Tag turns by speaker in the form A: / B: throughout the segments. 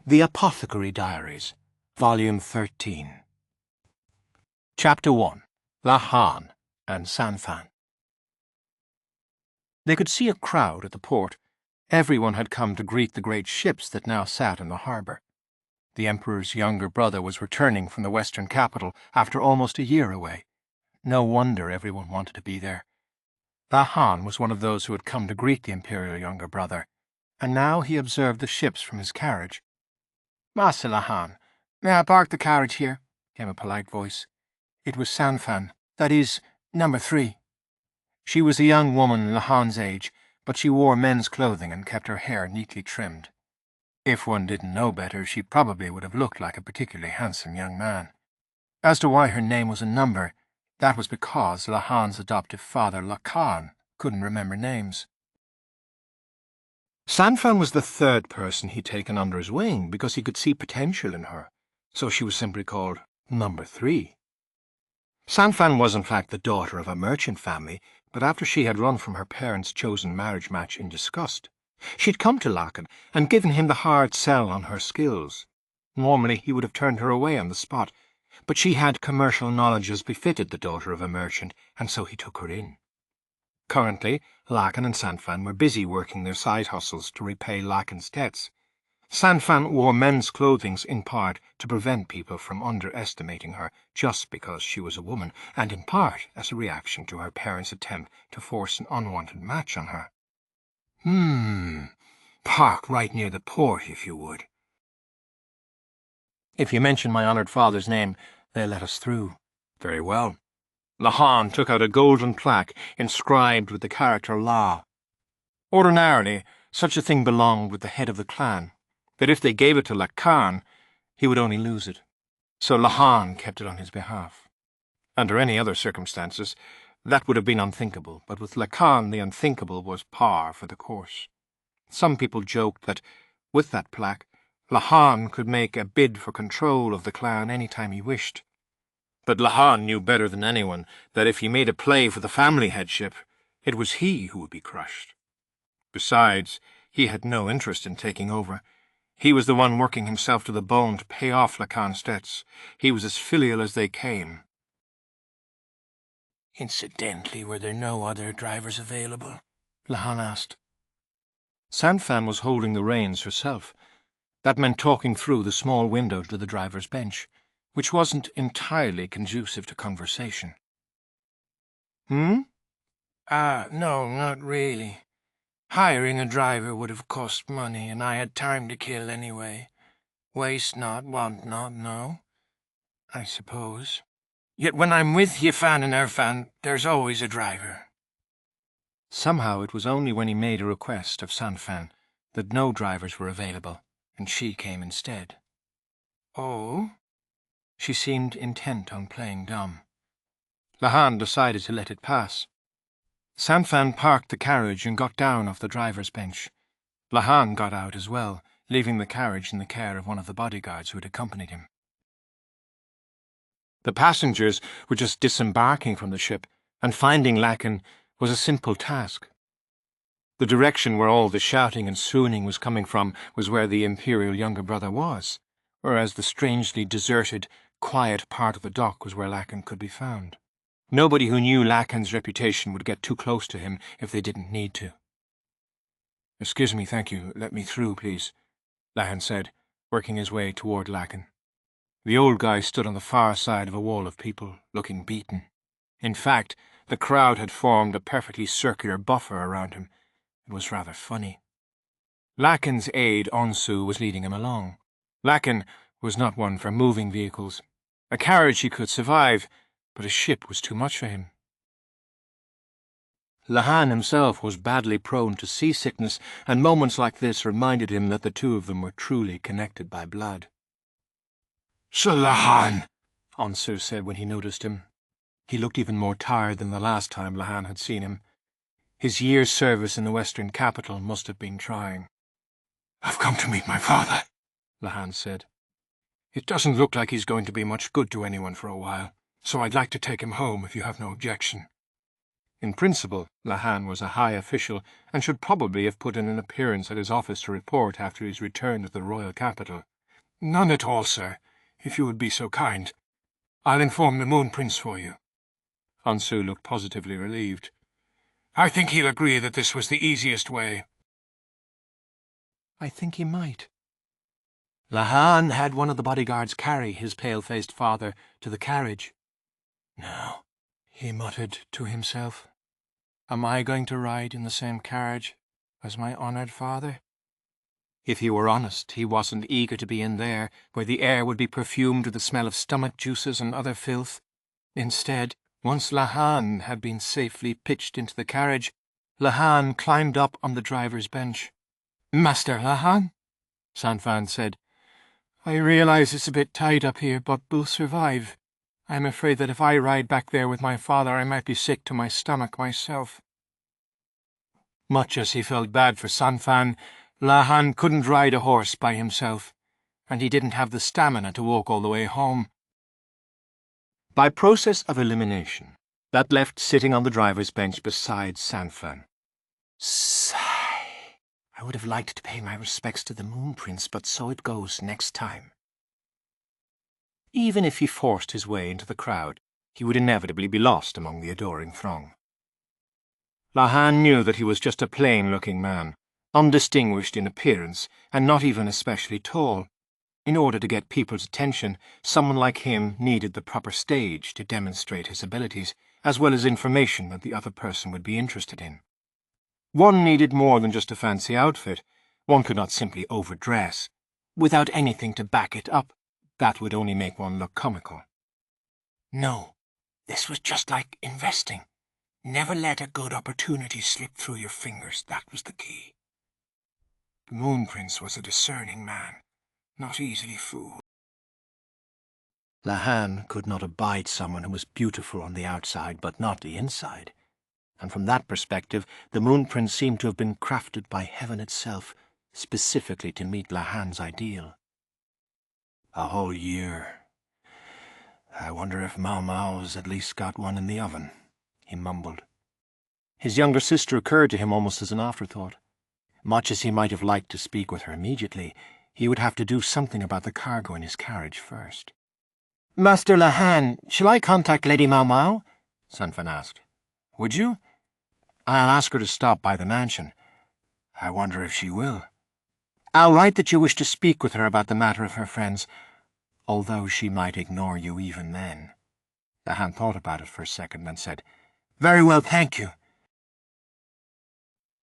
A: The Apothecary Diaries, Volume 13. Chapter 1. Lahan and Sanfan. They could see a crowd at the port. Everyone had come to greet the great ships that now sat in the harbour. The Emperor's younger brother was returning from the western capital after almost a year away. No wonder everyone wanted to be there. Lahan was one of those who had come to greet the Imperial younger brother, and now he observed the ships from his carriage. "Master Lahan, may I park the carriage here?" came a polite voice. It was Sanfan, that is, number 3. She was a young woman Lahan's age, but she wore men's clothing and kept her hair neatly trimmed. If one didn't know better, she probably would have looked like a particularly handsome young man. As to why her name was a number, that was because Lahan's adoptive father, Lakan, couldn't remember names. Sanfan was the third person he'd taken under his wing because he could see potential in her, so she was simply called Number 3. Sanfan was in fact the daughter of a merchant family, but after she had run from her parents' chosen marriage match in disgust, she'd come to Lakan and given him the hard sell on her skills. Normally he would have turned her away on the spot, but she had commercial knowledge as befitted the daughter of a merchant, and so he took her in. Currently, Lakan and Sanfan were busy working their side hustles to repay Lakan's debts. Sanfan wore men's clothing in part to prevent people from underestimating her just because she was a woman, and in part as a reaction to her parents' attempt to force an unwanted match on her. Park right near the port, if you would. If you mention my honoured father's name, they'll let us through. Very well. Lahan took out a golden plaque inscribed with the character La. Ordinarily, such a thing belonged with the head of the clan, but if they gave it to Lakan, he would only lose it. So Lahan kept it on his behalf. Under any other circumstances, that would have been unthinkable, but with Lakan the unthinkable was par for the course. Some people joked that, with that plaque, Lahan could make a bid for control of the clan any time he wished. But Lahan knew better than anyone that if he made a play for the family headship, it was he who would be crushed. Besides, he had no interest in taking over. He was the one working himself to the bone to pay off Lakan's debts. He was as filial as they came. "Incidentally, were there no other drivers available?" Lahan asked. Sanfan was holding the reins herself. That meant talking through the small window to the driver's bench, which wasn't entirely conducive to conversation. No, not really. Hiring a driver would have cost money, and I had time to kill anyway. Waste not, want not, no, I suppose. Yet when I'm with Yifan and Erfan, there's always a driver. Somehow it was only when he made a request of Sanfan that no drivers were available, and she came instead. Oh? She seemed intent on playing dumb. Lahan decided to let it pass. Sanfan parked the carriage and got down off the driver's bench. Lahan got out as well, leaving the carriage in the care of one of the bodyguards who had accompanied him. The passengers were just disembarking from the ship, and finding Lakan was a simple task. The direction where all the shouting and swooning was coming from was where the Imperial younger brother was, whereas the strangely deserted, quiet part of the dock was where Lakan could be found. Nobody who knew Lakan's reputation would get too close to him if they didn't need to. "Excuse me, thank you. Let me through, please," Lahan said, working his way toward Lakan. The old guy stood on the far side of a wall of people, looking beaten. In fact, the crowd had formed a perfectly circular buffer around him. It was rather funny. Lakan's aide, Onsu, was leading him along. Lakan was not one for moving vehicles. A carriage he could survive, but a ship was too much for him. Lahan himself was badly prone to seasickness, and moments like this reminded him that the two of them were truly connected by blood. "Sir Lahan," Onsu said when he noticed him. He looked even more tired than the last time Lahan had seen him. His year's service in the western capital must have been trying. "I've come to meet my father," Lahan said. "It doesn't look like he's going to be much good to anyone for a while, so I'd like to take him home if you have no objection." In principle, Lahan was a high official and should probably have put in an appearance at his office to report after his return to the royal capital.
B: None at all, sir, if you would be so kind. I'll inform the Moon Prince for you.
A: Ansu looked positively relieved.
B: I think he'll agree that this was the easiest way.
A: I think he might. Lahan had one of the bodyguards carry his pale-faced father to the carriage. Now, he muttered to himself, am I going to ride in the same carriage as my honoured father? If he were honest, he wasn't eager to be in there, where the air would be perfumed with the smell of stomach juices and other filth. Instead, once Lahan had been safely pitched into the carriage, Lahan climbed up on the driver's bench. Master Lahan, Sanfan said, I realize it's a bit tight up here, but we'll survive. I'm afraid that if I ride back there with my father, I might be sick to my stomach myself. Much as he felt bad for Sanfan, Lahan couldn't ride a horse by himself, and he didn't have the stamina to walk all the way home. By process of elimination, that left sitting on the driver's bench beside Sanfan. Sigh. I would have liked to pay my respects to the Moon Prince, but so it goes next time. Even if he forced his way into the crowd, he would inevitably be lost among the adoring throng. Lahan knew that he was just a plain-looking man, undistinguished in appearance, and not even especially tall. In order to get people's attention, someone like him needed the proper stage to demonstrate his abilities, as well as information that the other person would be interested in. One needed more than just a fancy outfit. One could not simply overdress, without anything to back it up. That would only make one look comical. No, this was just like investing. Never let a good opportunity slip through your fingers. That was the key. The Moon Prince was a discerning man, not easily fooled. Lahan could not abide someone who was beautiful on the outside, but not the inside. And from that perspective, the Moon Prince seemed to have been crafted by heaven itself, specifically to meet Lahan's ideal. A whole year. I wonder if Maomao's at least got one in the oven, he mumbled. His younger sister occurred to him almost as an afterthought. Much as he might have liked to speak with her immediately, he would have to do something about the cargo in his carriage first. Master Lahan, shall I contact Lady Maomao? Sanfan asked. Would you? I'll ask her to stop by the mansion. I wonder if she will. I'll write that you wish to speak with her about the matter of her friends, although she might ignore you even then. Lahan thought about it for a second, then said, Very well, thank you.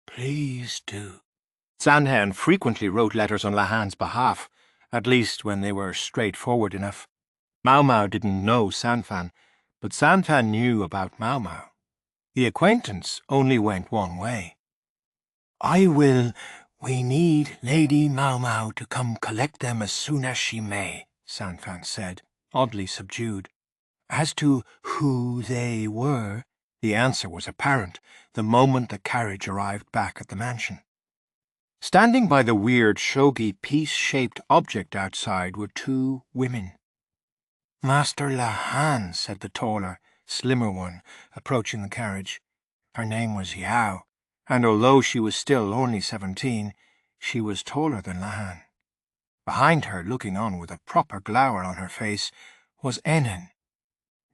A: Please do. Sanhan frequently wrote letters on Lahan's behalf, at least when they were straightforward enough. Maomao didn't know Sanfan, but Sanfan knew about Maomao. The acquaintance only went one way. We need Lady Maomao to come collect them as soon as she may, Sanfan said, oddly subdued. As to who they were, the answer was apparent the moment the carriage arrived back at the mansion. Standing by the weird shogi piece-shaped object outside were two women. Master Lahan, said the taller, slimmer one, approaching the carriage. Her name was Yao, and although she was still only 17, she was taller than Lahan. Behind her, looking on with a proper glower on her face, was Enen.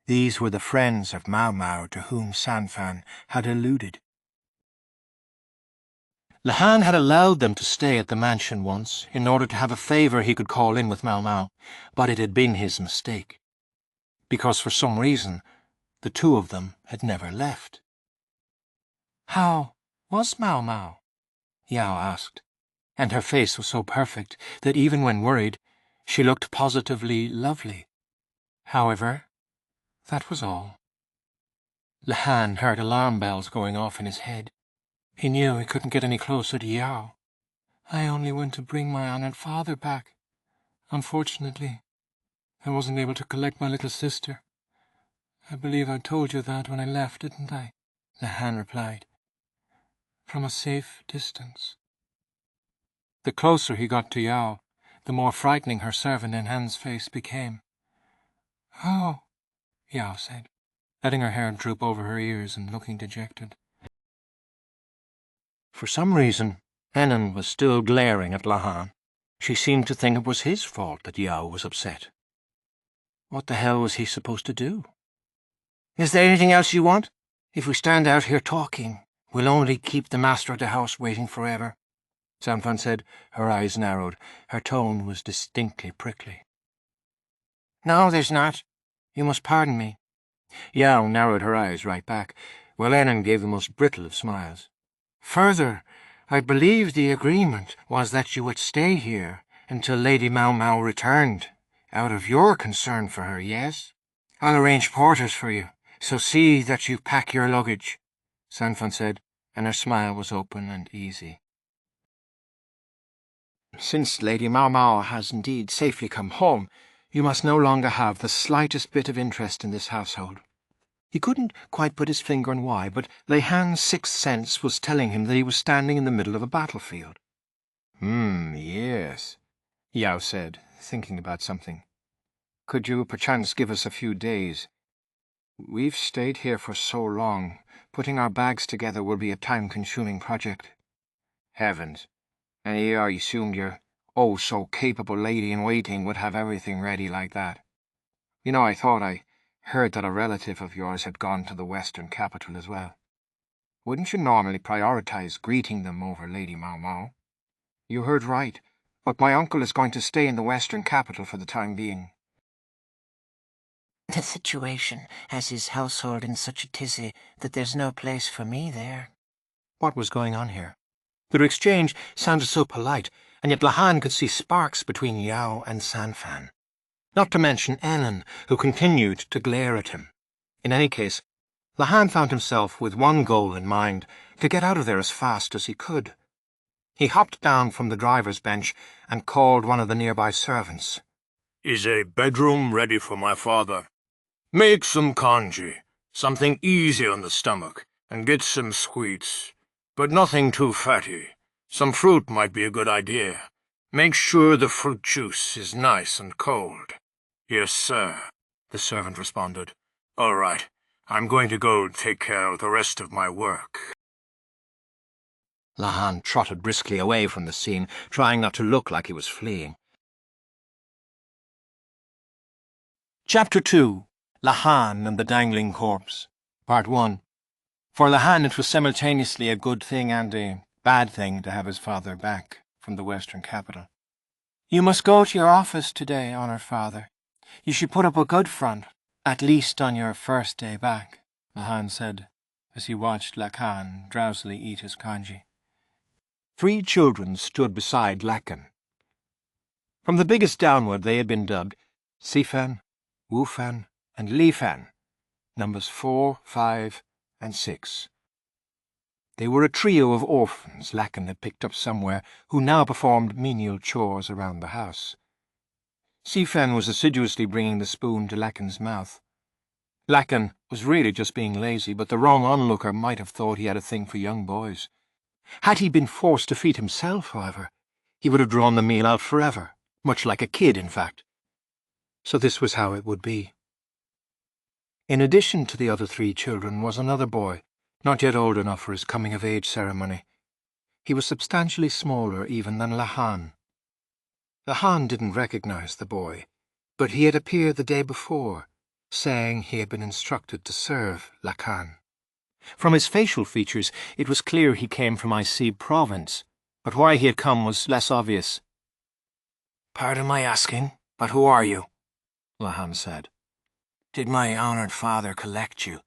A: These were the friends of Maomao to whom Sanfan had alluded. Lahan had allowed them to stay at the mansion once, in order to have a favour he could call in with Maomao, but it had been his mistake. Because for some reason, the two of them had never left. How was Maomao? Yao asked, and her face was so perfect that even when worried, she looked positively lovely. However, that was all. Lahan heard alarm bells going off in his head. He knew he couldn't get any closer to Yao. I only went to bring my honoured father back. Unfortunately, I wasn't able to collect my little sister. I believe I told you that when I left, didn't I? Lahan replied. From a safe distance. The closer he got to Yao, the more frightening her servant Enhan's face became. Oh, Yao said, letting her hair droop over her ears and looking dejected. For some reason, Enan was still glaring at Lahan. She seemed to think it was his fault that Yao was upset. What the hell was he supposed to do? "Is there anything else you want? If we stand out here talking, we'll only keep the master of the house waiting forever," Sanfan said, her eyes narrowed. Her tone was distinctly prickly. "No, there's not. You must pardon me." Yao narrowed her eyes right back, while Enon gave the most brittle of smiles. "Further, I believe the agreement was that you would stay here until Lady Maomao returned, out of your concern for her, yes? I'll arrange porters for you, so see that you pack your luggage," Sanfan said, and her smile was open and easy. "Since Lady Maomao has indeed safely come home, you must no longer have the slightest bit of interest in this household." He couldn't quite put his finger on why, but Lahan's sixth sense was telling him that he was standing in the middle of a battlefield. Yes," Yao said, thinking about something. "Could you perchance give us a few days? We've stayed here for so long. Putting our bags together will be a time-consuming project." "Heavens. And here I assumed your oh-so-capable lady-in-waiting would have everything ready like that. You know, I thought I heard that a relative of yours had gone to the western capital as well. Wouldn't you normally prioritize greeting them over Lady Maomao?" "You heard right, but my uncle is going to stay in the western capital for the time being."
C: "The situation has his household in such a tizzy that there's no place for me there."
A: What was going on here? Their exchange sounded so polite, and yet Lahan could see sparks between Yao and Sanfan. Not to mention Enon, who continued to glare at him. In any case, Lahan found himself with one goal in mind: to get out of there as fast as he could. He hopped down from the driver's bench and called one of the nearby servants.
D: "Is a bedroom ready for my father? Make some congee, something easy on the stomach, and get some sweets, but nothing too fatty. Some fruit might be a good idea. Make sure the fruit juice is nice and cold." "Yes, sir," the servant responded. "All right, I'm going to go take care of the rest of my work."
A: Lahan trotted briskly away from the scene, trying not to look like he was fleeing. Chapter 2. Lahan and the Dangling Corpse. Part 1. For Lahan it was simultaneously a good thing and a bad thing to have his father back from the western capital. "You must go to your office today, honoured father. You should put up a good front, at least on your first day back," Lahan said, as he watched Lakan drowsily eat his congee. 3 children stood beside Lakan. From the biggest downward they had been dubbed Sifan, Wufan, and Lifan, numbers 4, 5, and 6. They were a trio of orphans Lakan had picked up somewhere, who now performed menial chores around the house. Sifan was assiduously bringing the spoon to Lakan's mouth. Lakan was really just being lazy, but the wrong onlooker might have thought he had a thing for young boys. Had he been forced to feed himself, however, he would have drawn the meal out forever, much like a kid, in fact. So this was how it would be. In addition to the other 3 children was another boy, not yet old enough for his coming-of-age ceremony. He was substantially smaller even than Lahan. Lahan didn't recognize the boy, but he had appeared the day before, saying he had been instructed to serve Lakan. From his facial features, it was clear he came from Isib province, but why he had come was less obvious.
C: "Pardon my asking, but who are you?"
A: Lahan said.
C: "Did my honoured father collect you?"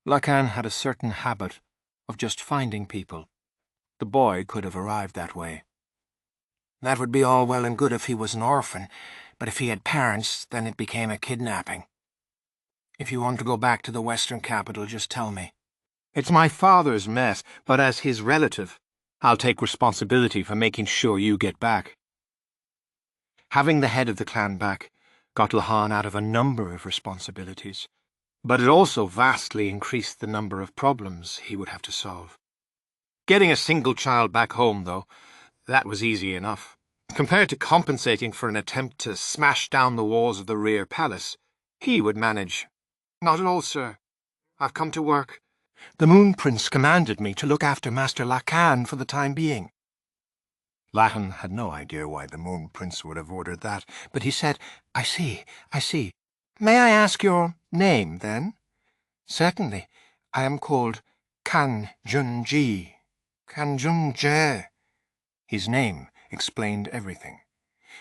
A: Lakan had a certain habit of just finding people. The boy could have arrived that way.
C: "That would be all well and good if he was an orphan, but if he had parents, then it became a kidnapping. If you want to go back to the western capital, just tell me."
A: "It's my father's mess, but as his relative, I'll take responsibility for making sure you get back." Having the head of the clan back got Lahan out of a number of responsibilities, but it also vastly increased the number of problems he would have to solve. Getting a single child back home, though, that was easy enough. Compared to compensating for an attempt to smash down the walls of the rear palace, he would manage.
B: "Not at all, sir. I've come to work."
A: "The Moon Prince commanded me to look after Master Lakan for the time being."
C: Lahan had no idea why the Moon Prince would have ordered that, but he said, I see. May I ask your name, then? Certainly. I am called Kanjunji. Kanjunje. His name explained everything.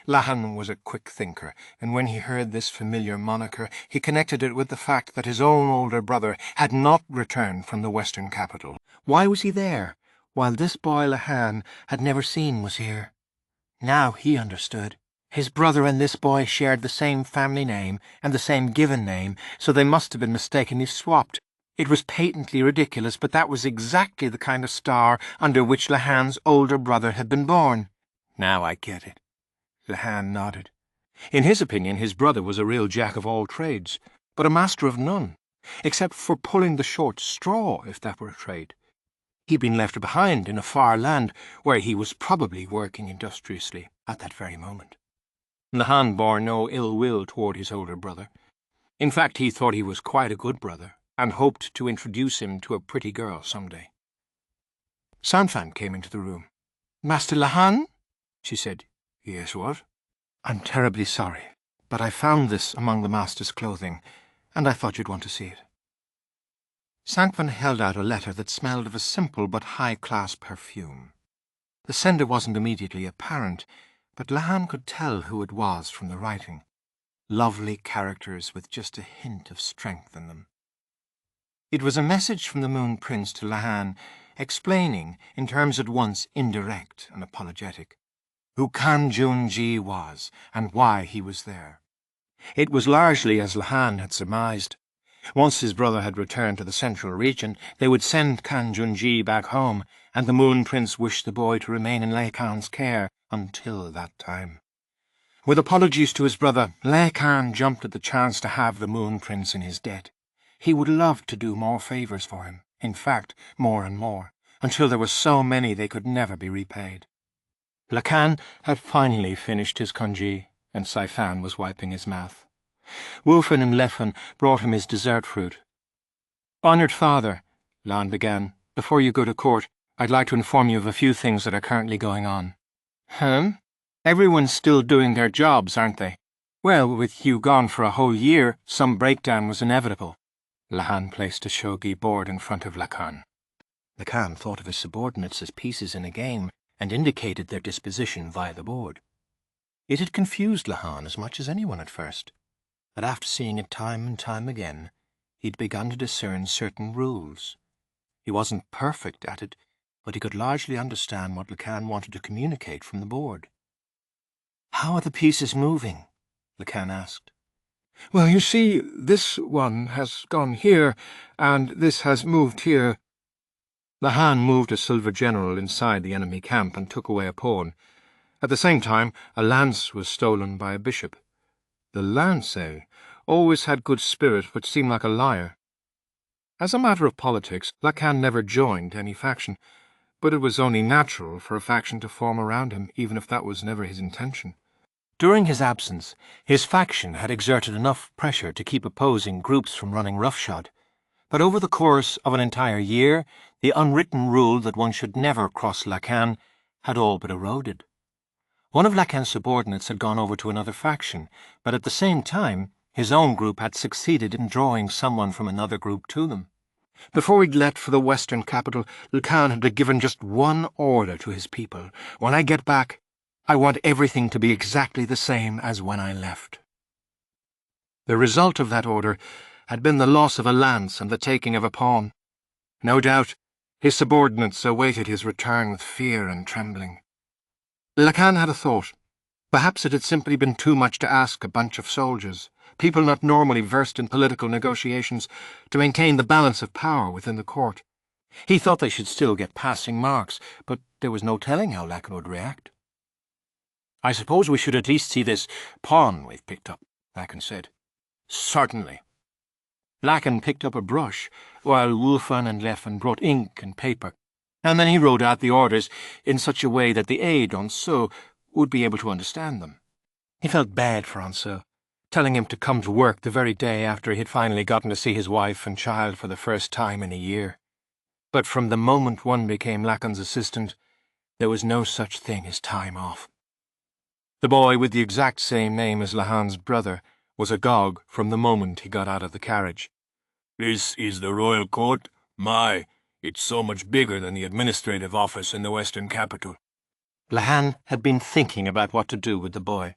C: Lahan was a quick thinker, and when he heard this familiar moniker, he connected it with the fact that his own older brother had not returned from the western capital. Why was he there, while this boy Lahan had never seen was here? Now he understood. His brother and this boy shared the same family name and the same given name, so they must have been mistakenly swapped. It was patently ridiculous, but that was exactly the kind of star under which Lahan's older brother had been born. Now I get it. Lahan nodded. In his opinion, his brother was a real jack of all trades, but a master of none, except for pulling the short straw, if that were a trade. He'd been left behind in a far land where he was probably working industriously at that very moment. Lahan bore no ill will toward his older brother. In fact, he thought he was quite a good brother, and hoped to introduce him to a pretty girl some day. Sanfan came into the room. "Master Lahan?" she said. "Yes, what?" "I'm terribly sorry, but I found this among the master's clothing, and I thought you'd want to see it." Sanfan held out a letter that smelled of a simple but high-class perfume. The sender wasn't immediately apparent, but Lahan could tell who it was from the writing. Lovely characters with just a hint of strength in them. It was a message from the Moon Prince to Lahan, explaining, in terms at once indirect and apologetic, who Kanjunji was and why he was there. It was largely as Lahan had surmised. Once his brother had returned to the central region, they would send Kanjunji back home, and the Moon Prince wished the boy to remain in Lakan's care until that time. With apologies to his brother, Lakan jumped at the chance to have the Moon Prince in his debt. He would love to do more favours for him, in fact, more and more, until there were so many they could never be repaid. Lakan had finally finished his congee, and Saifan was wiping his mouth. Wulfen and Leffen brought him his dessert fruit. "Honoured father," Lahan began, "before you go to court, I'd like to inform you of a few things that are currently going on." Everyone's still doing their jobs, aren't they? Well, with you gone for a whole year, some breakdown was inevitable. Lahan placed a shogi board in front of Lakan. Lakan thought of his subordinates as pieces in a game, and indicated their disposition via the board. It had confused Lahan as much as anyone at first, but after seeing it time and time again, he'd begun to discern certain rules. He wasn't perfect at it, but he could largely understand what Lakan wanted to communicate from the board. "How are the pieces moving?" Lakan asked.
B: "Well, you see, this one has gone here, and this has moved here."
A: Lahan moved a silver general inside the enemy camp and took away a pawn. At the same time, a lance was stolen by a bishop. The lance always had good spirit, but seemed like a liar. As a matter of politics, Lakan never joined any faction, but it was only natural for a faction to form around him, even if that was never his intention. During his absence, his faction had exerted enough pressure to keep opposing groups from running roughshod. But over the course of an entire year, the unwritten rule that one should never cross Lakan had all but eroded. One of Lakan's subordinates had gone over to another faction, but at the same time, his own group had succeeded in drawing someone from another group to them. Before he'd left for the western capital, Lakan had given just one order to his people. "When I get back, I want everything to be exactly the same as when I left." The result of that order had been the loss of a lance and the taking of a pawn. No doubt, his subordinates awaited his return with fear and trembling. Lakan had a thought. Perhaps it had simply been too much to ask a bunch of soldiers, people not normally versed in political negotiations, to maintain the balance of power within the court. He thought they should still get passing marks, but there was no telling how Lakan would react. "I suppose we should at least see this pawn we've picked up," Lakan said. "Certainly." Lakan picked up a brush, while Wulfen and Leffen brought ink and paper, and then he wrote out the orders in such a way that the aide-on-so would be able to understand them. He felt bad for on-so, telling him to come to work the very day after he had finally gotten to see his wife and child for the first time in a year. But from the moment one became Lakan's assistant, There was no such thing as time off. The boy with the exact same name as Lahan's brother was agog from the moment he got out of the carriage.
D: This is the royal court? My, it's so much bigger than the administrative office in the western capital.
A: Lahan had been thinking about what to do with the boy.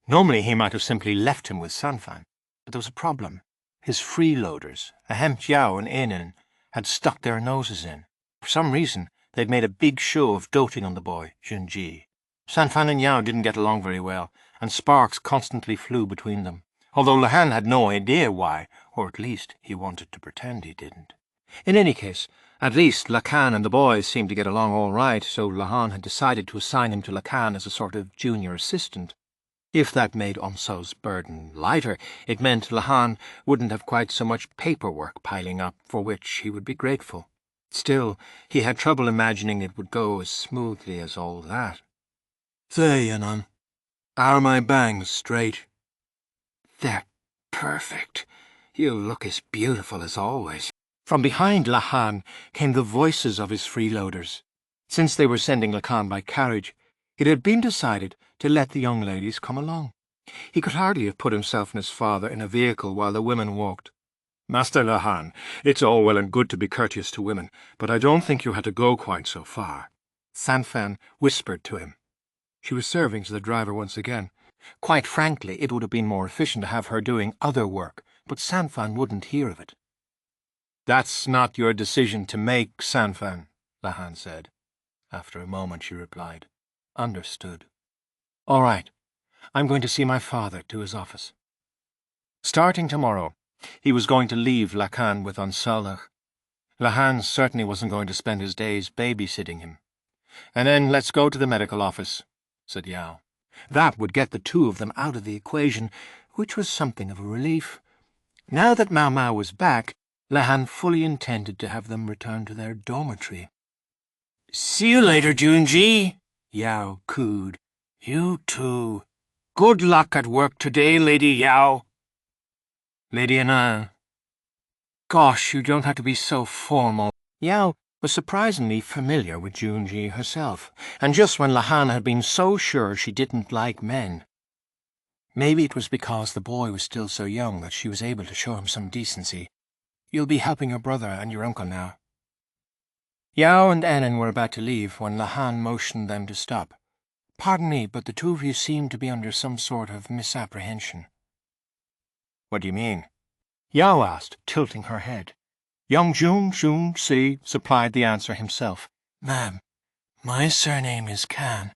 A: Normally he might have simply left him with Sanfan, but there was a problem. His freeloaders, Ahem Jiao and Inen, had stuck their noses in. For some reason, they'd made a big show of doting on the boy, Jinshi. Sanfan and Yao didn't get along very well, and sparks constantly flew between them, although Lahan had no idea why, or at least he wanted to pretend he didn't. In any case, at least Lakan and the boys seemed to get along all right, so Lahan had decided to assign him to Lakan as a sort of junior assistant. If that made Onso's burden lighter, it meant Lahan wouldn't have quite so much paperwork piling up, for which he would be grateful. Still, he had trouble imagining it would go as smoothly as all that.
B: Say, Yanan, are my bangs straight?
C: They're perfect. You look as beautiful as always.
A: From behind Lahan came the voices of his freeloaders. Since they were sending Lakan by carriage, it had been decided to let the young ladies come along. He could hardly have put himself and his father in a vehicle while the women walked.
B: Master Lahan, it's all well and good to be courteous to women, but I don't think you had to go quite so far.
A: Sanfan whispered to him.
B: She was serving to the driver once again.
A: Quite frankly, it would have been more efficient to have her doing other work, but Sanfan wouldn't hear of it. "That's not your decision to make, Sanfan," Lahan said. After a moment she replied, "Understood. All right, I'm going to see my father to his office." Starting tomorrow, he was going to leave Lakan with Onsalach. Lahan certainly wasn't going to spend his days babysitting him. "And then let's go to the medical office," said Yao. That would get the two of them out of the equation, which was something of a relief. Now that Maomao was back, Lahan fully intended to have them return to their dormitory. "See you later, Junji," Yao cooed. "You too. Good luck at work today, Lady Yao." "Lady Anna." "Gosh, you don't have to be so formal." Yao was surprisingly familiar with Junji herself, and just when Lahan had been so sure she didn't like men. Maybe it was because the boy was still so young that she was able to show him some decency. "You'll be helping your brother and your uncle now." Yao and Enen were about to leave when Lahan motioned them to stop. "Pardon me, but the two of you seem to be under some sort of misapprehension." "What do you mean?" Yao asked, tilting her head. Young Junshi supplied the answer himself. "Ma'am, my surname is Khan,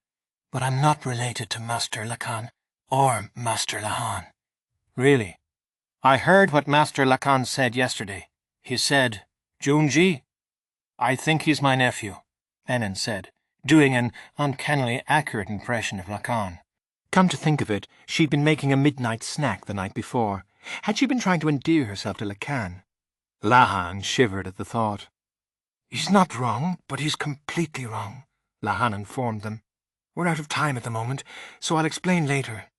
A: but I'm not related to Master Lakan or Master Lahan." "Really? I heard what Master Lakan said yesterday. He said, 'Junji, I think he's my nephew,'" Enen said, doing an uncannily accurate impression of Lakan. Come to think of it, she'd been making a midnight snack the night before. Had she been trying to endear herself to Lakan? Lahan shivered at the thought. "He's not wrong, but he's completely wrong," Lahan informed them. "We're out of time at the moment, so I'll explain later."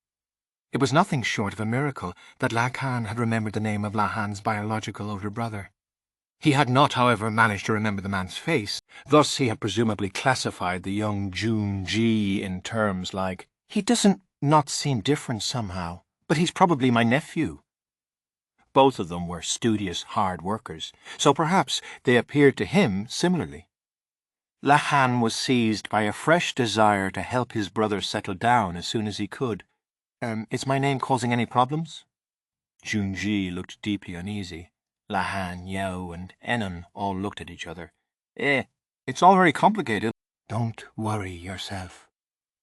A: It was nothing short of a miracle that Lakan had remembered the name of Lahan's biological older brother. He had not, however, managed to remember the man's face. Thus he had presumably classified the young Junji in terms like, "He doesn't not seem different somehow, but he's probably my nephew." Both of them were studious, hard workers, so perhaps they appeared to him similarly. Lahan was seized by a fresh desire to help his brother settle down as soon as he could. "Is my name causing any problems?" Junji looked deeply uneasy. Lahan, Yao, and Enen all looked at each other. It's all very complicated." "Don't worry yourself.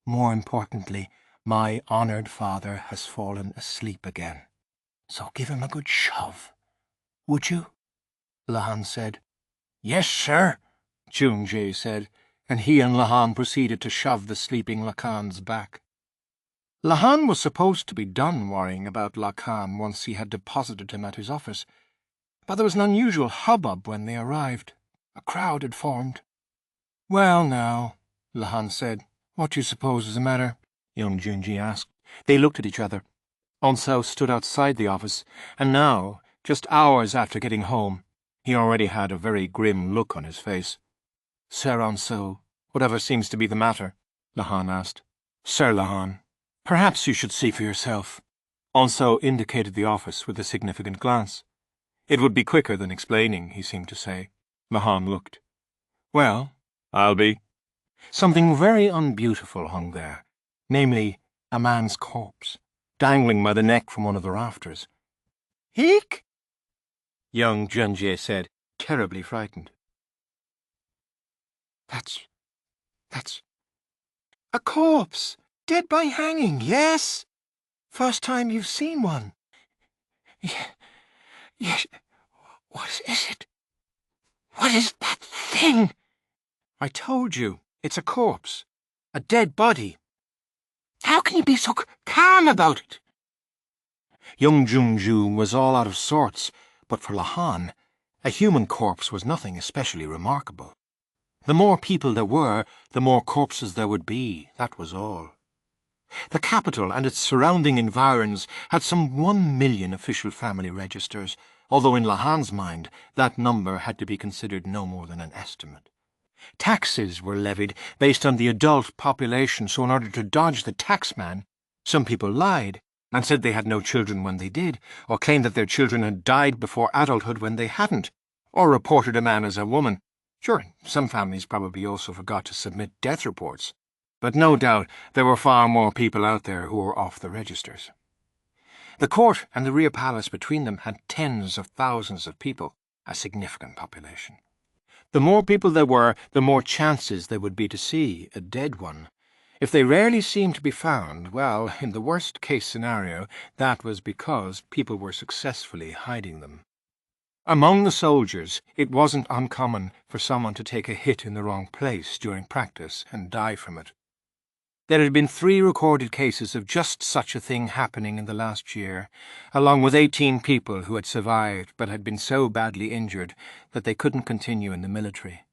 A: More importantly, my honoured father has fallen asleep again. So give him a good shove. Would you?" Lahan said. "Yes, sir," Junji said, and he and Lahan proceeded to shove the sleeping Lakan's back. Lahan was supposed to be done worrying about Lakan once he had deposited him at his office, but there was an unusual hubbub when they arrived. A crowd had formed. "Well, now," Lahan said, "what do you suppose is the matter?" young Junji asked. They looked at each other. Onso stood outside the office, and now, just hours after getting home, he already had a very grim look on his face. "Sir Onso," Whatever seems to be the matter? Lahan asked. Sir Lahan, perhaps you should see for yourself. Also indicated the office with a significant glance. It would be quicker than explaining, he seemed to say. Lahan looked. Well, I'll be. Something very unbeautiful hung there, namely, a man's corpse, dangling by the neck from one of the rafters. Eek! Young Jinshi said, terribly frightened. That's a corpse, dead by hanging, yes? First time you've seen one. Yes. What is it? What is that thing? I told you, it's a corpse. A dead body. How can you be so calm about it? Young Junju was all out of sorts, but for Lahan, a human corpse was nothing especially remarkable. The more people there were, the more corpses there would be, that was all. The capital and its surrounding environs had some 1 million official family registers, although in Lahan's mind that number had to be considered no more than an estimate. Taxes were levied based on the adult population, so in order to dodge the taxman, some people lied and said they had no children when they did, or claimed that their children had died before adulthood when they hadn't, or reported a man as a woman. Sure, some families probably also forgot to submit death reports, but no doubt there were far more people out there who were off the registers. The court and the rear palace between them had tens of thousands of people, a significant population. The more people there were, the more chances there would be to see a dead one. If they rarely seemed to be found, well, in the worst-case scenario, that was because people were successfully hiding them. Among the soldiers, it wasn't uncommon for someone to take a hit in the wrong place during practice and die from it. There had been 3 recorded cases of just such a thing happening in the last year, along with 18 people who had survived but had been so badly injured that they couldn't continue in the military.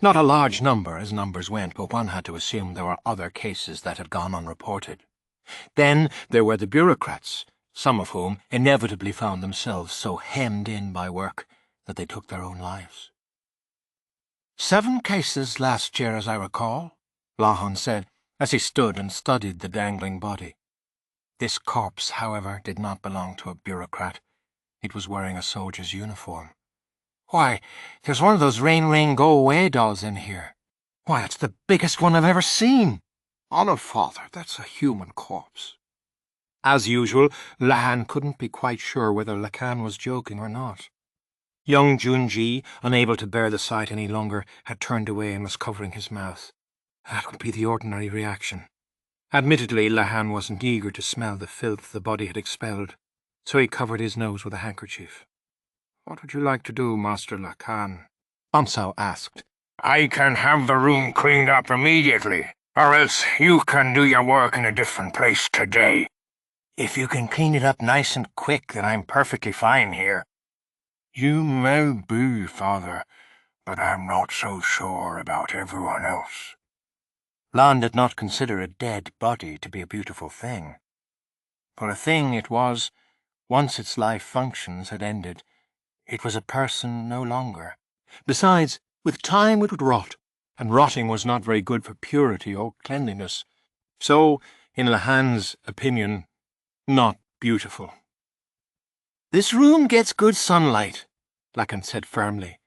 A: Not a large number as numbers went, but one had to assume there were other cases that had gone unreported. Then there were the bureaucrats, some of whom inevitably found themselves so hemmed in by work that they took their own lives. 7 cases last year, as I recall, Lahan said, as he stood and studied the dangling body. This corpse, however, did not belong to a bureaucrat. It was wearing a soldier's uniform. Why, there's one of those rain-go-away dolls in here. Why, it's the biggest one I've ever seen. Honor, father, that's a human corpse. As usual, Lahan couldn't be quite sure whether Lakan was joking or not. Young Junji, unable to bear the sight any longer, had turned away and was covering his mouth. That would be the ordinary reaction. Admittedly, Lahan wasn't eager to smell the filth the body had expelled, so he covered his nose with a handkerchief. "What would you like to do, Master Lakan?" Maomao asked.
D: I can have the room cleaned up immediately, or else you can do your work in a different place today.
C: If you can clean it up nice and quick, then I'm perfectly fine here.
D: You may be, father, but I'm not so sure about everyone else.
C: Lahan did not consider a dead body to be a beautiful thing. For a thing it was, once its life functions had ended, it was a person no longer. Besides, with time it would rot, and rotting was not very good for purity or cleanliness. So, in Lahan's opinion, not beautiful. "This room gets good sunlight," Lakan said firmly.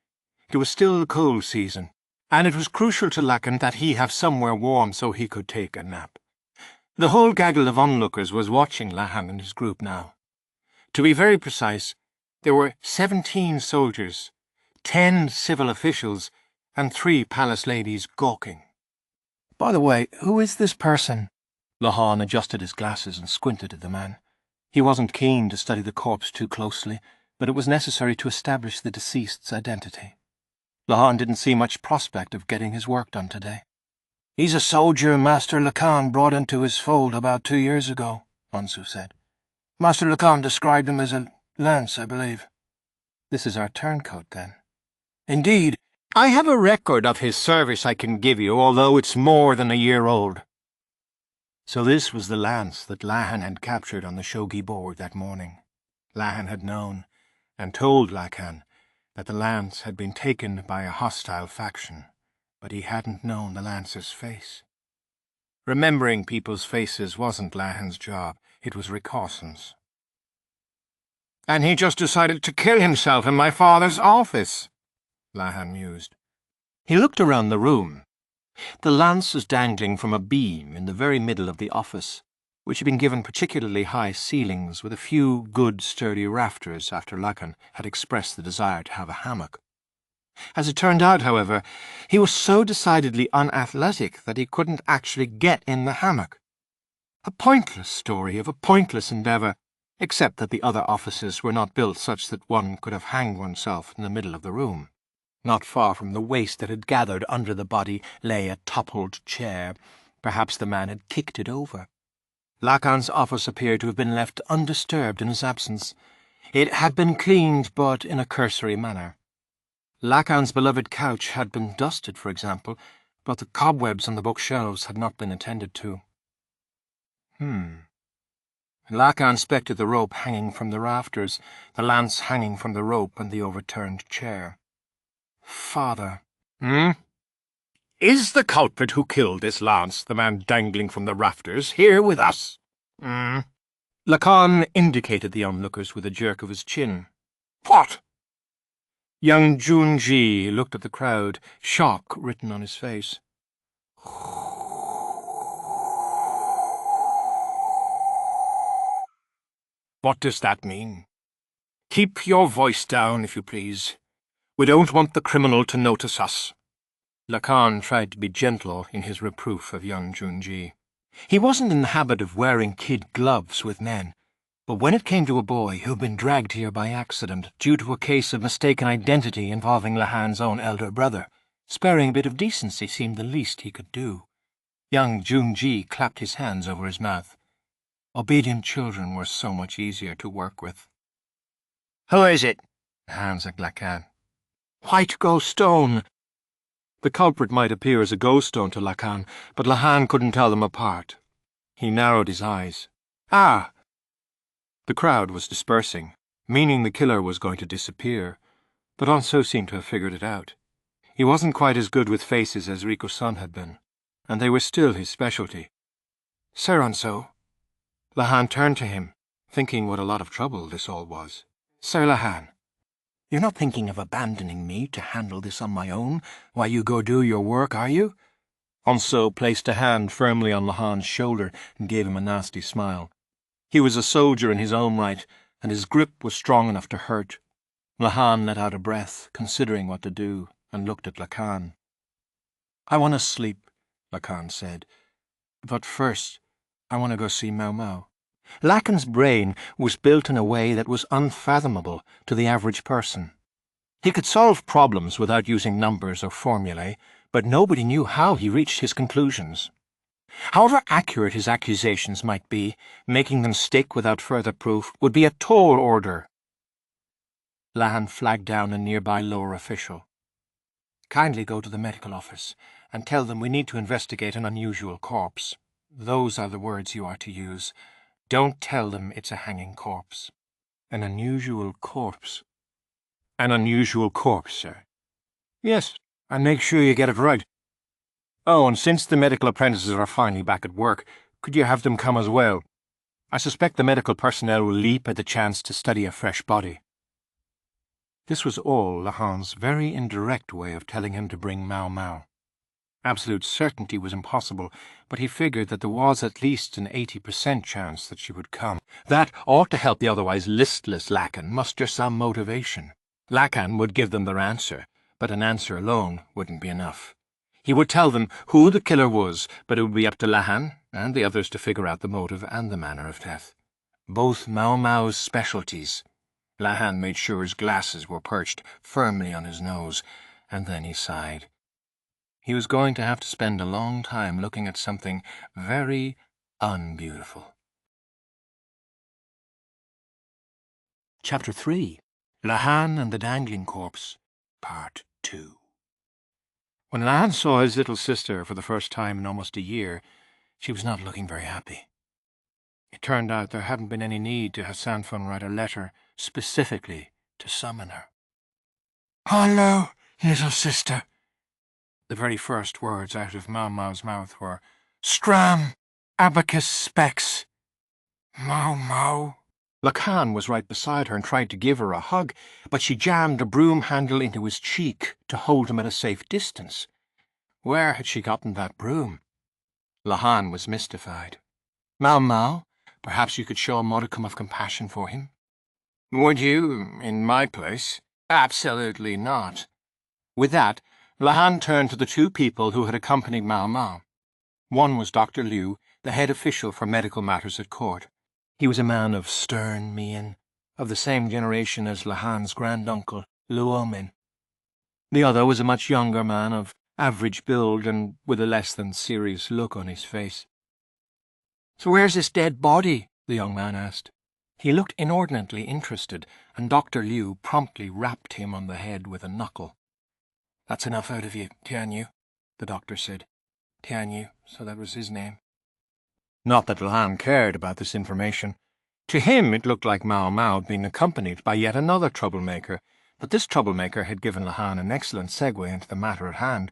C: It was still the cold season, and it was crucial to Lakan that he have somewhere warm so he could take a nap. The whole gaggle of onlookers was watching Lahan and his group now. To be very precise, there were 17 soldiers, 10 civil officials, and 3 palace ladies gawking. "By the way, who is this person?" Lahan adjusted his glasses and squinted at the man. He wasn't keen to study the corpse too closely, but it was necessary to establish the deceased's identity. Lahan didn't see much prospect of getting his work done today. "He's a soldier Master Lakan brought into his fold about 2 years ago," Mansu said. "Master Lakan described him as a lance, I believe." "This is our turncoat, then." "Indeed. I have a record of his service I can give you, although it's more than a year old." So this was the lance that Lahan had captured on the shogi board that morning. Lahan had known, and told Lakan, that the lance had been taken by a hostile faction,
A: but he hadn't known the lancer's face. Remembering people's faces wasn't Lahan's job. It was Ricawson's. "And he just decided to kill himself in my father's office," Lahan mused. He looked around the room. The lance was dangling from a beam in the very middle of the office, which had been given particularly high ceilings with a few good sturdy rafters after Lahan had expressed the desire to have a hammock. As it turned out, however, he was so decidedly unathletic that he couldn't actually get in the hammock. A pointless story of a pointless endeavour, except that the other offices were not built such that one could have hanged oneself in the middle of the room. Not far from the waste that had gathered under the body lay a toppled chair. Perhaps the man had kicked it over. Lahan's office appeared to have been left undisturbed in his absence. It had been cleaned, but in a cursory manner. Lahan's beloved couch had been dusted, for example, but the cobwebs on the bookshelves had not been attended to. Lahan inspected the rope hanging from the rafters, the lance hanging from the rope, and the overturned chair. Father.
B: Is the culprit who killed this lance, the man dangling from the rafters, here with us?
A: Lahan indicated the onlookers with a jerk of his chin.
B: What?
A: Young Jinshi looked at the crowd, shock written on his face.
B: What does that mean? Keep your voice down, if you please. We don't want the criminal to notice us.
A: Lahan tried to be gentle in his reproof of young Jinshi. He wasn't in the habit of wearing kid gloves with men, but when it came to a boy who had been dragged here by accident due to a case of mistaken identity involving Lahan's own elder brother, sparing a bit of decency seemed the least he could do. Young Jinshi clapped his hands over his mouth. Obedient children were so much easier to work with.
C: Who is it?
A: Lahan said Lahan. White ghost stone. The culprit might appear as a ghost stone to Lahan, but Lahan couldn't tell them apart. He narrowed his eyes. Ah! The crowd was dispersing, meaning the killer was going to disappear, but also seemed to have figured it out. He wasn't quite as good with faces as Riko-san had been, and they were still his specialty. Sir-on-so. Lahan turned to him, thinking what a lot of trouble this all was. Sir Lahan, you're not thinking of abandoning me to handle this on my own while you go do your work, are you? Onso placed a hand firmly on Lahan's shoulder and gave him a nasty smile. He was a soldier in his own right, and his grip was strong enough to hurt. Lahan let out a breath, considering what to do, and looked at Lahan. I want to sleep, Lahan said. But first, I want to go see Maomao. Lahan's brain was built in a way that was unfathomable to the average person. He could solve problems without using numbers or formulae, but nobody knew how he reached his conclusions. However accurate his accusations might be, making them stick without further proof would be a tall order. Lahan flagged down a nearby lower official. Kindly go to the medical office and tell them we need to investigate an unusual corpse. Those are the words you are to use. Don't tell them it's a hanging corpse. An unusual corpse. An unusual corpse, sir. Yes, and make sure you get it right. Oh, and since the medical apprentices are finally back at work, could you have them come as well? I suspect the medical personnel will leap at the chance to study a fresh body. This was all Lahan's very indirect way of telling him to bring Maomao. Absolute certainty was impossible, but he figured that there was at least an 80% chance that she would come. That ought to help the otherwise listless Lahan muster some motivation. Lahan would give them their answer, but an answer alone wouldn't be enough. He would tell them who the killer was, but it would be up to Lahan and the others to figure out the motive and the manner of death. Both Maomao's specialties. Lahan made sure his glasses were perched firmly on his nose, and then he sighed. He was going to have to spend a long time looking at something very unbeautiful. Chapter 3. Lahan and the Dangling Corpse, Part 2. When Lahan saw his little sister for the first time in almost a year, she was not looking very happy. It turned out there hadn't been any need to have Sanfan write a letter specifically to summon her. "Hello, little sister."
B: The very first words out of Maomao's mouth were, "Scram! Abacus specs! Maomao!"
A: Lahan was right beside her and tried to give her a hug, but she jammed a broom handle into his cheek to hold him at a safe distance. Where had she gotten that broom? Lahan was mystified. Maomao, perhaps you could show a modicum of compassion for him?
B: Would you, in my place?
A: Absolutely not. With that, Lahan turned to the two people who had accompanied Maomao. One was Dr. Liu, the head official for medical matters at court. He was a man of stern mien, of the same generation as Lahan's granduncle, Luomin. The other was a much younger man of average build and with a less than serious look on his face. "So where's this dead body?" the young man asked. He looked inordinately interested, and Dr. Liu promptly rapped him on the head with a knuckle. "That's enough out of you, Tianyu," the doctor said. Tianyu, so that was his name. Not that Lahan cared about this information. To him it looked like Maomao had been accompanied by yet another troublemaker, but this troublemaker had given Lahan an excellent segue into the matter at hand,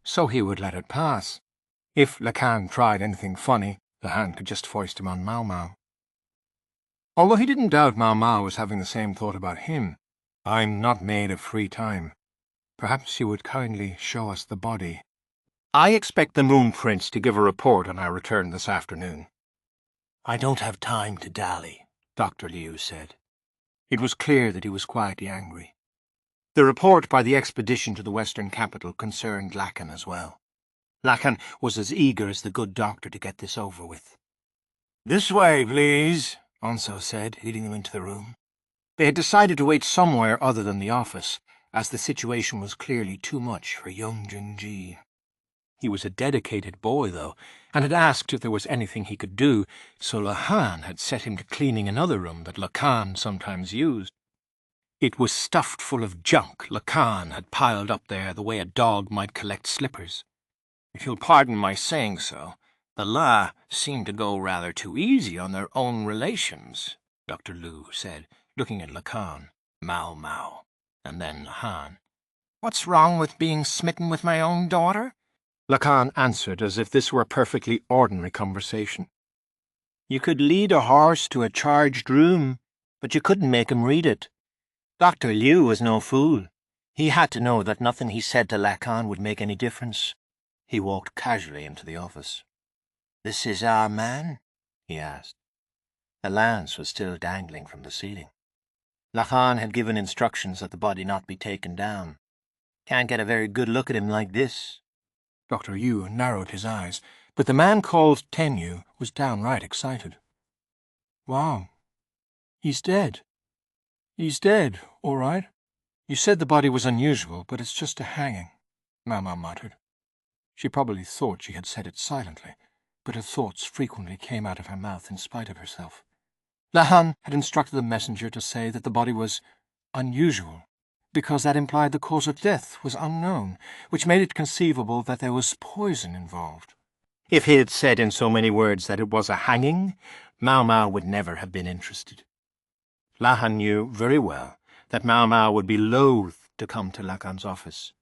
A: so he would let it pass. If Lahan tried anything funny, Lahan could just foist him on Maomao. Although he didn't doubt Maomao was having the same thought about him. "I'm not made of free time. Perhaps you would kindly show us the body. I expect the Moon Prince to give a report on our return this afternoon." "I don't have time to dally," Dr. Liu said. It was clear that he was quietly angry. The report by the expedition to the western capital concerned Lahan as well. Lahan was as eager as the good doctor to get this over with. "This way, please," Onso said, leading them into the room. They had decided to wait somewhere other than the office, as the situation was clearly too much for young Jinshi. He was a dedicated boy, though, and had asked if there was anything he could do, so Lahan had set him to cleaning another room that Lahan sometimes used. It was stuffed full of junk Lahan had piled up there the way a dog might collect slippers. If you'll pardon my saying so, the La seemed to go rather too easy on their own relations, Dr. Liu said, looking at Lahan, Maomao, and then Lahan. "What's wrong with being smitten with my own daughter?" Lahan answered as if this were a perfectly ordinary conversation. "You could lead a horse to a charged room, but you couldn't make him read it. Dr. Liu was no fool. He had to know that nothing he said to Lahan would make any difference." He walked casually into the office. "This is our man?" he asked. The lance was still dangling from the ceiling. Lahan had given instructions that the body not be taken down. "Can't get a very good look at him like this." Dr. Liu narrowed his eyes, but the man called Tianyu was downright excited. "Wow. He's dead. He's dead, all right. You said the body was unusual, but it's just a hanging," Maamei muttered. She probably thought she had said it silently, but her thoughts frequently came out of her mouth in spite of herself. Lahan had instructed the messenger to say that the body was unusual, because that implied the cause of death was unknown, which made it conceivable that there was poison involved. If he had said in so many words that it was a hanging, Maomao would never have been interested. Lahan knew very well that Maomao would be loath to come to Lahan's office.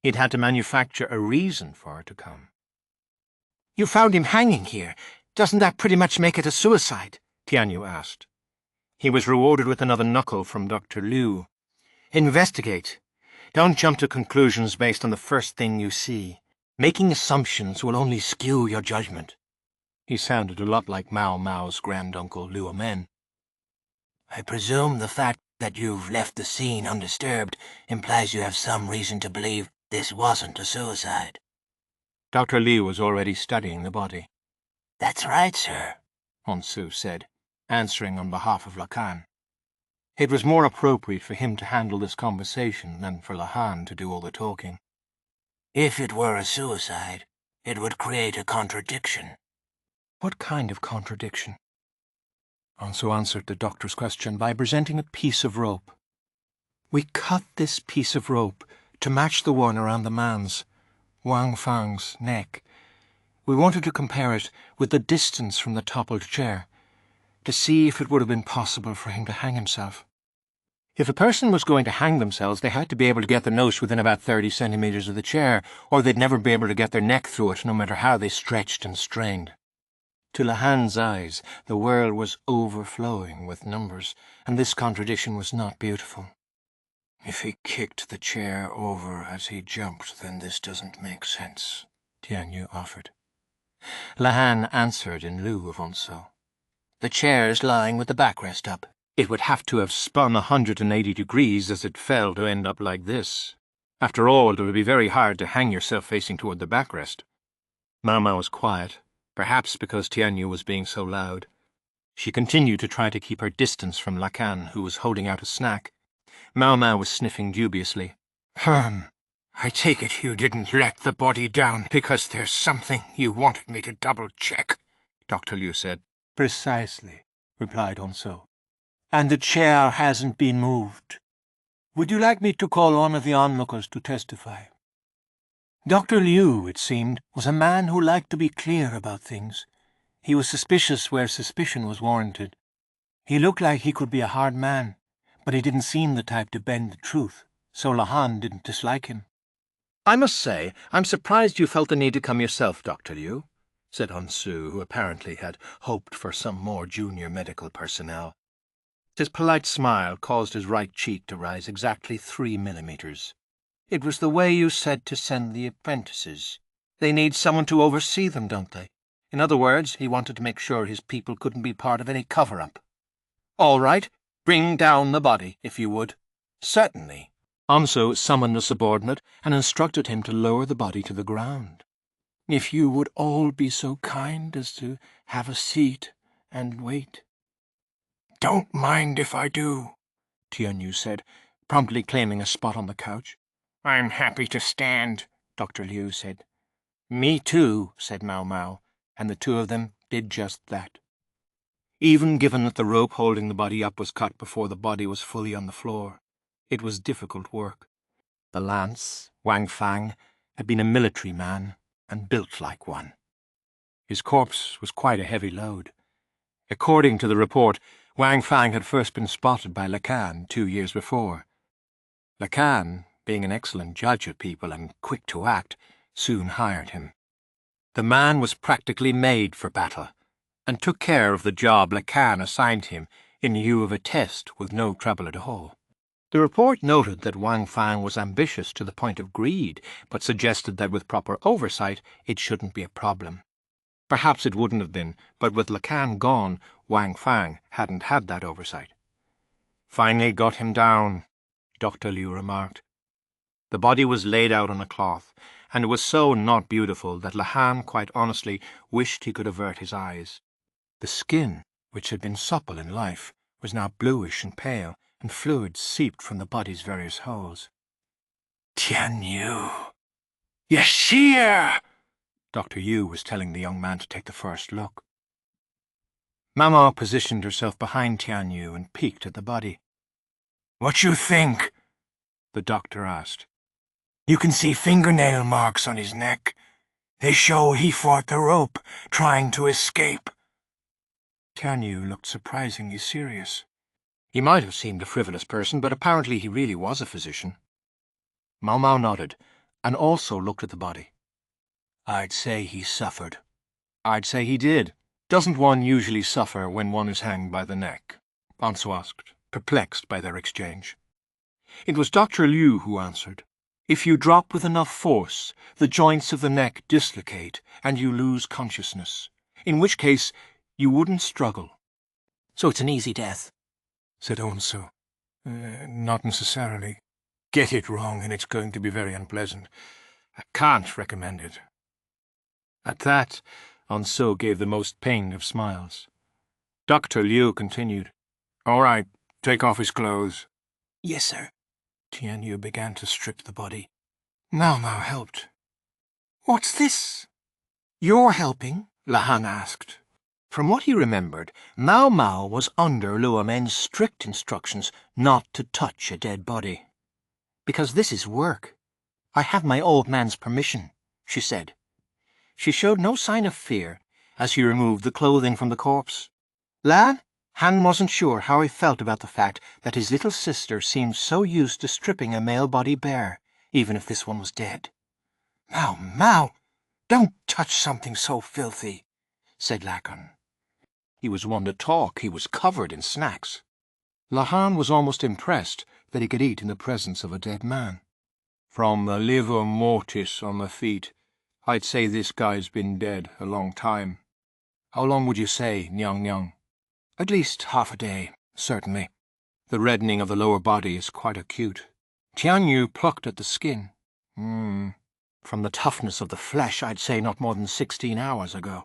A: He'd had to manufacture a reason for her to come. "You found him hanging here. Doesn't that pretty much make it a suicide?" Tianyu asked. He was rewarded with another knuckle from Dr. Liu. "Investigate. Don't jump to conclusions based on the first thing you see. Making assumptions will only skew your judgment." He sounded a lot like Maomao's granduncle Luomin. "I presume the fact that you've left the scene undisturbed implies you have some reason to believe this wasn't a suicide." Dr. Liu was already studying the body. "That's right, sir," Honshu said, answering on behalf of Lahan. It was more appropriate for him to handle this conversation than for Lahan to do all the talking. "If it were a suicide, it would create a contradiction." "What kind of contradiction?" Honshu answered the doctor's question by presenting a piece of rope. "We cut this piece of rope to match the one around the man's, Wang Fang's, neck. We wanted to compare it with the distance from the toppled chair, to see if it would have been possible for him to hang himself. If a person was going to hang themselves, they had to be able to get their nose within about 30 centimetres of the chair, or they'd never be able to get their neck through it, no matter how they stretched and strained. To Lahan's eyes, the world was overflowing with numbers, and this contradiction was not beautiful.
C: If he kicked the chair over as he jumped, then this doesn't make sense, Tianyu offered.
A: Lahan answered in lieu of Onso. The chair's lying with the backrest up. It would have to have spun 180 degrees as it fell to end up like this. After all, it would be very hard to hang yourself facing toward the backrest. Maomao was quiet, perhaps because Tianyu was being so loud. She continued to try to keep her distance from Lakan, who was holding out a snack. Maomao was sniffing dubiously.
C: I take it you didn't let the body down because there's something you wanted me to double-check, Dr. Liu said.
E: Precisely, replied Onso. And the chair hasn't been moved. Would you like me to call one of the onlookers to testify? Dr. Liu, it seemed, was a man who liked to be clear about things. He was suspicious where suspicion was warranted. He looked like he could be a hard man, but he didn't seem the type to bend the truth, so Lahan didn't dislike him.
A: I must say, I'm surprised you felt the need to come yourself, Dr. Liu, said Onsu, who apparently had hoped for some more junior medical personnel. His polite smile caused his right cheek to rise exactly 3 millimeters. It was the way you said to send the apprentices. They need someone to oversee them, don't they? In other words, he wanted to make sure his people couldn't be part of any cover-up. All right, bring down the body, if you would. Certainly. Onso summoned a subordinate and instructed him to lower the body to the ground.
E: If you would all be so kind as to have a seat and wait.
C: Don't mind if I do,
A: Tianyu said, promptly claiming a spot on the couch.
C: I'm happy to stand,
A: Dr. Liu said. Me too, said Maomao, and the two of them did just that. Even given that the rope holding the body up was cut before the body was fully on the floor, it was difficult work. The lance, Wang Fang, had been a military man and built like one. His corpse was quite a heavy load. According to the report, Wang Fang had first been spotted by Lakan 2 years before. Lakan, being an excellent judge of people and quick to act, soon hired him. The man was practically made for battle, and took care of the job Lakan assigned him in lieu of a test with no trouble at all. The report noted that Wang Fang was ambitious to the point of greed, but suggested that with proper oversight it shouldn't be a problem. Perhaps it wouldn't have been, but with Lakan gone, Wang Fang hadn't had that oversight. Finally got him down, Dr. Liu remarked. The body was laid out on a cloth, and it was so not beautiful that Lahan quite honestly wished he could avert his eyes. The skin, which had been supple in life, was now bluish and pale, and fluid seeped from the body's various holes.
C: Tianyu! Yashir!
A: Dr. Yu was telling the young man to take the first look. Maomao positioned herself behind Tianyu and peeked at the body.
C: What you think? The doctor asked. You can see fingernail marks on his neck. They show he fought the rope, trying to escape.
A: Tianyu looked surprisingly serious. He might have seemed a frivolous person, but apparently he really was a physician. Maomao nodded, and also looked at the body. I'd say he suffered. I'd say he did. Doesn't one usually suffer when one is hanged by the neck? Onso asked, perplexed by their exchange. It was Dr. Liu who answered. If you drop with enough force, the joints of the neck dislocate and you lose consciousness, in which case you wouldn't struggle. So it's an easy death, said Onso.
C: Not necessarily. Get it wrong and it's going to be very unpleasant.
A: I can't recommend it. At that, Onso gave the most pained of smiles. Dr. Liu continued.
C: All right, take off his clothes.
E: Yes, sir.
C: Tianyu began to strip the body.
E: Maomao helped. What's this? You're helping?
A: Lahan asked. From what he remembered, Maomao was under Luomen's strict instructions not to touch a dead body. Because this is work. I have my old man's permission, she said. She showed no sign of fear as she removed the clothing from the corpse. Lan, Han wasn't sure how he felt about the fact that his little sister seemed so used to stripping a male body bare, even if this one was dead.
C: Maomao, don't touch something so filthy, said Lahan.
A: He was one to talk. He was covered in snacks. Lahan was almost impressed that he could eat in the presence of a dead man. From the liver mortis on the feet, I'd say this guy's been dead a long time. How long would you say, Nyang? At least half a day, certainly. The reddening of the lower body is quite acute. Tianyu plucked at the skin. From the toughness of the flesh, I'd say not more than 16 hours ago.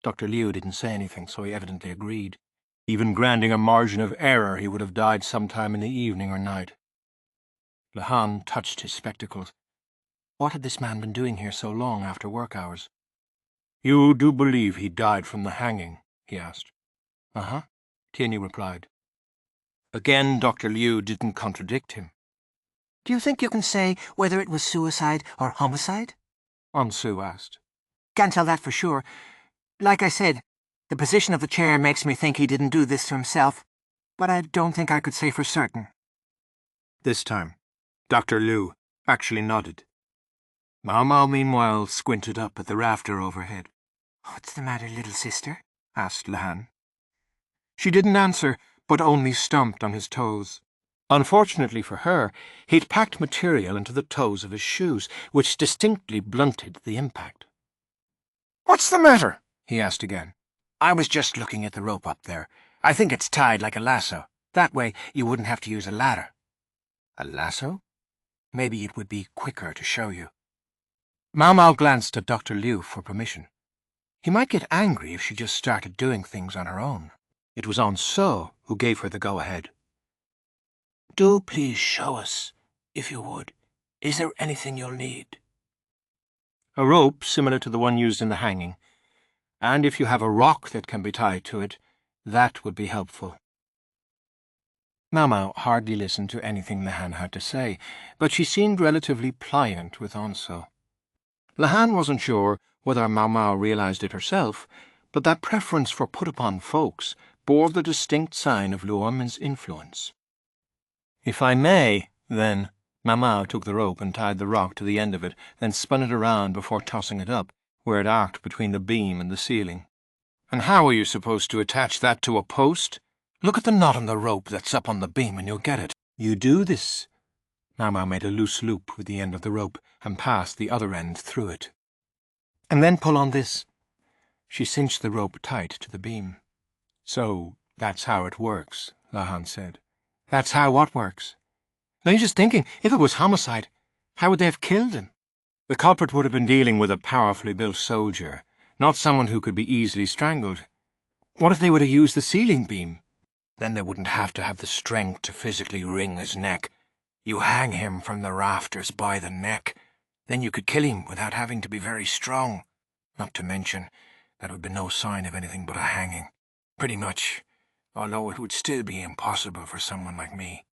A: Dr. Liu didn't say anything, so he evidently agreed. Even granting a margin of error, he would have died sometime in the evening or night. Lahan touched his spectacles. What had this man been doing here so long after work hours? You do believe he died from the hanging? He asked. Uh-huh, Tianyu replied. Again, Dr. Liu didn't contradict him.
C: Do you think you can say whether it was suicide or homicide?
A: Ansu asked.
C: Can't tell that for sure. Like I said, the position of the chair makes me think he didn't do this to himself, but I don't think I could say for certain.
A: This time, Dr. Liu actually nodded. Maomao, meanwhile, squinted up at the rafter overhead.
C: What's the matter, little sister?
A: Asked Lahan. She didn't answer, but only stomped on his toes. Unfortunately for her, he'd packed material into the toes of his shoes, which distinctly blunted the impact.
C: What's the matter?
A: He asked again.
C: I was just looking at the rope up there. I think it's tied like a lasso. That way you wouldn't have to use a ladder.
A: A lasso?
C: Maybe it would be quicker to show you.
A: Maomao glanced at Dr. Liu for permission. He might get angry if she just started doing things on her own. It was Ansu who gave her the go-ahead.
C: Do please show us, if you would. Is there anything you'll need?
A: A rope similar to the one used in the hanging, and if you have a rock that can be tied to it, that would be helpful. Maomao hardly listened to anything Lahan had to say, but she seemed relatively pliant with Ansu. Lahan wasn't sure whether Maomao realized it herself, but that preference for put-upon folks bore the distinct sign of Luomen's influence. If I may, then, Maomao took the rope and tied the rock to the end of it, then spun it around before tossing it up, where it arced between the beam and the ceiling. And how are you supposed to attach that to a post? Look at the knot on the rope that's up on the beam and you'll get it. You do this. Maomao made a loose loop with the end of the rope and passed the other end through it. And then pull on this. She cinched the rope tight to the beam. So that's how it works, Lahan said. That's how what works? Now you're just thinking, if it was homicide, how would they have killed him? The culprit would have been dealing with a powerfully built soldier, not someone who could be easily strangled. What if they would have used the ceiling beam? Then they wouldn't have to have the strength to physically wring his neck. You hang him from the rafters by the neck. Then you could kill him without having to be very strong. Not to mention, that would be no sign of anything but a hanging. Pretty much, although it would still be impossible for someone like me.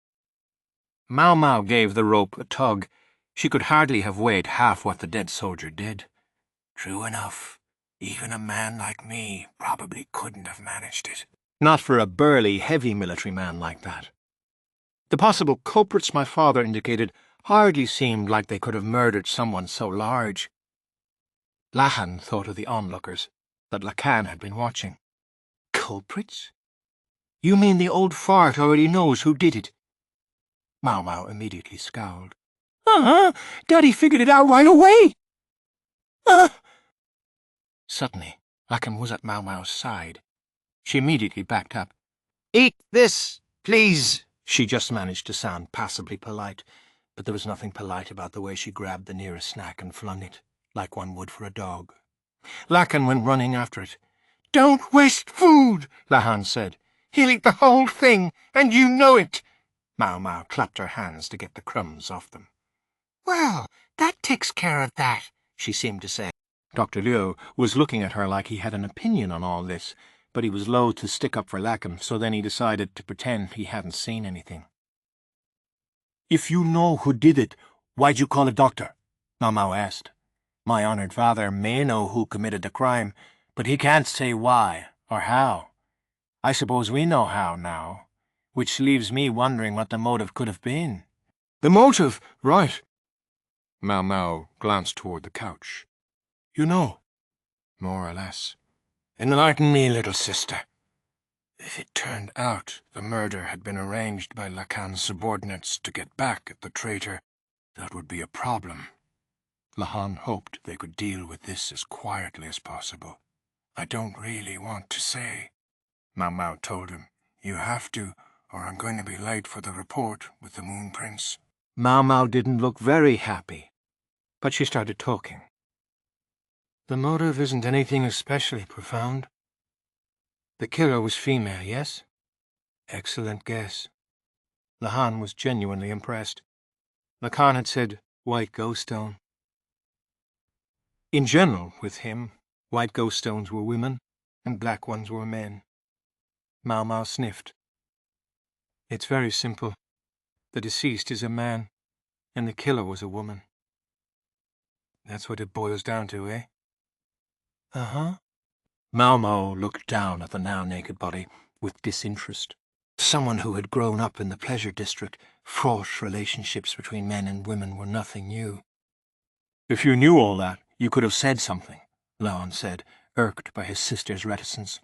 A: Maomao gave the rope a tug. She could hardly have weighed half what the dead soldier did. True enough. Even a man like me probably couldn't have managed it. Not for a burly, heavy military man like that. The possible culprits my father indicated hardly seemed like they could have murdered someone so large. Lahan thought of the onlookers that Lakan had been watching. Culprits? You mean the old fart already knows who did it? Maomao immediately scowled. Daddy figured it out right away! Suddenly, Lakan was at Maomao's side. She immediately backed up. Eat this, please! She just managed to sound passably polite, but there was nothing polite about the way she grabbed the nearest snack and flung it, like one would for a dog. Lakan went running after it. Don't waste food, Lahan said. He'll eat the whole thing, and you know it. Maomao clapped her hands to get the crumbs off them. Well, that takes care of that, she seemed to say. Dr. Liu was looking at her like he had an opinion on all this, but he was loath to stick up for Lakan, so then he decided to pretend he hadn't seen anything. If you know who did it, why'd you call a doctor? Maomao asked. My honored father may know who committed the crime, but he can't say why or how.
E: I suppose we know how now, which leaves me wondering what the motive could have been.
A: The motive, right. Maomao glanced toward the couch. You know, more or less. Enlighten me, little sister. If it turned out the murder had been arranged by Lahan's subordinates to get back at the traitor, that would be a problem. Lahan hoped they could deal with this as quietly as possible. I don't really want to say, Maomao told him. You have to, or I'm going to be late for the report with the Moon Prince.
E: Maomao didn't look very happy, but she started talking.
A: The motive isn't anything especially profound. The killer was female, yes? Excellent guess. Lahan was genuinely impressed. Lahan had said white ghost stone. In general, with him, white ghost stones were women, and black ones were men. Maomao sniffed. It's very simple. The deceased is a man, and the killer was a woman. That's what it boils down to, eh? Uh-huh. Maomao looked down at the now-naked body with disinterest. Someone who had grown up in the pleasure district, fraught relationships between men and women were nothing new. If you knew all that, you could have said something, Lahan said, irked by his sister's reticence.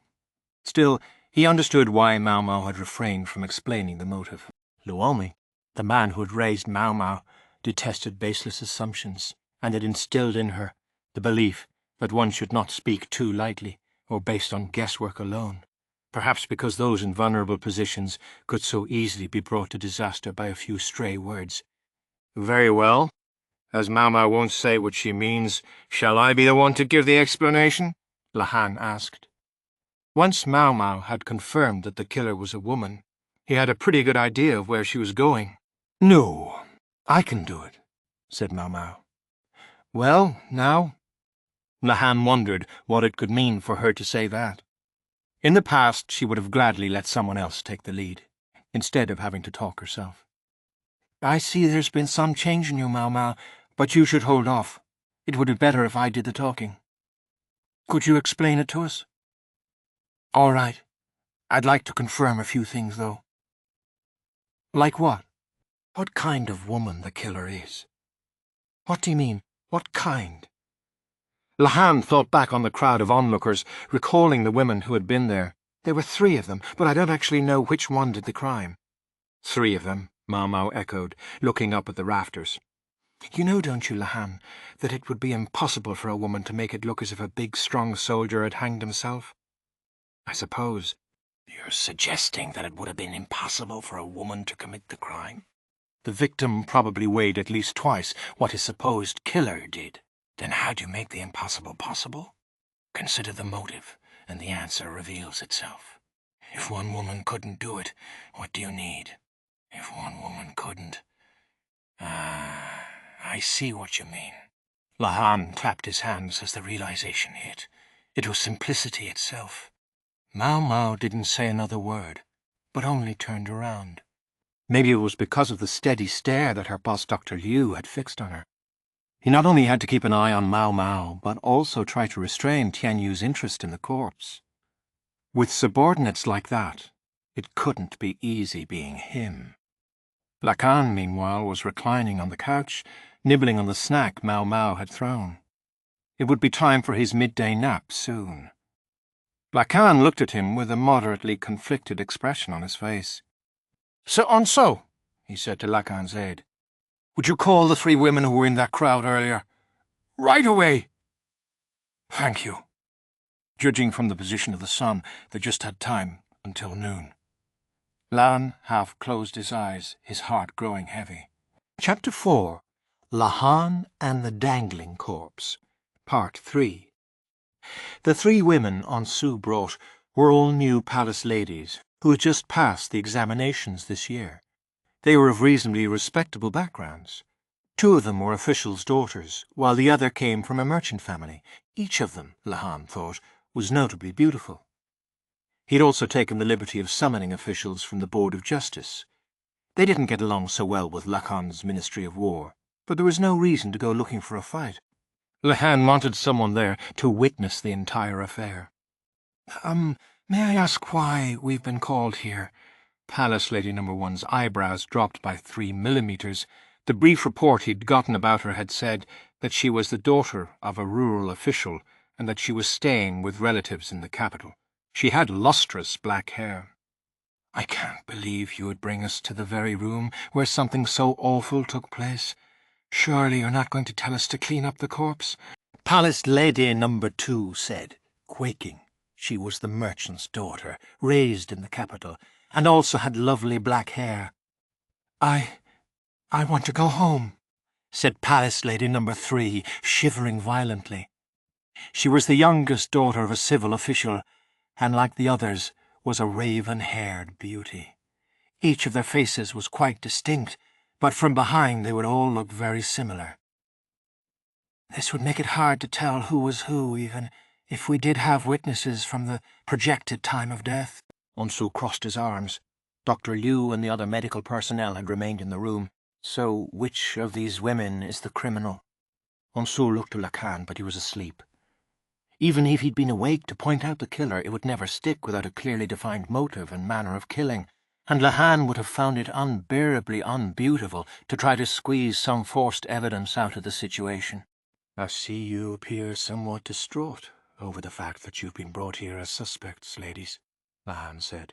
A: Still, he understood why Maomao had refrained from explaining the motive. Luomi, the man who had raised Maomao, detested baseless assumptions, and had instilled in her the belief that one should not speak too lightly or based on guesswork alone, perhaps because those in vulnerable positions could so easily be brought to disaster by a few stray words. Very well. As Maomao won't say what she means, shall I be the one to give the explanation? Lahan asked. Once Maomao had confirmed that the killer was a woman, he had a pretty good idea of where she was going. No, I can do it, said Maomao. Well, now? Lahan wondered what it could mean for her to say that. In the past, she would have gladly let someone else take the lead, instead of having to talk herself. I see there's been some change in you, Maomao, but you should hold off. It would be better if I did the talking. Could you explain it to us? All right. I'd like to confirm a few things, though. Like what? What kind of woman the killer is. What do you mean? What kind? Lahan thought back on the crowd of onlookers, recalling the women who had been there. There were 3 of them, but I don't actually know which one did the crime. 3 of them, Maomao echoed, looking up at the rafters. You know, don't you, Lahan, that it would be impossible for a woman to make it look as if a big, strong soldier had hanged himself? I suppose you're suggesting that it would have been impossible for a woman to commit the crime? The victim probably weighed at least twice what his supposed killer did. Then how do you make the impossible possible? Consider the motive, and the answer reveals itself. If one woman couldn't do it, what do you need? If one woman couldn't... I see what you mean. Lahan clapped his hands as the realization hit. It was simplicity itself. Maomao didn't say another word, but only turned around. Maybe it was because of the steady stare that her boss, Dr. Liu, had fixed on her. He not only had to keep an eye on Maomao, but also try to restrain Tianyu's interest in the corpse. With subordinates like that, it couldn't be easy being him. Lahan, meanwhile, was reclining on the couch, nibbling on the snack Maomao had thrown. It would be time for his midday nap soon. Lahan looked at him with a moderately conflicted expression on his face. So, he said to Lahan's aide. Would you call the 3 women who were in that crowd earlier? Right away. Thank you. Judging from the position of the sun, they just had time until noon. Lahan half closed his eyes, his heart growing heavy. Chapter 4. Lahan and the Dangling Corpse. Part 3. The 3 women Onsu brought were all new palace ladies who had just passed the examinations this year. They were of reasonably respectable backgrounds. 2 of them were officials' daughters, while the other came from a merchant family. Each of them, Lahan thought, was notably beautiful. He had also taken the liberty of summoning officials from the Board of Justice. They didn't get along so well with Lahan's Ministry of War, but there was no reason to go looking for a fight. Lahan wanted someone there to witness the entire affair. May I ask why we've been called here? Palace Lady No. 1's eyebrows dropped by 3 millimeters. The brief report he'd gotten about her had said that she was the daughter of a rural official and that she was staying with relatives in the capital. She had lustrous black hair. I can't believe you would bring us to the very room where something so awful took place. Surely you're not going to tell us to clean up the corpse? Palace Lady No. 2 said, quaking. She was the merchant's daughter, raised in the capital, and also had lovely black hair. I want to go home, said Palace Lady No. 3, shivering violently. She was the youngest daughter of a civil official, and like the others, was a raven-haired beauty. Each of their faces was quite distinct, but from behind they would all look very similar. This would make it hard to tell who was who, even if we did have witnesses from the projected time of death. Onsu crossed his arms. Dr. Liu and the other medical personnel had remained in the room. So which of these women is the criminal? Onsu looked to Lahan, but he was asleep. Even if he'd been awake to point out the killer, it would never stick without a clearly defined motive and manner of killing, and Lahan would have found it unbearably unbeautiful to try to squeeze some forced evidence out of the situation. I see you appear somewhat distraught over the fact that you've been brought here as suspects, ladies, Lahan said.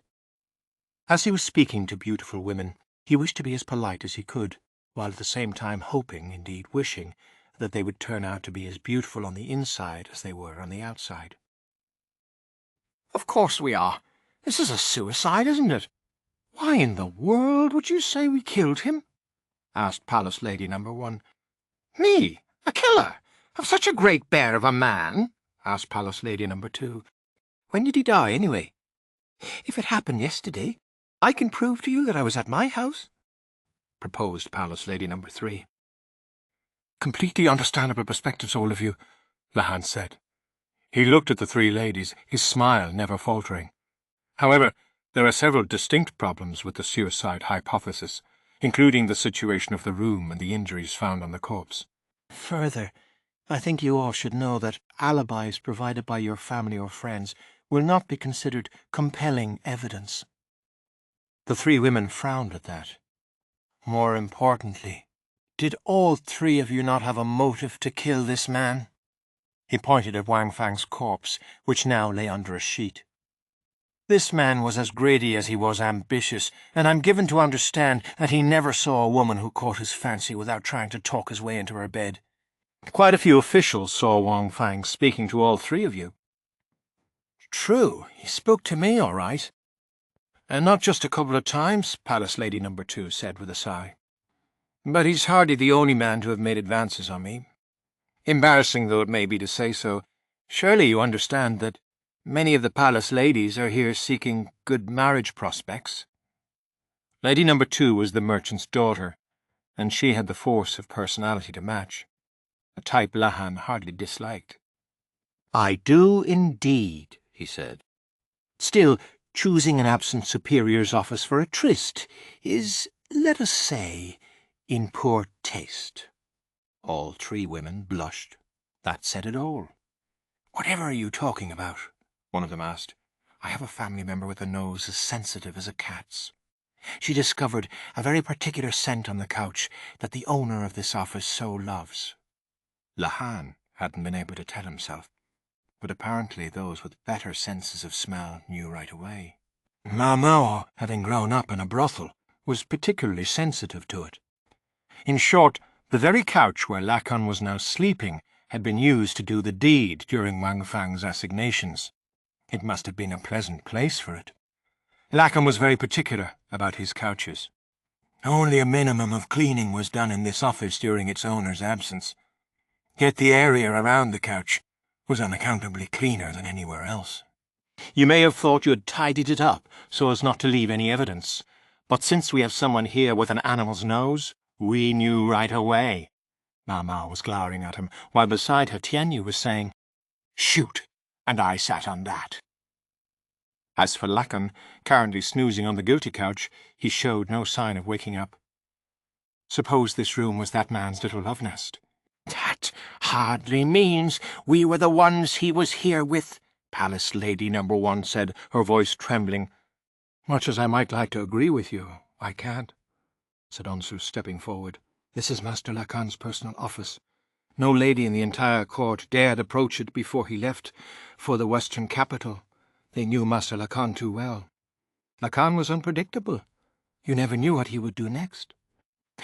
A: As he was speaking to beautiful women, he wished to be as polite as he could, while at the same time hoping, indeed wishing, that they would turn out to be as beautiful on the inside as they were on the outside. Of course we are. This is a suicide, isn't it? Why in the world would you say we killed him? Asked Palace Lady No. 1. Me? A killer? Of such a great bear of a man? Asked Palace Lady No. 2. When did he die, anyway? If it happened yesterday, I can prove to you that I was at my house, proposed Palace Lady No. 3. Completely understandable perspectives, all of you, Lahan said. He looked at the 3 ladies, his smile never faltering. However, there are several distinct problems with the suicide hypothesis, including the situation of the room and the injuries found on the corpse. Further, I think you all should know that alibis provided by your family or friends will not be considered compelling evidence. The 3 women frowned at that. More importantly, did all 3 of you not have a motive to kill this man? He pointed at Wang Fang's corpse, which now lay under a sheet. This man was as greedy as he was ambitious, and I'm given to understand that he never saw a woman who caught his fancy without trying to talk his way into her bed. Quite a few officials saw Wang Fang speaking to all 3 of you. True, he spoke to me, all right. And not just a couple of times, Palace Lady No. 2 said with a sigh. But he's hardly the only man to have made advances on me. Embarrassing though it may be to say so, surely you understand that many of the palace ladies are here seeking good marriage prospects. Lady No. 2 was the merchant's daughter, and she had the force of personality to match, a type Lahan hardly disliked. I do indeed, he said. Still, choosing an absent superior's office for a tryst is, let us say, in poor taste. All 3 women blushed. That said it all. Whatever are you talking about? One of them asked. I have a family member with a nose as sensitive as a cat's. She discovered a very particular scent on the couch that the owner of this office so loves. Lahan hadn't been able to tell himself, but apparently those with better senses of smell knew right away. Maomao, having grown up in a brothel, was particularly sensitive to it. In short, the very couch where Lahan was now sleeping had been used to do the deed during Wang Fang's assignations. It must have been a pleasant place for it. Lahan was very particular about his couches. Only a minimum of cleaning was done in this office during its owner's absence. Yet the area around the couch was unaccountably cleaner than anywhere else. You may have thought you had tidied it up so as not to leave any evidence, but since we have someone here with an animal's nose, we knew right away. Maamei was glowering at him, while beside her Tianyu was saying, Shoot, and I sat on that. As for Lahan, currently snoozing on the guilty couch, he showed no sign of waking up. Suppose this room was that man's little love nest. That hardly means we were the ones he was here with, Palace Lady No. 1 said, her voice trembling. Much as I might like to agree with you, I can't, said Onsu, stepping forward. This is Master Lakan's personal office. No lady in the entire court dared approach it before he left for the western capital. They knew Master Lakan too well. Lakan was unpredictable. You never knew what he would do next.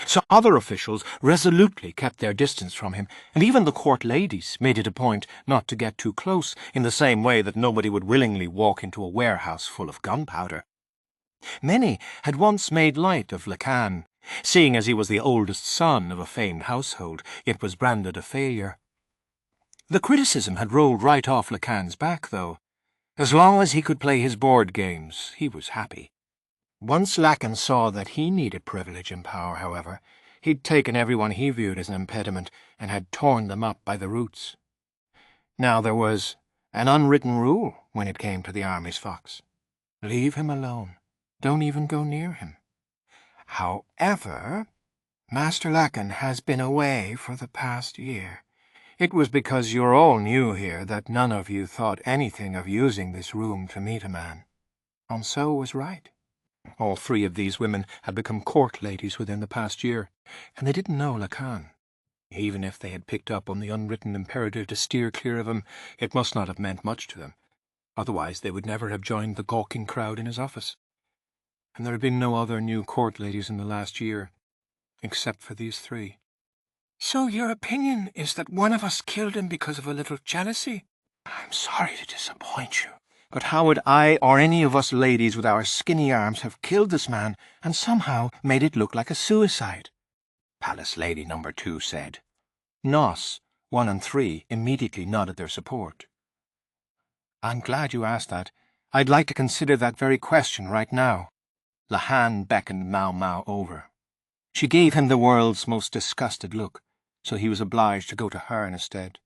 A: So other officials resolutely kept their distance from him, and even the court ladies made it a point not to get too close, in the same way that nobody would willingly walk into a warehouse full of gunpowder. Many had once made light of Lakan, seeing as he was the oldest son of a famed household, yet was branded a failure. The criticism had rolled right off Lakan's back, though. As long as he could play his board games, he was happy. Once Lakan saw that he needed privilege and power, however, he'd taken everyone he viewed as an impediment and had torn them up by the roots. Now there was an unwritten rule when it came to the army's fox. Leave him alone. Don't even go near him. However, Master Lakan has been away for the past year. It was because you're all new here that none of you thought anything of using this room to meet a man. Onso was right. All three of these women had become court ladies within the past year, and they didn't know Lakan. Even if they had picked up on the unwritten imperative to steer clear of him, it must not have meant much to them. Otherwise they would never have joined the gawking crowd in his office. And there had been no other new court ladies in the last year, except for these three. So your opinion is that one of us killed him because of a little jealousy? I'm sorry to disappoint you, but how would I or any of us ladies with our skinny arms have killed this man and somehow made it look like a suicide? Palace Lady No. 2 said. Nos, 1 and 3 immediately nodded their support. I'm glad you asked that. I'd like to consider that very question right now. Lahan beckoned Maomao over. She gave him the world's most disgusted look, so he was obliged to go to her instead.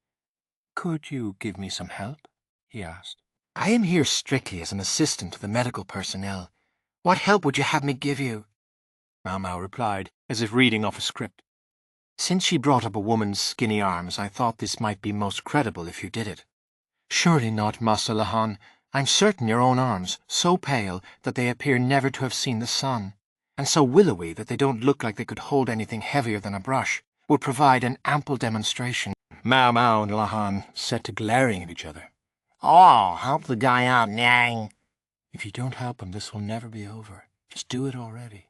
A: Could you give me some help? He asked. I am here strictly as an assistant to the medical personnel. What help would you have me give you? Maomao replied, as if reading off a script. Since she brought up a woman's skinny arms, I thought this might be most credible if you did it. Surely not, Master Lahan. I'm certain your own arms, so pale that they appear never to have seen the sun, and so willowy that they don't look like they could hold anything heavier than a brush, would provide an ample demonstration. Maomao and Lahan set to glaring at each other. Oh, help the guy out, Nyang. If you don't help him, this will never be over. Just do it already.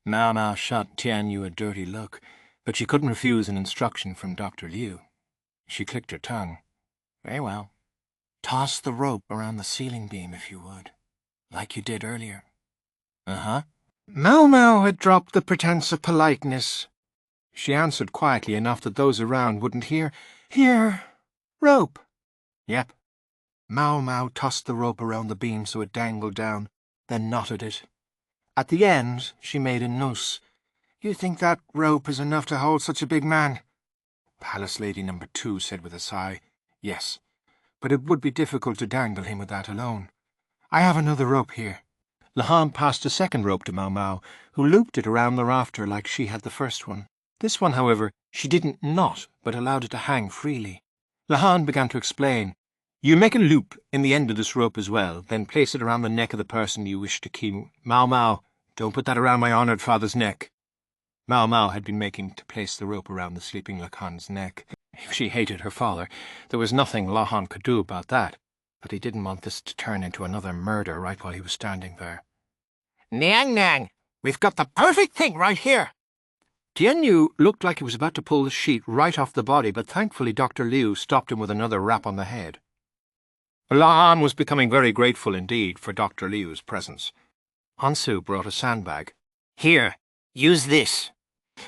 A: Maomao shot Tianyu a dirty look, but she couldn't refuse an instruction from Dr. Liu. She clicked her tongue. Very well. Toss the rope around the ceiling beam, if you would, like you did earlier. Uh-huh. Maomao had dropped the pretense of politeness. She answered quietly enough that those around wouldn't hear. Here, rope. Yep. Maomao tossed the rope around the beam so it dangled down, then knotted it. At the end, she made a noose. You think that rope is enough to hold such a big man? Palace Lady No. 2 said with a sigh, Yes, but it would be difficult to dangle him with that alone. I have another rope here. Lahan passed a second rope to Maomao, who looped it around the rafter like she had the first one. This one, however, she didn't knot, but allowed it to hang freely. Lahan began to explain. You make a loop in the end of this rope as well, then place it around the neck of the person you wish to keep. Maomao, don't put that around my honoured father's neck. Maomao had been making to place the rope around the sleeping Lahan's neck. If she hated her father, there was nothing Lahan could do about that, but he didn't want this to turn into another murder right while he was standing there. Nyang Nyang, we've got the perfect thing right here. Tianyu looked like he was about to pull the sheet right off the body, but thankfully Dr. Liu stopped him with another rap on the head. Lahan was becoming very grateful indeed for Dr. Liu's presence. Ansu brought a sandbag. Here, use this.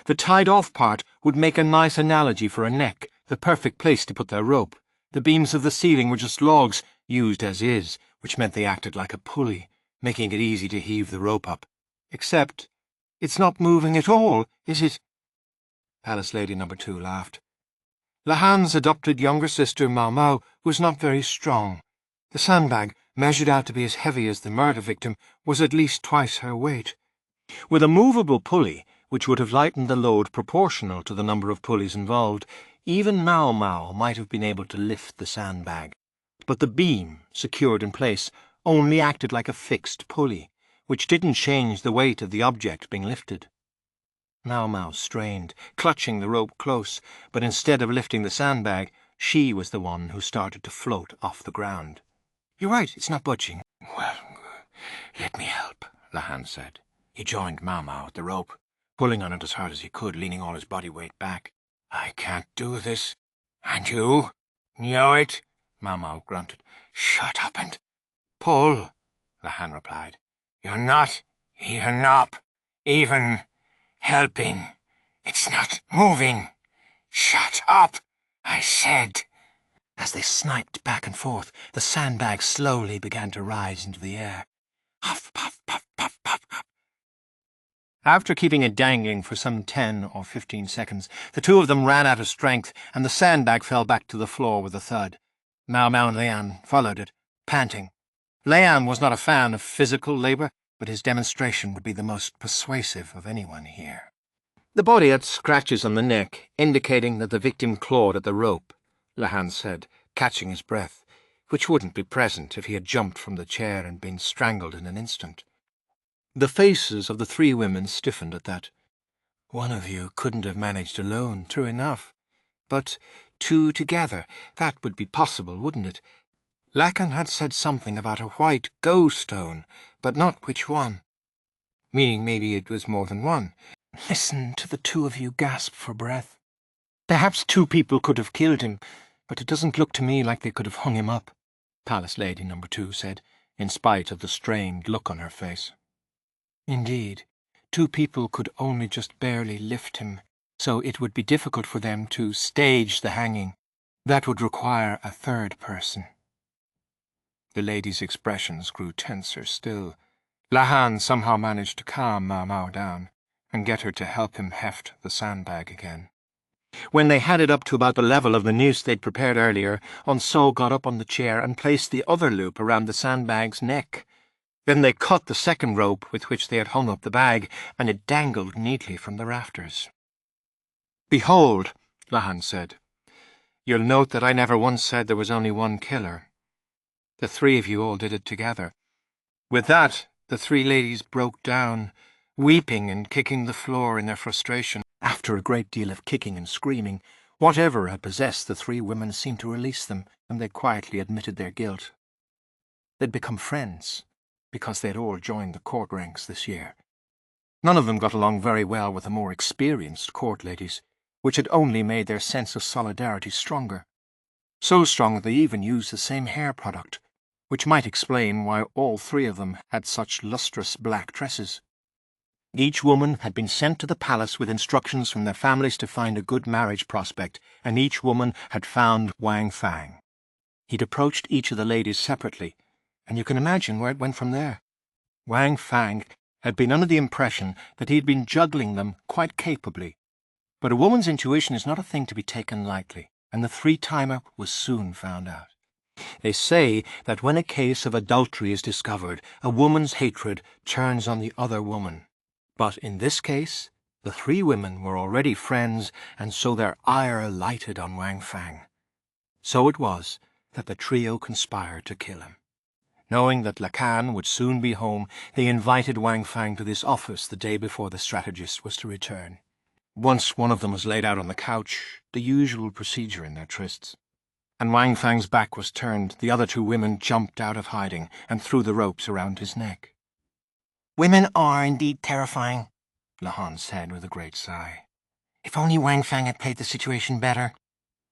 A: The tied-off part would make a nice analogy for a neck, the perfect place to put their rope. The beams of the ceiling were just logs, used as is, which meant they acted like a pulley, making it easy to heave the rope up. Except, it's not moving at all, is it? Palace Lady No. 2 laughed. Lahan's adopted younger sister, Maomao, was not very strong. The sandbag, measured out to be as heavy as the murder victim, was at least twice her weight. With a movable pulley, which would have lightened the load proportional to the number of pulleys involved, even Maomao might have been able to lift the sandbag. but the beam, secured in place, only acted like a fixed pulley, which didn't change the weight of the object being lifted. Maomao strained, clutching the rope close, but instead of lifting the sandbag, she was the one who started to float off the ground. "You're right, it's not budging."
C: "Well, let me help," Lahan said. He joined Maomao at the rope, pulling on it as hard as he could, leaning all his body weight back. "I can't do this. And you? Know it?" Maomao grunted. "Shut up and pull," Lahan replied. "You're not even helping. It's not moving. Shut up, I said." As they sniped back and forth, the sandbag slowly began to rise into the air. Puff, puff, puff, puff, puff, puff.
A: After keeping it dangling for some 10 or 15 seconds, the two of them ran out of strength, and the sandbag fell back to the floor with a thud. Maomao and Lahan followed it, panting. Lahan was not a fan of physical labour, but his demonstration would be the most persuasive of anyone here. The body had scratches on the neck, indicating that the victim clawed at the rope, Lahan said, catching his breath, which wouldn't be present if he had jumped from the chair and been strangled in an instant. The faces of the three women stiffened at that. "One of you couldn't have managed alone, true enough. But two together, that would be possible, wouldn't it? Lahan had said something about a white go-stone, but not which one. Meaning maybe it was more than one. Listen to the two of you gasp for breath. Perhaps two people could have killed him, but it doesn't look to me like they could have hung him up," Palace Lady number 2 said, in spite of the strained look on her face. "Indeed, two people could only just barely lift him, so it would be difficult for them to stage the hanging. That would require a third person." The lady's expressions grew tenser still. Lahan somehow managed to calm Maomao down and get her to help him heft the sandbag again. When they had it up to about the level of the noose they'd prepared earlier, Onso got up on the chair and placed the other loop around the sandbag's neck. Then they cut the second rope with which they had hung up the bag, and it dangled neatly from the rafters. "Behold," Lahan said. "You'll note that I never once said there was only one killer. The three of you all did it together." With that, the three ladies broke down, weeping and kicking the floor in their frustration. After a great deal of kicking and screaming, whatever had possessed the three women seemed to release them, and they quietly admitted their guilt. They'd become friends, because they had all joined the court ranks this year. None of them got along very well with the more experienced court ladies, which had only made their sense of solidarity stronger. So strong that they even used the same hair product, which might explain why all three of them had such lustrous black tresses. Each woman had been sent to the palace with instructions from their families to find a good marriage prospect, and each woman had found Wang Fang. He'd approached each of the ladies separately, and you can imagine where it went from there. Wang Fang had been under the impression that he had been juggling them quite capably, but a woman's intuition is not a thing to be taken lightly, and the three-timer was soon found out. They say that when a case of adultery is discovered, a woman's hatred turns on the other woman. But in this case, the three women were already friends, and so their ire lighted on Wang Fang. So it was that the trio conspired to kill him. Knowing that Lahan would soon be home, they invited Wang Fang to this office the day before the strategist was to return. Once one of them was laid out on the couch, the usual procedure in their trysts, and Wang Fang's back was turned, the other two women jumped out of hiding and threw the ropes around his neck. "Women are indeed terrifying," Lahan said with a great sigh. "If only Wang Fang had played the situation better.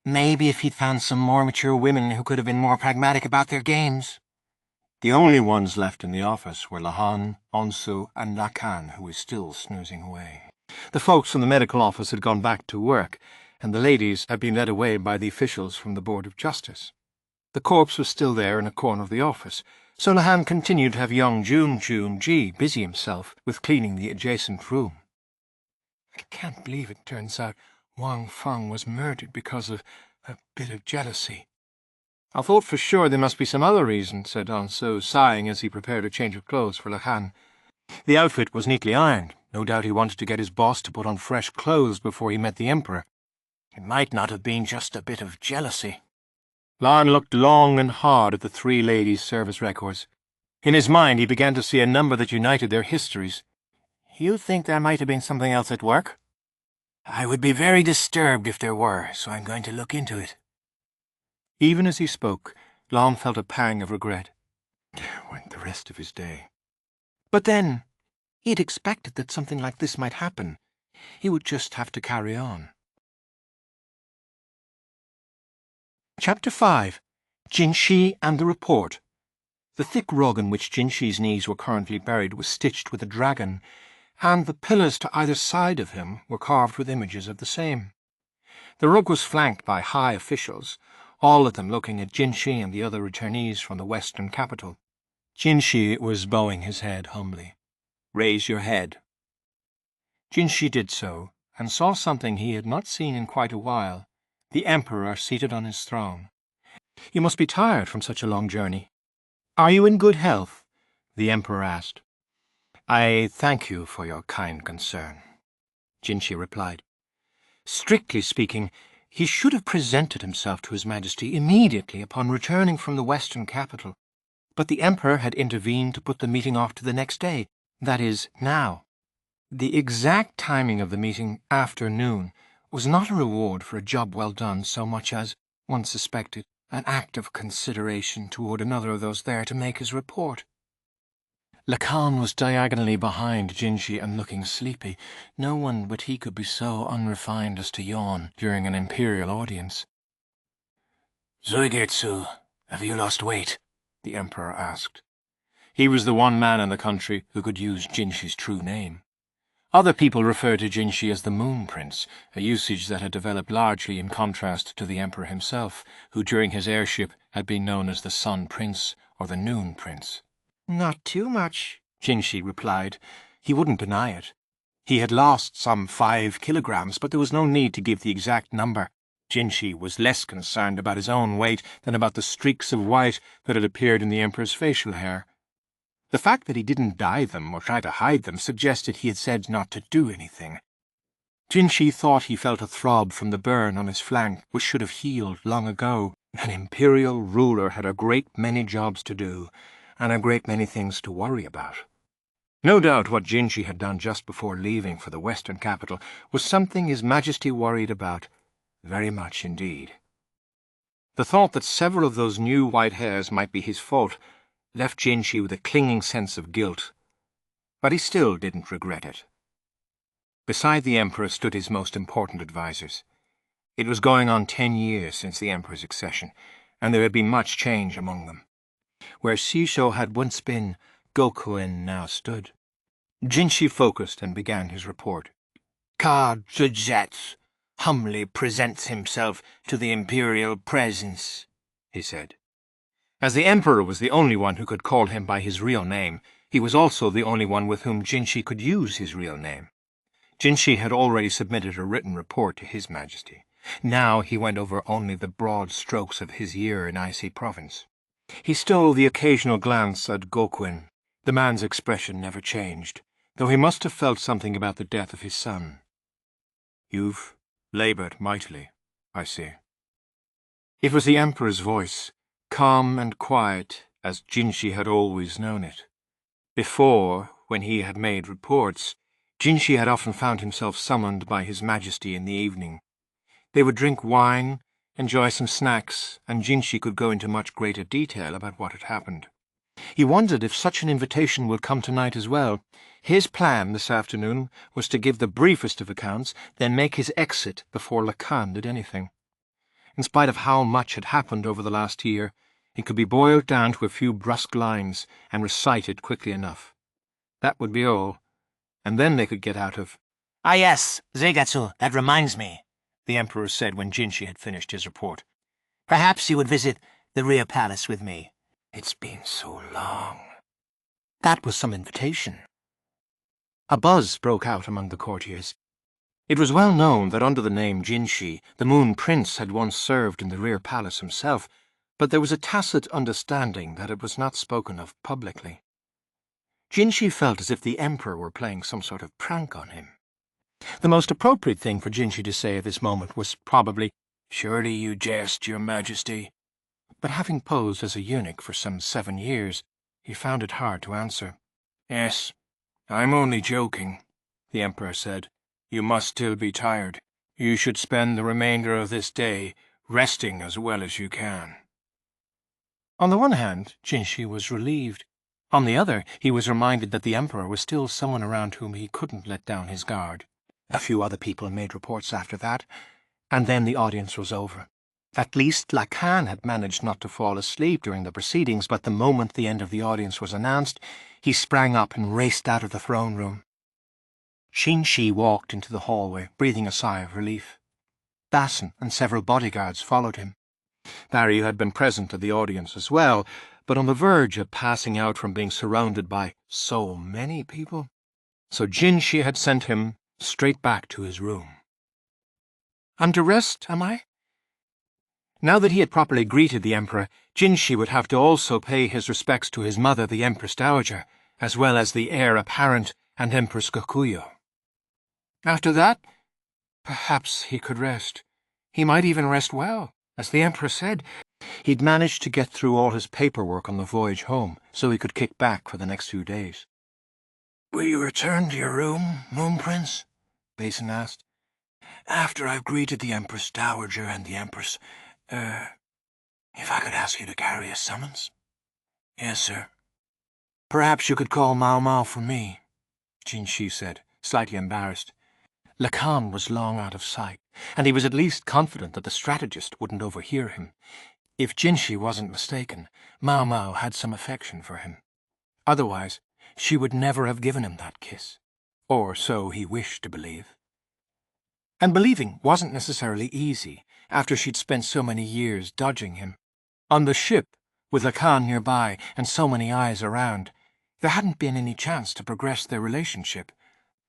A: Maybe if he'd found some more mature women who could have been more pragmatic about their games." The only ones left in the office were Lahan, Onsu, and Lakan, who was still snoozing away. The folks from the medical office had gone back to work, and the ladies had been led away by the officials from the Board of Justice. The corpse was still there in a corner of the office, so Lahan continued to have young Jun-Jun-Ji busy himself with cleaning the adjacent room. "I can't believe it turns out Wang Fang was murdered because of a bit of jealousy." "I thought for sure there must be some other reason," said Onso, sighing as he prepared a change of clothes for Lahan. The outfit was neatly ironed. No doubt he wanted to get his boss to put on fresh clothes before he met the Emperor. It might not have been just a bit of jealousy. Lahan looked long and hard at the three ladies' service records. In his mind, he began to see a number that united their histories. You think there might have been something else at work? I would be very disturbed if there were, so I'm going to look into it. Even as he spoke, Lahan felt a pang of regret. Went the rest of his day. But then, he had expected that something like this might happen. He would just have to carry on. Chapter 5. Jinshi and the Report. The thick rug in which Jinshi's knees were currently buried was stitched with a dragon, and the pillars to either side of him were carved with images of the same. The rug was flanked by high officials, all of them looking at Jinshi and the other returnees from the western capital. Jinshi was bowing his head humbly. "Raise your head." Jinshi did so, and saw something he had not seen in quite a while, the Emperor seated on his throne. "You must be tired from such a long journey. Are you in good health?" the Emperor asked. "I thank you for your kind concern," Jinshi replied. Strictly speaking, he should have presented himself to His Majesty immediately upon returning from the western capital, but the Emperor had intervened to put the meeting off to the next day, that is, now. The exact timing of the meeting, afternoon, was not a reward for a job well done so much as, one suspected, an act of consideration toward another of those there to make his report. Lahan was diagonally behind Jinshi and looking sleepy. No one but he could be so unrefined as to yawn during an imperial audience. "Zuigetsu, have you lost weight?" the Emperor asked. He was the one man in the country who could use Jinshi's true name. Other people referred to Jinshi as the Moon Prince, a usage that had developed largely in contrast to the Emperor himself, who during his heirship had been known as the Sun Prince or the Noon Prince. "Not too much," Jinshi replied. He wouldn't deny it. He had lost some 5 kilograms, but there was no need to give the exact number. Jinshi was less concerned about his own weight than about the streaks of white that had appeared in the Emperor's facial hair. The fact that he didn't dye them or try to hide them suggested he had said not to do anything. Jinshi thought he felt a throb from the burn on his flank, which should have healed long ago. An imperial ruler had a great many jobs to do, and a great many things to worry about. No doubt what Jinshi had done just before leaving for the western capital was something His Majesty worried about, very much indeed. The thought that several of those new white hairs might be his fault left Jinshi with a clinging sense of guilt, but he still didn't regret it. Beside the Emperor stood his most important advisers. It was going on 10 years since the Emperor's accession, and there had been much change among them. Where Shisho had once been, Gokuen now stood. Jinshi focused and began his report. "Ka Zhuzetsu humbly presents himself to the Imperial presence," he said. As the Emperor was the only one who could call him by his real name, he was also the only one with whom Jinshi could use his real name. Jinshi had already submitted a written report to His Majesty. Now he went over only the broad strokes of his year in Ise Province. He stole the occasional glance at Gokuen. The man's expression never changed, though he must have felt something about the death of his son. "You've labored mightily, I see." It was the Emperor's voice, calm and quiet as Jinshi had always known it. Before, when he had made reports, Jinshi had often found himself summoned by His Majesty in the evening. They would drink wine, enjoy some snacks, and Jinshi could go into much greater detail about what had happened. He wondered if such an invitation would come tonight as well. His plan this afternoon was to give the briefest of accounts, then make his exit before Lahan did anything. In spite of how much had happened over the last year, it could be boiled down to a few brusque lines and recited quickly enough. That would be all, and then they could get out of— "Ah yes, Zuigetsu, that reminds me," the Emperor said when Jinshi had finished his report. "Perhaps you would visit the Imperial Palace with me. It's been so long." That was some invitation. A buzz broke out among the courtiers. It was well known that under the name Jinshi, the Moon Prince had once served in the rear palace himself, but there was a tacit understanding that it was not spoken of publicly. Jinshi felt as if the Emperor were playing some sort of prank on him. The most appropriate thing for Jinshi to say at this moment was probably, "Surely you jest, Your Majesty." but having posed as a eunuch for some 7 years, he found it hard to answer.
B: Yes, I'm only joking, the Emperor said. You must still be tired. You should spend the remainder of this day resting as well as you can.
A: On the one hand, Jinshi was relieved. On the other, he was reminded that the Emperor was still someone around whom he couldn't let down his guard. A few other people made reports after that, and then the audience was over. At least Lahan had managed not to fall asleep during the proceedings, but the moment the end of the audience was announced, he sprang up and raced out of the throne room. Jinshi walked into the hallway, breathing a sigh of relief. Basson and several bodyguards followed him. Barry had been present at the audience as well, but on the verge of passing out from being surrounded by so many people. So Jinshi had sent him straight back to his room. "I'm to rest, am I?" Now that he had properly greeted the Emperor, Jinshi would have to also pay his respects to his mother, the Empress Dowager, as well as the heir apparent and Empress Gokuyo. After that, perhaps he could rest. He might even rest well. As the Emperor said, he'd managed to get through all his paperwork on the voyage home, so he could kick back for the next few days. "Will you return to your room, Moon Prince?" Basson asked. "After I've greeted the Empress Dowager and the Empress, if I could ask you to carry a summons?" "Yes, sir." "Perhaps you could call Maomao for me," Jinshi said, slightly embarrassed. Lahan was long out of sight, and he was at least confident that the strategist wouldn't overhear him. If Jinshi wasn't mistaken, Maomao had some affection for him. Otherwise, she would never have given him that kiss. Or so he wished to believe. And believing wasn't necessarily easy, after she'd spent so many years dodging him. On the ship, with Lahan nearby and so many eyes around, there hadn't been any chance to progress their relationship.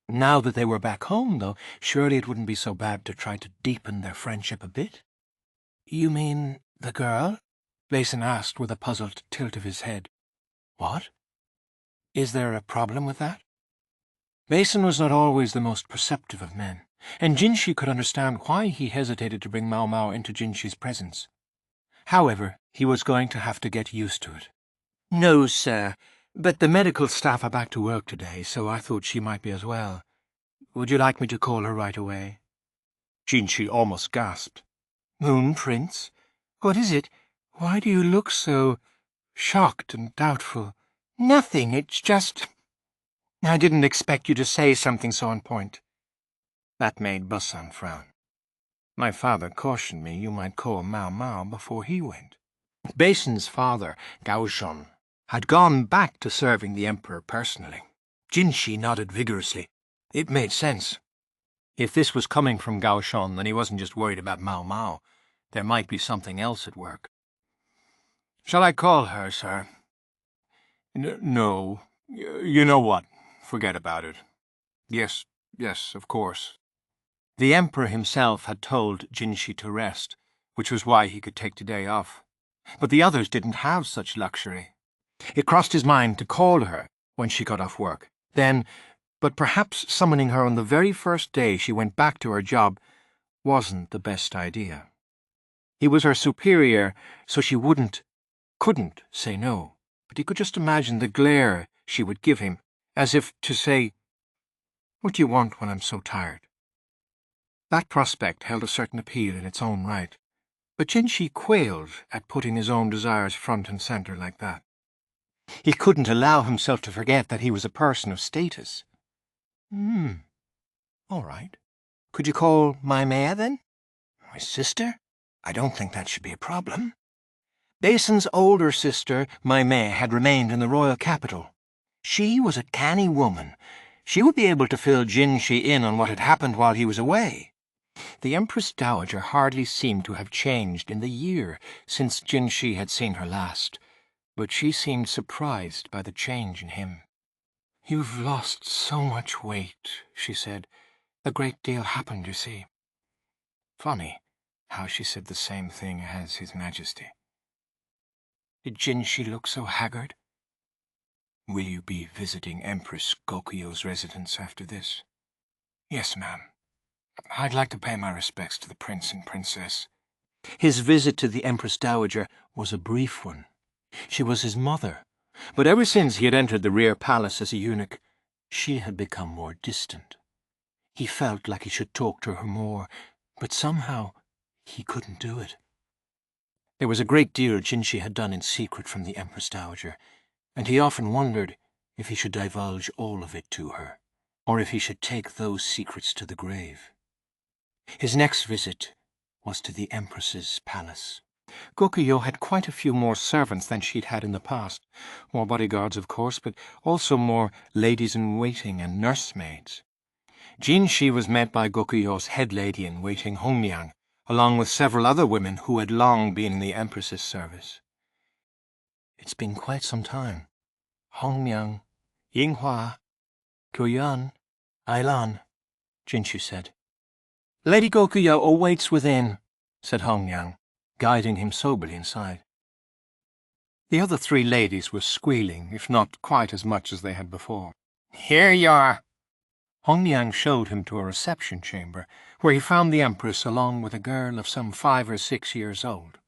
A: Now that they were back home, though, surely it wouldn't be so bad to try to deepen their friendship a bit. "You mean the girl?" Basson asked with a puzzled tilt of his head. "What? Is there a problem with that?" Basson was not always the most perceptive of men, and Jinshi could understand why he hesitated to bring Maomao into Jinshi's presence. However, he was going to have to get used to it. "No, sir, but the medical staff are back to work today, so I thought she might be as well. Would you like me to call her right away?" Jinshi almost gasped. "Moon Prince? What is it? Why do you look so shocked and doubtful?" "Nothing, it's just—" "I didn't expect you to say something so on point." That made Basson frown. "My father cautioned me you might call Maomao before he went." Basson's father, Gaoshun, had gone back to serving the Emperor personally. Jinshi nodded vigorously. It made sense. If this was coming from Gaoshun, then he wasn't just worried about Maomao. There might be something else at work. "Shall I call her, sir?" No. You know what? Forget about it." Yes, of course." The Emperor himself had told Jinshi to rest, which was why he could take today off. But the others didn't have such luxury. It crossed his mind to call her when she got off work. Then, but perhaps summoning her on the very first day she went back to her job wasn't the best idea. He was her superior, so she couldn't say no, but he could just imagine the glare she would give him, as if to say, "What do you want when I'm so tired?" That prospect held a certain appeal in its own right, but Jinshi quailed at putting his own desires front and centre like that. He couldn't allow himself to forget that he was a person of status. All right. Could you call Maamei then? My sister? I don't think that should be a problem. Basson's older sister, Maamei, had remained in the royal capital. She was a canny woman. She would be able to fill Jinshi in on what had happened while he was away. The Empress Dowager hardly seemed to have changed in the year since Jinshi had seen her last, but she seemed surprised by the change in him. "You've lost so much weight," she said. "A great deal happened, you see." Funny how she said the same thing as His Majesty. Did Jinshi look so haggard? "Will you be visiting Empress Gokuyo's residence after this?" "Yes, ma'am. I'd like to pay my respects to the Prince and Princess." His visit to the Empress Dowager was a brief one. She was his mother, but ever since he had entered the rear palace as a eunuch, she had become more distant. He felt like he should talk to her more, but somehow he couldn't do it. There was a great deal Jinshi had done in secret from the Empress Dowager, and he often wondered if he should divulge all of it to her, or if he should take those secrets to the grave. His next visit was to the Empress's palace. Gokuyo had quite a few more servants than she'd had in the past. More bodyguards, of course, but also more ladies-in-waiting and nursemaids. Jinshi was met by Gokuyo's head lady-in-waiting Hongyang, along with several other women who had long been in the Empress's service. It's been quite some time. Hongyang, Yinghua, Guoyuan, Ailan, Jinshi said. Lady Gokuyo awaits within, said Hongyang, guiding him soberly inside. The other three ladies were squealing, if not quite as much as they had before. Here you are. Hongyang showed him to a reception chamber, where he found the Empress along with a girl of some 5 or 6 years old.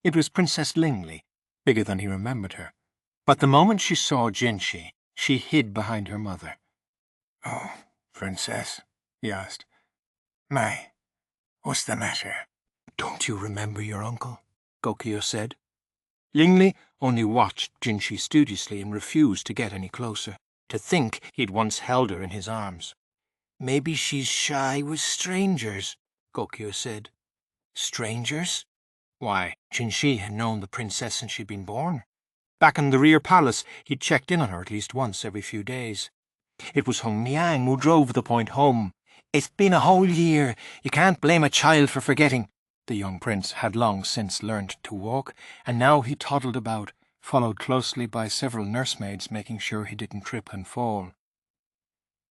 A: It was Princess Lingli, bigger than he remembered her, but the moment she saw Jinshi, she hid behind her mother. Oh, Princess, he asked. My, what's the matter? Don't you remember your uncle? Gokuyo said. Lingli only watched Jinshi studiously and refused to get any closer. To think he'd once held her in his arms. Maybe she's shy with strangers, Gokuyo said. Strangers? Why, Jinshi had known the princess since she'd been born. Back in the rear palace, he'd checked in on her at least once every few days. It was Hongyang who drove the point home. It's been a whole year. You can't blame a child for forgetting. The young prince had long since learned to walk, and now he toddled about, followed closely by several nursemaids making sure he didn't trip and fall.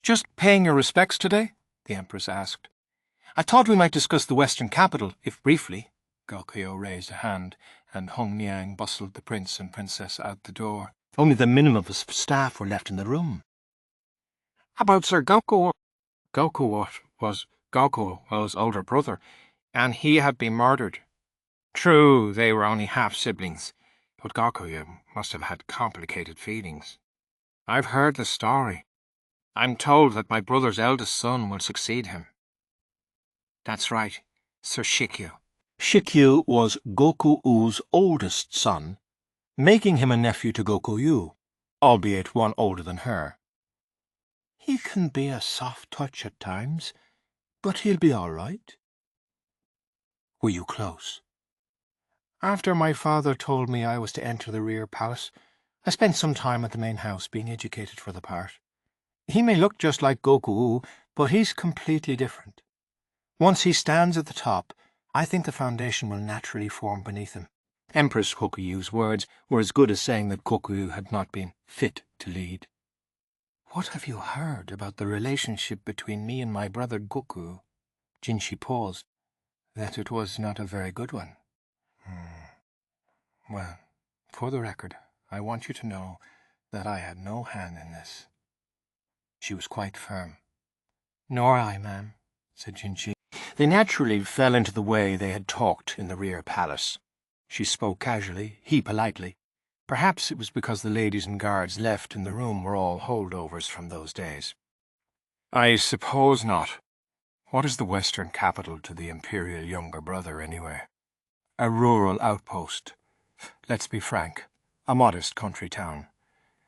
A: Just paying your respects today? The Empress asked. I thought we might discuss the Western capital, if briefly. Gokuyo raised a hand, and Hongyang bustled the prince and princess out the door. Only the minimum of staff were left in the room. About Sir Goku. Goku was Goku's older brother, and he had been murdered. True, they were only half-siblings, but Goku must have had complicated feelings. I've heard the story. I'm told that my brother's eldest son will succeed him. That's right, Sir Shikyu. Shikyu was Goku-U's oldest son, making him a nephew to Goku-Yu, albeit one older than her. He can be a soft touch at times, but he'll be all right. Were you close? After my father told me I was to enter the rear palace, I spent some time at the main house being educated for the part. He may look just like Goku-U, but he's completely different. Once he stands at the top, I think the foundation will naturally form beneath him. Empress Kokuyu's words were as good as saying that Goku had not been fit to lead. What have you heard about the relationship between me and my brother Goku? Jinshi paused. That it was not a very good one. Well, for the record, I want you to know that I had no hand in this. She was quite firm. Nor I, ma'am, said Jinshi. They naturally fell into the way they had talked in the rear palace. She spoke casually, he politely. Perhaps it was because the ladies and guards left in the room were all holdovers from those days. I suppose not. What is the Western capital to the Imperial younger brother, anyway? A rural outpost. Let's be frank, a modest country town.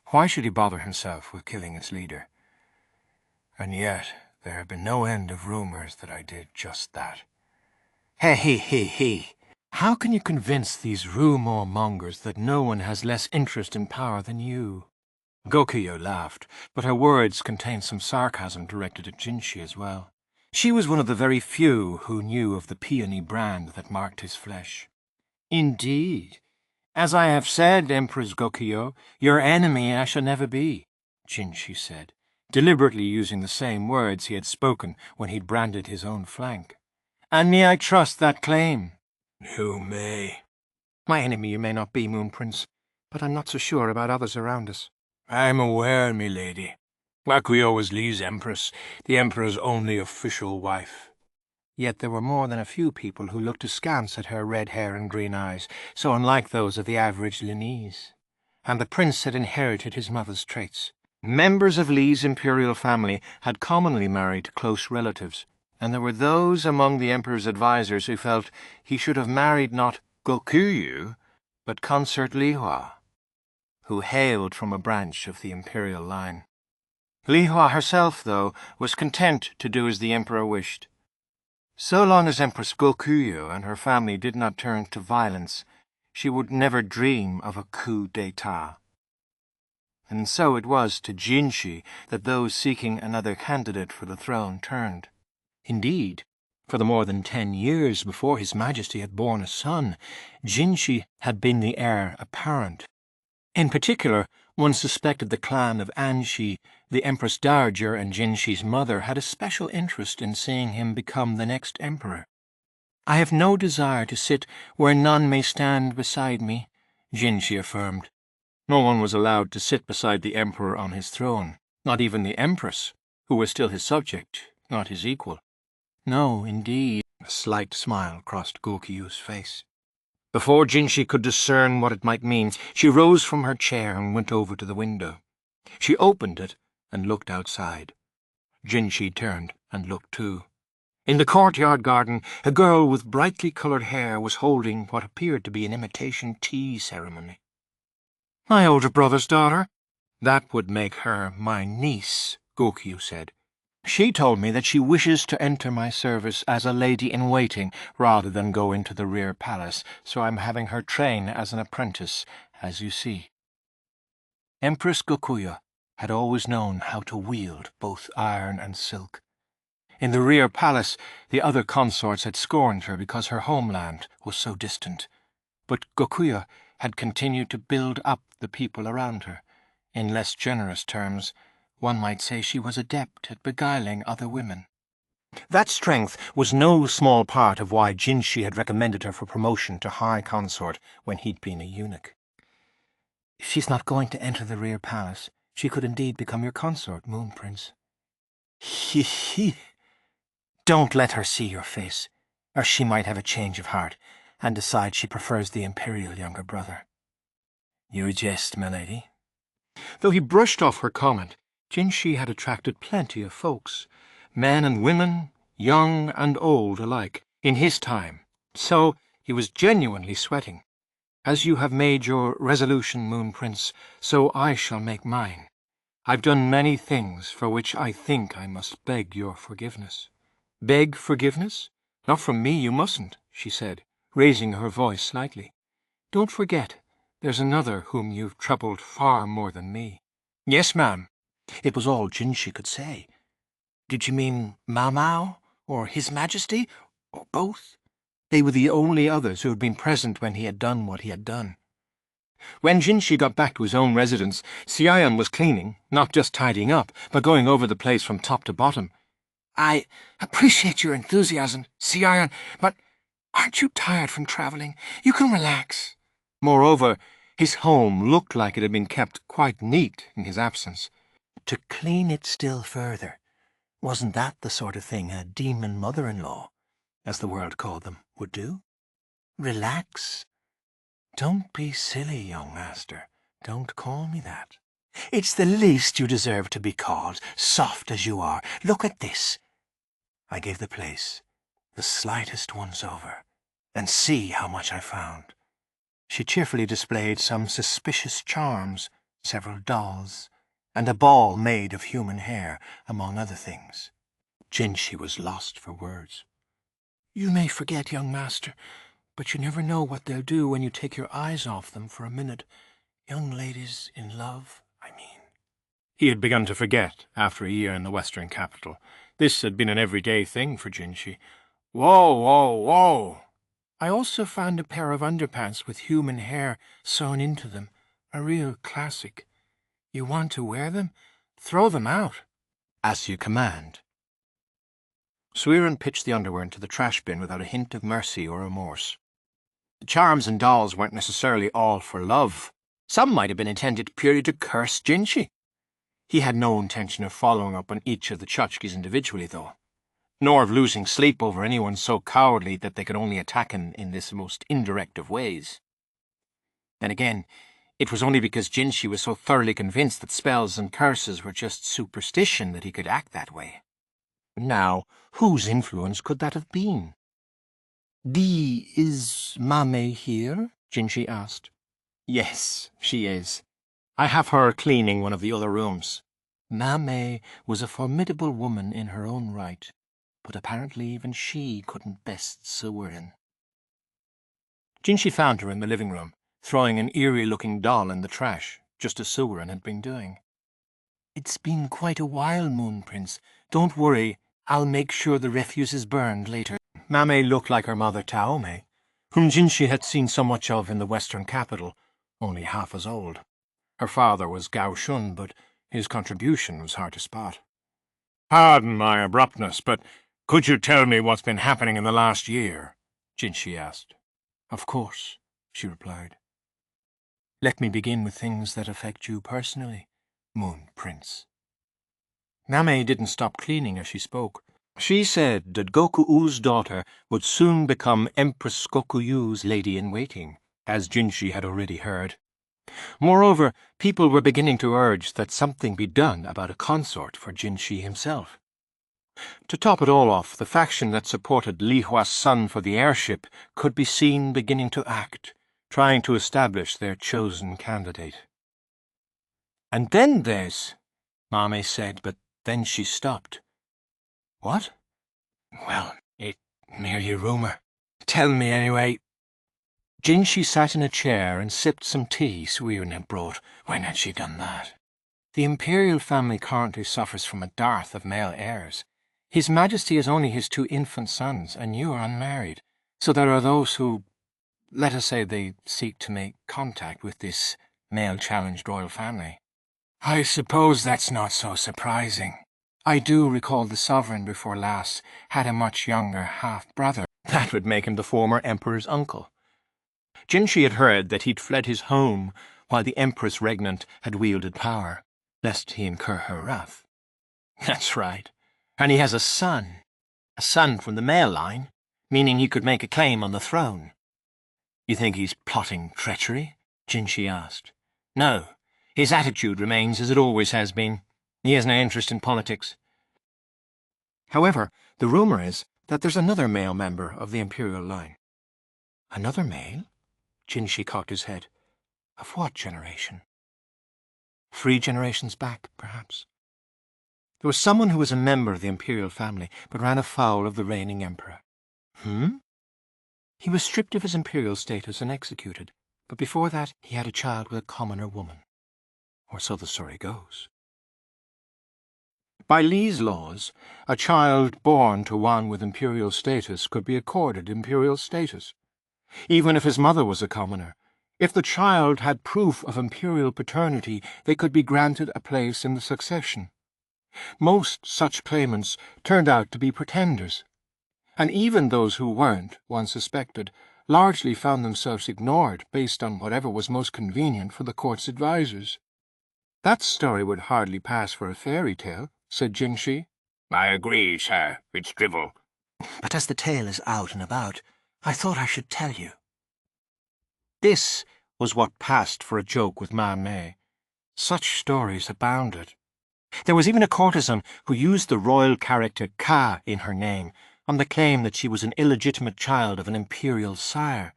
A: Why should he bother himself with killing its leader? And yet, there have been no end of rumors that I did just that. Hey. How can you convince these rumor-mongers that no one has less interest in power than you? Gokuyo laughed, but her words contained some sarcasm directed at Jinshi as well. She was one of the very few who knew of the peony brand that marked his flesh. Indeed. As I have said, Empress Gokuyo, your enemy I shall never be, Jinshi said, deliberately using the same words he had spoken when he'd branded his own flank. And may I trust that claim? You may. My enemy you may not be, Moon Prince, but I'm not so sure about others around us. I'm aware, me lady. Gokuyo was Li's empress, the emperor's only official wife.
C: Yet there were more than a few people who looked askance at her red hair and green eyes, so unlike those of the average Linese. And the prince had inherited his mother's traits. Members of Li's imperial family had commonly married close relatives, and there were those among the emperor's advisers who felt he should have married not Gokuyu, but Consort Lihua, who hailed from a branch of the imperial line. Lihua herself, though, was content to do as the emperor wished. So long as Empress Gokuyu and her family did not turn to violence, she would never dream of a coup d'etat. And so it was to Jinshi that those seeking another candidate for the throne turned. Indeed, for the more than 10 years before His Majesty had borne a son, Jinshi had been the heir apparent. In particular, one suspected the clan of Anshi, the Empress Dowager and Jinshi's mother, had a special interest in seeing him become the next emperor. "I have no desire to sit where none may stand beside me," Jinshi affirmed. No one was allowed to sit beside the emperor on his throne, not even the empress, who was still his subject, not his equal. No, indeed. A slight smile crossed Gokyu's face. Before Jinshi could discern what it might mean, she rose from her chair and went over to the window. She opened it and looked outside. Jinshi turned and looked too. In the courtyard garden, a girl with brightly coloured hair was holding what appeared to be an imitation tea ceremony. "My older brother's daughter." "That would make her my niece," Gokyu said. "She told me that she wishes to enter my service as a lady-in-waiting rather than go into the rear palace, so I'm having her train as an apprentice, as you see." Empress Gokuya had always known how to wield both iron and silk. In the rear palace, the other consorts had scorned her because her homeland was so distant. But Gokuya had continued to build up the people around her. In less generous terms, one might say she was adept at beguiling other women. That strength was no small part of why Jinshi had recommended her for promotion to High Consort when he'd been a eunuch. "If she's not going to enter the rear palace, she could indeed become your consort, Moon Prince." "He. Don't let her see your face, or she might have a change of heart and decide she prefers the imperial younger brother." "You jest, my lady." Though he brushed off her comment, Jinshi had attracted plenty of folks, men and women, young and old alike, in his time, so he was genuinely sweating. "As you have made your resolution, Moon Prince, so I shall make mine. I've done many things for which I think I must beg your forgiveness." "Beg forgiveness? Not from me, you mustn't," she said, raising her voice slightly. "Don't forget, there's another whom you've troubled far more than me." "Yes, ma'am." It was all Jinshi could say. Did you mean Maomao, or His Majesty, or both? They were the only others who had been present when he had done what he had done. When Jinshi got back to his own residence, Xian was cleaning, not just tidying up, but going over the place from top to bottom. "I appreciate your enthusiasm, Xian, but aren't you tired from travelling? You can relax." Moreover, his home looked like it had been kept quite neat in his absence. To clean it still further, wasn't that the sort of thing a demon mother-in-law, as the world called them, would do? Relax? Don't be silly, young master. Don't call me that. It's the least you deserve to be called, soft as you are. Look at this. I gave the place the slightest once-over, and see how much I found. She cheerfully displayed some suspicious charms, several dolls, and a ball made of human hair, among other things. Jinshi was lost for words. "You may forget, young master, but you never know what they'll do when you take your eyes off them for a minute. Young ladies in love, I mean." He had begun to forget after a year in the western capital. This had been an everyday thing for Jinshi. "Whoa, whoa, whoa!" "I also found a pair of underpants with human hair sewn into them. A real classic. You want to wear them? Throw them out." "As you command." Suiren pitched the underwear into the trash bin without a hint of mercy or remorse. The charms and dolls weren't necessarily all for love. Some might have been intended purely to curse Jinshi. He had no intention of following up on each of the tchotchkes individually, though.
A: nor of losing sleep over anyone so cowardly that they could only attack him in this most indirect of ways. Then again, it was only because Jinshi was so thoroughly convinced that spells and curses were just superstition that he could act that way. Now, whose influence could that have been? Is Maamei here? Jinshi asked. Yes, she is. I have her cleaning one of the other rooms. Maamei was a formidable woman in her own right, but apparently even she couldn't best Suwerin. Jinshi found her in the living room, throwing an eerie-looking doll in the trash, just as Suwerin had been doing. It's been quite a while, Moon Prince. Don't worry, I'll make sure the refuse is burned later. Maamei looked like her mother Taomei, whom Jinshi had seen so much of in the western capital, only half as old. Her father was Gao Shun, but his contribution was hard to spot.
D: Pardon my abruptness, but could you tell me what's been happening in the last year? Jinshi asked.
A: Of course, she replied. Let me begin with things that affect you personally, Moon Prince. Maamei didn't stop cleaning as she spoke. She said that Goku-U's daughter would soon become Empress Gokuyu's lady-in-waiting, as Jinshi had already heard. Moreover, people were beginning to urge that something be done about a consort for Jinshi himself. To top it all off, the faction that supported Li Hua's son for the heirship could be seen beginning to act, trying to establish their chosen candidate. And then there's, Maamei said, but then she stopped. What? Well, it's merely a rumor. Tell me anyway. Jinshi sat in a chair and sipped some tea Suiren had brought. When had she done that? The Imperial family currently suffers from a dearth of male heirs. His Majesty has only his 2 infant sons, and you are unmarried. So there are those who, let us say they seek to make contact with this male-challenged royal family. I suppose that's not so surprising. I do recall the sovereign before last had a much younger half-brother. That would make him the former emperor's uncle. Jinshi had heard that he'd fled his home while the empress regnant had wielded power, lest he incur her wrath. That's right. And he has a son from the male line, meaning he could make a claim on the throne. You think he's plotting treachery? Jinshi asked. No, his attitude remains as it always has been. He has no interest in politics. However, the rumor is that there's another male member of the imperial line. Another male? Jinshi cocked his head. Of what generation? 3 generations back, perhaps. There was someone who was a member of the imperial family, but ran afoul of the reigning emperor. He was stripped of his imperial status and executed, but before that he had a child with a commoner woman. Or so the story goes. By Li's laws, a child born to one with imperial status could be accorded imperial status, even if his mother was a commoner. If the child had proof of imperial paternity, they could be granted a place in the succession. Most such claimants turned out to be pretenders, and even those who weren't, one suspected, largely found themselves ignored based on whatever was most convenient for the court's advisers. That story would hardly pass for a fairy tale, said Jinshi.
D: I agree, sir. It's drivel.
A: But as the tale is out and about, I thought I should tell you. This was what passed for a joke with Maamei. Such stories abounded. There was even a courtesan who used the royal character Ka in her name, on the claim that she was an illegitimate child of an imperial sire.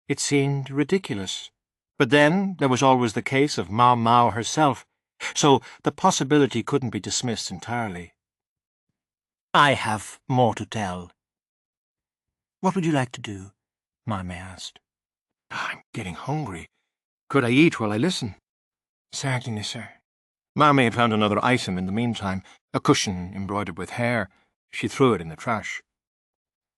A: It seemed ridiculous. But then there was always the case of Maomao herself, so the possibility couldn't be dismissed entirely. I have more to tell. What would you like to do? Maamei asked. I'm getting hungry. Could I eat while I listen? Certainly, sir. Maamei had found another item in the meantime, a cushion embroidered with hair. She threw it in the trash.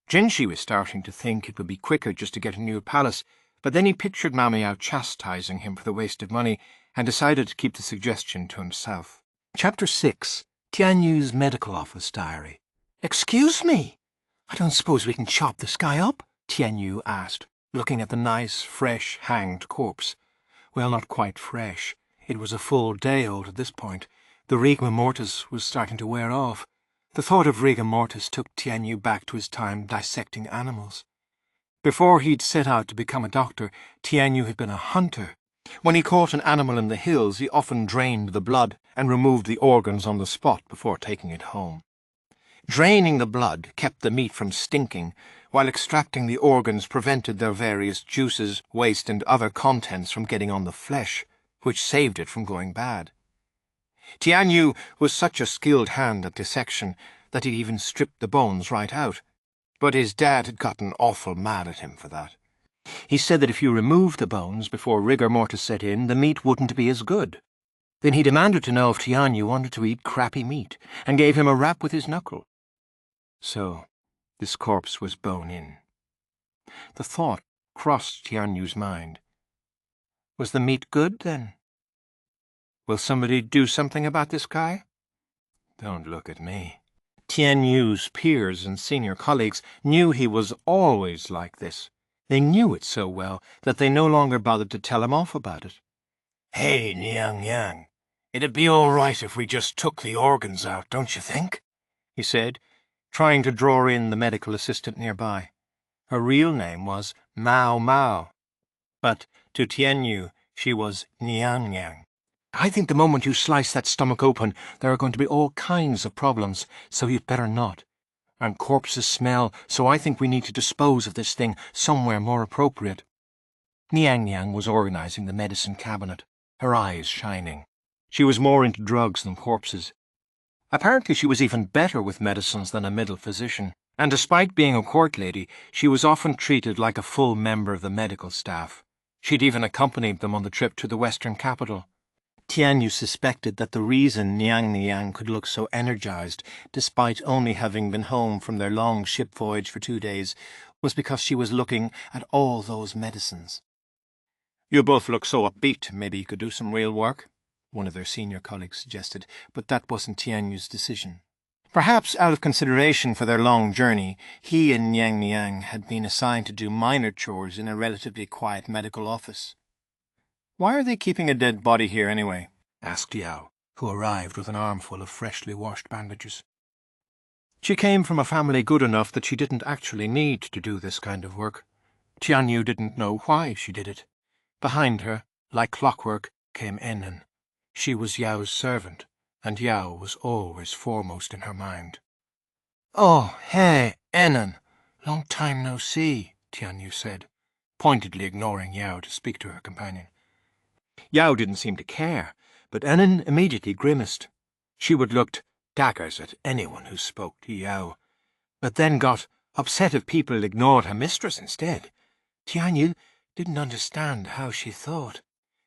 A: Jinshi was starting to think it would be quicker just to get a new palace, but then he pictured Maomao chastising him for the waste of money and decided to keep the suggestion to himself. Chapter 6. Tianyu's Medical Office Diary. Excuse me? I don't suppose we can chop this guy up? Tianyu asked, looking at the nice, fresh, hanged corpse. Well, not quite fresh. It was a full day old at this point. The rigor mortis was starting to wear off. The thought of rigor mortis took Tianyu back to his time dissecting animals. Before he'd set out to become a doctor, Tianyu had been a hunter. When he caught an animal in the hills, he often drained the blood and removed the organs on the spot before taking it home. Draining the blood kept the meat from stinking, while extracting the organs prevented their various juices, waste, and other contents from getting on the flesh, which saved it from going bad. Tianyu was such a skilled hand at dissection that he'd even stripped the bones right out, but his dad had gotten awful mad at him for that. He said that if you removed the bones before rigor mortis set in, the meat wouldn't be as good. Then he demanded to know if Tianyu wanted to eat crappy meat, and gave him a rap with his knuckle. So, this corpse was bone-in. The thought crossed Tianyu's mind. Was the meat good, then? Will somebody do something about this guy? Don't look at me. Tianyu's peers and senior colleagues knew he was always like this. They knew it so well that they no longer bothered to tell him off about it. "Hey, Niang Yang, it'd be all right if we just took the organs out, don't you think?" he said, trying to draw in the medical assistant nearby. Her real name was Maomao, but to Tianyu she was Niang Yang. "I think the moment you slice that stomach open, there are going to be all kinds of problems, so you'd better not. And corpses smell, so I think we need to dispose of this thing somewhere more appropriate." Niang Yang was organizing the medicine cabinet, her eyes shining. She was more into drugs than corpses. Apparently she was even better with medicines than a middle physician, and despite being a court lady, she was often treated like a full member of the medical staff. She'd even accompanied them on the trip to the western capital. Tianyu suspected that the reason Niang Yang could look so energized, despite only having been home from their long ship voyage for 2 days, was because she was looking at all those medicines. "You both look so upbeat, maybe you could do some real work," one of their senior colleagues suggested, but that wasn't Tianyu's decision. Perhaps out of consideration for their long journey, he and Niang Yang had been assigned to do minor chores in a relatively quiet medical office. "Why are they keeping a dead body here anyway?" asked Yao, who arrived with an armful of freshly washed bandages. She came from a family good enough that she didn't actually need to do this kind of work. Tianyu didn't know why she did it. Behind her, like clockwork, came Ennen. She was Yao's servant, and Yao was always foremost in her mind. "Oh, hey, Ennen. Long time no see," Tianyu said, pointedly ignoring Yao to speak to her companion. Yao didn't seem to care, but Ennen immediately grimaced. She would look daggers at anyone who spoke to Yao, but then got upset if people ignored her mistress instead. Tianyu didn't understand how she thought.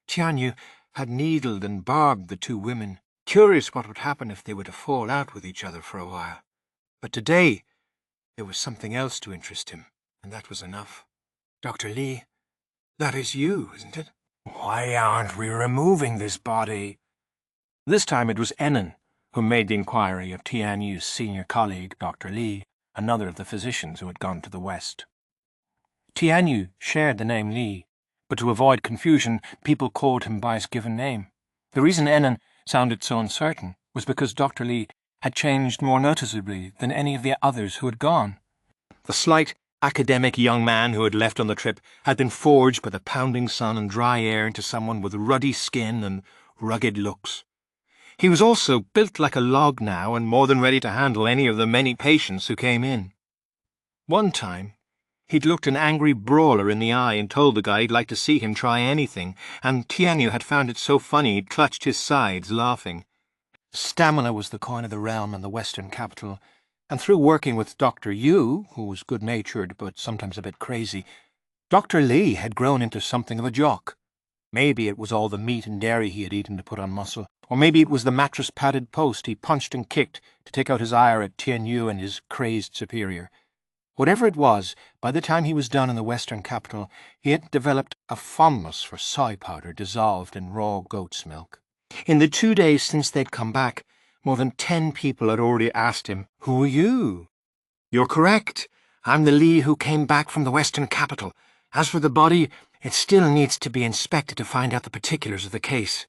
A: Tianyu had needled and barbed the two women, curious what would happen if they were to fall out with each other for a while. But today there was something else to interest him, and that was enough. "Dr. Li, that is you, isn't it? Why aren't we removing this body?" This time it was Ennen who made the inquiry of Tianyu's senior colleague, Dr. Li, another of the physicians who had gone to the west. Tianyu shared the name Li, but to avoid confusion, people called him by his given name. The reason Ennen sounded so uncertain was because Dr. Li had changed more noticeably than any of the others who had gone. The slight, academic young man who had left on the trip had been forged by the pounding sun and dry air into someone with ruddy skin and rugged looks. He was also built like a log now and more than ready to handle any of the many patients who came in. One time, he'd looked an angry brawler in the eye and told the guy he'd like to see him try anything, and Tianyu had found it so funny he'd clutched his sides, laughing. Stamina was the coin of the realm in the western capital, and through working with Dr. Yu, who was good-natured but sometimes a bit crazy, Dr. Li had grown into something of a jock. Maybe it was all the meat and dairy he had eaten to put on muscle, or maybe it was the mattress-padded post he punched and kicked to take out his ire at Tianyu and his crazed superior. Whatever it was, by the time he was done in the western capital, he had developed a fondness for soy powder dissolved in raw goat's milk. In the 2 days since they'd come back, more than 10 people had already asked him, "Who are you?" "You're correct. I'm the Li who came back from the western capital. As for the body, it still needs to be inspected to find out the particulars of the case."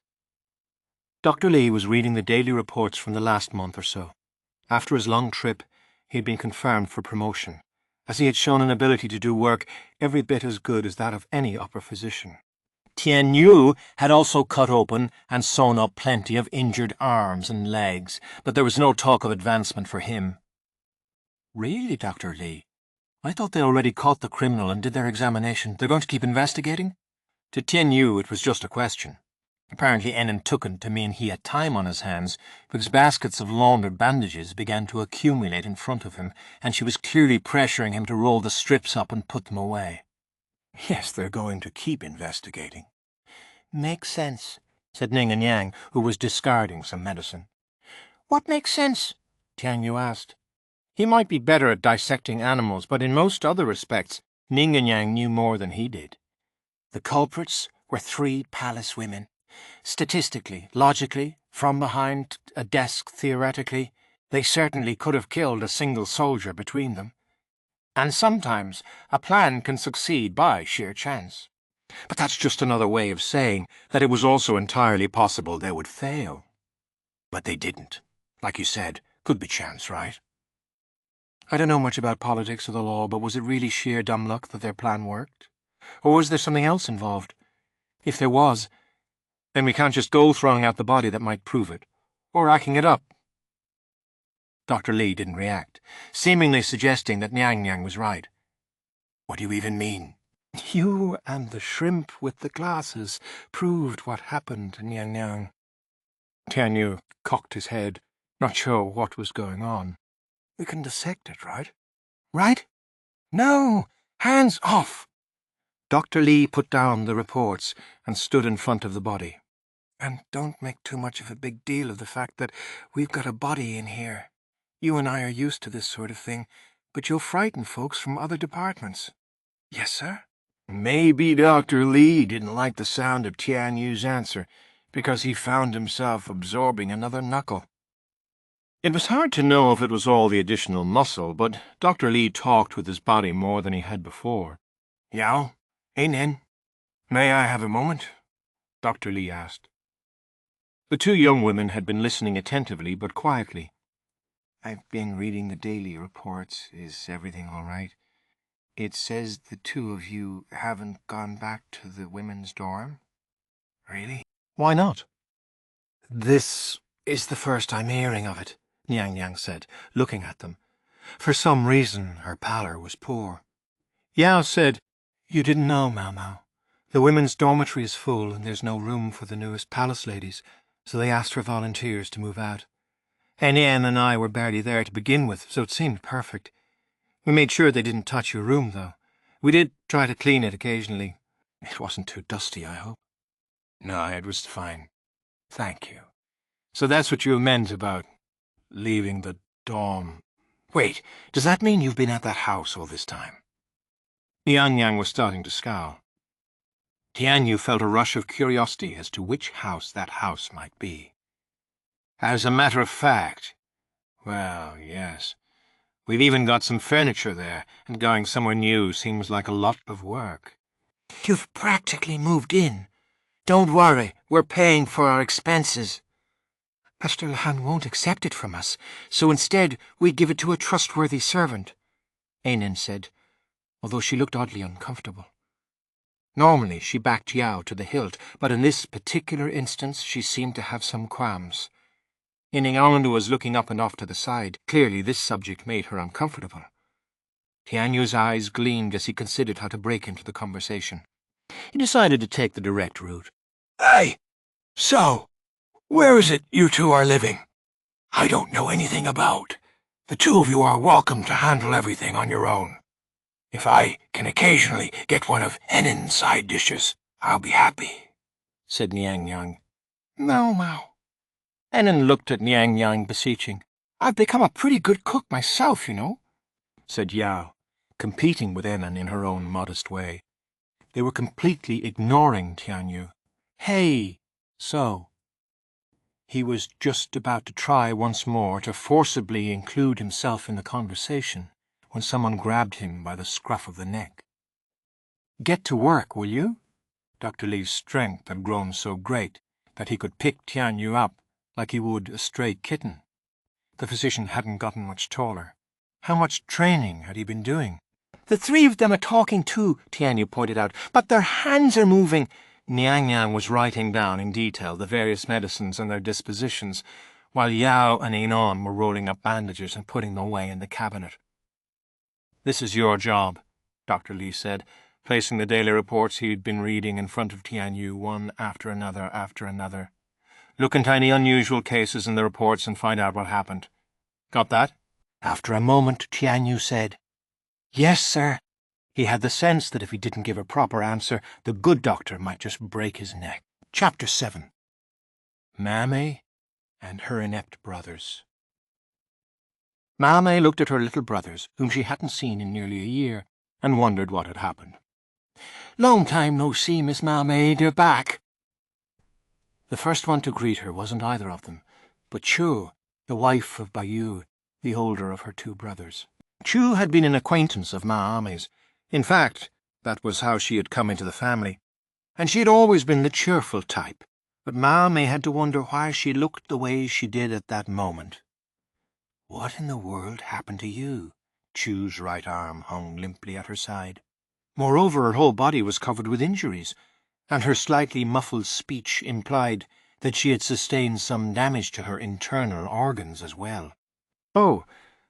A: Dr. Li was reading the daily reports from the last month or so. After his long trip, he had been confirmed for promotion, as he had shown an ability to do work every bit as good as that of any upper physician. Tianyu had also cut open and sewn up plenty of injured arms and legs, but there was no talk of advancement for him. Really, Dr. Lee? I thought they already caught the criminal and did their examination. They're going to keep investigating? To Tianyu, it was just a question. Apparently Enin took it to mean he had time on his hands, because baskets of laundered bandages began to accumulate in front of him, and she was clearly pressuring him to roll the strips up and put them away. Yes, they're going to keep investigating. Makes sense, said Ning and Yang, who was discarding some medicine. What makes sense? Tianyu asked. He might be better at dissecting animals, but in most other respects, Ning and Yang knew more than he did. The culprits were 3 palace women. Statistically, logically, from behind a desk theoretically, they certainly could have killed a single soldier between them. And sometimes a plan can succeed by sheer chance. But that's just another way of saying that it was also entirely possible they would fail. But they didn't. Like you said, could be chance, right? I don't know much about politics or the law, but was it really sheer dumb luck that their plan worked? Or was there something else involved? If there was, then we can't just go throwing out the body that might prove it, or racking it up. Dr. Lee didn't react, seemingly suggesting that Yang was right. What do you even mean? You and the shrimp with the glasses proved what happened to Yang. Tianyu cocked his head, not sure what was going on. We can dissect it, right? Right? No! Hands off! Dr. Lee put down the reports and stood in front of the body. And don't make too much of a big deal of the fact that we've got a body in here. You and I are used to this sort of thing, but you'll frighten folks from other departments. Yes, sir? Maybe Dr. Lee didn't like the sound of Tianyu's answer, because he found himself absorbing another knuckle. It was hard to know if it was all the additional muscle, but Dr. Lee talked with his body more than he had before. Yao, Nen, may I have a moment? Dr. Lee asked. The 2 young women had been listening attentively but quietly. I've been reading the daily reports. Is everything all right? It says the 2 of you haven't gone back to the women's dorm. Really? Why not? This is the first I'm hearing of it, Yang said, looking at them. For some reason, her pallor was poor. Yao said, You didn't know, Maomao. The women's dormitory is full and there's no room for the newest palace ladies, so they asked for volunteers to move out. Nian and I were barely there to begin with, so it seemed perfect. We made sure they didn't touch your room, though. We did try to clean it occasionally. It wasn't too dusty, I hope. No, it was fine. Thank you. So that's what you meant about leaving the dorm. Wait, does that mean you've been at that house all this time? Yang was starting to scowl. Tianyu felt a rush of curiosity as to which house that house might be. As a matter of fact, well, yes. We've even got some furniture there, and going somewhere new seems like a lot of work. You've practically moved in. Don't worry, we're paying for our expenses. Master Lahan won't accept it from us, so instead we give it to a trustworthy servant, Ainen said, although she looked oddly uncomfortable. Normally she backed Yao to the hilt, but in this particular instance she seemed to have some qualms. Iningandu was looking up and off to the side. Clearly this subject made her uncomfortable. Tianyu's eyes gleamed as he considered how to break into the conversation. He decided to take the direct route. Hey! So, where is it you 2 are living? I don't know anything about. The 2 of you are welcome to handle everything on your own. If I can occasionally get one of Enin's side dishes, I'll be happy, said Yang. Maomao. Enin looked at Yang beseeching. I've become a pretty good cook myself, you know, said Yao, competing with Enin in her own modest way. They were completely ignoring Tianyu. Hey, so. He was just about to try once more to forcibly include himself in the conversation when someone grabbed him by the scruff of the neck. Get to work, will you? Dr. Lee's strength had grown so great that he could pick Tianyu up like he would a stray kitten. The physician hadn't gotten much taller. How much training had he been doing?
C: The three of them are talking too, Tianyu pointed out, but their hands are moving.
A: Niang Yang was writing down in detail the various medicines and their dispositions, while Yao and Enon were rolling up bandages and putting them away in the cabinet. "This is your job," Dr. Li said, placing the daily reports he'd been reading in front of Tianyu one after another. "Look into any unusual cases in the reports and find out what happened. Got that?"
C: After a moment, Tianyu said, "Yes, sir." He had the sense that if he didn't give a proper answer, the good doctor might just break his neck. Chapter 7. Maamei and her inept brothers. Maamei looked at her little brothers, whom she hadn't seen in nearly a year, and wondered what had happened. "Long time no see, Miss Maamei, they're back." The first one to greet her wasn't either of them, but Chu, the wife of Bayu, the older of her two brothers. Chu had been an acquaintance of Maamei's. In fact, that was how she had come into the family, and she had always been the cheerful type, but Maamei had to wonder why she looked the way she did at that moment. "What in the world happened to you?" Chu's right arm hung limply at her side. Moreover, her whole body was covered with injuries, and her slightly muffled speech implied that she had sustained some damage to her internal organs as well. "Oh,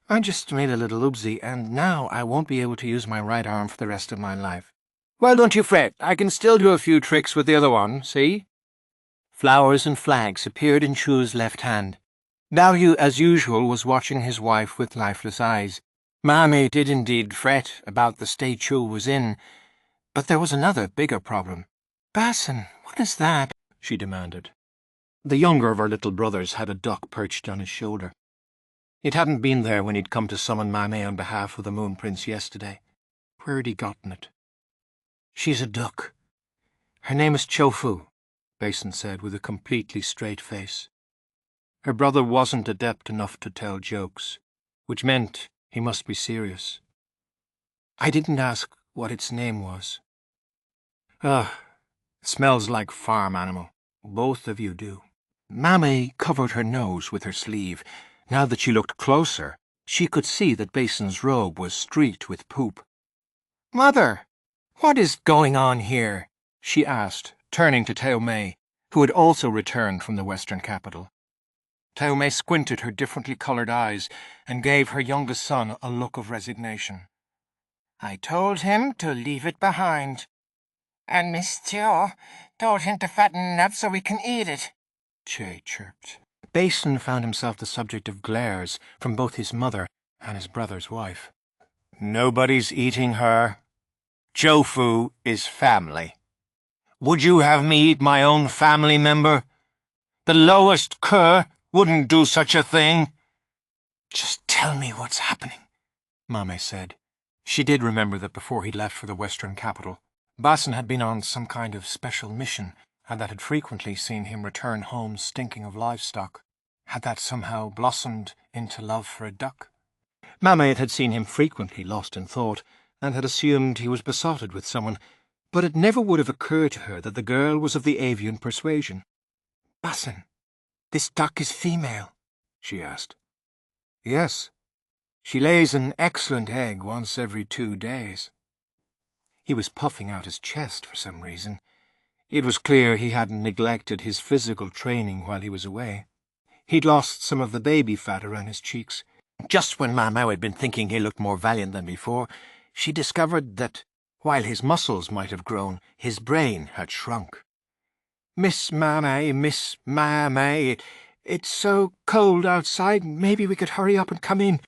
C: I just made a little oopsie, and now I won't be able to use my right arm for the rest of my life." "Well, don't you fret. I can still do a few tricks with the other one, see?" Flowers and flags appeared in Chu's left hand. Daoyu, as usual, was watching his wife with lifeless eyes. Maamei did indeed fret about the state Chu was in, but there was another, bigger problem. "Basin, what is that?" she demanded. The younger of her little brothers had a duck perched on his shoulder. It hadn't been there when he'd come to summon Maamei on behalf of the Moon Prince yesterday. Where had he gotten it? "She's a duck. Her name is Chofu," Basin said with a completely straight face. Her brother wasn't adept enough to tell jokes, which meant he must be serious. "I didn't ask what its name was." "Ugh, it smells like farm animal. Both of you do." Maamei covered her nose with her sleeve. Now that she looked closer, she could see that Basin's robe was streaked with poop. "Mother, what is going on here?" she asked, turning to Taomei, who had also returned from the western capital. Taomei squinted her differently coloured eyes and gave her youngest son a look of resignation. "I told him to leave it behind." "And Miss Tio told him to fatten up so we can eat it," Che chirped. Basin found himself the subject of glares from both his mother and his brother's wife. "Nobody's eating her. Chofu is family. Would you have me eat my own family member? The lowest cur wouldn't do such a thing." "Just tell me what's happening," Maamei said. She did remember that before he left for the western capital, Basin had been on some kind of special mission, and that had frequently seen him return home stinking of livestock. Had that somehow blossomed into love for a duck? Maamei had seen him frequently lost in thought, and had assumed he was besotted with someone, but it never would have occurred to her that the girl was of the avian persuasion. "Basin, this duck is female?" she asked. "Yes. She lays an excellent egg once every 2 days. He was puffing out his chest for some reason. It was clear he hadn't neglected his physical training while he was away. He'd lost some of the baby fat around his cheeks. Just when Maomao had been thinking he looked more valiant than before, she discovered that, while his muscles might have grown, his brain had shrunk. "Miss Maamei, it's so cold outside, maybe we could hurry up and come in.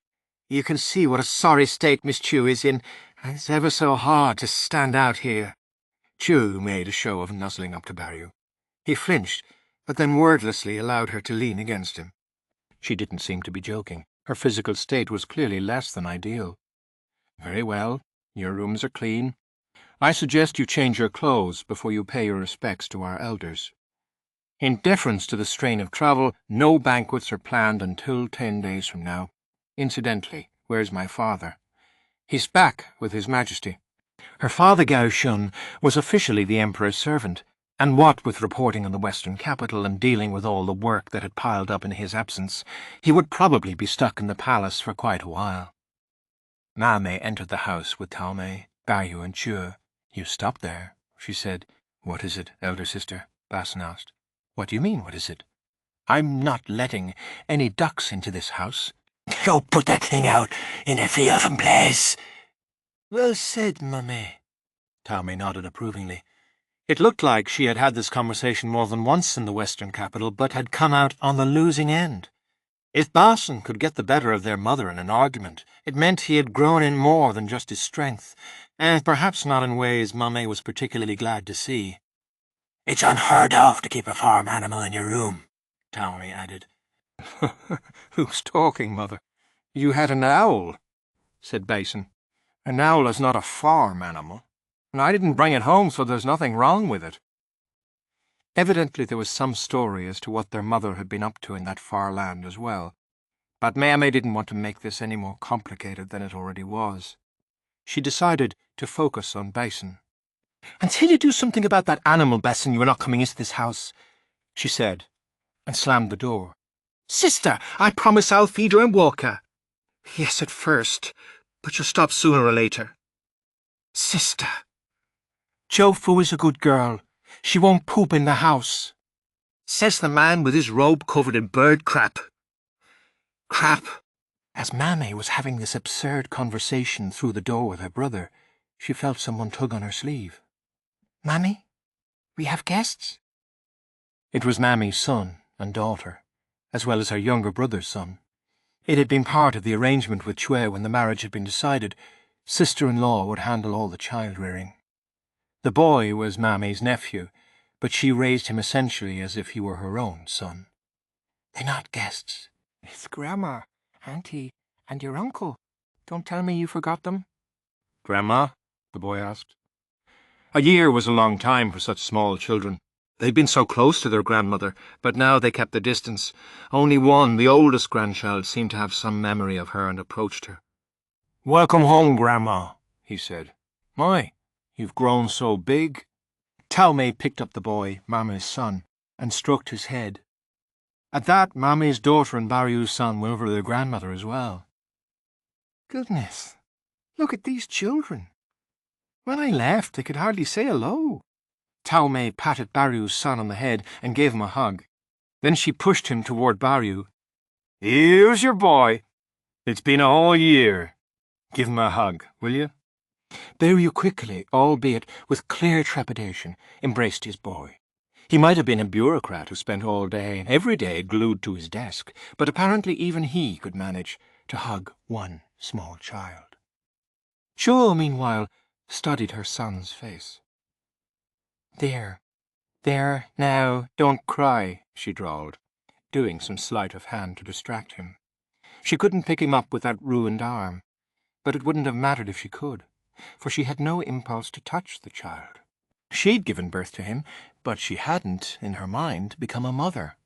C: You can see what a sorry state Miss Chu is in, and it's ever so hard to stand out here." Chu made a show of nuzzling up to Baryu. He flinched, but then wordlessly allowed her to lean against him. She didn't seem to be joking. Her physical state was clearly less than ideal. "Very well. Your rooms are clean. I suggest you change your clothes before you pay your respects to our elders. In deference to the strain of travel, no banquets are planned until 10 days from now. Incidentally, where's my father?" "He's back with His Majesty." Her father, Gao Shun, was officially the Emperor's servant,
A: And what with reporting on the Western capital and dealing with all the work that had piled up in his absence, he would probably be stuck in the palace for quite a while. Maamei entered the house with Maomei, Baryu, and Chua. "You stopped there," she said. "What is it, elder sister?" Basin asked. "What do you mean, what is it? I'm not letting any ducks into this house."
E: Go put that thing out in a free oven place.
A: "Well said, Maamei." Maomei nodded approvingly. It looked like she had had this conversation more than once in the Western capital, but had come out on the losing end. If Basin could get the better of their mother in an argument, it meant he had grown in more than just his strength, and perhaps not in ways Maamei was particularly glad to see.
E: It's unheard of to keep a farm animal in your room, Maomei added.
A: "Who's talking, mother? You had an owl," said Basin. "An owl is not a farm animal, and I didn't bring it home, so there's nothing wrong with it." Evidently there was some story as to what their mother had been up to in that far land as well, but Maamei didn't want to make this any more complicated than it already was. She decided to focus on Basin. "Until you do something about that animal, Basin, you are not coming into this house," she said, and slammed the door. "Sister, I promise I'll feed her and walk her." "Yes, at first, but you'll stop sooner or later." "Sister." "Jofu is a good girl. She won't poop in the house." "Says the man with his robe covered in bird crap." Crap. As Maamei was having this absurd conversation through the door with her brother, she felt someone tug on her sleeve. "Mammy, we have guests?" It was Maamei's son and daughter, as well as her younger brother's son. It had been part of the arrangement with Chue when the marriage had been decided. Sister-in-law would handle all the child-rearing. The boy was Maamei's nephew, but she raised him essentially as if he were her own son. "They're not guests. It's Grandma, Auntie, and your uncle. Don't tell me you forgot them." "Grandma?" the boy asked. A year was a long time for such small children. They'd been so close to their grandmother, but now they kept the distance. Only one, the oldest grandchild, seemed to have some memory of her and approached her. "Welcome home, Grandma," he said. "My, you've grown so big." Maomei picked up the boy, Maamei's son, and stroked his head. At that, Maamei's daughter and Baryu's son went over to their grandmother as well. "Goodness, look at these children. When I left, they could hardly say hello." Maomei patted Baryu's son on the head and gave him a hug. Then she pushed him toward Baryu. "Here's your boy. It's been a whole year. Give him a hug, will you?" Baryu quickly, albeit with clear trepidation, embraced his boy. He might have been a bureaucrat who spent all day, every day, glued to his desk, but apparently even he could manage to hug one small child. Chua, meanwhile, studied her son's face. There, now, don't cry," she drawled, doing some sleight of hand to distract him. She couldn't pick him up with that ruined arm, but it wouldn't have mattered if she could, for she had no impulse to touch the child. She'd given birth to him, but she hadn't, in her mind, become a mother.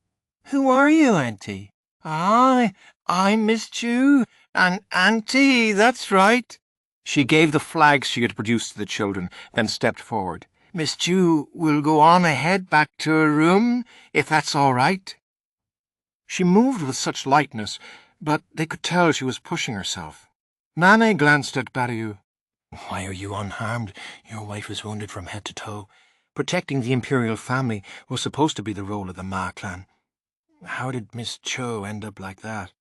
A: "Who are you, Auntie?" I'm Miss Chu, and Auntie, that's right." She gave the flags she had produced to the children, then stepped forward. "Miss Chu will go on ahead back to her room, if that's all right." She moved with such lightness, but they could tell she was pushing herself. Maamei glanced at Baryu. "Why are you unharmed? Your wife is wounded from head to toe. Protecting the Imperial family was supposed to be the role of the Ma clan. How did Miss Cho end up like that?"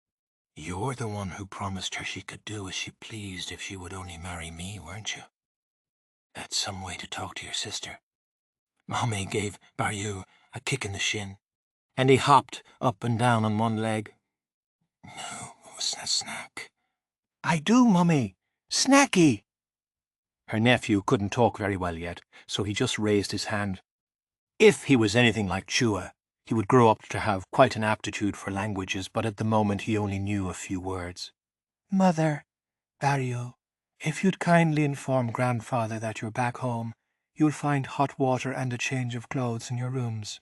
A: "You're the one who promised her she could do as she pleased if she would only marry me, weren't you? That's some way to talk to your sister." Maamei gave Baryu a kick in the shin, and he hopped up and down on one leg. "No, what's that snack?" "I do, Mummy. Snacky." Her nephew couldn't talk very well yet, so he just raised his hand. If he was anything like Chua, he would grow up to have quite an aptitude for languages, but at the moment he only knew a few words. "Mother, Baryu, if you'd kindly inform Grandfather that you're back home, you'll find hot water and a change of clothes in your rooms."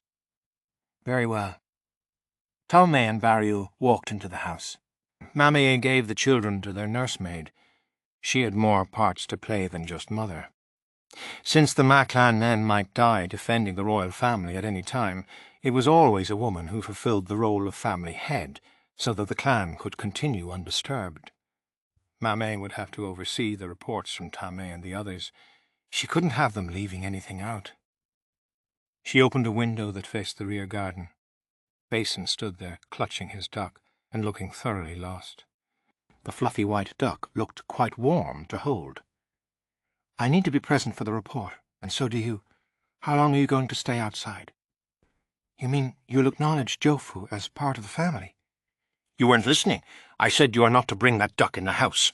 A: "Very well." Maomei and Baryu walked into the house. Maamei gave the children to their nursemaid. She had more parts to play than just mother. Since the Ma clan men might die defending the royal family at any time, it was always a woman who fulfilled the role of family head, so that the clan could continue undisturbed. Maamei would have to oversee the reports from Tamei and the others. She couldn't have them leaving anything out. She opened a window that faced the rear garden. Basin stood there, clutching his duck and looking thoroughly lost. The fluffy white duck looked quite warm to hold. "I need to be present for the report, and so do you. How long are you going to stay outside?" "You mean you'll acknowledge Jofu as part of the family?" "You weren't listening. I said you are not to bring that duck in the house.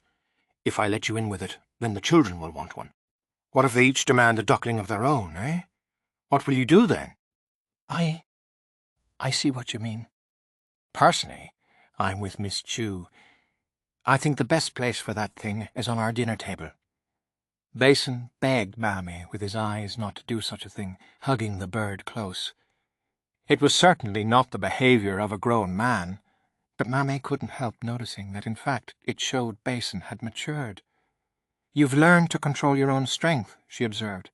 A: If I let you in with it, then the children will want one. What if they each demand a duckling of their own, eh? What will you do then?" I see what you mean. Personally, I'm with Miss Chu. I think the best place for that thing is on our dinner table." Basin begged Maamei with his eyes not to do such a thing, hugging the bird close. It was certainly not the behaviour of a grown man, but Maamei couldn't help noticing that in fact it showed Basin had matured. "You've learned to control your own strength," she observed.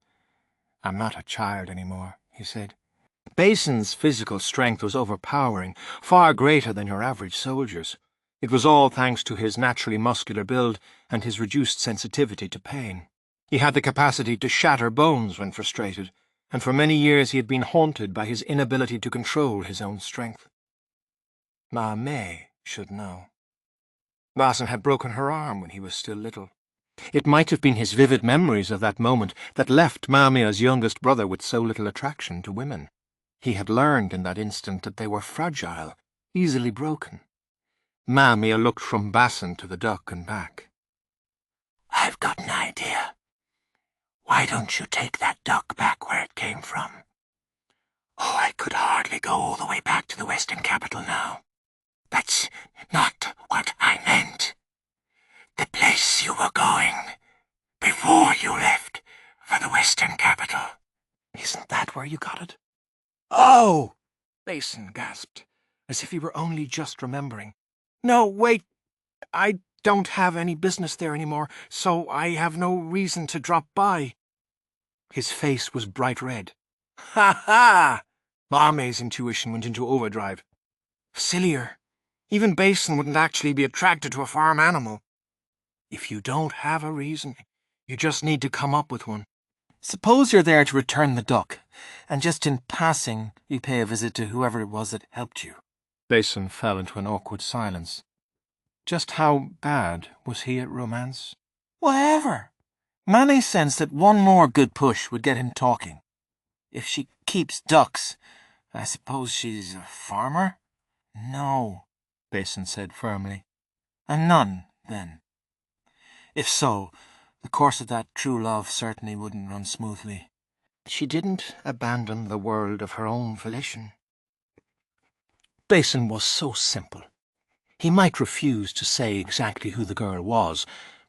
A: "I'm not a child anymore," he said. Basin's physical strength was overpowering, far greater than your average soldier's. It was all thanks to his naturally muscular build and his reduced sensitivity to pain. He had the capacity to shatter bones when frustrated, and for many years he had been haunted by his inability to control his own strength. Maamei should know. Basin had broken her arm when he was still little. It might have been his vivid memories of that moment that left Maamea's youngest brother with so little attraction to women. He had learned in that instant that they were fragile, easily broken. Maamea looked from Basin to the duck and back. "I've got an idea. Why don't you take that duck back where it came from?" "Oh, I could hardly go all the way back to the Western capital now." "That's not what I meant. The place you were going before you left for the Western capital." "Isn't that where you got it?" "Oh!" Basin gasped, as if he were only just remembering. "No, wait. I don't have any business there anymore, so I have no reason to drop by." His face was bright red. "Ha ha!" Maamei's intuition went into overdrive. "Sillier. Even Basin wouldn't actually be attracted to a farm animal. If you don't have a reason, you just need to come up with one. Suppose you're there to return the duck, and just in passing you pay a visit to whoever it was that helped you." Basin fell into an awkward silence. Just how bad was he at romance? Whatever. Manny sensed that one more good push would get him talking. "If she keeps ducks, I suppose she's a farmer?" "No," Basin said firmly. "A nun, then. If so, the course of that true love certainly wouldn't run smoothly." "She didn't abandon the world of her own volition." Basin was so simple. He might refuse to say exactly who the girl was,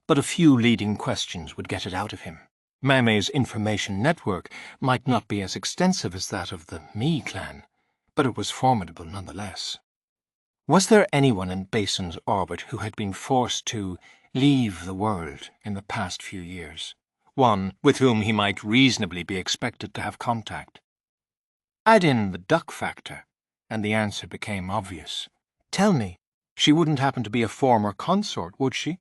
A: but a few leading questions would get it out of him. Maamei's information network might not be as extensive as that of the Mi clan, but it was formidable nonetheless. Was there anyone in Basin's orbit who had been forced to leave the world in the past few years? One with whom he might reasonably be expected to have contact? Add in the duck factor, and the answer became obvious. "Tell me, she wouldn't happen to be a former consort, would she?"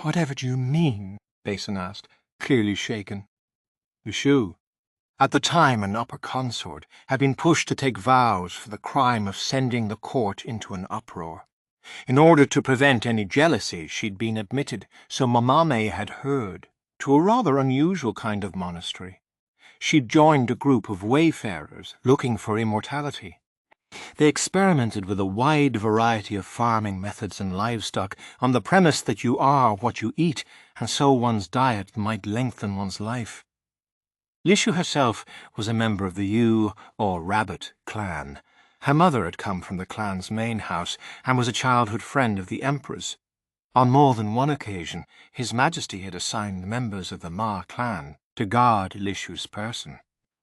A: "Whatever do you mean?" Basin asked, clearly shaken. Lishu, at the time an upper consort, had been pushed to take vows for the crime of sending the court into an uproar. In order to prevent any jealousy, she'd been admitted, so Maamei had heard, to a rather unusual kind of monastery. She'd joined a group of wayfarers looking for immortality. They experimented with a wide variety of farming methods and livestock on the premise that you are what you eat, and so one's diet might lengthen one's life. Lishu herself was a member of the Yu, or Rabbit, clan. Her mother had come from the clan's main house and was a childhood friend of the Emperor's. On more than one occasion, His Majesty had assigned members of the Ma clan to guard Lishu's person.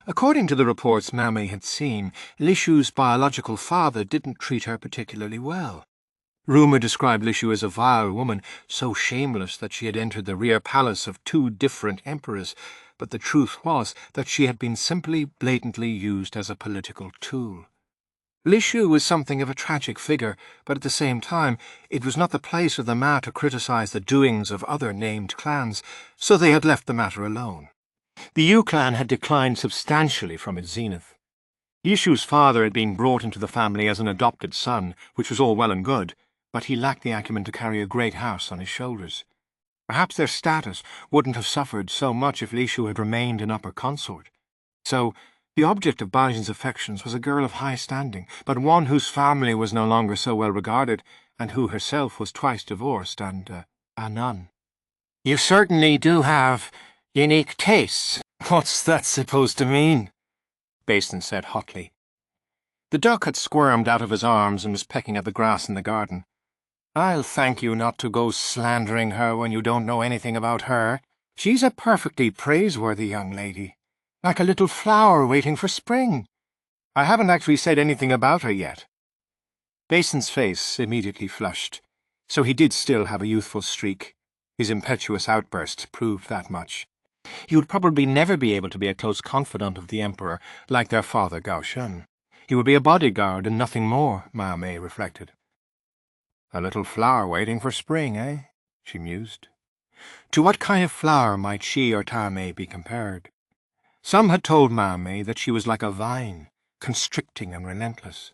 A: According to the reports Maamei had seen, Lishu's biological father didn't treat her particularly well. Rumour described Lishu as a vile woman, so shameless that she had entered the rear palace of 2 different emperors, but the truth was that she had been simply blatantly used as a political tool. Li Shu was something of a tragic figure, but at the same time it was not the place of the Ma to criticize the doings of other named clans, so they had left the matter alone. The Yu clan had declined substantially from its zenith. Li Shu's father had been brought into the family as an adopted son, which was all well and good, but he lacked the acumen to carry a great house on his shoulders. Perhaps their status wouldn't have suffered so much if Li Shu had remained an upper consort. So the object of Baixin's affections was a girl of high standing, but one whose family was no longer so well regarded, and who herself was twice divorced and a nun. "You certainly do have unique tastes." "What's that supposed to mean?" Basin said hotly. The duck had squirmed out of his arms and was pecking at the grass in the garden. "I'll thank you not to go slandering her when you don't know anything about her. She's a perfectly praiseworthy young lady, like a little flower waiting for spring. I haven't actually said anything about her yet." Basin's face immediately flushed, so he did still have a youthful streak. His impetuous outburst proved that much. He would probably never be able to be a close confidant of the Emperor like their father Gao Shun. He would be a bodyguard and nothing more, Maomei reflected. "A little flower waiting for spring, eh?" she mused. To what kind of flower might she or Tamei be compared? Some had told Maamei that she was like a vine, constricting and relentless.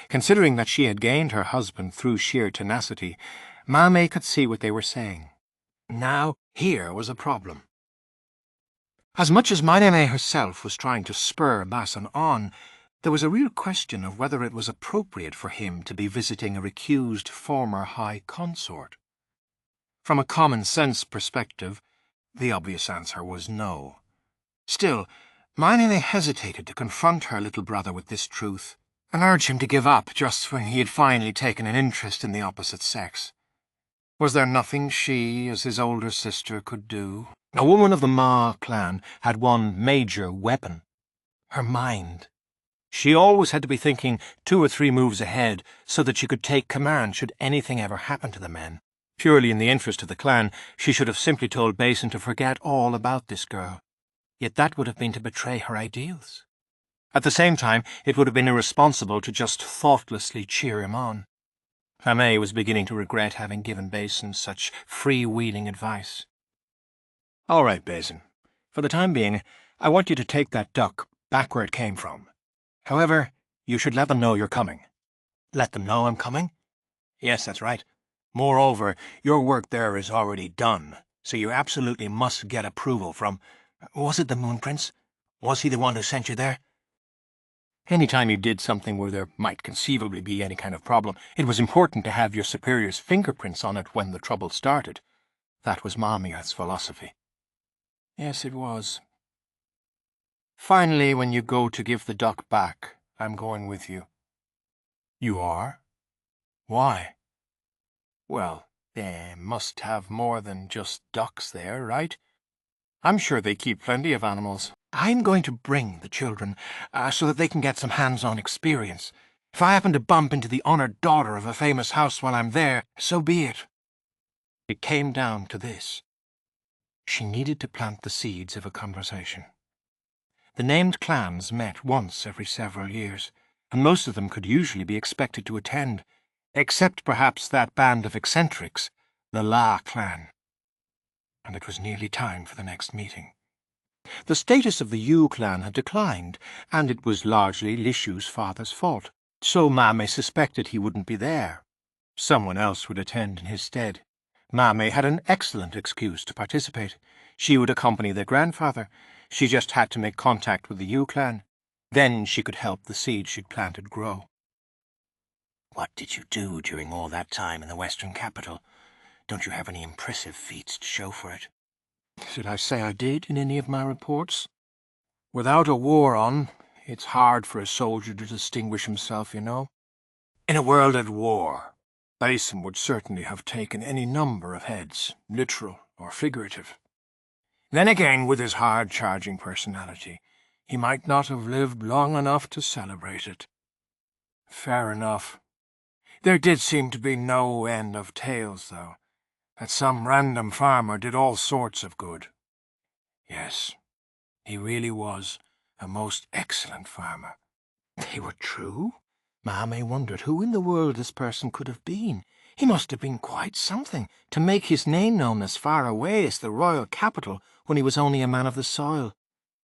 A: Considering that she had gained her husband through sheer tenacity, Maamei could see what they were saying. Now, here was a problem. As much as Maamei herself was trying to spur Basin on, there was a real question of whether it was appropriate for him to be visiting a recused former high consort. From a common-sense perspective, the obvious answer was no. Still, Maamei hesitated to confront her little brother with this truth, and urge him to give up just when he had finally taken an interest in the opposite sex. Was there nothing she, as his older sister, could do? A woman of the Ma clan had one major weapon: her mind. She always had to be thinking 2 or 3 moves ahead so that she could take command should anything ever happen to the men. Purely in the interest of the clan, she should have simply told Basin to forget all about this girl. Yet that would have been to betray her ideals. At the same time, it would have been irresponsible to just thoughtlessly cheer him on. Maamei was beginning to regret having given Basin such freewheeling advice. "All right, Basin. For the time being, I want you to take that duck back where it came from. However, you should let them know you're coming." "Let them know I'm coming?" "Yes, that's right. Moreover, your work there is already done, so you absolutely must get approval from— Was it the Moon Prince? Was he the one who sent you there?" Any time you did something where there might conceivably be any kind of problem, it was important to have your superior's fingerprints on it when the trouble started. That was Maamei's philosophy. Yes, it was. "Finally, when you go to give the duck back, I'm going with you." "You are? Why?" "Well, they must have more than just ducks there, right? I'm sure they keep plenty of animals. I'm going to bring the children, so that they can get some hands-on experience. If I happen to bump into the honoured daughter of a famous house while I'm there, so be it." It came down to this. She needed to plant the seeds of a conversation. The named clans met once every several years, and most of them could usually be expected to attend, except perhaps that band of eccentrics, the La clan. And it was nearly time for the next meeting. The status of the Yu clan had declined, and it was largely Li Shu's father's fault, so Maamei suspected he wouldn't be there. Someone else would attend in his stead. Maamei had an excellent excuse to participate. She would accompany their grandfather. She just had to make contact with the Yu clan. Then she could help the seed she'd planted grow. "What did you do during all that time in the Western capital? Don't you have any impressive feats to show for it?" "Should I say I did in any of my reports? Without a war on, it's hard for a soldier to distinguish himself, you know. In a world at war, Basin would certainly have taken any number of heads, literal or figurative. Then again, with his hard-charging personality, he might not have lived long enough to celebrate it." "Fair enough. There did seem to be no end of tales, though, that some random farmer did all sorts of good." "Yes,
B: He really was a most excellent farmer.
C: They were true? Maamei wondered who in the world this person could have been. He must have been quite something, to make his name known as far away as the royal capital when he was only a man of the soil.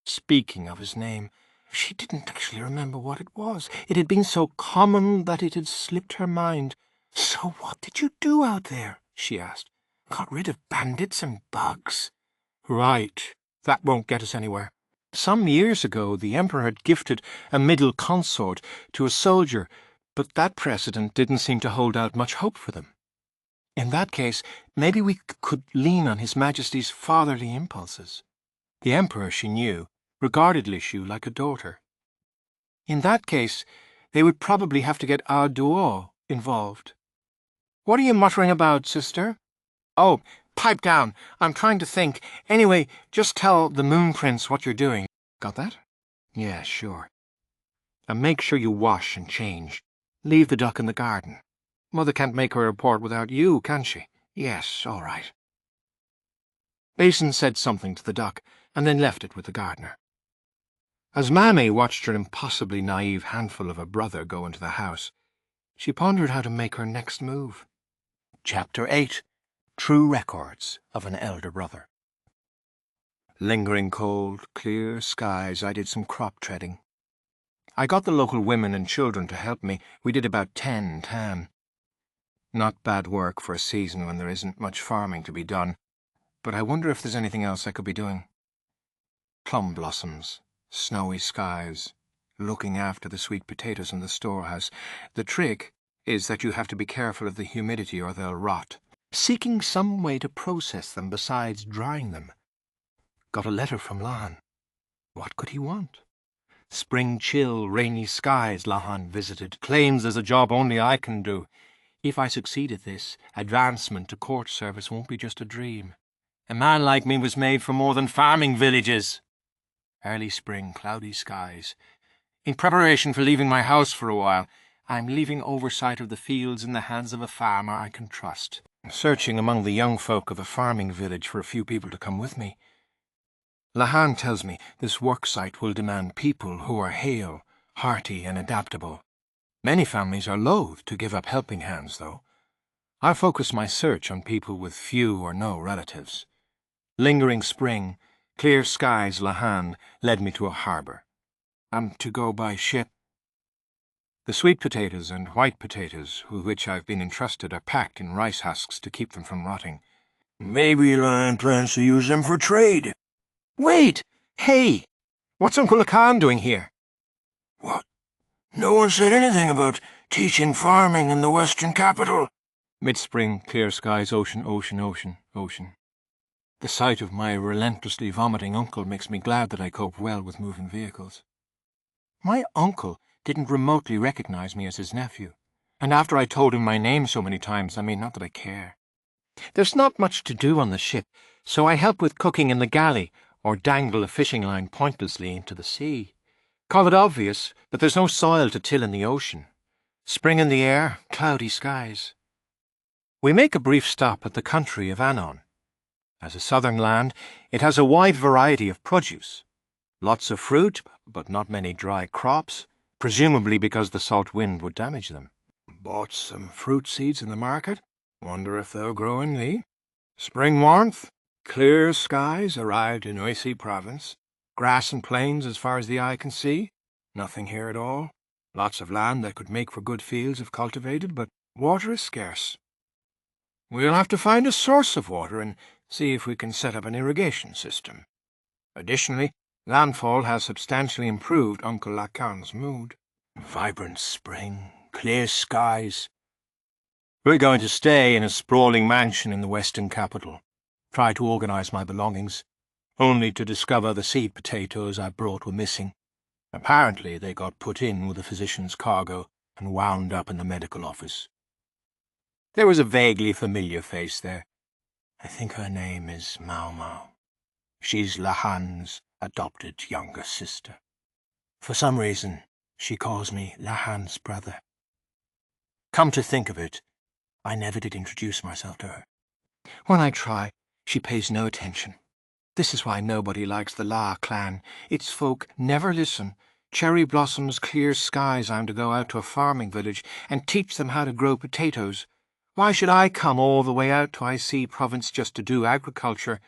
C: Speaking of his name, she didn't actually remember what it was. It had been so common that it had slipped her mind. "So what did you do out there?" she asked. "Got rid of bandits and bugs?"
A: Right. That won't get us anywhere. Some years ago, the Emperor had gifted a middle consort to a soldier, but that precedent didn't seem to hold out much hope for them. In that case, maybe we could lean on His Majesty's fatherly impulses. The Emperor, she knew, regarded Lishu like a daughter. In that case, they would probably have to get our Duo involved. What are you muttering about, sister? Oh, pipe down. I'm trying to think. Anyway, just tell the Moon Prince what you're doing. Got that? Yeah, sure. And make sure you wash and change. Leave the duck in the garden. Mother can't make her report without you, can she? Yes, all right. Basin said something to the duck, and then left it with the gardener. As Maamei watched her impossibly naive handful of a brother go into the house, she pondered how to make her next move. Chapter 8. True Records of an Elder Brother. Lingering cold, clear skies, I did some crop treading. I got the local women and children to help me. We did about 10 tan. Not bad work for a season when there isn't much farming to be done, but I wonder if there's anything else I could be doing. Plum blossoms, snowy skies, looking after the sweet potatoes in the storehouse. The trick is that you have to be careful of the humidity or they'll rot. Seeking some way to process them besides drying them. Got a letter from Lahan. What could he want? Spring chill, rainy skies, Lahan visited. Claims there's a job only I can do. If I succeed at this, advancement to court service won't be just a dream. A man like me was made for more than farming villages. Early spring, cloudy skies. In preparation for leaving my house for a while, I'm leaving oversight of the fields in the hands of a farmer I can trust. Searching among the young folk of a farming village for a few people to come with me. Lahan tells me this work site will demand people who are hale, hearty and adaptable. Many families are loath to give up helping hands, though. I'll focus my search on people with few or no relatives. Lingering spring, clear skies, Lahan led me to a harbour. I'm to go by ship. The sweet potatoes and white potatoes with which I've been entrusted are packed in rice husks to keep them from rotting.
D: Maybe Lahan plans to use them for trade.
A: Wait! Hey! What's Uncle Lahan doing here?
D: What? No one said anything about teaching farming in the western capital.
A: Mid-spring, clear skies, ocean, ocean, ocean, ocean. The sight of my relentlessly vomiting uncle makes me glad that I cope well with moving vehicles. My uncle didn't remotely recognize me as his nephew, and after I told him my name so many times, I mean, not that I care. There's not much to do on the ship, so I help with cooking in the galley, or dangle a fishing line pointlessly into the sea. Call it obvious, but there's no soil to till in the ocean. Spring in the air, cloudy skies. We make a brief stop at the country of Anon. As a southern land, it has a wide variety of produce. Lots of fruit, but not many dry crops, presumably because the salt wind would damage them. Bought some fruit seeds in the market. Wonder if they'll grow in thee. Spring warmth, clear skies arrived in Oisi province. Grass and plains as far as the eye can see. Nothing here at all. Lots of land that could make for good fields if cultivated, but water is scarce. We'll have to find a source of water and see if we can set up an irrigation system. Additionally, landfall has substantially improved Uncle Lacan's mood. Vibrant spring, clear skies. We're going to stay in a sprawling mansion in the western capital. Try to organize my belongings, only to discover the seed potatoes I brought were missing. Apparently they got put in with a physician's cargo and wound up in the medical office. There was a vaguely familiar face there. I think her name is Maomao. She's Lahan's adopted younger sister. For some reason, she calls me Lahan's brother. Come to think of it, I never did introduce myself to her. When I try, she pays no attention.
C: This is why nobody likes the La clan. Its folk never listen. Cherry blossoms, clear skies, I'm to go out to a farming village and teach them how to grow potatoes. Why should I come all the way out to IC province just to do agriculture?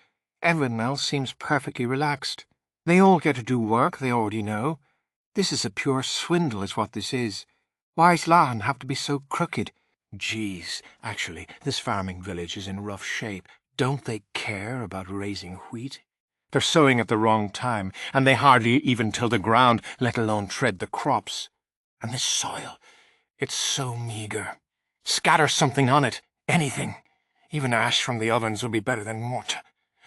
C: Everyone else seems perfectly relaxed. They all get to do work they already know. This is a pure swindle is what this is. Why's Lahan have to be so crooked? Geez, actually, this farming village is in rough shape. Don't they care about raising wheat? They're sowing at the wrong time, and they hardly even till the ground, let alone tread the crops. And this soil, it's so meagre. Scatter something on it, anything. Even ash from the ovens will be better than mortar.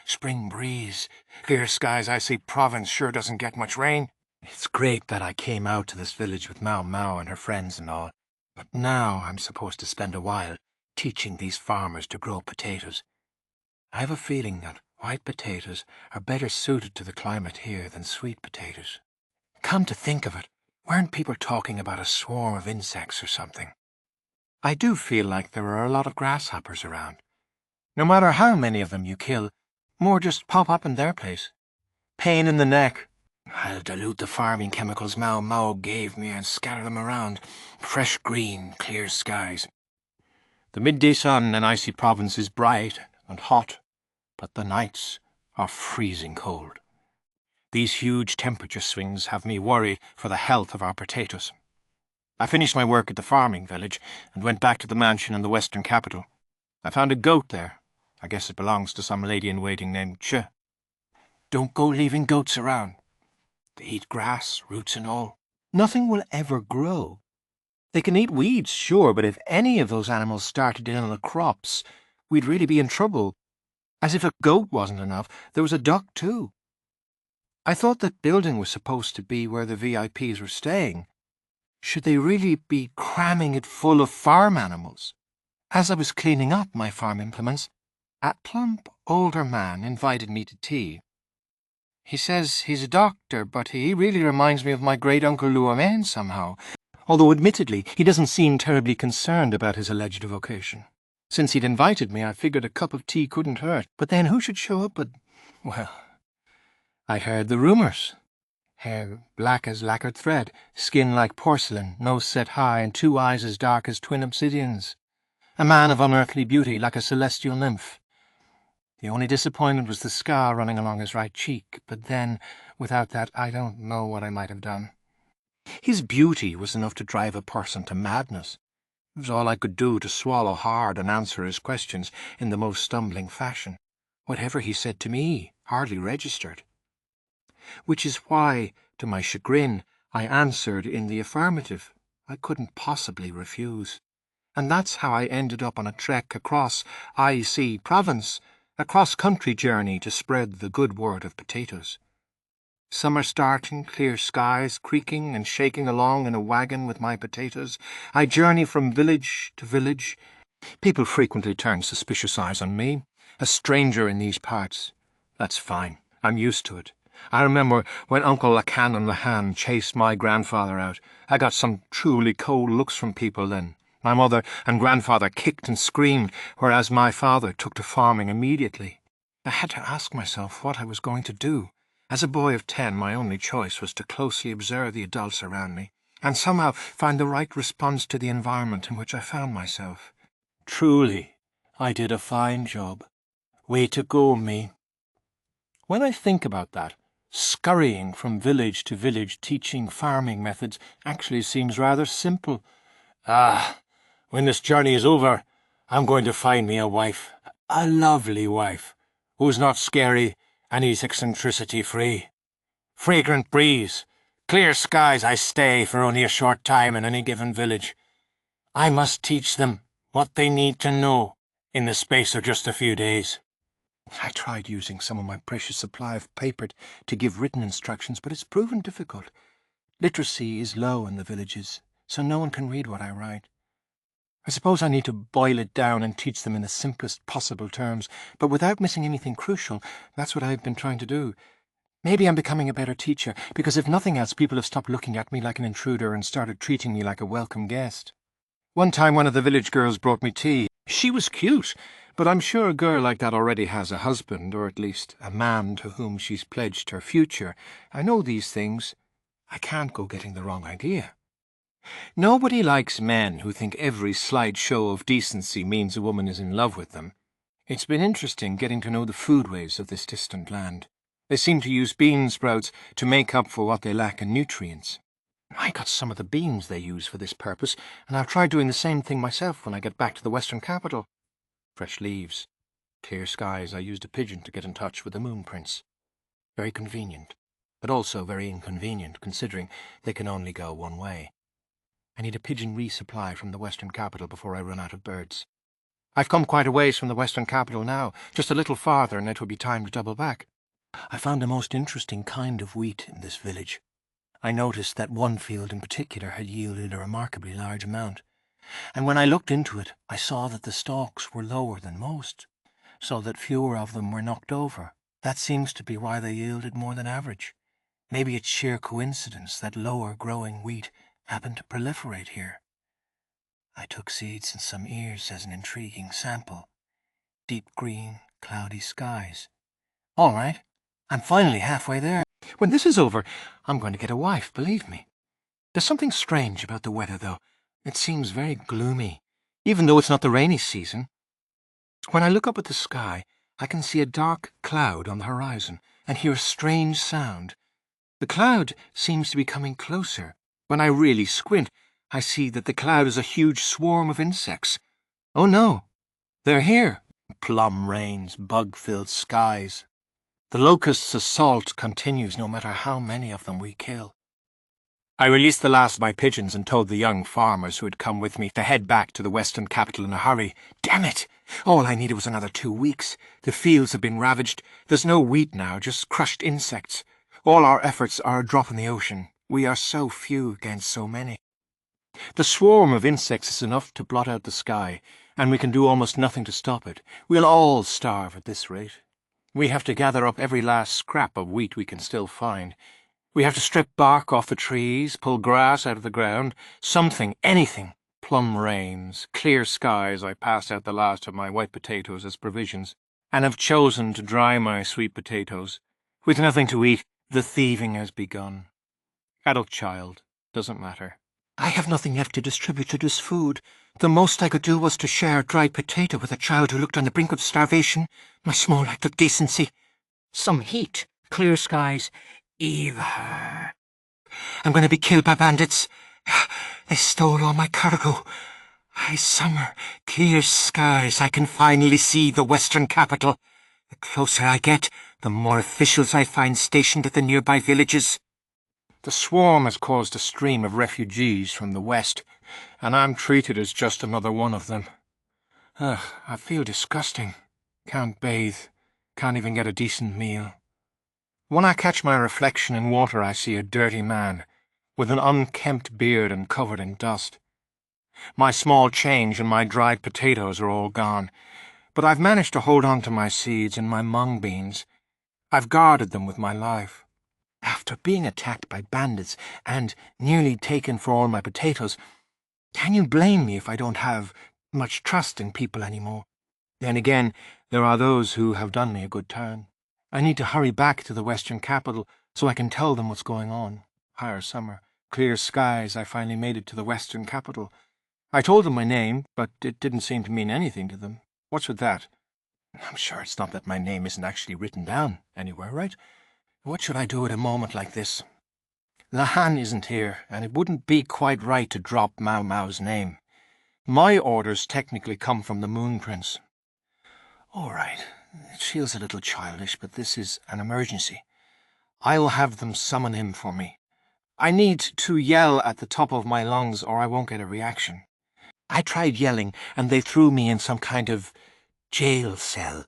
C: Spring breeze, clear skies, I see province sure doesn't get much rain. It's great that I came out to this village with Maomao and her friends and all, but now I'm supposed to spend a while teaching these farmers to grow potatoes. I have a feeling that white potatoes are better suited to the climate here than sweet potatoes. Come to think of it, weren't people talking about a swarm of insects or something? I do feel like there are a lot of grasshoppers around. No matter how many of them you kill, more just pop up in their place. Pain in the neck. I'll dilute the farming chemicals Maomao gave me and scatter them around. Fresh green, clear skies. The midday sun in icy province is bright and hot, but the nights are freezing cold. These huge temperature swings have me worried for the health of our potatoes. I finished my work at the farming village and went back to the mansion in the western capital. I found a goat there. I guess it belongs to some lady-in-waiting named Che. Don't go leaving goats around. They eat grass, roots and all. Nothing will ever grow. They can eat weeds, sure, but if any of those animals started in on the crops, we'd really be in trouble. As if a goat wasn't enough, there was a duck too. I thought that building was supposed to be where the VIPs were staying. Should they really be cramming it full of farm animals? As I was cleaning up my farm implements, a plump, older man invited me to tea. He says he's a doctor, but he really reminds me of my great-uncle Luomen somehow, although admittedly he doesn't seem terribly concerned about his alleged vocation. Since he'd invited me, I figured a cup of tea couldn't hurt, but then who should show up but, well, I heard the rumours. Hair black as lacquered thread, skin like porcelain, nose set high, and 2 eyes as dark as twin obsidians. A man of unearthly beauty, like a celestial nymph. The only disappointment was the scar running along his right cheek, but then, without that, I don't know what I might have done. His beauty was enough to drive a person to madness. It was all I could do to swallow hard and answer his questions in the most stumbling fashion. Whatever he said to me hardly registered. Which is why, to my chagrin, I answered in the affirmative. I couldn't possibly refuse. And that's how I ended up on a trek across IC province, a cross-country journey to spread the good word of potatoes. Summer starting, clear skies, creaking and shaking along in a wagon with my potatoes. I journey from village to village. People frequently turn suspicious eyes on me, a stranger in these parts. That's fine. I'm used to it. I remember when Uncle Lahan and Lahan chased my grandfather out. I got some truly cold looks from people then. My mother and grandfather kicked and screamed, whereas my father took to farming immediately. I had to ask myself what I was going to do. As a boy of 10, my only choice was to closely observe the adults around me, and somehow find the right response to the environment in which I found myself.
E: Truly, I did a fine job. Way to go, me. When I think about that, scurrying from village to village teaching farming methods actually seems rather simple. When this journey is over, I'm going to find me a wife, a lovely wife, who's not scary and is eccentricity-free. Fragrant breeze, clear skies, I stay for only a short time in any given village. I must teach them what they need to know in the space of just a few days.
C: I tried using some of my precious supply of paper to give written instructions, but it's proven difficult. Literacy is low in the villages, so no one can read what I write. I suppose I need to boil it down and teach them in the simplest possible terms, but without missing anything crucial. That's what I've been trying to do. Maybe I'm becoming a better teacher, because if nothing else, people have stopped looking at me like an intruder and started treating me like a welcome guest. One time one of the village girls brought me tea. She was cute,
A: But I'm sure a girl like that already has a husband, or at least a man to whom she's pledged her future. I know these things. I can't go getting the wrong idea. Nobody likes men who think every slight show of decency means a woman is in love with them. It's been interesting getting to know the foodways of this distant land. They seem to use bean sprouts to make up for what they lack in nutrients. I got some of the beans they use for this purpose, and I'll try doing the same thing myself when I get back to the western capital. Fresh leaves, clear skies. I used a pigeon to get in touch with the Moon Prince. Very convenient, but also very inconvenient, considering they can only go one way. I need a pigeon resupply from the western capital before I run out of birds. I've come quite a ways from the western capital now, just a little farther, and it will be time to double back. I found a most interesting kind of wheat in this village. I noticed that one field in particular had yielded a remarkably large amount, and when I looked into it, I saw that the stalks were lower than most, so that fewer of them were knocked over. That seems to be why they yielded more than average. Maybe it's sheer coincidence that lower-growing wheat happened to proliferate here. I took seeds and some ears as an intriguing sample. Deep green, cloudy skies. All right, I'm finally halfway there. When this is over, I'm going to get a wife, believe me. There's something strange about the weather, though. It seems very gloomy, even though it's not the rainy season. When I look up at the sky, I can see a dark cloud on the horizon and hear a strange sound. The cloud seems to be coming closer. When I really squint, I see that the cloud is a huge swarm of insects. Oh no, they're here. Plum rains, bug-filled skies. The locust's assault continues no matter how many of them we kill. I released the last of my pigeons and told the young farmers who had come with me to head back to the western capital in a hurry. Damn it! All I needed was another 2 weeks. The fields have been ravaged. There's no wheat now, just crushed insects. All our efforts are a drop in the ocean. We are so few against so many. The swarm of insects is enough to blot out the sky, and we can do almost nothing to stop it. We'll all starve at this rate. We have to gather up every last scrap of wheat we can still find. We have to strip bark off the trees, pull grass out of the ground, something, anything. Plum rains, clear skies. I passed out the last of my white potatoes as provisions, and have chosen to dry my sweet potatoes. With nothing to eat, the thieving has begun. Adult child, doesn't matter. I have nothing left to distribute to this food. The most I could do was to share a dried potato with a child who looked on the brink of starvation. My small act of decency. Some heat, clear skies. Eva. I'm going to be killed by bandits. They stole all my cargo. High summer, clear skies. I can finally see the western capital. The closer I get, the more officials I find stationed at the nearby villages. The swarm has caused a stream of refugees from the west, and I'm treated as just another one of them. Ugh, I feel disgusting. Can't bathe. Can't even get a decent meal. When I catch my reflection in water, I see a dirty man, with an unkempt beard and covered in dust. My small change and my dried potatoes are all gone, but I've managed to hold on to my seeds and my mung beans. I've guarded them with my life. After being attacked by bandits and nearly taken for all my potatoes, can you blame me if I don't have much trust in people anymore? Then again, there are those who have done me a good turn. I need to hurry back to the western capital so I can tell them what's going on. Higher summer, clear skies. I finally made it to the western capital. I told them my name, but it didn't seem to mean anything to them. What's with that? I'm sure it's not that my name isn't actually written down anywhere, right? What should I do at a moment like this? Lahan isn't here, and it wouldn't be quite right to drop Maomao's name. My orders technically come from the Moon Prince. All right, it feels a little childish, but this is an emergency. I'll have them summon him for me. I need to yell at the top of my lungs or I won't get a reaction. I tried yelling, and they threw me in some kind of jail cell.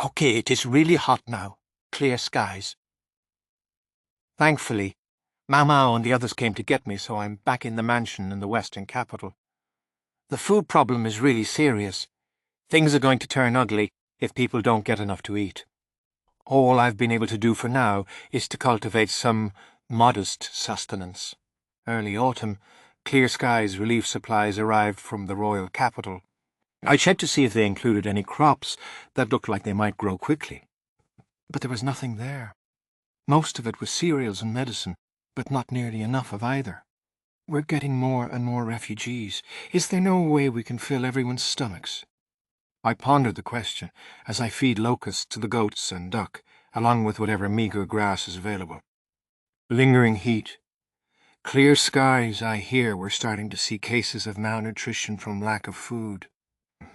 A: Okay, it is really hot now. Clear skies. Thankfully, Maomao and the others came to get me, so I'm back in the mansion in the western capital. The food problem is really serious. Things are going to turn ugly if people don't get enough to eat. All I've been able to do for now is to cultivate some modest sustenance. Early autumn, clear skies relief supplies arrived from the royal capital. I checked to see if they included any crops that looked like they might grow quickly. But there was nothing there. Most of it was cereals and medicine, but not nearly enough of either. We're getting more and more refugees. Is there no way we can fill everyone's stomachs? I pondered the question as I feed locusts to the goats and duck, along with whatever meagre grass is available. Lingering heat. Clear skies, I hear we're starting to see cases of malnutrition from lack of food.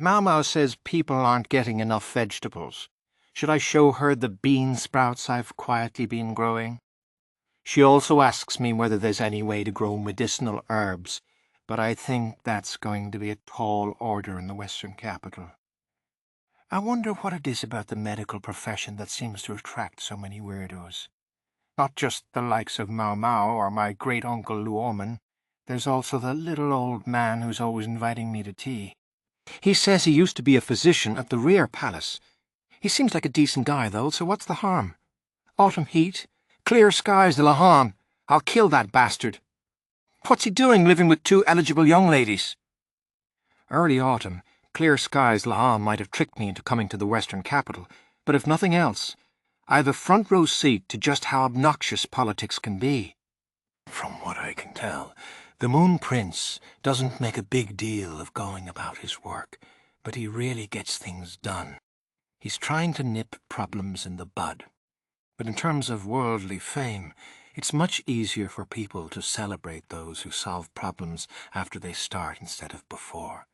A: Maomao says people aren't getting enough vegetables. Should I show her the bean sprouts I've quietly been growing? She also asks me whether there's any way to grow medicinal herbs, but I think that's going to be a tall order in the Western capital. I wonder what it is about the medical profession that seems to attract so many weirdos. Not just the likes of Maomao or my great-uncle Luoman. There's also the little old man who's always inviting me to tea. He says he used to be a physician at the Imperial Palace. He seems like a decent guy, though, so what's the harm? Autumn heat, clear skies, the Lahan. I'll kill that bastard. What's he doing, living with 2 eligible young ladies? Early autumn, clear skies, Lahan might have tricked me into coming to the Western capital, but if nothing else, I've a front-row seat to just how obnoxious politics can be. From what I can tell, the Moon Prince doesn't make a big deal of going about his work, but he really gets things done. He's trying to nip problems in the bud. But in terms of worldly fame, it's much easier for people to celebrate those who solve problems after they start instead of before.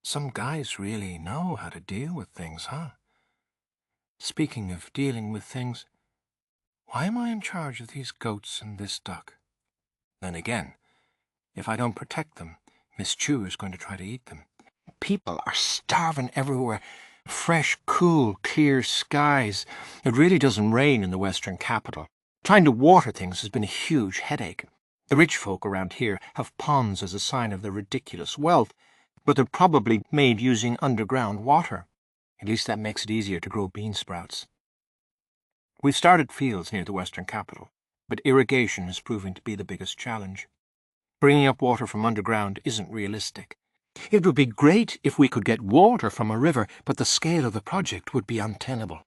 A: Some guys really know how to deal with things, huh? Speaking of dealing with things, why am I in charge of these goats and this duck? Then again, if I don't protect them, Miss Chu is going to try to eat them. People are starving everywhere. Fresh, cool, clear skies. It really doesn't rain in the Western capital. Trying to water things has been a huge headache. The rich folk around here have ponds as a sign of their ridiculous wealth, but they're probably made using underground water. At least that makes it easier to grow bean sprouts. We've started fields near the Western capital, but irrigation is proving to be the biggest challenge. Bringing up water from underground isn't realistic. It would be great if we could get water from a river, but the scale of the project would be untenable.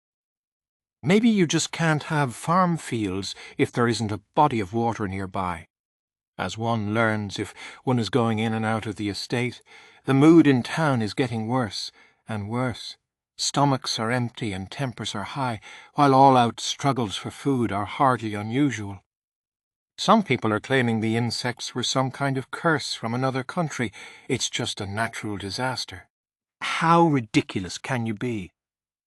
A: Maybe you just can't have farm fields if there isn't a body of water nearby. As one learns, if one is going in and out of the estate, the mood in town is getting worse and worse. Stomachs are empty and tempers are high, while all-out struggles for food are hardly unusual. Some people are claiming the insects were some kind of curse from another country. It's just a natural disaster. How ridiculous can you be?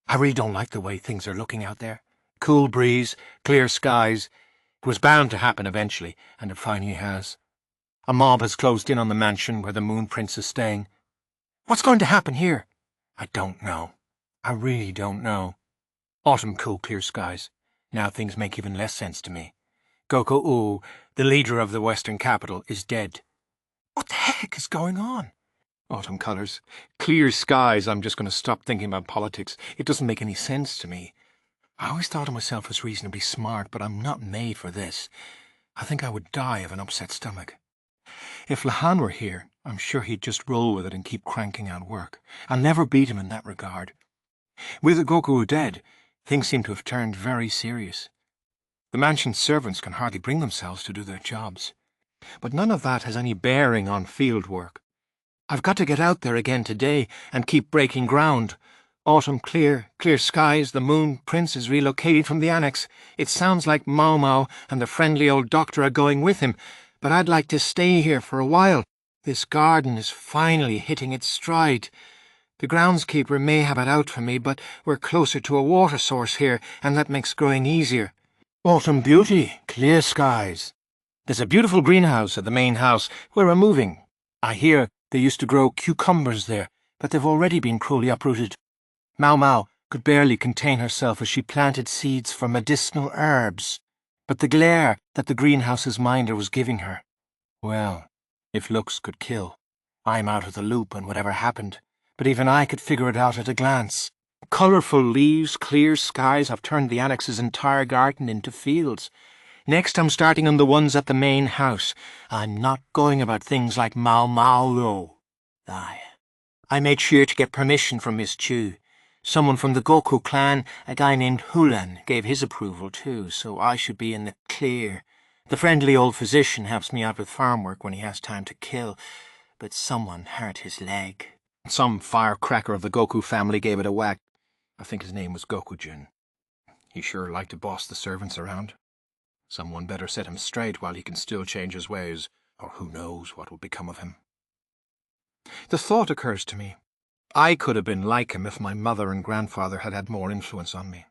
A: I really don't like the way things are looking out there. Cool breeze, clear skies. It was bound to happen eventually, and it finally has. A mob has closed in on the mansion where the Moon Prince is staying. What's going to happen here? I don't know. I really don't know. Autumn cool, clear skies. Now things make even less sense to me. Goko-u, the leader of the Western capital, is dead. What the heck is going on? Autumn colours. Clear skies. I'm just going to stop thinking about politics. It doesn't make any sense to me. I always thought of myself as reasonably smart, but I'm not made for this. I think I would die of an upset stomach. If Lahan were here, I'm sure he'd just roll with it and keep cranking out work. I'll never beat him in that regard. With Goko dead, things seem to have turned very serious. The mansion's servants can hardly bring themselves to do their jobs. But none of that has any bearing on field work. I've got to get out there again today and keep breaking ground. Autumn clear, clear skies, the Moon Prince is relocated from the annex. It sounds like Maomao and the friendly old doctor are going with him, but I'd like to stay here for a while. This garden is finally hitting its stride. The groundskeeper may have it out for me, but we're closer to a water source here, and that makes growing easier. Autumn beauty, clear skies. There's a beautiful greenhouse at the main house where we're moving. I hear they used to grow cucumbers there, but they've already been cruelly uprooted. Maomao could barely contain herself as she planted seeds for medicinal herbs. But the glare that the greenhouse's minder was giving her, well, if looks could kill, I'm out of the loop on whatever happened, but even I could figure it out at a glance. Colourful leaves, clear skies have turned the annex's entire garden into fields. Next I'm starting on the ones at the main house. I'm not going about things like Maomao, though. I made sure to get permission from Miss Chu. Someone from the Goku clan, a guy named Hulan, gave his approval too, so I should be in the clear. The friendly old physician helps me out with farm work when he has time to kill, but someone hurt his leg. Some firecracker of the Goku family gave it a whack. I think his name was Gokujin. He sure liked to boss the servants around. Someone better set him straight while he can still change his ways, or who knows what will become of him. The thought occurs to me. I could have been like him if my mother and grandfather had had more influence on me.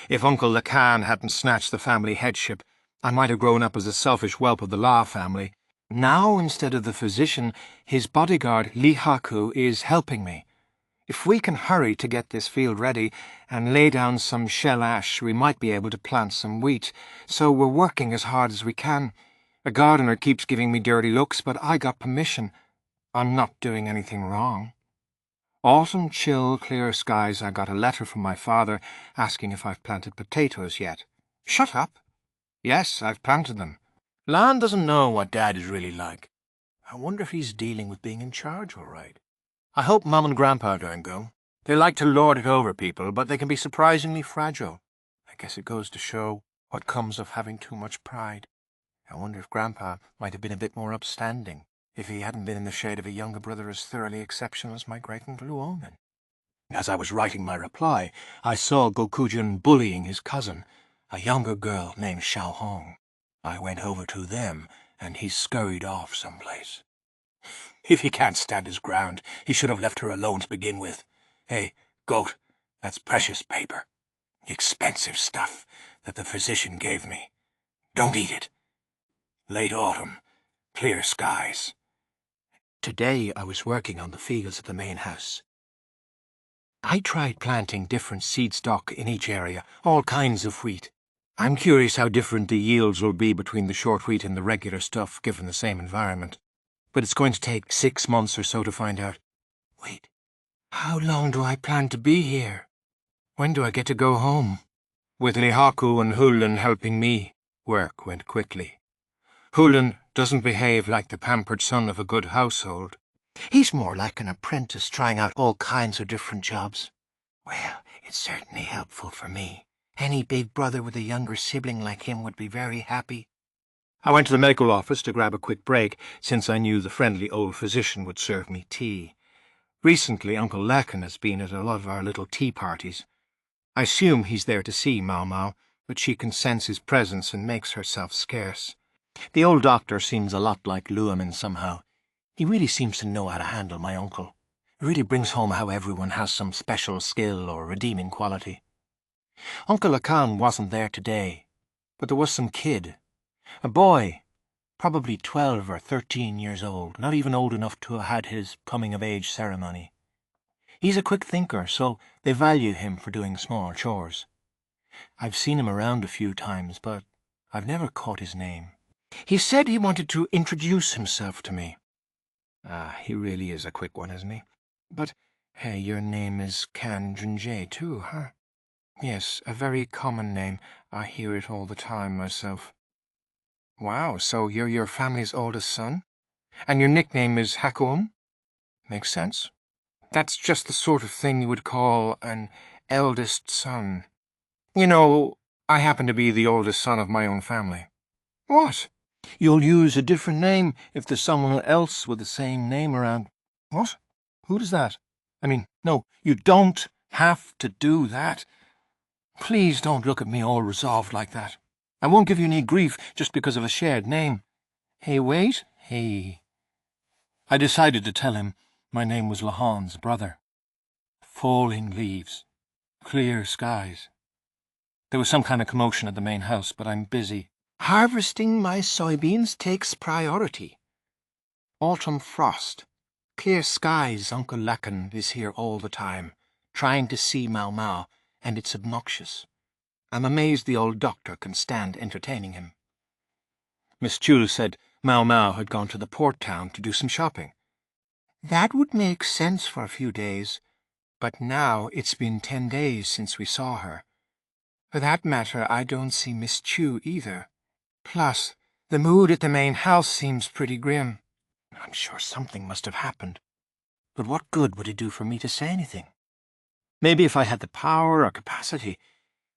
A: If Uncle Lahan hadn't snatched the family headship, I might have grown up as a selfish whelp of the La family. Now, instead of the physician, his bodyguard, Li Haku, is helping me. If we can hurry to get this field ready and lay down some shell ash, we might be able to plant some wheat. So we're working as hard as we can. A gardener keeps giving me dirty looks, but I got permission. I'm not doing anything wrong. Autumn, chill, clear skies. I got a letter from my father asking if I've planted potatoes yet. Shut up. Yes, I've planted them. Lahan doesn't know what Dad is really like. I wonder if he's dealing with being in charge all right. I hope Mum and Grandpa don't go. They like to lord it over people, but they can be surprisingly fragile. I guess it goes to show what comes of having too much pride. I wonder if Grandpa might have been a bit more upstanding if he hadn't been in the shade of a younger brother as thoroughly exceptional as my great-uncle Luonan. As I was writing my reply, I saw Gokujin bullying his cousin, a younger girl named Xiaohong. I went over to them, and he scurried off someplace. If he can't stand his ground, he should have left her alone to begin with. Hey, goat, that's precious paper. Expensive stuff that the physician gave me. Don't eat it. Late autumn, clear skies. Today I was working on the fields at the main house. I tried planting different seed stock in each area, all kinds of wheat. I'm curious how different the yields will be between the short wheat and the regular stuff, given the same environment. But it's going to take 6 months or so to find out. Wait, how long do I plan to be here? When do I get to go home? With Lihaku and Hulan helping me, work went quickly. Hulan doesn't behave like the pampered son of a good household. He's more like an apprentice trying out all kinds of different jobs. Well, it's certainly helpful for me. Any big brother with a younger sibling like him would be very happy. I went to the medical office to grab a quick break, since I knew the friendly old physician would serve me tea. Recently, Uncle Lahan has been at a lot of our little tea parties. I assume he's there to see Maomao, but she can sense his presence and makes herself scarce. The old doctor seems a lot like Luomin somehow. He really seems to know how to handle my uncle. It really brings home how everyone has some special skill or redeeming quality. Uncle Lahan wasn't there today, but there was some kid. A boy, probably 12 or 13 years old, not even old enough to have had his coming-of-age ceremony. He's a quick thinker, so they value him for doing small chores. I've seen him around a few times, but I've never caught his name. He said he wanted to introduce himself to me. He really is a quick one, isn't he? But, hey, your name is Kan Junjie too, huh? Yes, a very common name. I hear it all the time myself. Wow, so you're your family's oldest son? And your nickname is Hakuum? Makes sense. That's just the sort of thing you would call an eldest son. You know, I happen to be the oldest son of my own family. What? You'll use a different name if there's someone else with the same name around. What? Who does that? I mean, no, you don't have to do that. Please don't look at me all resolved like that. I won't give you any grief just because of a shared name. Hey, wait. Hey. I decided to tell him my name was Lahan's brother. Falling leaves. Clear skies. There was some kind of commotion at the main house, but I'm busy. Harvesting my soybeans takes priority. Autumn frost. Clear skies. Uncle Lahan is here all the time, trying to see Maomao, and it's obnoxious. I'm amazed the old doctor can stand entertaining him. Miss Chul said Maomao had gone to the port town to do some shopping. That would make sense for a few days, but now it's been 10 days since we saw her. For that matter, I don't see Miss Chu either. Plus, the mood at the main house seems pretty grim. I'm sure something must have happened. But what good would it do for me to say anything? Maybe if I had the power or capacity,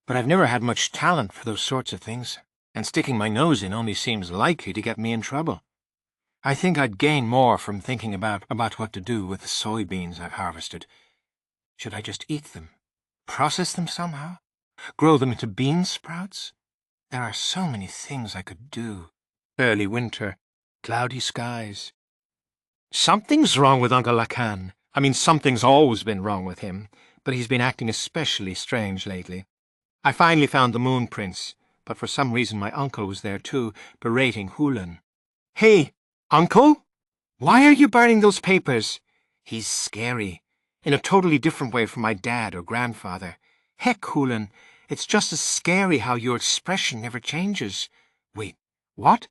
A: but I've never had much talent for those sorts of things, and sticking my nose in only seems likely to get me in trouble. I think I'd gain more from thinking about what to do with the soybeans I've harvested. Should I just eat them? Process them somehow? Grow them into bean sprouts? There are so many things I could do. Early winter, cloudy skies. Something's wrong with Uncle Lahan. I mean, something's always been wrong with him, but he's been acting especially strange lately. I finally found the Moon Prince, but for some reason my uncle was there too, berating Hulan. "Hey, Uncle? Why are you burning those papers?" He's scary, in a totally different way from my dad or grandfather. Heck, Hulan, it's just as scary how your expression never changes. Wait, what?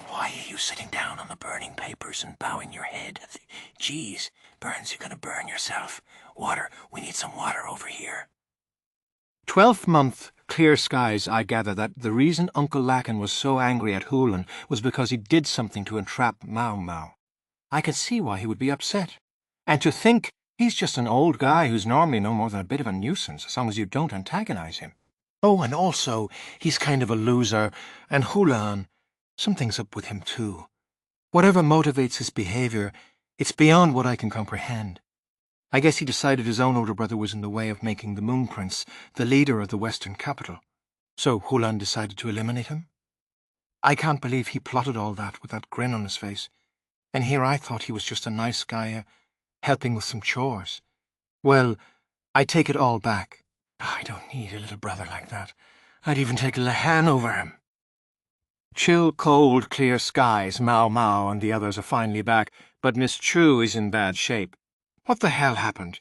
A: Why are you sitting down on the burning papers and bowing your head? Geez, Burns, you're gonna burn yourself. Water, we need some water over here. 12th month, clear skies. I gather that the reason Uncle Lahan was so angry at Hulan was because he did something to entrap Maomao. I could see why he would be upset. And to think he's just an old guy who's normally no more than a bit of a nuisance as long as you don't antagonize him. Oh, and also, he's kind of a loser, and Hulan, something's up with him too. Whatever motivates his behavior, it's beyond what I can comprehend. I guess he decided his own older brother was in the way of making the Moon Prince the leader of the Western capital. So Hulan decided to eliminate him? I can't believe he plotted all that with that grin on his face. And here I thought he was just a nice guy, helping with some chores. Well, I take it all back. I don't need a little brother like that. I'd even take Lahan over him. Chill, cold, clear skies. Maomao and the others are finally back, but Miss Chu is in bad shape. What the hell happened?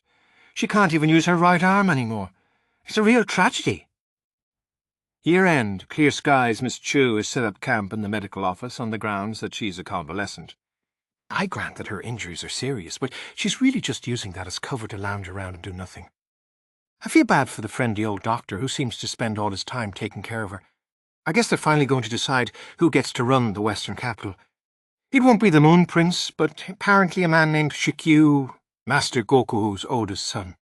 A: She can't even use her right arm anymore. It's a real tragedy. Year-end, clear skies. Miss Chu has set up camp in the medical office on the grounds that she's a convalescent. I grant that her injuries are serious, but she's really just using that as cover to lounge around and do nothing. I feel bad for the friendly old doctor who seems to spend all his time taking care of her. I guess they're finally going to decide who gets to run the Western capital. It won't be the Moon Prince, but apparently a man named Shikyu, Master Goku's oldest son.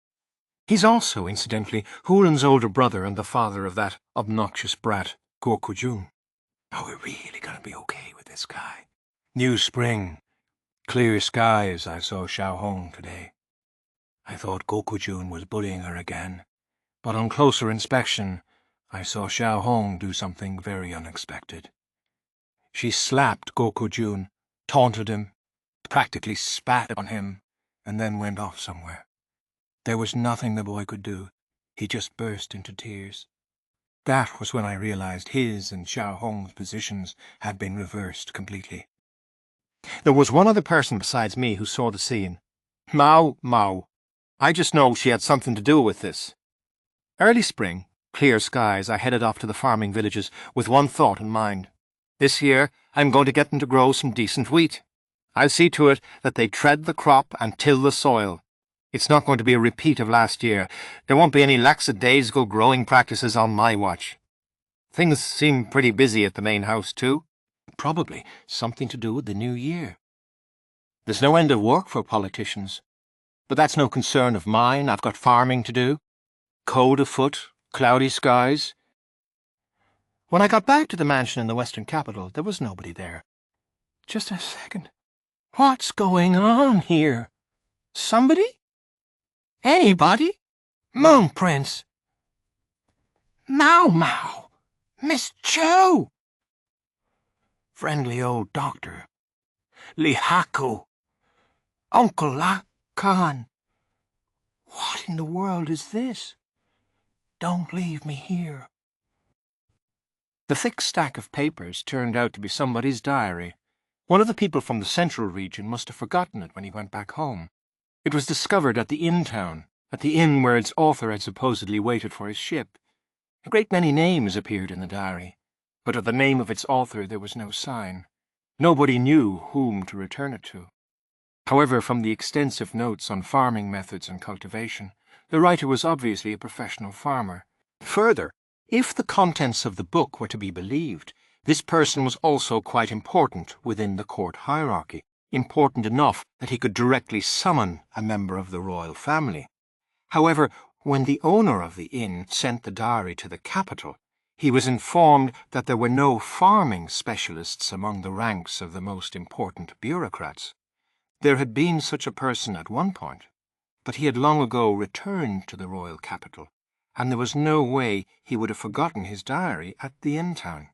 A: He's also, incidentally, Hulan's older brother and the father of that obnoxious brat, Gokujun. Are we really going to be okay with this guy? New spring. Clear skies. I saw Xiaohong today. I thought Gokujun was bullying her again, but on closer inspection, I saw Xiaohong do something very unexpected. She slapped Gokujun, taunted him, practically spat on him, and then went off somewhere. There was nothing the boy could do. He just burst into tears. That was when I realized his and Xiaohong's positions had been reversed completely. There was one other person besides me who saw the scene. Maomao. I just know she had something to do with this. Early spring, clear skies, I headed off to the farming villages with one thought in mind. This year, I'm going to get them to grow some decent wheat. I'll see to it that they tread the crop and till the soil. It's not going to be a repeat of last year. There won't be any lackadaisical growing practices on my watch. Things seem pretty busy at the main house, too. Probably something to do with the new year. There's no end of work for politicians. But that's no concern of mine. I've got farming to do. Cold afoot, cloudy skies. When I got back to the mansion in the Western capital, there was nobody there. Just a second. What's going on here? Somebody? Anybody? Moon Prince. Maomao. Miss Cho. Friendly old doctor. Lihaku. Uncle Lahan. What in the world is this? Don't leave me here. The thick stack of papers turned out to be somebody's diary. One of the people from the central region must have forgotten it when he went back home. It was discovered at the inn town, at the inn where its author had supposedly waited for his ship. A great many names appeared in the diary, but of the name of its author there was no sign. Nobody knew whom to return it to. However, from the extensive notes on farming methods and cultivation, the writer was obviously a professional farmer. Further, if the contents of the book were to be believed, this person was also quite important within the court hierarchy.
C: important enough that he could directly summon a member of the royal family. However, when the owner of the inn sent the diary to the capital, he was informed that there were no farming specialists among the ranks of the most important bureaucrats. There had been such a person at one point, but he had long ago returned to the royal capital, and there was no way he would have forgotten his diary at the inn town.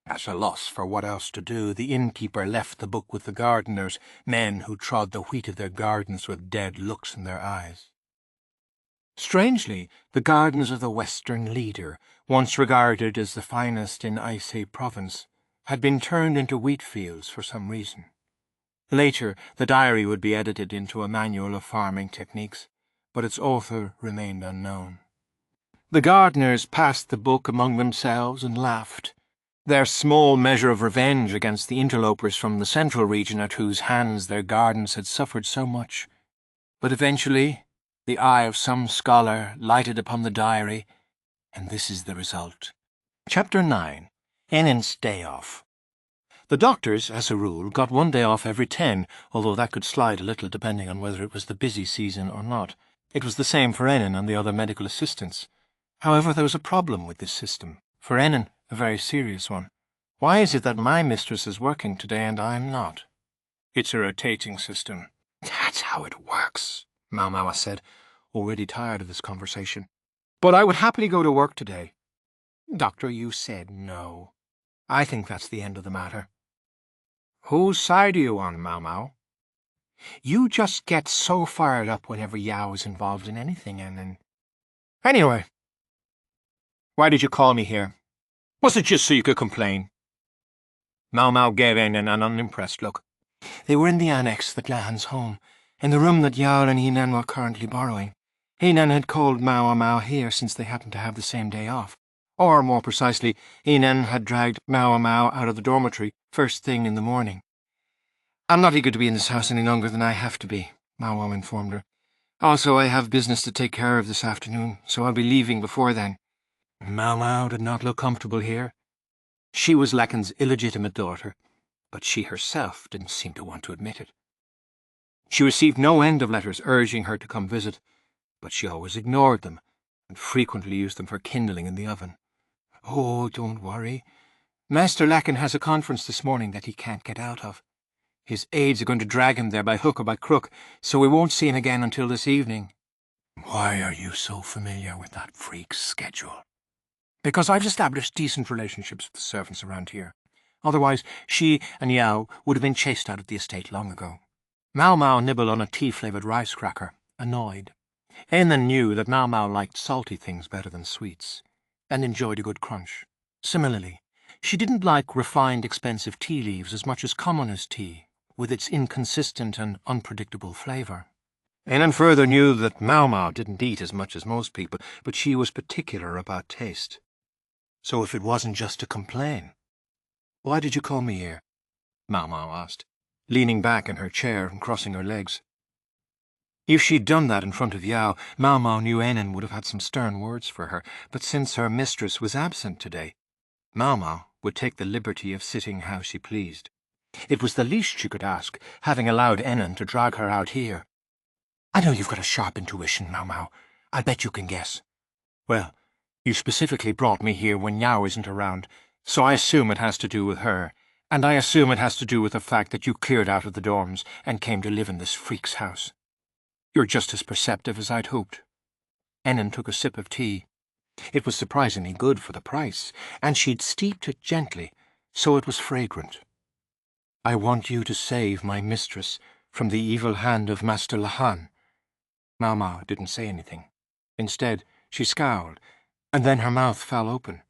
C: At a loss for what else to do, the innkeeper left the book with the gardeners, men who trod the wheat of their gardens with dead looks in their eyes. Strangely, the gardens of the Western Leader, once regarded as the finest in Aisei province, had been turned into wheat fields for some reason. Later, the diary would be edited into a manual of farming techniques, but its author remained unknown. The gardeners passed the book among themselves and laughed, their small measure of revenge against the interlopers from the central region at whose hands their gardens had suffered so much. But eventually, the eye of some scholar lighted upon the diary, and this is the result. Chapter 9. Enen's Day Off. The doctors, as a rule, got 1 day off every 10, although that could slide a little depending on whether it was the busy season or not. It was the same for Enen and the other medical assistants. However, there was a problem with this system. For Enen, a very serious one. Why is it that my mistress is working today and I'm not?
B: It's a rotating system.
C: That's how it works, Maomao said, already tired of this conversation.
A: But I would happily go to work today.
C: Doctor, you said no. I think that's the end of the matter.
A: Whose side are you on, Maomao?
C: You just get so fired up whenever Yao is involved in anything, and then...
A: Anyway, why did you call me here? Was it just so you could complain? Maomao gave Enen an unimpressed look.
C: They were in the annex, the Lahan's home, in the room that Yao and Enen were currently borrowing. Enen had called Maomao here since they happened to have the same day off. Or, more precisely, Enen had dragged Maomao out of the dormitory first thing in the morning. I'm not eager to be in this house any longer than I have to be, Maomao informed her. Also, I have business to take care of this afternoon, so I'll be leaving before then.
A: Maomao did not look comfortable here.
C: She was Lahan's illegitimate daughter, but she herself didn't seem to want to admit it. She received no end of letters urging her to come visit, but she always ignored them and frequently used them for kindling in the oven. Oh, don't worry. Master Lahan has a conference this morning that he can't get out of. His aides are going to drag him there by hook or by crook, so we won't see him again until this evening.
A: Why are you so familiar with that freak's schedule?
C: Because I've established decent relationships with the servants around here. Otherwise, she and Yao would have been chased out of the estate long ago. Maomao nibbled on a tea-flavoured rice cracker, annoyed. Enen knew that Maomao liked salty things better than sweets, and enjoyed a good crunch. Similarly, she didn't like refined, expensive tea leaves as much as commoners' tea, with its inconsistent and unpredictable flavour. Enen further knew that Maomao didn't eat as much as most people, but she was particular about taste. So if it wasn't just to complain, why did you call me here? Maomao asked, leaning back in her chair and crossing her legs. If she'd done that in front of Yao, Maomao knew Enen would have had some stern words for her, but since her mistress was absent today, Maomao would take the liberty of sitting how she pleased. It was the least she could ask, having allowed Enen to drag her out here. I know you've got a sharp intuition, Maomao. I'll bet you can guess. Well, you specifically brought me here when Yao isn't around, so I assume it has to do with her, and I assume it has to do with the fact that you cleared out of the dorms and came to live in this freak's house. You're just as perceptive as I'd hoped. Enen took a sip of tea. It was surprisingly good for the price, and she'd steeped it gently, so it was fragrant. I want you to save my mistress from the evil hand of Master Lahan. Maomao didn't say anything. Instead, she scowled, and then her mouth fell open.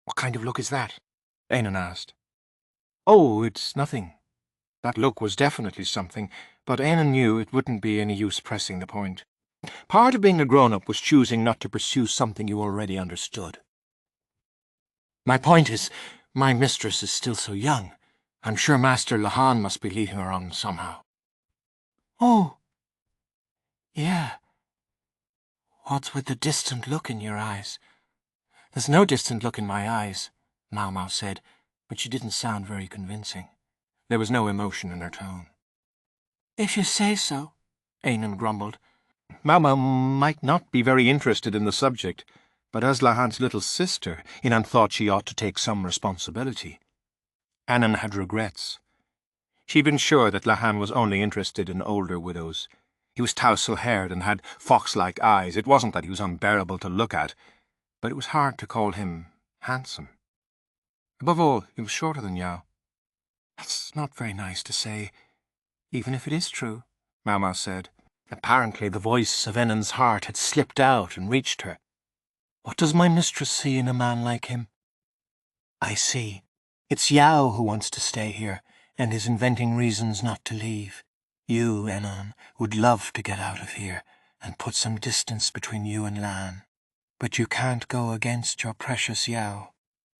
C: What kind of look is that? Enen asked. Oh, it's nothing. That look was definitely something, but Enen knew it wouldn't be any use pressing the point. Part of being a grown-up was choosing not to pursue something you already understood. My point is, my mistress is still so young. I'm sure Master Lahan must be leading her on somehow. Oh, yeah. What's with the distant look in your eyes? There's no distant look in my eyes, Maomao said, but she didn't sound very convincing. There was no emotion in her tone.
E: If you say so, Ainan grumbled.
A: Maomao might not be very interested in the subject, but as Lahan's little sister, Inan thought she ought to take some responsibility. Annan had regrets. She'd been sure that Lahan was only interested in older widows. He was tousle-haired and had fox-like eyes. It wasn't that he was unbearable to look at, but it was hard to call him handsome. Above all, he was shorter than Yao.
E: That's not very nice to say, even if it is true,
A: Maomao said.
E: Apparently the voice of Enan's heart had slipped out and reached her. What does my mistress see in a man like him? I see. It's Yao who wants to stay here, and is inventing reasons not to leave. You, Enan, would love to get out of here and put some distance between you and Lan. But you can't go against your precious Yao,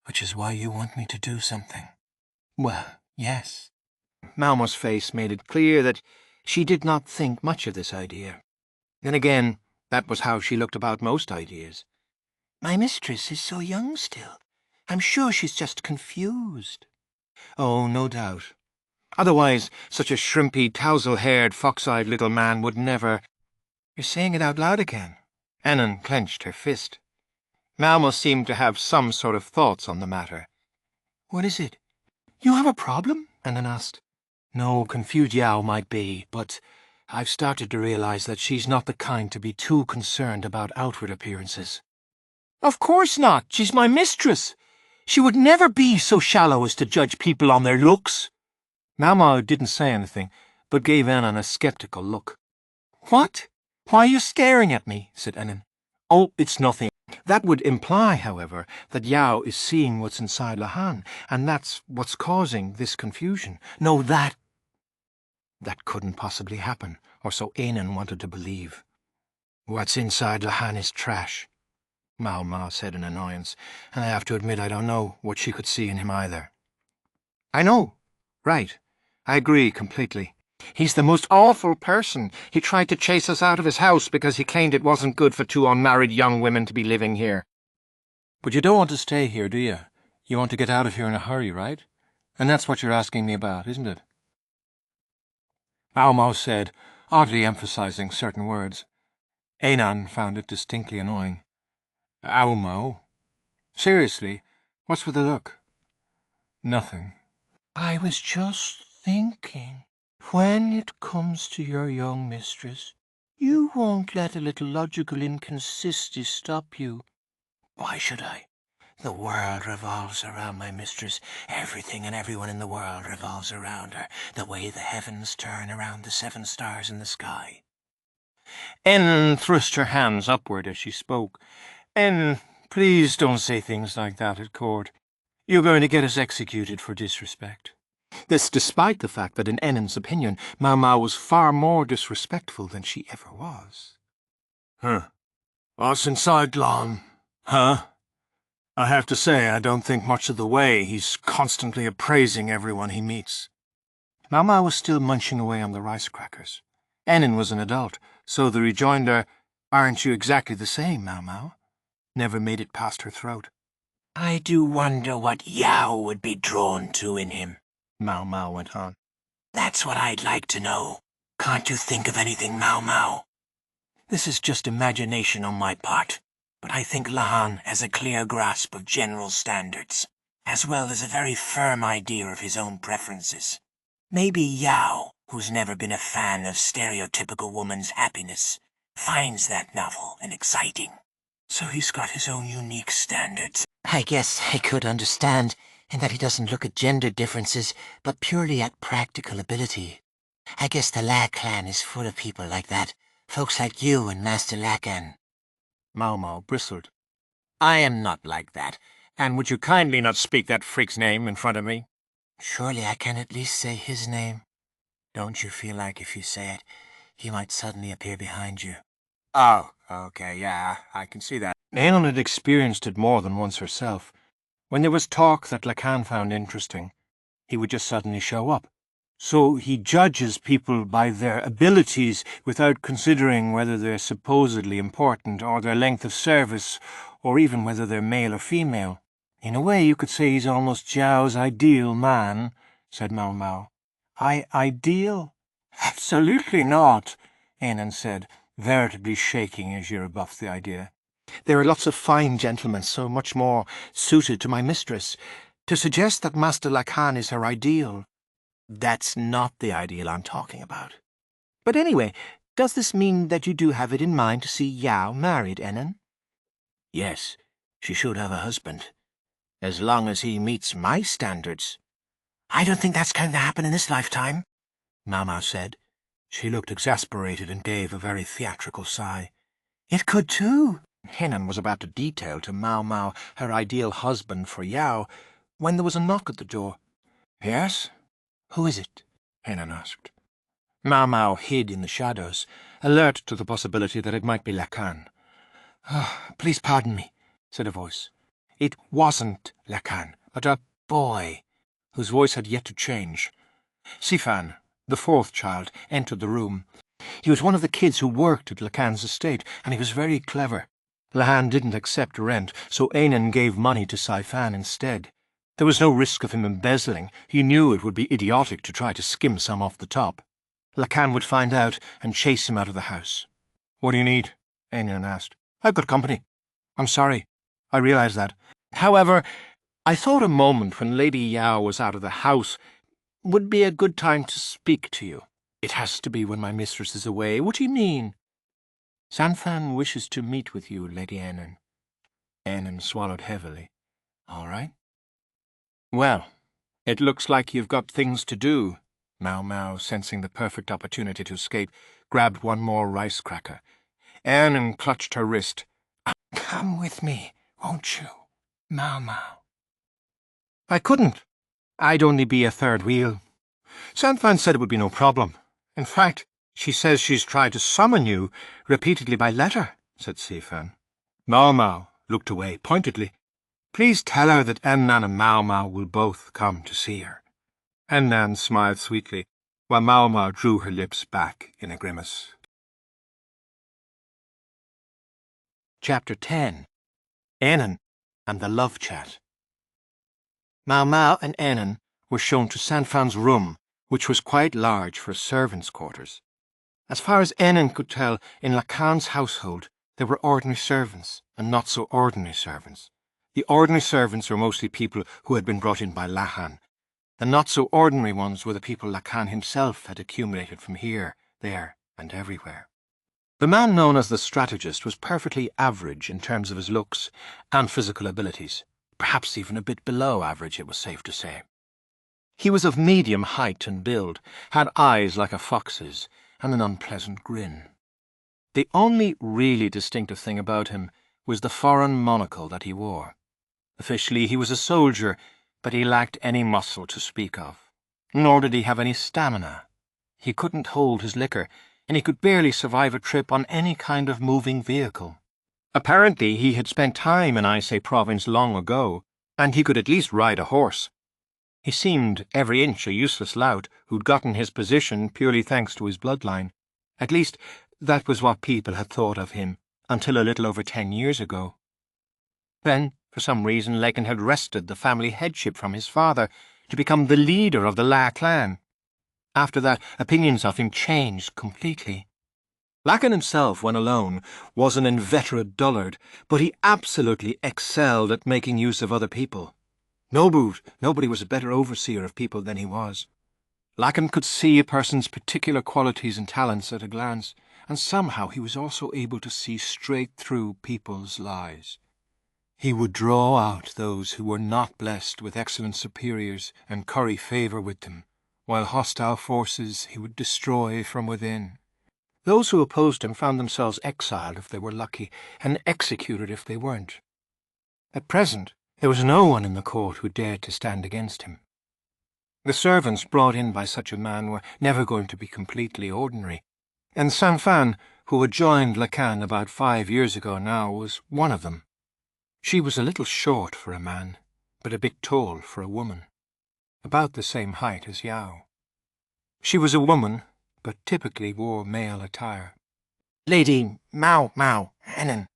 E: which is why you want me to do something. Well, yes.
A: Maoma's face made it clear that she did not think much of this idea. Then again, that was how she looked about most ideas.
C: My mistress is so young still. I'm sure she's just confused.
A: Oh, no doubt. Otherwise, such a shrimpy, tousle-haired, fox-eyed little man would never— You're saying it out loud again. Annan clenched her fist. Maomao seemed to have some sort of thoughts on the matter.
C: What is it?
E: You have a problem?
A: Annan asked.
E: No, confused Yao might be, but I've started to realize that she's not the kind to be too concerned about outward appearances. Of course not. She's my mistress. She would never be so shallow as to judge people on their looks.
A: Maomao didn't say anything, but gave Annan a sceptical look.
E: What? Why are you staring at me? Said Annan.
A: Oh, it's nothing. That would imply, however, that Yao is seeing what's inside Lahan, and that's what's causing this confusion.
E: No, that
A: couldn't possibly happen, or so Ainan wanted to believe. What's inside Lahan is trash, Maomao said in annoyance, and I have to admit I don't know what she could see in him either. I know. Right. I agree completely. He's the most awful person. He tried to chase us out of his house because he claimed it wasn't good for two unmarried young women to be living here.
E: But you don't want to stay here, do you? You want to get out of here in a hurry, right? And that's what you're asking me about, isn't it? Maomao said, oddly emphasizing certain words. Ainan found it distinctly annoying. Maomao? Seriously, what's with the look? Nothing.
C: I was just thinking, when it comes to your young mistress, you won't let a little logical inconsistency stop you. Why should I? The world revolves around my mistress. Everything and everyone in the world revolves around her, the way the heavens turn around the 7 stars in the sky.
A: En thrust her hands upward as she spoke. En, please don't say things like that at court. You're going to get us executed for disrespect. This despite the fact that in Enan's opinion, Maomao was far more disrespectful than she ever was.
D: What's inside Lan?
A: Huh? I have to say, I don't think much of the way. He's constantly appraising everyone he meets. Maomao was still munching away on the rice crackers. Enan was an adult, so the rejoinder, "Aren't you exactly the same, Maomao?" never made it past her throat.
C: I do wonder what Yao would be drawn to in him,
A: Maomao went on.
C: That's what I'd like to know. Can't you think of anything, Maomao? This is just imagination on my part, but I think Lahan has a clear grasp of general standards, as well as a very firm idea of his own preferences. Maybe Yao, who's never been a fan of stereotypical woman's happiness, finds that novel and exciting. So he's got his own unique standards. I guess I could understand in that he doesn't look at gender differences, but purely at practical ability. I guess the La clan is full of people like that, folks like you and Master Lakan.
A: Maomao bristled.
C: I am not like that.
A: And would you kindly not speak that freak's name in front of me?
C: Surely I can at least say his name. Don't you feel like if you say it, he might suddenly appear behind you?
A: Oh, okay, yeah, I can see that. Ailon had experienced it more than once herself. When there was talk that Lakan found interesting, he would just suddenly show up. So he judges people by their abilities without considering whether they're supposedly important or their length of service or even whether they're male or female. In a way, you could say he's almost Zhao's ideal man, said Maomao. Ideal?
E: Absolutely not, Enon said, veritably shaking as she rebuffed the idea.
C: There are lots of fine gentlemen so much more suited to my mistress. To suggest that Master Lahan is her ideal, that's not the ideal I'm talking about. But anyway, does this mean that you do have it in mind to see Yao married, Enon? Yes, she should have a husband. As long as he meets my standards. I don't think that's going to happen in this lifetime, Maomao said. She looked exasperated and gave a very theatrical sigh. It could too. Enon was about to detail to Maomao her ideal husband for Yao when there was a knock at the door. Yes? Who is it? Enon asked. Maomao hid in the shadows, alert to the possibility that it might be Lahan. Oh, please pardon me, said a voice. It wasn't Lahan, but a boy, whose voice had yet to change. Sanfan, the fourth child, entered the room. He was one of the kids who worked at Lahan's estate, and he was very clever. Lahan didn't accept rent, so Enon gave money to Sanfan instead. There was no risk of him embezzling. He knew it would be idiotic to try to skim some off the top. Lahan would find out and chase him out of the house. What do you need? Enon asked. I've got company. I'm sorry. I realize that. However, I thought a moment when Lady Yao was out of the house would be a good time to speak to you. It has to be when my mistress is away. What do you mean? Sanfan wishes to meet with you, Lady Enon. Enon swallowed heavily. All right. Well, it looks like you've got things to do. Maomao, sensing the perfect opportunity to escape, grabbed one more rice cracker. Enon clutched her wrist. Come with me, won't you, Maomao? I couldn't. I'd only be a third wheel. Sanfan said it would be no problem. In fact, she says she's tried to summon you repeatedly by letter, said Sanfan. Maomao looked away pointedly. Please tell her that Ennan and Maomao will both come to see her. Ennan smiled sweetly, while Maomao drew her lips back in a grimace. Chapter 10. Enon and the Love Chat. Maomao and Enon were shown to Sanfan's room, which was quite large for servants' quarters. As far as Enon could tell, in Lahan's household there were ordinary servants and not so ordinary servants. The ordinary servants were mostly people who had been brought in by Lahan. The not-so-ordinary ones were the people Lahan himself had accumulated from here, there, and everywhere. The man known as the strategist was perfectly average in terms of his looks and physical abilities, perhaps even a bit below average, it was safe to say. He was of medium height and build, had eyes like a fox's, and an unpleasant grin. The only really distinctive thing about him was the foreign monocle that he wore. Officially, he was a soldier, but he lacked any muscle to speak of. Nor did he have any stamina. He couldn't hold his liquor, and he could barely survive a trip on any kind of moving vehicle. Apparently, he had spent time in Aisei province long ago, and he could at least ride a horse. He seemed every inch a useless lout who'd gotten his position purely thanks to his bloodline. At least, that was what people had thought of him, until a little over 10 years ago. Then, for some reason, Lahan had wrested the family headship from his father to become the leader of the La clan. After that, opinions of him changed completely. Lahan himself, when alone, was an inveterate dullard, but he absolutely excelled at making use of other people. Nobody was a better overseer of people than he was. Lahan could see a person's particular qualities and talents at a glance, and somehow he was also able to see straight through people's lies. He would draw out those who were not blessed with excellent superiors and curry favour with them, while hostile forces he would destroy from within. Those who opposed him found themselves exiled if they were lucky, and executed if they weren't. At present, there was no one in the court who dared to stand against him. The servants brought in by such a man were never going to be completely ordinary, and Sanfan, who had joined Lahan about 5 years ago now, was one of them. She was a little short for a man, but a bit tall for a woman, about the same height as Yao. She was a woman, but typically wore male attire. Lady Maomao, Enon.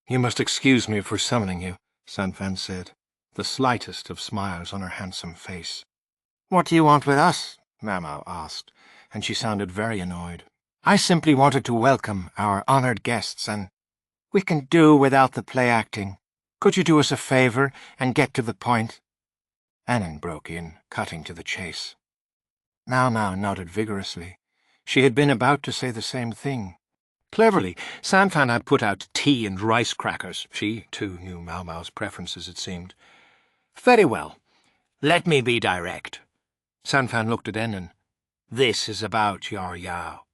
C: You must excuse me for summoning you, Sanfan said, the slightest of smiles on her handsome face. What do you want with us? Maomao asked, and she sounded very annoyed. "I simply wanted to welcome our honoured guests, and we can do without the play-acting. Could you do us a favour and get to the point?" Annan broke in, cutting to the chase. Maomao nodded vigorously. She had been about to say the same thing. Cleverly, Sanfan had put out tea and rice crackers. She, too, knew Maomao's preferences, it seemed. "Very well. Let me be direct." Sanfan looked at Ennan. "This is about your Yao."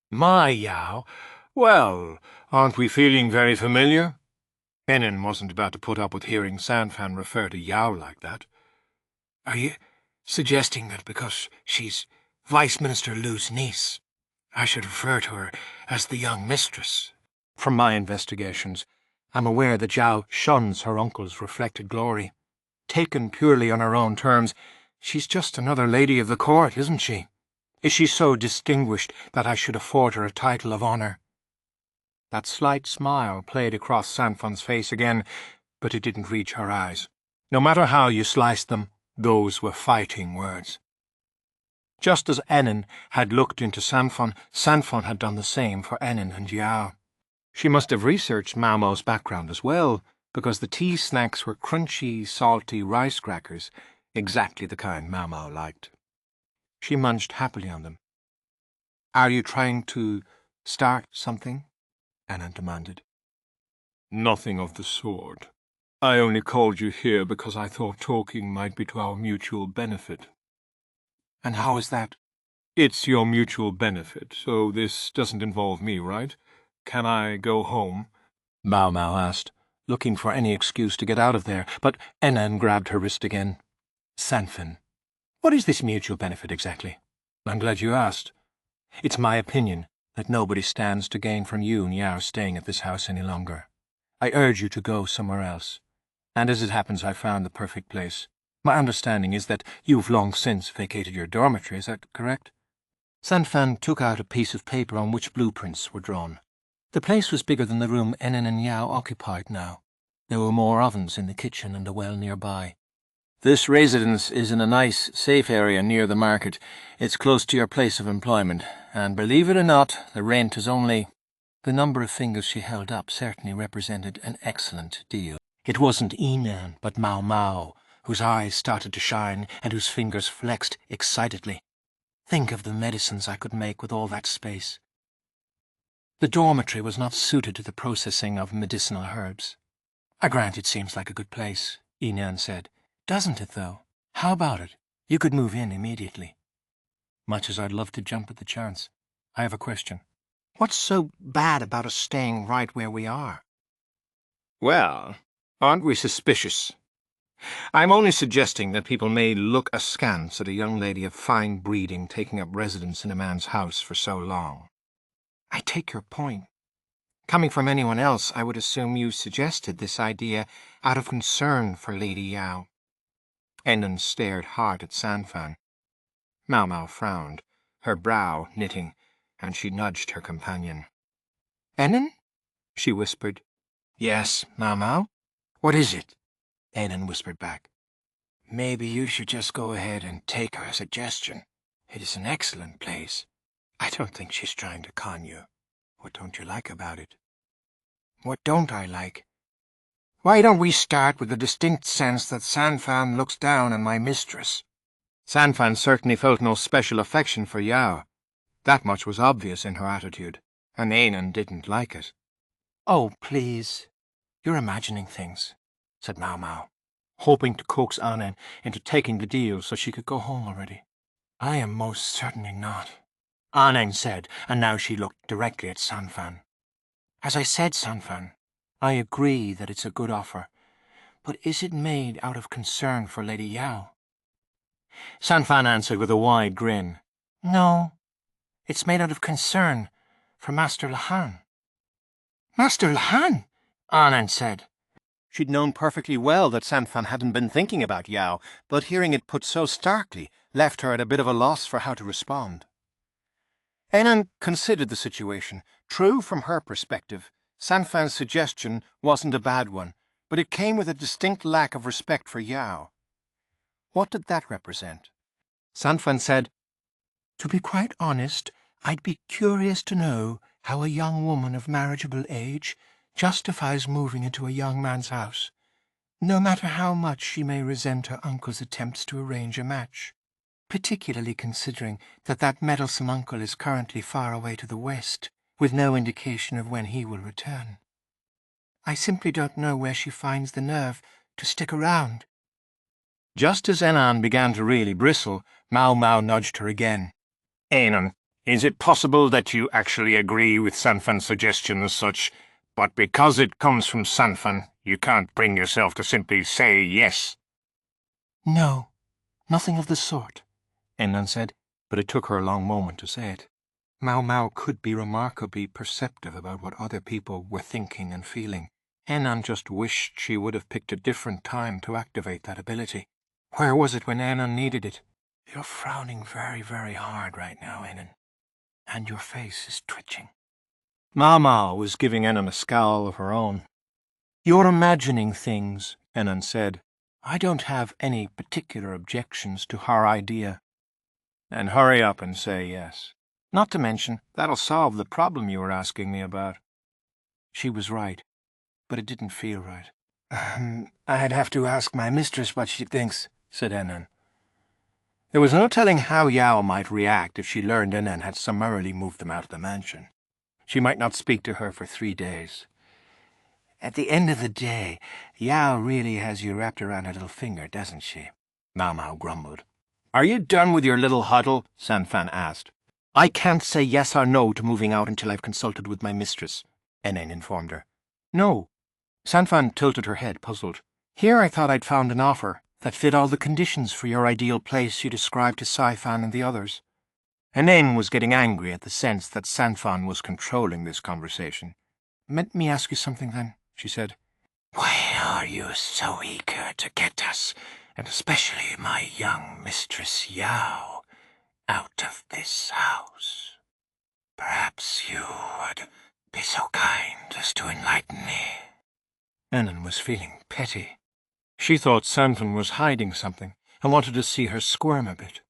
B: My Yao? Well, aren't we feeling very familiar? Ennan wasn't about to put up with hearing Sanfan refer to Yao like that.
C: "Are you suggesting that because she's Vice Minister Lu's niece, I should refer to her as the young mistress?" "From my investigations, I'm aware that Zhao shuns her uncle's reflected glory. Taken purely on her own terms, she's just another lady of the court, isn't she? Is she so distinguished that I should afford her a title of honour?" That slight smile played across Sanfan's face again, but it didn't reach her eyes. No matter how you sliced them, those were fighting words. Just as Ennan had looked into Sanfan, Sanfan had done the same for Ennan and Yao. She must have researched Maomao's background as well, because the tea snacks were crunchy, salty rice crackers, exactly the kind Maomao liked. She munched happily on them. "Are you trying to start something?" Annan demanded.
B: Nothing of the sort. I only called you here because I thought talking might be to our mutual benefit.
C: "And how is that?"
B: It's your mutual benefit, so this doesn't involve me, right? Can I go home?
C: Maomao asked, looking for any excuse to get out of there, but Ennan grabbed her wrist again. "Sanfan, what is this mutual benefit exactly? I'm glad you asked. It's my opinion that nobody stands to gain from you and Yao staying at this house any longer. I urge you to go somewhere else. And as it happens, I found the perfect place. My understanding is that you've long since vacated your dormitory, is that correct?" Sanfan took out a piece of paper on which blueprints were drawn. The place was bigger than the room Ennan and Yao occupied now. There were more ovens in the kitchen and a well nearby. "This residence is in a nice, safe area near the market. It's close to your place of employment, and believe it or not, the rent is only—" The number of fingers she held up certainly represented an excellent deal. It wasn't Enan, but Maomao, whose eyes started to shine and whose fingers flexed excitedly. "Think of the medicines I could make with all that space." The dormitory was not suited to the processing of medicinal herbs. "I grant it seems like a good place," Enan said. "Doesn't it, though? How about it? You could move in immediately." "Much as I'd love to jump at the chance. I have a question. What's so bad about us staying right where we are?"
A: Well, aren't we suspicious? I'm only suggesting that people may look askance at a young lady of fine breeding taking up residence in a man's house for so long.
C: "I take your point. Coming from anyone else, I would assume you suggested this idea out of concern for Lady Yao."
A: Ennan stared hard at Sanfan. Maomao frowned, her brow knitting, and she nudged her companion.
C: "Ennan?"
A: she whispered.
C: "Yes, Maomao? What is it?" Ennan whispered back. "Maybe you should just go ahead and take her suggestion. It is an excellent place. I don't think she's trying to con you. What don't you like about it?" "What don't I like? Why don't we start with the distinct sense that Sanfan looks down on my mistress?"
A: Sanfan certainly felt no special affection for Yao. That much was obvious in her attitude, and Enan didn't like it.
C: "Oh, please. You're imagining things," said Maomao, hoping to coax Annan into taking the deal so she could go home already. "I am most certainly not," Annan said, and now she looked directly at Sanfan. "As I said, Sanfan, I agree that it's a good offer, but is it made out of concern for Lady Yao?" Sanfan answered with a wide grin. "No, it's made out of concern for Master Lahan." "Master Lahan?" Annan said. She'd known perfectly well that Sanfan hadn't been thinking about Yao, but hearing it put so starkly left her at a bit of a loss for how to respond. Enan considered the situation. True, from her perspective, Sanfan's suggestion wasn't a bad one, but it came with a distinct lack of respect for Yao. What did that represent? Sanfan said, To be quite honest, I'd be curious to know how a young woman of marriageable age justifies moving into a young man's house, no matter how much she may resent her uncle's attempts to arrange a match, particularly considering that that meddlesome uncle is currently far away to the west, with no indication of when he will return. I simply don't know where she finds the nerve to stick around.
A: Just as Enan began to really bristle, Maomao nudged her again.
B: Anan, is it possible that you actually agree with Sanfan's suggestion as such, but because it comes from Sanfan, you can't bring yourself to simply say yes?
C: No, nothing of the sort,
A: Enan said, but it took her a long moment to say it. Maomao could be remarkably perceptive about what other people were thinking and feeling. Enan just wished she would have picked a different time to activate that ability. Where was it when Enan needed it? You're frowning very, very hard right now, Enan, and your face is twitching. Maamao was giving Enan a scowl of her own. You're imagining things, Enan said. I don't have any particular objections to her idea. And hurry up and say yes. Not to mention, that'll solve the problem you were asking me about. She was right, but it didn't feel right. I'd have to ask my mistress what she thinks, said Enan. There was no telling how Yao might react if she learned Enan had summarily moved them out of the mansion. She might not speak to her for 3 days. At the end of the day, Yao really has you wrapped around her little finger, doesn't she? Maomao grumbled. Are you done with your little huddle? Sanfan asked. I can't say yes or no to moving out until I've consulted with my mistress, Enan informed her. No. Sanfan tilted her head, puzzled. Here I thought I'd found an offer that fit all the conditions for your ideal place you described to Saifan and the others. Enan was getting angry at the sense that Sanfan was controlling this conversation. Let me ask you something then, she said. Why are you so eager to get us, and especially my young mistress Yao, out of this house? Perhaps you would be so kind as to enlighten me. Enan was feeling petty. She thought Sanfan was hiding something and wanted to see her squirm a bit.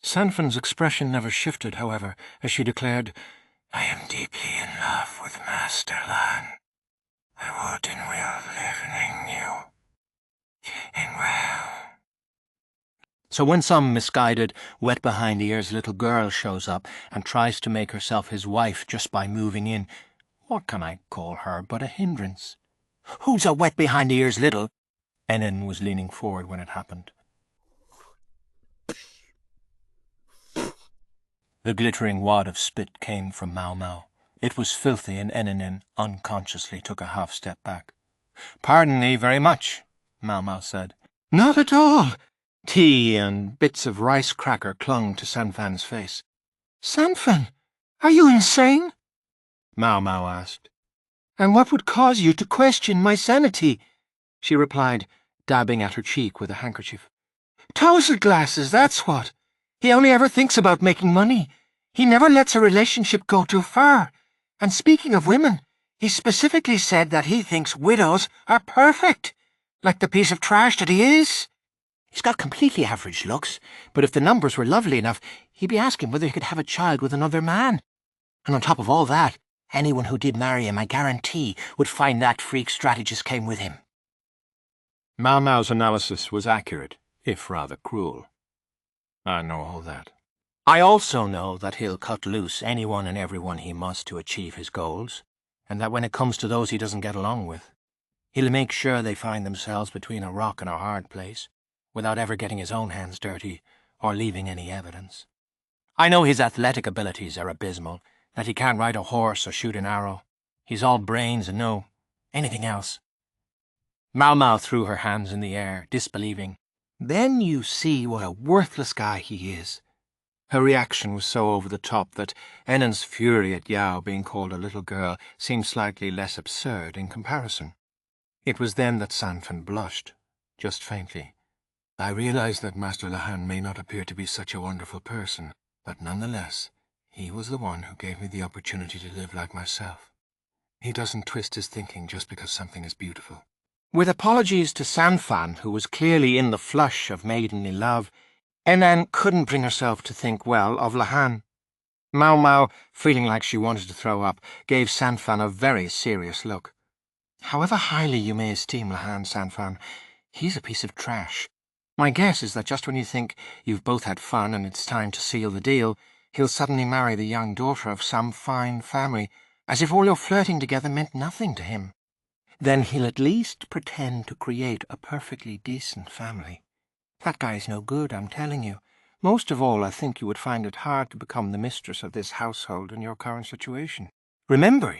A: Sanfan's expression never shifted, however, as she declared, I am deeply in love with Master Lahan. I would and will live in you. And well. So when some misguided, wet-behind-ears little girl shows up and tries to make herself his wife just by moving in, what can I call her but a hindrance? Who's a wet-behind-ears little? Enan was leaning forward when it happened. The glittering wad of spit came from Maomao. It was filthy, and Enanin unconsciously took a half-step back. Pardon me very much, Maomao said. Not at all. Tea and bits of rice cracker clung to Sanfan's face. Sanfan, are you insane? Maomao asked. And what would cause you to question my sanity? She replied, dabbing at her cheek with a handkerchief. Tousled glasses, that's what. He only ever thinks about making money. He never lets a relationship go too far. And speaking of women, he specifically said that he thinks widows are perfect, like the piece of trash that he is. He's got completely average looks, but if the numbers were lovely enough, he'd be asking whether he could have a child with another man. And on top of all that, anyone who did marry him, I guarantee, would find that freak strategist came with him. Maomao's analysis was accurate, if rather cruel. I know all that. I also know that he'll cut loose anyone and everyone he must to achieve his goals, and that when it comes to those he doesn't get along with, he'll make sure they find themselves between a rock and a hard place, without ever getting his own hands dirty or leaving any evidence. I know his athletic abilities are abysmal, that he can't ride a horse or shoot an arrow. He's all brains and no anything else. Maomao threw her hands in the air, disbelieving. Then you see what a worthless guy he is. Her reaction was so over the top that Enan's fury at Yao being called a little girl seemed slightly less absurd in comparison. It was then that Sanfan blushed, just faintly. I realize that Master Lahan may not appear to be such a wonderful person, but nonetheless, he was the one who gave me the opportunity to live like myself. He doesn't twist his thinking just because something is beautiful. With apologies to Sanfan, who was clearly in the flush of maidenly love,
C: Enan couldn't bring herself to think well of Lahan. Maomao, feeling like she wanted to throw up, gave Sanfan a very serious look. However highly you may esteem Lahan, Sanfan, he's a piece of trash. My guess is that just when you think you've both had fun and it's time to seal the deal, he'll suddenly marry the young daughter of some fine family, as if all your flirting together meant nothing to him. Then he'll at least pretend to create a perfectly decent family. That guy's no good, I'm telling you. Most of all, I think you would find it hard to become the mistress of this household in your current situation. Remember,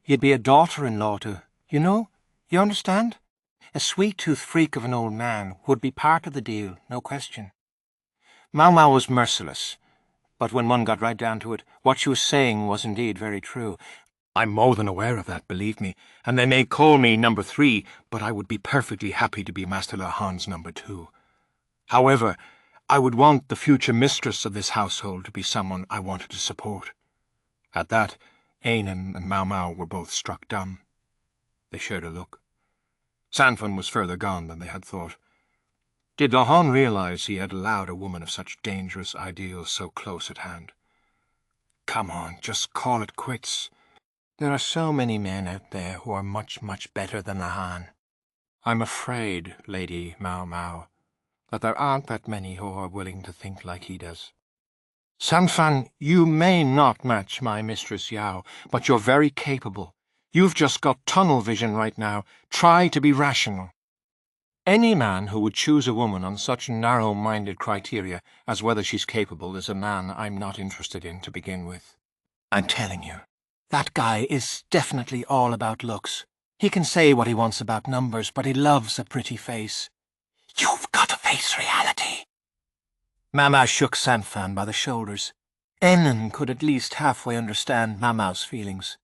C: you'd be a daughter-in-law to, you understand? A sweet-toothed freak of an old man would be part of the deal, no question. Maomao was merciless, but when one got right down to it, what she was saying was indeed very true. I'm more than aware of that, believe me, and they may call me number 3, but I would be perfectly happy to be Master Lahan's number 2. However, I would want the future mistress of this household to be someone I wanted to support. At that, Ainan and Maomao were both struck dumb. They shared a look. Sanfan was further gone than they had thought. Did Lahan realize he had allowed a woman of such dangerous ideals so close at hand? Come on, just call it quits. There are so many men out there who are much, much better than Lahan. I'm afraid, Lady Maomao, that there aren't that many who are willing to think like he does. Sanfan, you may not match my Mistress Yao, but you're very capable. You've just got tunnel vision right now. Try to be rational. Any man who would choose a woman on such narrow-minded criteria as whether she's capable is a man I'm not interested in to begin with. I'm telling you, that guy is definitely all about looks. He can say what he wants about numbers, but he loves a pretty face. You've got to face reality. Mama shook Sanfan by the shoulders. Enon could at least halfway understand Mama's feelings.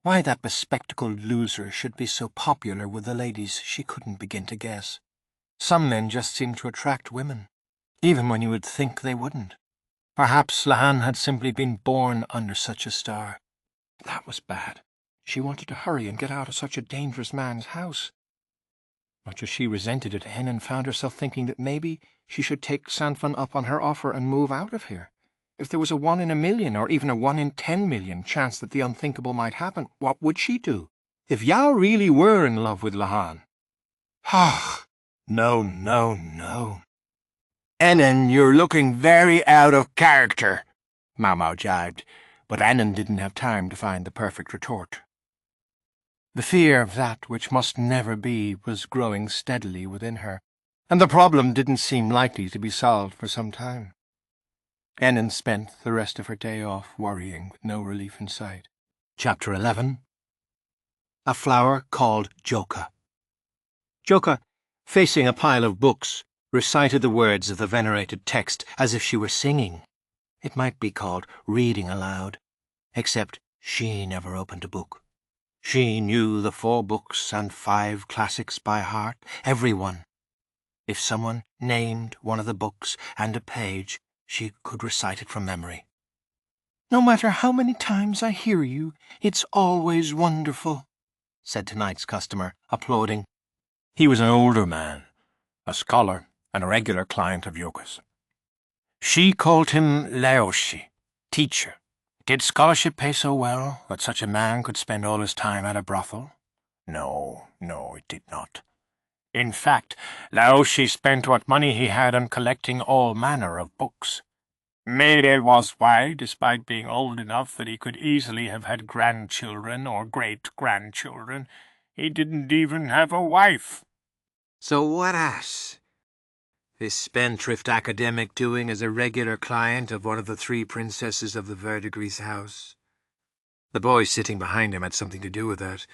C: Why that bespectacled loser should be so popular with the ladies she couldn't begin to guess. Some men just seem to attract women, even when you would think they wouldn't. Perhaps Lahan had simply been born under such a star. That was bad. She wanted to hurry and get out of such a dangerous man's house. Much as she resented it, Enon found herself thinking that maybe she should take Sanfan up on her offer and move out of here. If there was a 1 in a million or even a 1 in 10 million chance that the unthinkable might happen, what would she do? If Yao really were in love with Lahan? Ah, no. Enon, you're looking very out of character, Maomao jibed, but Enon didn't have time to find the perfect retort. The fear of that which must never be was growing steadily within her, and the problem didn't seem likely to be solved for some time. Enon spent the rest of her day off worrying with no relief in sight. Chapter 11. A flower called Joka. Joka, facing a pile of books, recited the words of the venerated text as if she were singing. It might be called reading aloud, except she never opened a book. She knew the 4 books and 5 classics by heart, every one. If someone named one of the books and a page, she could recite it from memory. No matter how many times I hear you, it's always wonderful, said tonight's customer, applauding. He was an older man, a scholar and a regular client of Yoka's. She called him Laoshi, teacher. Did scholarship pay so well that such a man could spend all his time at a brothel? No, it did not. In fact, Laoshi spent what money he had on collecting all manner of books. Maybe it was why, despite being old enough that he could easily have had grandchildren or great-grandchildren, he didn't even have a wife. So what else? This spendthrift academic doing as a regular client of one of the 3 princesses of the Verdigris house? The boy sitting behind him had something to do with that.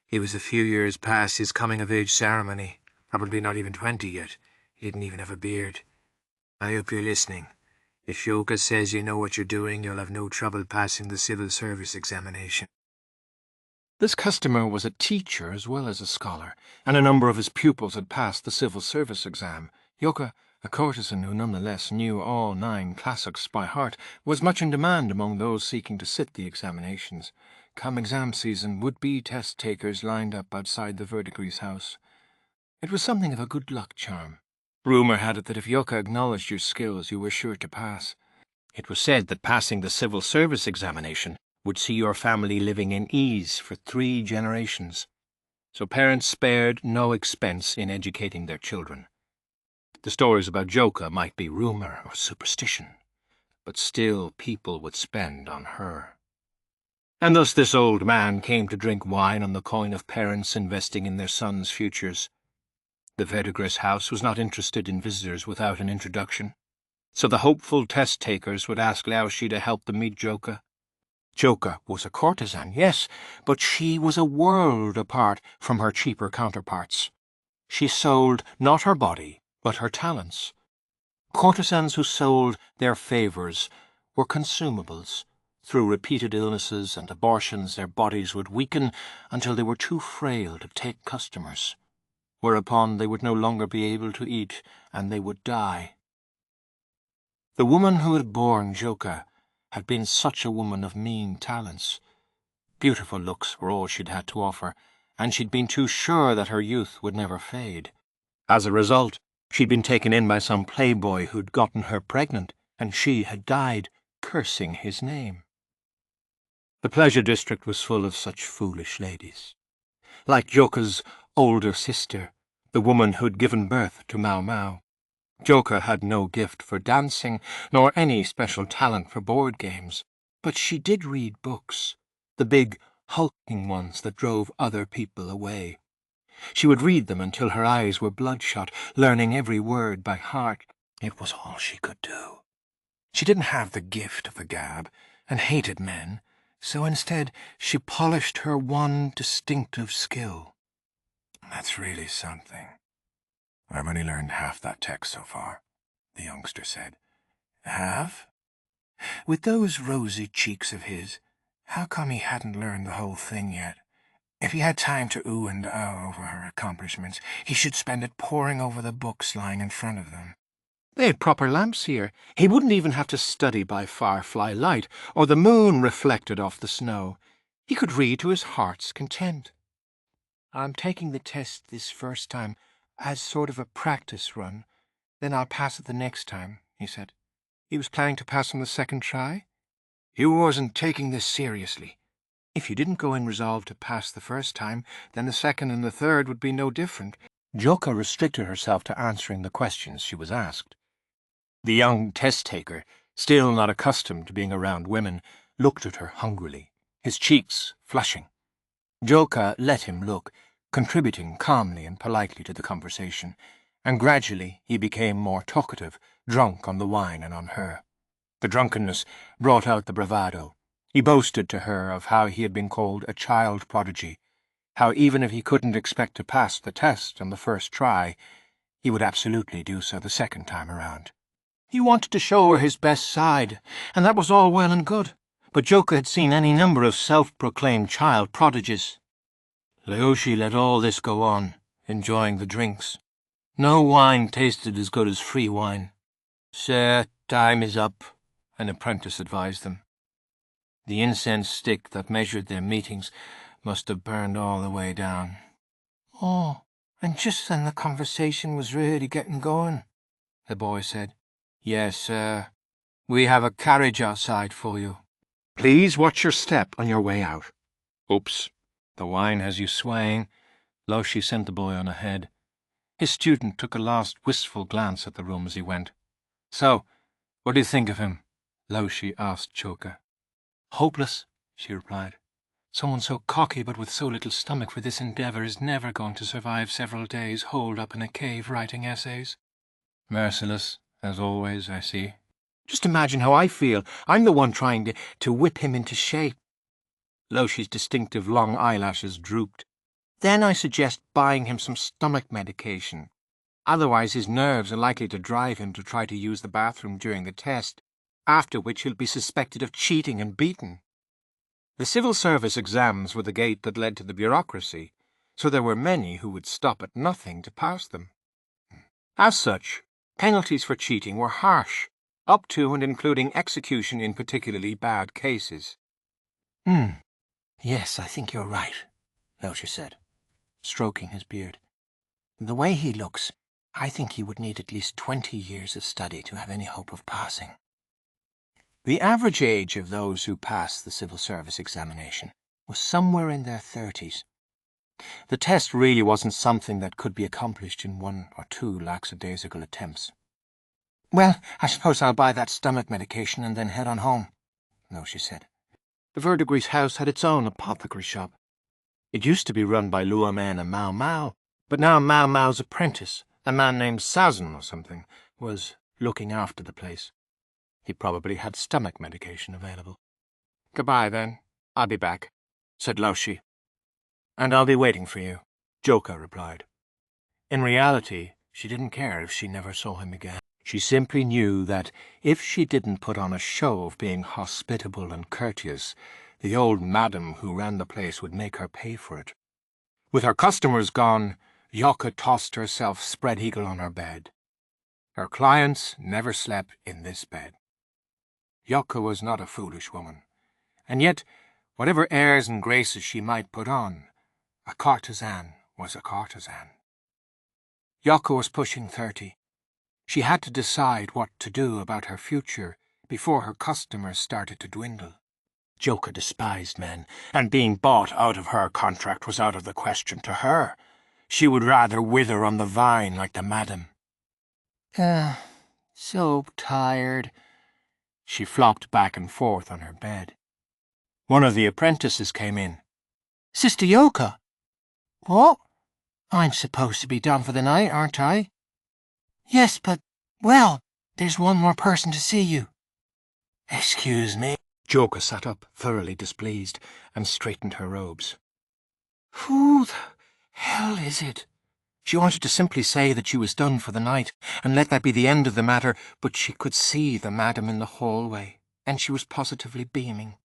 C: He was a few years past his coming-of-age ceremony, probably not even 20 yet. He didn't even have a beard. I hope you're listening. If Joka says you know what you're doing, you'll have no trouble passing the civil service examination. This customer was a teacher as well as a scholar, and a number of his pupils had passed the civil service exam. Joka, a courtesan who nonetheless knew all 9 classics by heart, was much in demand among those seeking to sit the examinations. Come exam season, would-be test-takers lined up outside the Verdigris house. It was something of a good luck charm.
A: Rumour had it that if Joka acknowledged your skills, you were sure to pass. It was said that passing the civil service examination would see your family living in ease for 3 generations. So parents spared no expense in educating their children. The stories about Joka might be rumour or superstition, but still people would spend on her. And thus this old man came to drink wine on the coin of parents investing in their sons' futures. The Verdigris house was not interested in visitors without an introduction, so the hopeful test-takers would ask Laoshi to help them meet Joka. Joka was a courtesan, yes, but she was a world apart from her cheaper counterparts. She sold not her body, but her talents. Courtesans who sold their favours were consumables. Through repeated illnesses and abortions their bodies would weaken until they were too frail to take customers, whereupon they would no longer be able to eat, and they would die. The woman who had borne Joka had been such a woman of mean talents. Beautiful looks were all she'd had to offer, and she'd been too sure that her youth would never fade. As a result, she'd been taken in by some playboy who'd gotten her pregnant, and she had died, cursing his name. The pleasure district was full of such foolish ladies. Like Joka's older sister, the woman who'd given birth to Maomao. Joka had no gift for dancing, nor any special talent for board games, but she did read books, the big, hulking ones that drove other people away. She would read them until her eyes were bloodshot, learning every word by heart. It was all she could do. She didn't have the gift of the gab, and hated men, so instead she polished her one distinctive skill.
C: That's really something. I've only learned half that text so far, the youngster said. Half? With those rosy cheeks of his, how come he hadn't learned the whole thing yet? If he had time to ooh and ah over her accomplishments, he should spend it poring over the books lying in front of them.
A: They had proper lamps here. He wouldn't even have to study by firefly light, or the moon reflected off the snow. He could read to his heart's content. I'm taking the test this first time as sort of a practice run. Then I'll pass it the next time, he said. He was planning to pass on the second try.
C: You wasn't taking this seriously.
A: If you didn't go in resolved to pass the first time, then the second and the third would be no different. Joka restricted herself to answering the questions she was asked. The young test-taker, still not accustomed to being around women, looked at her hungrily, his cheeks flushing. Joka let him look, contributing calmly and politely to the conversation, and gradually he became more talkative, drunk on the wine and on her. The drunkenness brought out the bravado. He boasted to her of how he had been called a child prodigy, how even if he couldn't expect to pass the test on the first try, he would absolutely do so the second time around. He wanted to show her his best side, and that was all well and good, but Joka had seen any number of self-proclaimed child prodigies. Laoshi let all this go on, enjoying the drinks. No wine tasted as good as free wine. "Sir, time is up," an apprentice advised them. The incense stick that measured their meetings must have burned all the way down. "Oh, and just then the conversation was really getting going," the boy said. "Yes, sir. We have a carriage outside for you." "Please watch your step on your way out." "Oops. The wine has you swaying." Laoshi sent the boy on ahead. His student took a last wistful glance at the room as he went. "So, what do you think of him?" Laoshi asked Joka. "Hopeless," she replied. "Someone so cocky but with so little stomach for this endeavour is never going to survive several days holed up in a cave writing essays." "Merciless, as always, I see." "Just imagine how I feel. I'm the one trying to whip him into shape." Laoshi's distinctive long eyelashes drooped. "Then I suggest buying him some stomach medication. Otherwise his nerves are likely to drive him to try to use the bathroom during the test, after which he'll be suspected of cheating and beaten." The civil service exams were the gate that led to the bureaucracy, so there were many who would stop at nothing to pass them. As such, penalties for cheating were harsh, up to and including execution in particularly bad cases. "Yes, I think you're right," Laoshi said, stroking his beard. "The way he looks,
C: I think he would need at least 20 years of study to have any hope of passing. The average age of those who passed the civil service examination was somewhere in their 30s. The test really wasn't something that could be accomplished in 1 or 2 lackadaisical attempts. "Well, I suppose I'll buy that stomach medication and then head on home," Noshi said. The Verdigris house had its own apothecary shop. It used to be run by Luamen and Maomao, but now Maomao's apprentice, a man named Sazan or something, was looking after the place. He probably had stomach medication available. "Goodbye, then. I'll be back," said Laoshi. "And I'll be waiting for you," Joka replied. In reality, she didn't care if she never saw him again. She simply knew that if she didn't put on a show of being hospitable and courteous, the old madam who ran the place would make her pay for it. With her customers gone, Joka tossed herself spread-eagle on her bed. Her clients never slept in this bed. Joka was not a foolish woman, and yet, whatever airs and graces she might put on, a courtesan was a courtesan. Joka was pushing 30. She had to decide what to do about her future before her customers started to dwindle. Joka despised men, and being bought out of her contract was out of the question to her. She would rather wither on the vine like the madam. So tired. She flopped back and forth on her bed. One of the apprentices came in. "Sister Joka." "What? I'm supposed to be done for the night, aren't I?" "Yes, but, well, there's one more person to see you." "Excuse me." Joka sat up, thoroughly displeased, and straightened her robes. "Who the hell is it?" She wanted to simply say that she was done for the night, and let that be the end of the matter, but she could see the madam in the hallway, and she was positively beaming.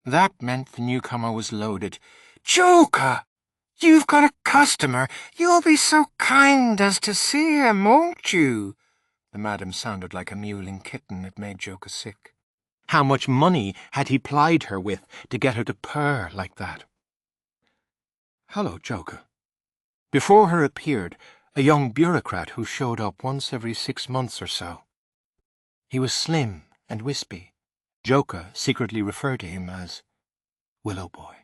C: That meant the newcomer was loaded. "Joka! You've got a customer. You'll be so kind as to see him, won't you?" The madam sounded like a mewling kitten. It made Joka sick. How much money had he plied her with to get her to purr like that? "Hello, Joka." Before her appeared a young bureaucrat who showed up once every 6 months or so. He was slim and wispy. Joka secretly referred to him as Willow Boy.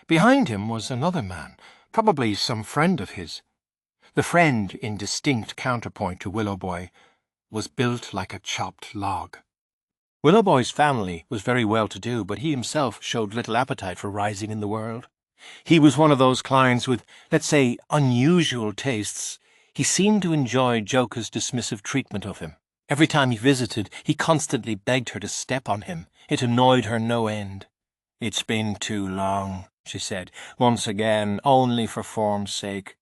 C: Behind him was another man, probably some friend of his. The friend, in distinct counterpoint to Willow Boy, was built like a chopped log. Willow Boy's family was very well-to-do, but he himself showed little appetite for rising in the world. He was one of those clients with, let's say, unusual tastes. He seemed to enjoy Joka's dismissive treatment of him. Every time he visited, he constantly begged her to step on him. It annoyed her no end. "It's been too long," she said, once again, only for form's sake.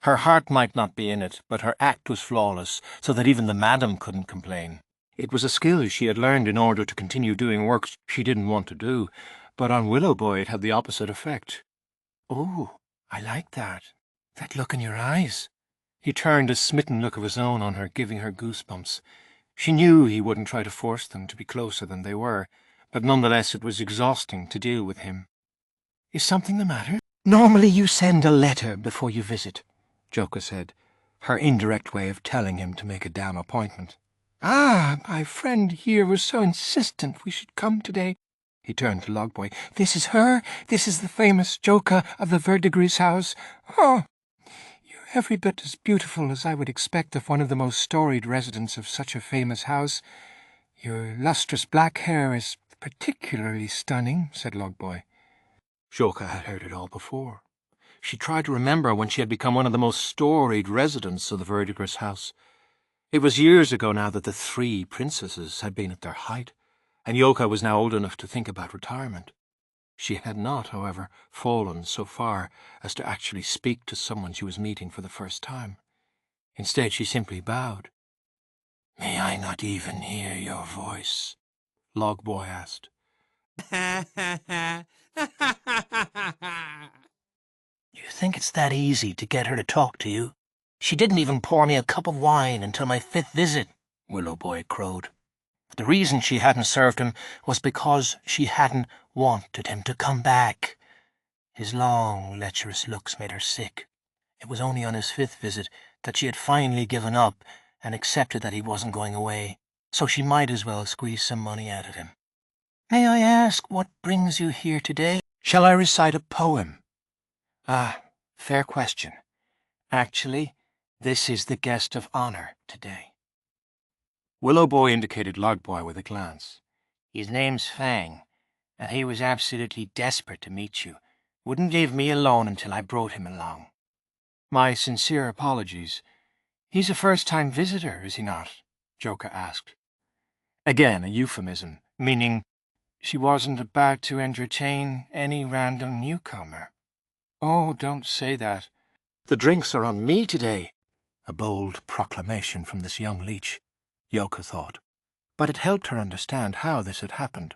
C: Her heart might not be in it, but her act was flawless, so that even the madam couldn't complain. It was a skill she had learned in order to continue doing work she didn't want to do, but on Willow Boy it had the opposite effect. "Oh, I like that. That look in your eyes." He turned a smitten look of his own on her, giving her goosebumps. She knew he wouldn't try to force them to be closer than they were, but nonetheless it was exhausting to deal with him. "Is something the matter?" "Normally you send a letter before you visit," Joka said, her indirect way of telling him to make a damn appointment. "Ah, my friend here was so insistent we should come today." He turned to Logboy. "This is her. This is the famous Joka of the Verdigris house. Oh, you're every bit as beautiful as I would expect of one of the most storied residents of such a famous house. Your lustrous black hair is particularly stunning," said Logboy. Joka had heard it all before. She tried to remember when she had become one of the most storied residents of the Verdigris house. It was years ago now that the 3 princesses had been at their height, and Joka was now old enough to think about retirement. She had not, however, fallen so far as to actually speak to someone she was meeting for the first time. Instead, she simply bowed. "May I not even hear your voice?" Logboy asked. "You think it's that easy to get her to talk to you? She didn't even pour me a cup of wine until my 5th visit," Willow Boy crowed. The reason she hadn't served him was because she hadn't wanted him to come back. His long, lecherous looks made her sick.
E: It was only on his 5th visit that she had finally given up and accepted that he wasn't going away, so she might as well squeeze some money out of him. "May I ask what brings you here today?"
A: "Shall I recite a poem?" "Ah, fair question. Actually, this is the guest of honor today." Willowboy indicated Logboy with a glance. "His name's Fang, and he was absolutely desperate to meet you. Wouldn't leave me alone until I brought him along." "My sincere apologies. He's a first-time visitor, is he not?" Joka asked. Again, a euphemism, meaning she wasn't about to entertain any random newcomer. "Oh, don't say that. The drinks are on me today." A bold proclamation from this young leech, Joka thought. But it helped her understand how this had happened.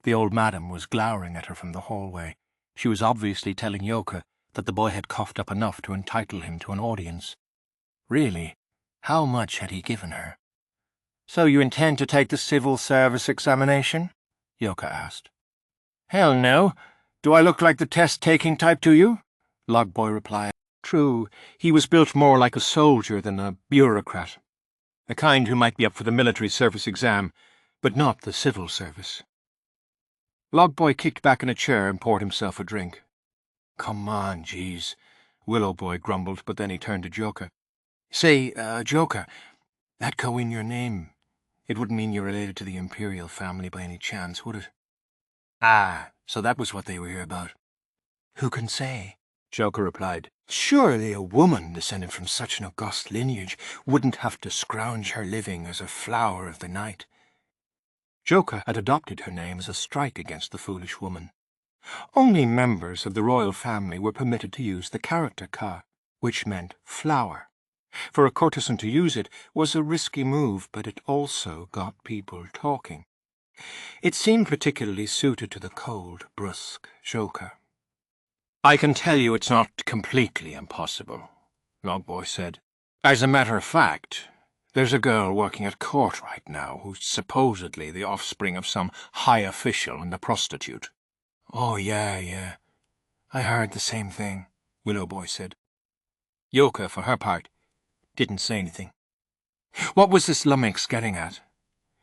A: The old madam was glowering at her from the hallway. She was obviously telling Joka that the boy had coughed up enough to entitle him to an audience. Really, how much had he given her? "So you intend to take the civil service examination?" Joka asked. "Hell no. Do I look like the test-taking type to you?" Logboy replied. True, he was built more like a soldier than a bureaucrat. The kind who might be up for the military service exam, but not the civil service. Logboy kicked back in a chair and poured himself a drink. "Come on, jeez," Willowboy grumbled, but then he turned to Joka. "Say, Joka, that go in your name. It wouldn't mean you're related to the Imperial family by any chance, would it?" "Ah, so that was what they were here about." "Who can say?" Joka replied. "Surely a woman descended from such an august lineage wouldn't have to scrounge her living as a flower of the night." Joka had adopted her name as a strike against the foolish woman. Only members of the royal family were permitted to use the character ka, which meant flower. For a courtesan to use it was a risky move, but it also got people talking. It seemed particularly suited to the cold, brusque Joka. "I can tell you it's not completely impossible," Logboy said. "As a matter of fact, there's a girl working at court right now who's supposedly the offspring of some high official and a prostitute." "Oh, yeah. I heard the same thing," Willowboy said. Joka, for her part, didn't say anything. What was this lummox getting at?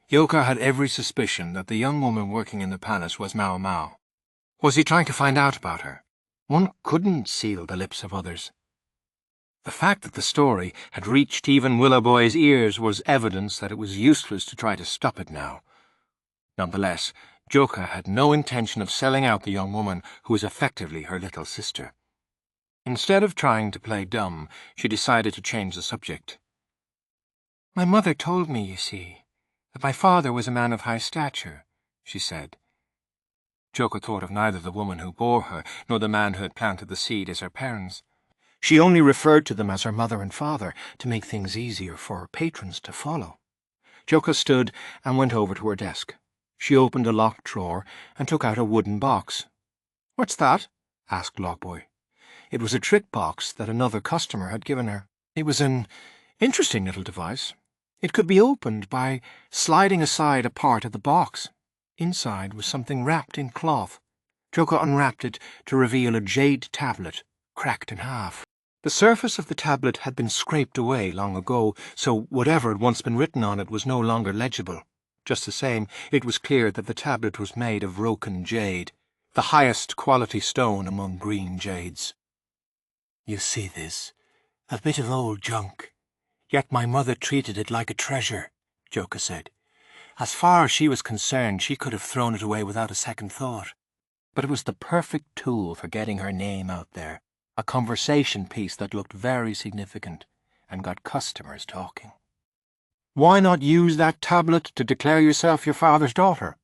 A: Joka had every suspicion that the young woman working in the palace was Maomao. Was he trying to find out about her? One couldn't seal the lips of others. The fact that the story had reached even Willowboy's ears was evidence that it was useless to try to stop it now. Nonetheless, Joka had no intention of selling out the young woman who was effectively her little sister. Instead of trying to play dumb, she decided to change the subject. "My mother told me, you see, that my father was a man of high stature," she said. Joka thought of neither the woman who bore her nor the man who had planted the seed as her parents. She only referred to them as her mother and father to make things easier for her patrons to follow. Joka stood and went over to her desk. She opened a locked drawer and took out a wooden box. "What's that?" asked Logboy. It was a trick box that another customer had given her. It was an interesting little device. It could be opened by sliding aside a part of the box. Inside was something wrapped in cloth. Joka unwrapped it to reveal a jade tablet, cracked in half. The surface of the tablet had been scraped away long ago, so whatever had once been written on it was no longer legible. Just the same, it was clear that the tablet was made of Roken jade, the highest quality stone among green jades. "You see this? A bit of old junk. Yet my mother treated it like a treasure," Joka said. "As far as she was concerned, she could have thrown it away without a second thought. But it was the perfect tool for getting her name out there, a conversation piece that looked very significant and got customers talking." "Why not use that tablet to declare yourself your father's daughter?"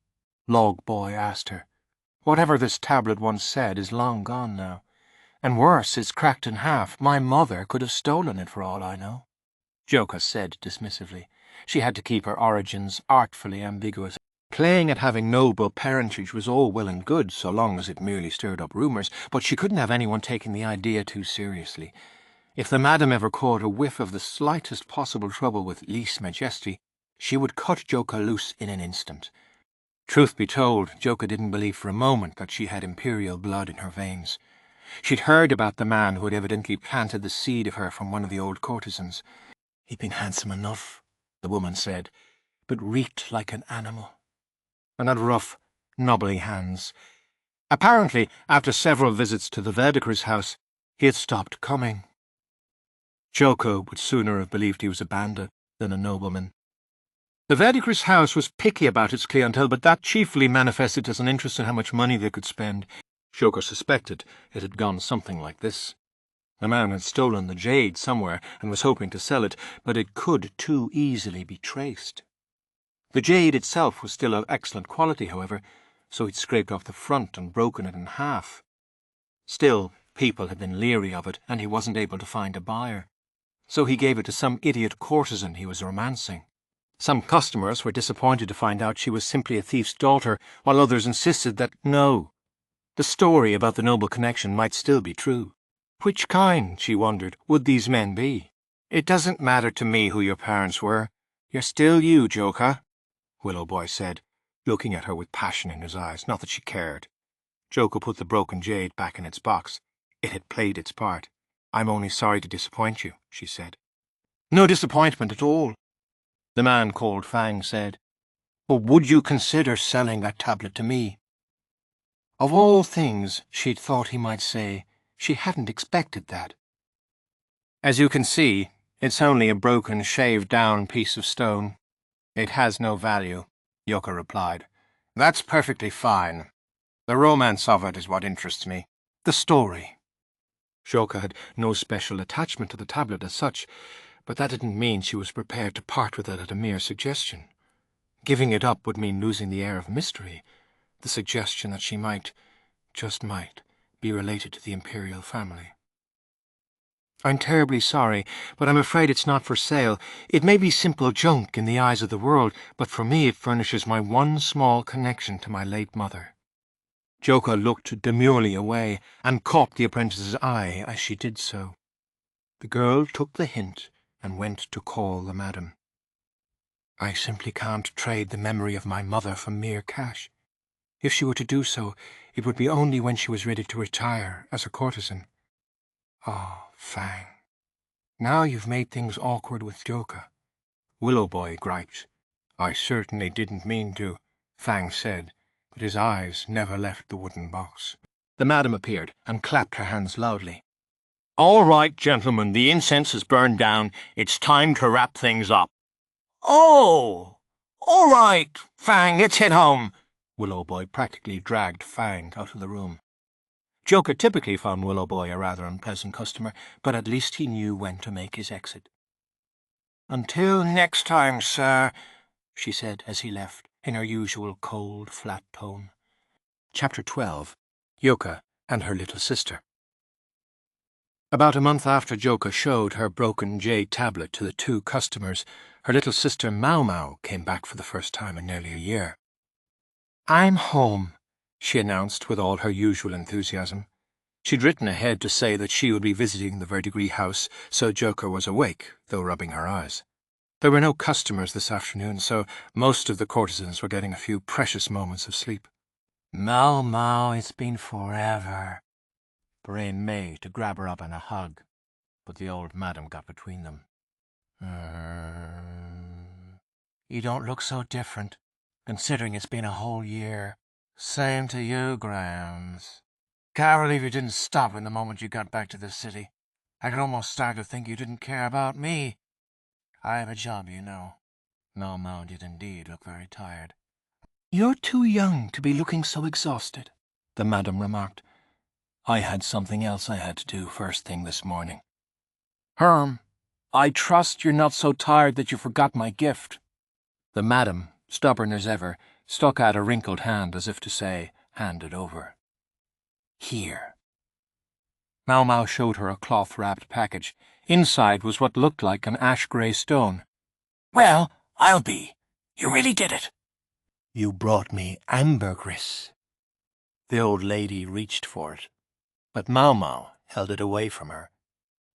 A: Logboy asked her. "Whatever this tablet once said is long gone now. And worse, it's cracked in half. My mother could have stolen it for all I know." Joka said dismissively. She had to keep her origins artfully ambiguous. Playing at having noble parentage was all well and good so long as it merely stirred up rumours, but she couldn't have anyone taking the idea too seriously. If the madam ever caught a whiff of the slightest possible trouble with Lys Majesty, she would cut Joka loose in an instant. Truth be told, Joka didn't believe for a moment that she had imperial blood in her veins. She'd heard about the man who had evidently planted the seed of her from one of the old courtesans. He'd been handsome enough, the woman said, but reeked like an animal, and had rough, knobbly hands. Apparently, after several visits to the Verdiker's house, he had stopped coming. Joka would sooner have believed he was a bandit than a nobleman. The Verdiker's house was picky about its clientele, but that chiefly manifested as an interest in how much money they could spend. Joka suspected it had gone something like this. The man had stolen the jade somewhere and was hoping to sell it, but it could too easily be traced. The jade itself was still of excellent quality, however, so he'd scraped off the front and broken it in half. Still, people had been leery of it, and he wasn't able to find a buyer. So he gave it to some idiot courtesan he was romancing. Some customers were disappointed to find out she was simply a thief's daughter, while others insisted that, no, the story about the noble connection might still be true. Which kind, she wondered, would these men be? "It doesn't matter to me who your parents were. You're still you, Joka," Willow Boy said, looking at her with passion in his eyes, not that she cared. Joka put the broken jade back in its box. It had played its part. "I'm only sorry to disappoint you," she said. "No disappointment at all," the man called Fang said. "But would you consider selling that tablet to me?" Of all things she'd thought he might say, she hadn't expected that. "As you can see, it's only a broken, shaved-down piece of stone. It has no value," Joka replied. "That's perfectly fine. The romance of it is what interests me. The story." Joka had no special attachment to the tablet as such, but that didn't mean she was prepared to part with it at a mere suggestion. Giving it up would mean losing the air of mystery, the suggestion that she might, just might, be related to the Imperial family. "I'm terribly sorry, but I'm afraid it's not for sale. It may be simple junk in the eyes of the world, but for me it furnishes my one small connection to my late mother." Joka looked demurely away and caught the apprentice's eye as she did so. The girl took the hint and went to call the madam. "I simply can't trade the memory of my mother for mere cash. If she were to do so, it would be only when she was ready to retire as a courtesan." "Oh, Fang, now you've made things awkward with Joka," Willow Boy griped. "I certainly didn't mean to," Fang said, but his eyes never left the wooden box. The madam appeared and clapped her hands loudly. "All right, gentlemen, the incense is burned down. It's time to wrap things up." "Oh, all right, Fang, let's head home." Willow Boy practically dragged Fang out of the room. Joka typically found Willow Boy a rather unpleasant customer, but at least he knew when to make his exit. "Until next time, sir," she said as he left, in her usual cold, flat tone. Chapter 12. Joka and her little sister. About a month after Joka showed her broken jade tablet to the two customers, her little sister Maomao came back for the first time in nearly a year. "I'm home," she announced with all her usual enthusiasm. She'd written ahead to say that she would be visiting the Verdigris house, so Joka was awake, though rubbing her eyes. There were no customers this afternoon, so most of the courtesans were getting a few precious moments of sleep. "Maomao, it's been forever," Brain May to grab her up in a hug, but the old madam got between them. "You don't look so different, considering it's been a whole year." "Same to you, Grams. Can't believe you didn't stop in the moment you got back to the city. I could almost start to think you didn't care about me. I have a job, you know." Maomao did indeed look very tired. "You're too young to be looking so exhausted," the madam remarked. "I had something else I had to do first thing this morning." "Herm, I trust you're not so tired that you forgot my gift." The madam, stubborn as ever, stuck out a wrinkled hand as if to say, "Hand it over." "Here." Maomao showed her a cloth-wrapped package. Inside was what looked like an ash-grey stone. "Well, I'll be. You really did it." "You brought me ambergris." The old lady reached for it, but Maomao held it away from her.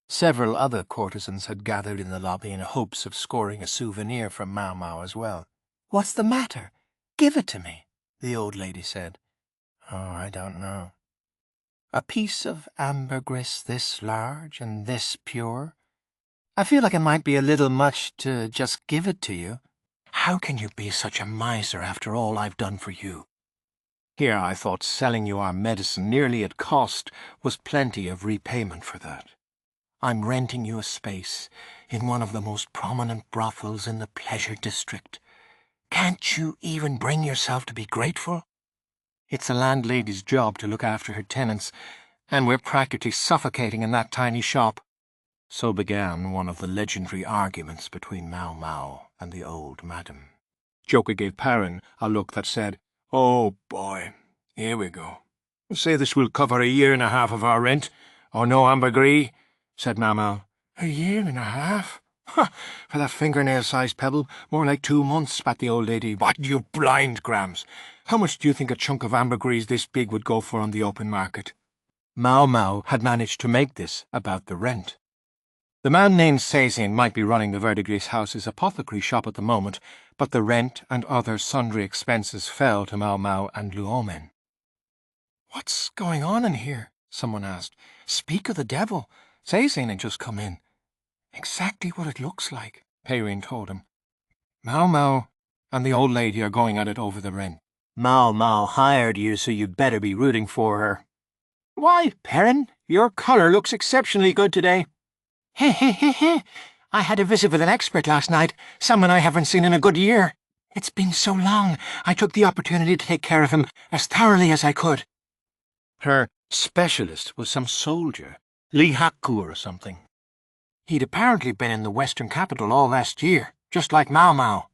A: Several other courtesans had gathered in the lobby in hopes of scoring a souvenir from Maomao as well. "What's the matter? Give it to me," the old lady said. "Oh, I don't know."
C: A piece of ambergris this large and this pure? I feel like it might be a little much to just give it to you. How can you be such a miser after all I've done for you? Here I thought selling you our medicine nearly at cost was plenty of repayment for that. I'm renting you a space in one of the most prominent brothels in the pleasure district. Can't you even bring yourself to be grateful? It's a landlady's job to look after her tenants, and we're practically suffocating in that tiny shop. So began one of the legendary arguments between Maomao and the old madam.
A: Joka gave Perrin a look that said,
B: "Oh, boy, here we go. Say this will cover 1.5 years of our rent, or no ambergris," said Maamei.
C: 1.5 years? Ha! For that fingernail-sized pebble, more like 2 months, spat the old lady.
B: "What, you blind, Grams? How much do you think a chunk of ambergris this big would go for on the open market?"
A: Maomao had managed to make this about the rent. The man named Sazin might be running the Verdigris House's apothecary shop at the moment, but the rent and other sundry expenses fell to Maomao and Luomen.
C: "What's going on in here?" someone asked. "Speak of the devil. Sazin had just come in." "Exactly what it looks like," Perrin told him. "Maomao and the old lady are going at it over the rent."
E: Maomao hired you, so you'd better be rooting for her. Why, Perrin, your colour looks exceptionally good today.
C: He. I had a visit with an expert last night, someone I haven't seen in a good year. It's been so long, I took the opportunity to take care of him as thoroughly as I could.
A: Her specialist was some soldier, Li Haku or something.
C: He'd apparently been in the Western capital all last year, just like Maomao.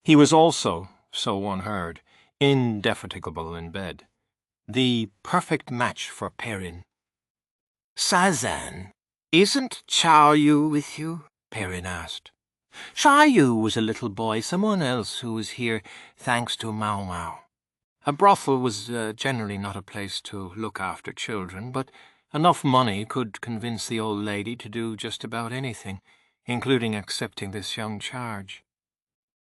A: He was also, so one heard, indefatigable in bed. The perfect match for Perrin.
C: "Sazan, isn't Tianyu with you?" Perrin asked.
A: Tianyu was a little boy, someone else who was here thanks to Maomao. A brothel was generally not a place to look after children, but enough money could convince the old lady to do just about anything, including accepting this young charge.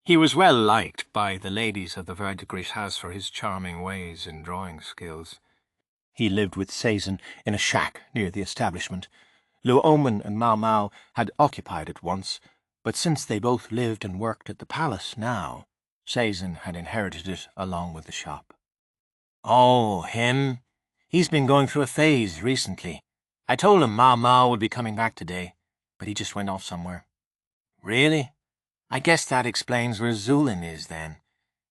A: He was well liked by the ladies of the Verdigris House for his charming ways and drawing skills. He lived with Sazin in a shack near the establishment. Luomen and Maomao had occupied it once, but since they both lived and worked at the palace now, Sazin had inherited it along with the shop.
E: Oh, him? He's been going through a phase recently. I told him Maomao would be coming back today, but he just went off somewhere. Really? I guess that explains where Zulin is then.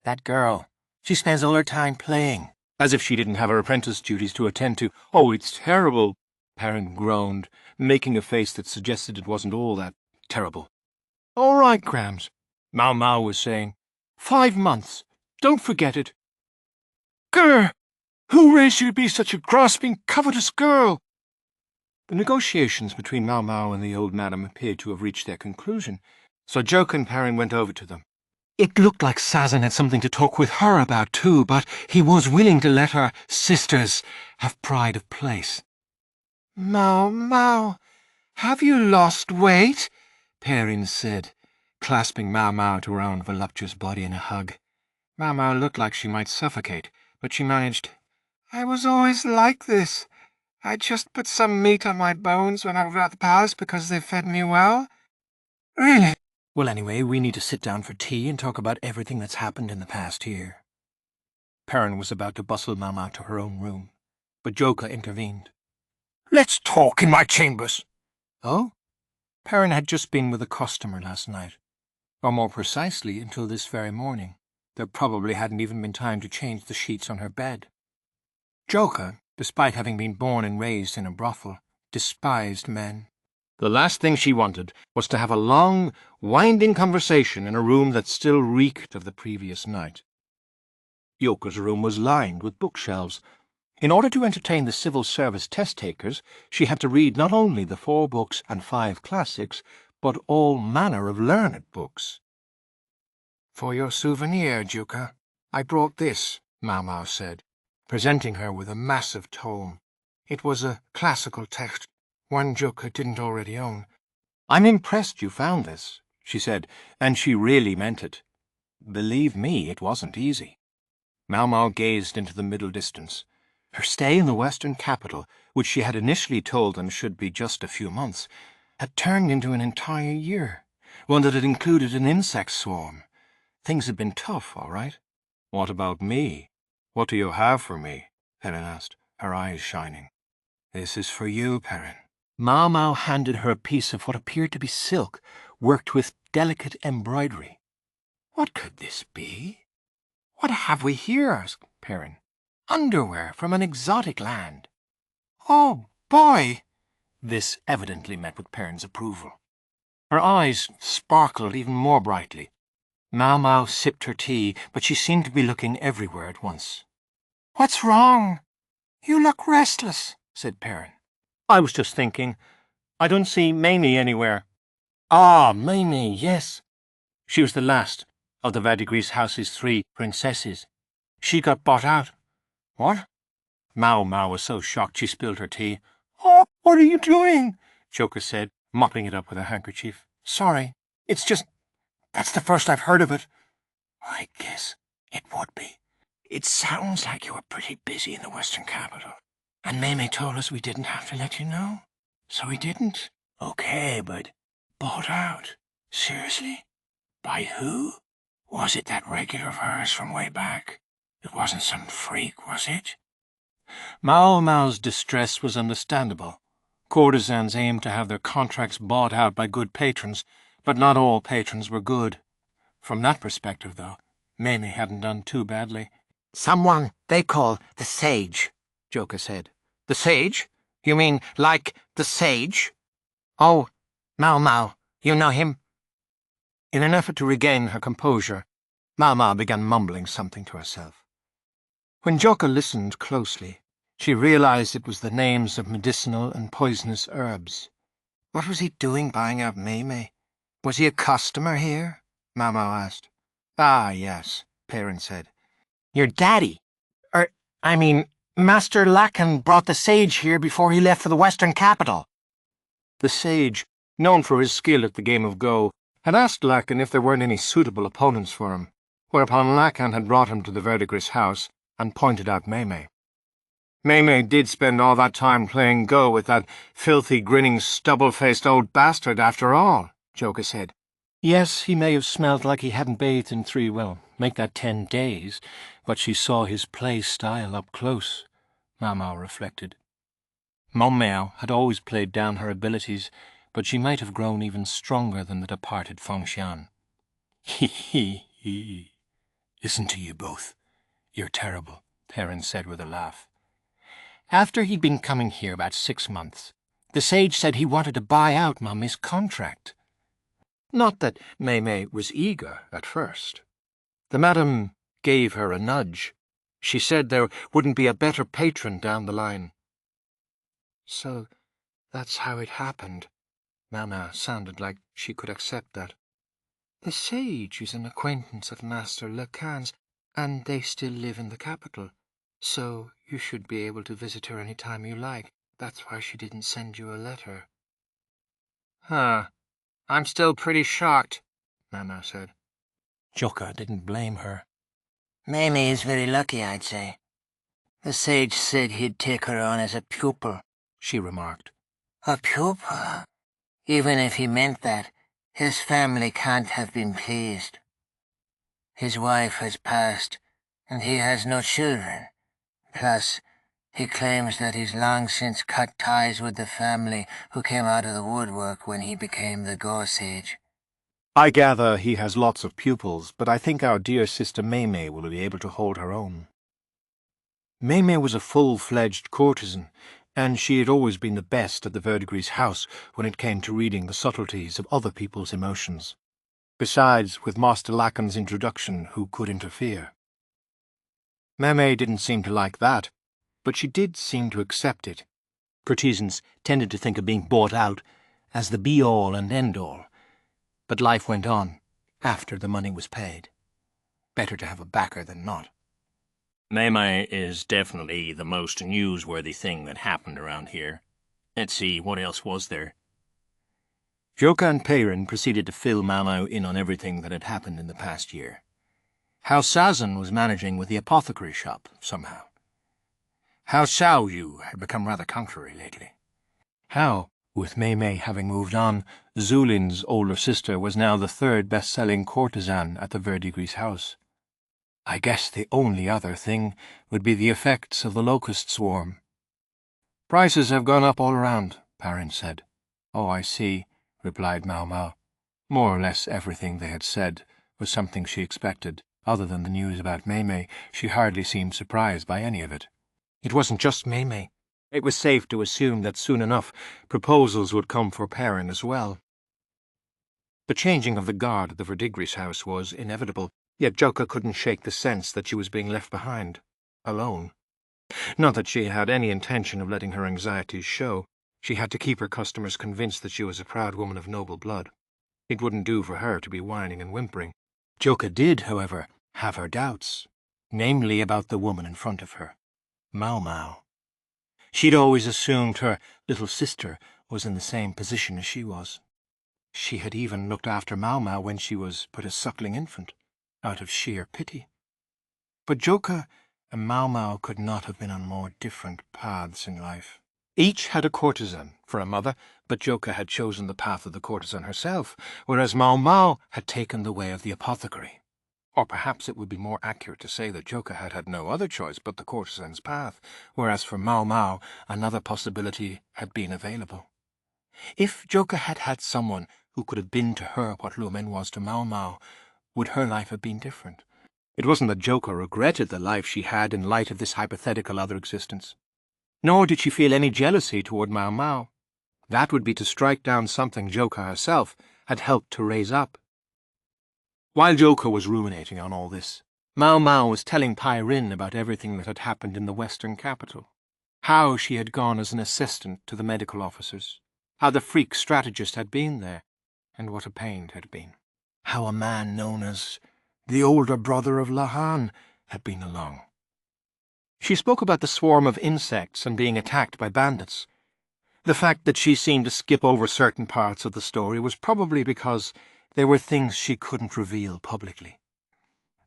E: That girl, she spends all her time playing.
A: As if she didn't have her apprentice duties to attend to. "Oh, it's terrible," Perrin groaned, making a face that suggested it wasn't all that terrible.
C: "All right, Grams,"
A: Maomao was saying. 5 months. Don't forget it.
C: "Grr! Who raised you to be such a grasping, covetous girl?"
A: The negotiations between Maomao and the old madam appeared to have reached their conclusion, so Joka and Perrin went over to them.
C: It looked like Sazan had something to talk with her about too, but he was willing to let her sisters have pride of place. "Maomao, have you lost weight?" Perrin said, clasping Maomao to her own voluptuous body in a hug. Maomao looked like she might suffocate, but she managed. "I was always like this. I just put some meat on my bones when I was at the palace because they fed me well. Really?"
A: Well, anyway, we need to sit down for tea and talk about everything that's happened in the past year. Perrin was about to bustle Maomao to her own room, but Joka intervened.
C: "Let's talk in my chambers."
A: Oh? Perrin had just been with a customer last night, or more precisely, until this very morning. There probably hadn't even been time to change the sheets on her bed. Joka, despite having been born and raised in a brothel, despised men. The last thing she wanted was to have a long, winding conversation in a room that still reeked of the previous night. Yoka's room was lined with bookshelves. In order to entertain the civil service test-takers, she had to read not only the 4 books and 5 classics, but all manner of learned books.
C: "For your souvenir, Joka, I brought this," Maomao said, presenting her with a massive tome. It was a classical text, one Joka didn't already own.
A: "I'm impressed you found this," she said, and she really meant it. Believe me, it wasn't easy. Maomao gazed into the middle distance. Her stay in the Western capital, which she had initially told them should be just a few months, had turned into an entire year, one that had included an insect swarm. Things had been tough, all right.
B: What about me? What do you have for me? Perrin asked, her eyes shining.
A: This is for you, Perrin. Maomao handed her a piece of what appeared to be silk, worked with delicate embroidery. What could this be? What have we here? Asked Perrin. Underwear from an exotic land. Oh, boy! This evidently met with Perrin's approval. Her eyes sparkled even more brightly. Maomao sipped her tea, but she seemed to be looking everywhere at once. "What's wrong? You look restless," said Perrin. "I was just thinking. I don't see Maamei anywhere." "Ah, Maamei, yes. She was the last of the Verdigris house's 3 princesses. She got bought out." "What?" Maomao was so shocked she spilled her tea. "Oh, what are you doing?" Joka said, mopping it up with a handkerchief. "Sorry. It's just... that's the first I've heard of it." "I guess it would be. It sounds like you were pretty busy in the Western capital. And Maamei told us we didn't have to let you know. So we didn't." "Okay, but bought out? Seriously? By who? Was it that regular of hers from way back? It wasn't some freak, was it?" Maomao's distress was understandable. Courtesans aimed to have their contracts bought out by good patrons, but not all patrons were good. From that perspective, though, Maamei hadn't done too badly. "Someone they call the Sage," Joka said. "The Sage? You mean like the Sage? Oh, Maomao, you know him?" In an effort to regain her composure, Maomao began mumbling something to herself. When Joka listened closely, she realized it was the names of medicinal and poisonous herbs. What was he doing buying out Maamei? Was he a customer here? Maomao asked. "Ah, yes," Perrin said. "Your daddy, Master Lahan brought the Sage here before he left for the Western capital." The Sage, known for his skill at the game of Go, had asked Lahan if there weren't any suitable opponents for him, whereupon Lahan had brought him to the Verdigris house and pointed out Maamei. Maamei did spend all that time playing Go with that filthy, grinning, stubble-faced old bastard after all, Joka said. Yes, he may have smelled like he hadn't bathed in 10 days, but she saw his play style up close, Maomao reflected. Maomao had always played down her abilities, but she might have grown even stronger than the departed Fengxian. He. Listen to you both. You're terrible, Perrin said with a laugh. After he'd been coming here about 6 months, the Sage said he wanted to buy out Maamei's contract. Not that Maamei was eager at first. The madam gave her a nudge. She said there wouldn't be a better patron down the line. So that's how it happened. Maomao sounded like she could accept that. The Sage is an acquaintance of Master Lahan's, and they still live in the capital. So you should be able to visit her any time you like. That's why she didn't send you a letter. Huh. I'm still pretty shocked, Maomao said. Joka didn't blame her.
F: Maamei is very lucky, I'd say. The Sage said he'd take her on as a pupil,
A: she remarked.
F: A pupil? Even if he meant that, his family can't have been pleased. His wife has passed, and he has no children. Plus, he claims that he's long since cut ties with the family who came out of the woodwork when he became the Go Sage.
A: I gather he has lots of pupils, but I think our dear sister Maamei will be able to hold her own. Maamei was a full-fledged courtesan, and she had always been the best at the Verdigris house when it came to reading the subtleties of other people's emotions. Besides, with Master Lahan's introduction, who could interfere? Maamei didn't seem to like that, but she did seem to accept it. Courtesans tended to think of being bought out as the be-all and end-all, but life went on after the money was paid. Better to have a backer than not.
G: Maamei is definitely the most newsworthy thing that happened around here. Let's see, what else was there?
A: Joka and Perrin proceeded to fill Maomao in on everything that had happened in the past year. How Sazan was managing with the apothecary shop, somehow.
B: How Xiao Yu had become rather contrary lately.
A: How, with Maamei having moved on, Zulin's older sister was now the third best-selling courtesan at the Verdigris house. I guess the only other thing would be the effects of the locust swarm. Prices have gone up all around, Perrin said. Oh, I see, replied Maomao. More or less everything they had said was something she expected. Other than the news about Maamei, she hardly seemed surprised by any of it. It wasn't just Maamei. It was safe to assume that soon enough proposals would come for Perrin as well. The changing of the guard at the Verdigris house was inevitable, yet Joka couldn't shake the sense that she was being left behind, alone. Not that she had any intention of letting her anxieties show. She had to keep her customers convinced that she was a proud woman of noble blood. It wouldn't do for her to be whining and whimpering. Joka did, however, have her doubts, namely about the woman in front of her, Maomao. She'd always assumed her little sister was in the same position as she was. She had even looked after Maomao when she was but a suckling infant, out of sheer pity. But Joka and Maomao could not have been on more different paths in life. Each had a courtesan for a mother, but Joka had chosen the path of the courtesan herself, whereas Maomao had taken the way of the apothecary. Or perhaps it would be more accurate to say that Joka had had no other choice but the courtesan's path, whereas for Maomao another possibility had been available. If Joka had had someone who could have been to her what Lumen was to Maomao, would her life have been different? It wasn't that Joka regretted the life she had in light of this hypothetical other existence. Nor did she feel any jealousy toward Maomao. That would be to strike down something Joka herself had helped to raise up. While Joka was ruminating on all this, Maomao was telling Pairin about everything that had happened in the western capital. How she had gone as an assistant to the medical officers, how the freak strategist had been there, and what a pain it had been. How a man known as the older brother of Lahan had been along. She spoke about the swarm of insects and being attacked by bandits. The fact that she seemed to skip over certain parts of the story was probably because there were things she couldn't reveal publicly.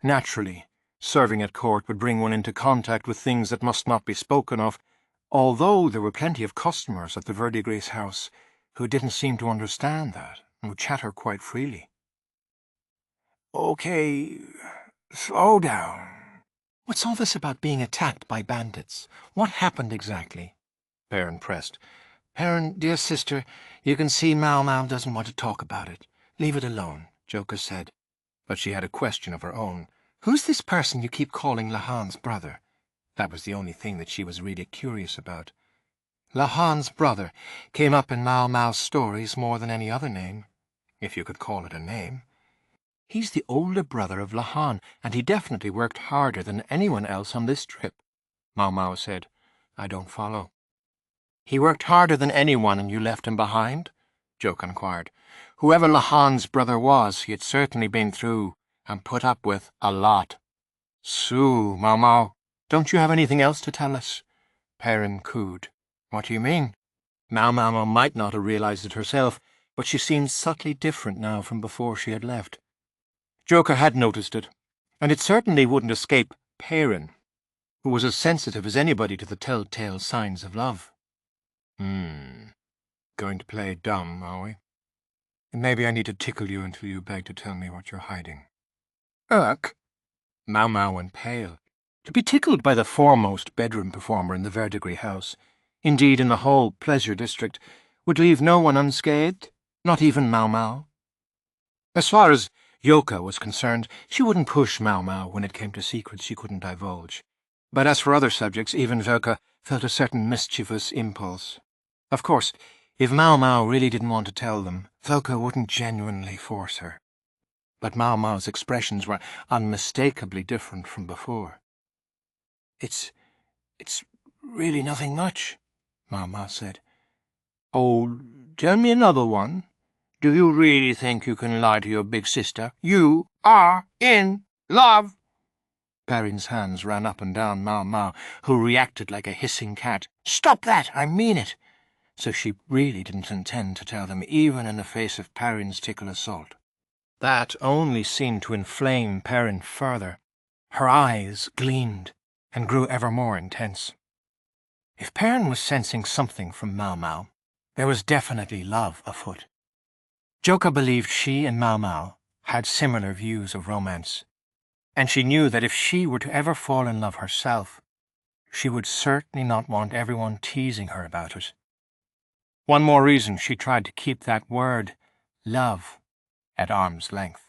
A: Naturally, serving at court would bring one into contact with things that must not be spoken of, although there were plenty of customers at the Verdigris house who didn't seem to understand that and would chatter quite freely.
B: Okay, slow down.
A: What's all this about being attacked by bandits? What happened exactly? Perrin pressed. Perrin, dear sister, you can see Maomao doesn't want to talk about it. Leave it alone, Joka said. But she had a question of her own. Who's this person you keep calling Lahan's brother? That was the only thing that she was really curious about. Lahan's brother came up in Maomao's stories more than any other name, if you could call it a name. He's the older brother of Lahan, and he definitely worked harder than anyone else on this trip, Maomao said. I don't follow. He worked harder than anyone and you left him behind? Joka inquired. Whoever Lahan's brother was, he had certainly been through and put up with a lot. Sue, Maomao, don't you have anything else to tell us? Perrin cooed. What do you mean? Maomao might not have realized it herself, but she seemed subtly different now from before she had left. Joka had noticed it, and it certainly wouldn't escape Perrin, who was as sensitive as anybody to the telltale signs of love. Going to play dumb, are we? Maybe I need to tickle you until you beg to tell me what you're hiding. Ugh! Maomao went pale. To be tickled by the foremost bedroom performer in the Verdigris house, indeed in the whole pleasure district, would leave no one unscathed, not even Maomao. As far as Joka was concerned, she wouldn't push Maomao when it came to secrets she couldn't divulge. But as for other subjects, even Joka felt a certain mischievous impulse. Of course, if Maomao really didn't want to tell them, Joka wouldn't genuinely force her. But Maomao's expressions were unmistakably different from before. It's really nothing much, Maomao said. Oh, tell me another one. Do you really think you can lie to your big sister? You are in love. Perrin's hands ran up and down Maomao, who reacted like a hissing cat. Stop that! I mean it! So she really didn't intend to tell them, even in the face of Perrin's tickle assault. That only seemed to inflame Perrin further. Her eyes gleamed and grew ever more intense. If Perrin was sensing something from Maomao, there was definitely love afoot. Joka believed she and Maomao had similar views of romance, and she knew that if she were to ever fall in love herself, she would certainly not want everyone teasing her about it. One more reason she tried to keep that word, love, at arm's length.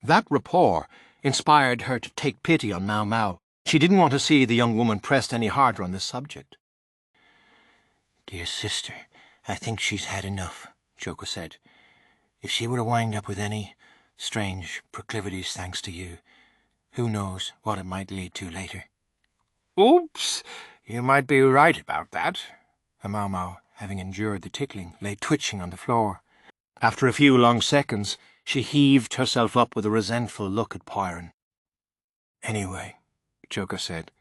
A: That rapport inspired her to take pity on Maomao. She didn't want to see the young woman pressed any harder on this subject.
C: Dear sister, I think she's had enough, Joka said. If she were to wind up with any strange proclivities thanks to you, who knows what it might lead to later.
A: Oops, you might be right about that. Maomao, having endured the tickling, lay twitching on the floor. After a few long seconds, she heaved herself up with a resentful look at Perrin. Anyway, Joka said,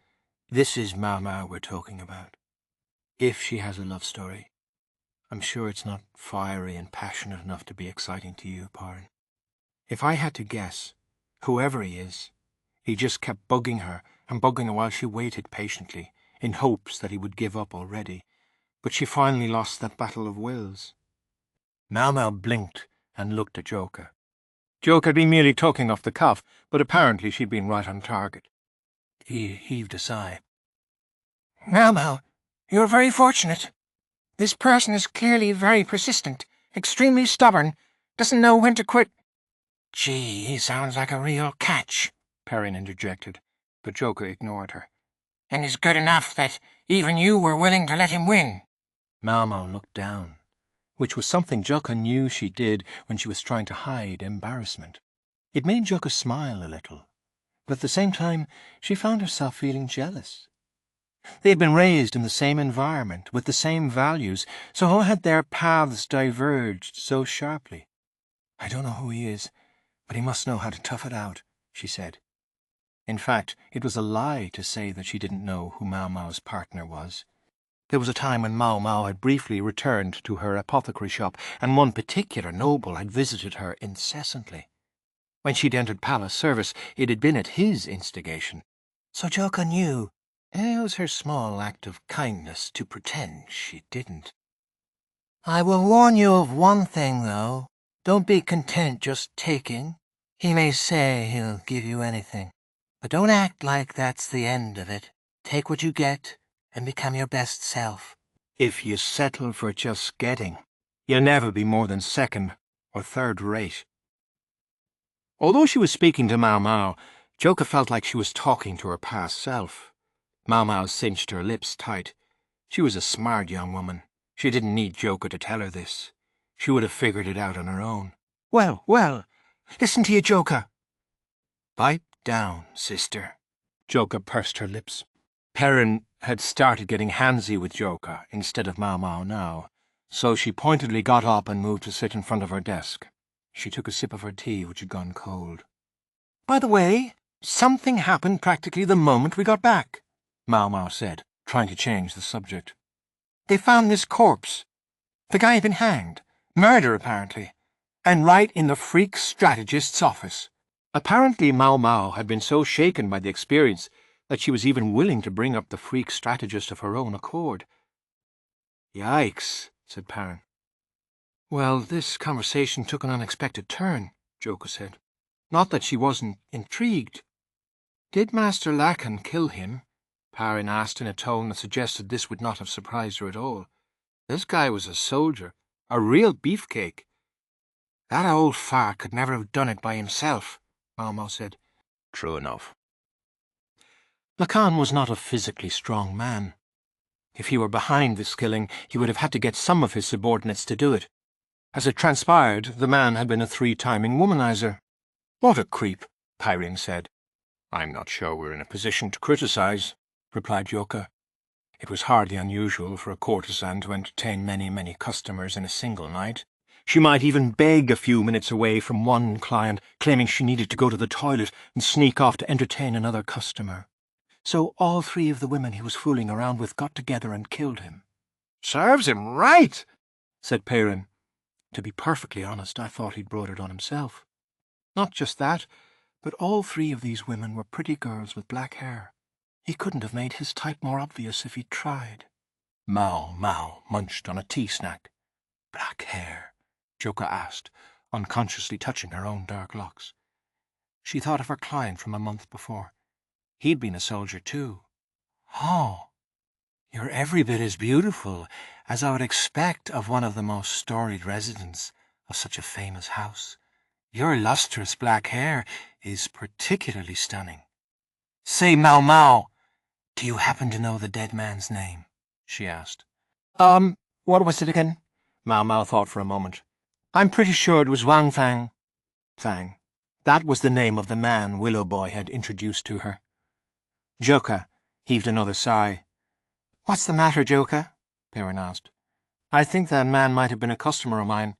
A: this is Maomao we're talking about. If she has a love story, I'm sure it's not fiery and passionate enough to be exciting to you, Perrin. If I had to guess, whoever he is, he just kept bugging her and bugging her while she waited patiently, in hopes that he would give up already, but she finally lost that battle of wills. Maomao blinked and looked at Joka. Joka had been merely talking off the cuff, but apparently she'd been right on target. He heaved a sigh.
E: Maomao, you're very fortunate. This person is clearly very persistent, extremely stubborn, doesn't know when to quit.
C: Gee, he sounds like a real catch,
A: Perrin interjected, but Joka ignored her.
E: And is good enough that even you were willing to let him win.
A: Maomao looked down, which was something Joka knew she did when she was trying to hide embarrassment. It made Joka smile a little, but at the same time she found herself feeling jealous. They had been raised in the same environment, with the same values, so how had their paths diverged so sharply? I don't know who he is, but he must know how to tough it out, she said. In fact, it was a lie to say that she didn't know who Maomao's partner was. There was a time when Maomao had briefly returned to her apothecary shop, and one particular noble had visited her incessantly. When she'd entered palace service, it had been at his instigation. So Joka knew. It was her small act of kindness to pretend she didn't.
F: I will warn you of one thing, though. Don't be content just taking. He may say he'll give you anything, but don't act like that's the end of it. Take what you get and become your best self.
A: If you settle for just getting, you'll never be more than second or third rate. Although she was speaking to Maomao, Joka felt like she was talking to her past self. Maomao cinched her lips tight. She was a smart young woman. She didn't need Joka to tell her this. She would have figured it out on her own. Well, listen to you, Joka. Pipe down, sister. Joka pursed her lips. Perrin had started getting handsy with Joka instead of Maomao now, so she pointedly got up and moved to sit in front of her desk. She took a sip of her tea, which had gone cold. By the way, something happened practically the moment we got back, Maomao said, trying to change the subject. They found this corpse. The guy had been hanged. Murder, apparently. And right in the freak strategist's office. Apparently Maomao had been so shaken by the experience that she was even willing to bring up the freak strategist of her own accord. Yikes, said Perrin. Well, this conversation took an unexpected turn, Joka said. Not that she wasn't intrigued. Did Master Lahan kill him? Perrin asked in a tone that suggested this would not have surprised her at all. This guy was a soldier, a real beefcake. That old fart could never have done it by himself, Maomao said. True enough. Lahan was not a physically strong man. If he were behind this killing, he would have had to get some of his subordinates to do it. As it transpired, the man had been a 3-timing womanizer. What a creep, Perrin said. I'm not sure we're in a position to criticize, replied Joka. It was hardly unusual for a courtesan to entertain many customers in a single night. She might even beg a few minutes away from one client, claiming she needed to go to the toilet and sneak off to entertain another customer. So all 3 of the women he was fooling around with got together and killed him. Serves him right, said Perrin. To be perfectly honest, I thought he'd brought it on himself. Not just that, but all 3 of these women were pretty girls with black hair. He couldn't have made his type more obvious if he'd tried. Maomao munched on a tea snack. Black hair? Joka asked, unconsciously touching her own dark locks. She thought of her client from a month before. He'd been a soldier too. Oh, you're every bit as beautiful as I would expect of one of the most storied residents of such a famous house. Your lustrous black hair is particularly stunning. Say, Maomao, do you happen to know the dead man's name? She asked. What was it again? Maomao thought for a moment. I'm pretty sure it was Wang Fang. Fang. That was the name of the man Willow Boy had introduced to her. Joka heaved another sigh. What's the matter, Joka? Perrin asked. I think that man might have been a customer of mine.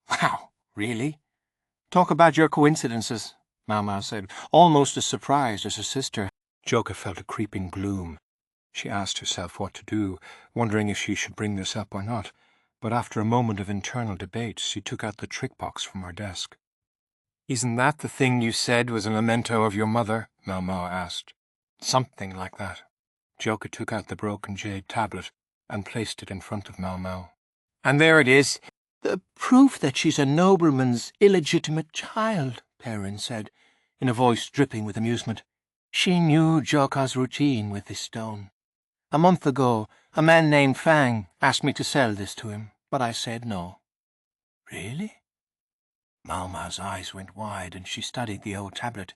A: Wow, really? Talk about your coincidences, Maomao said, almost as surprised as her sister. Joka felt a creeping gloom. She asked herself what to do, wondering if she should bring this up or not, but after a moment of internal debate, she took out the trick box from her desk. Isn't that the thing you said was a memento of your mother? Maomao asked. Something like that. Joka took out the broken jade tablet and placed it in front of Maomao. And there it is. The proof that she's a nobleman's illegitimate child, Perrin said, in a voice dripping with amusement. She knew Joka's routine with this stone. A month ago, a man named Fang asked me to sell this to him, but I said no. Really? Maomao's eyes went wide, and she studied the old tablet.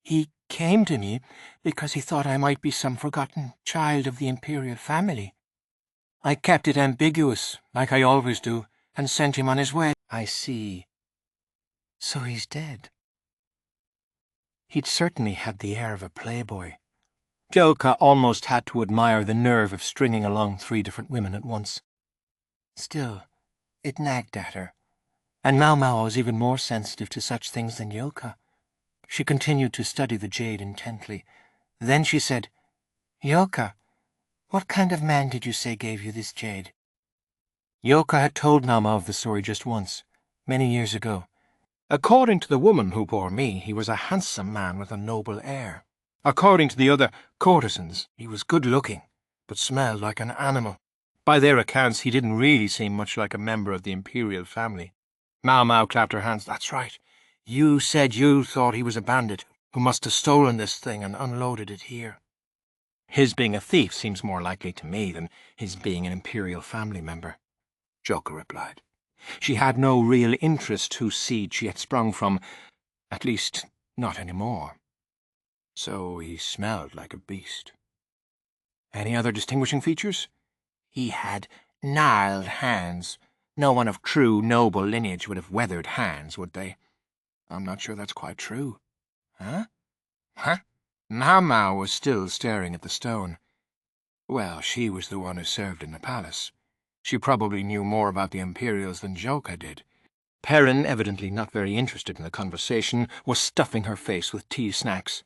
A: He came to me because he thought I might be some forgotten child of the Imperial family. I kept it ambiguous, like I always do, and sent him on his way. I see. So he's dead. He'd certainly had the air of a playboy. Joka almost had to admire the nerve of stringing along 3 different women at once. Still, it nagged at her, and Maomao was even more sensitive to such things than Joka. She continued to study the jade intently. Then she said, Joka, what kind of man did you say gave you this jade? Joka had told Maomao of the story just once, many years ago. According to the woman who bore me, he was a handsome man with a noble air. According to the other courtesans, he was good-looking, but smelled like an animal. By their accounts, he didn't really seem much like a member of the Imperial family. Maomao clapped her hands. That's right. You said you thought he was a bandit who must have stolen this thing and unloaded it here. His being a thief seems more likely to me than his being an Imperial family member, Joka replied. She had no real interest whose seed she had sprung from, at least not any more. So he smelled like a beast. Any other distinguishing features? He had gnarled hands. No one of true noble lineage would have weathered hands, would they? I'm not sure that's quite true. Huh? Maomao was still staring at the stone. Well, she was the one who served in the palace. She probably knew more about the Imperials than Joka did. Perrin, evidently not very interested in the conversation, was stuffing her face with tea snacks.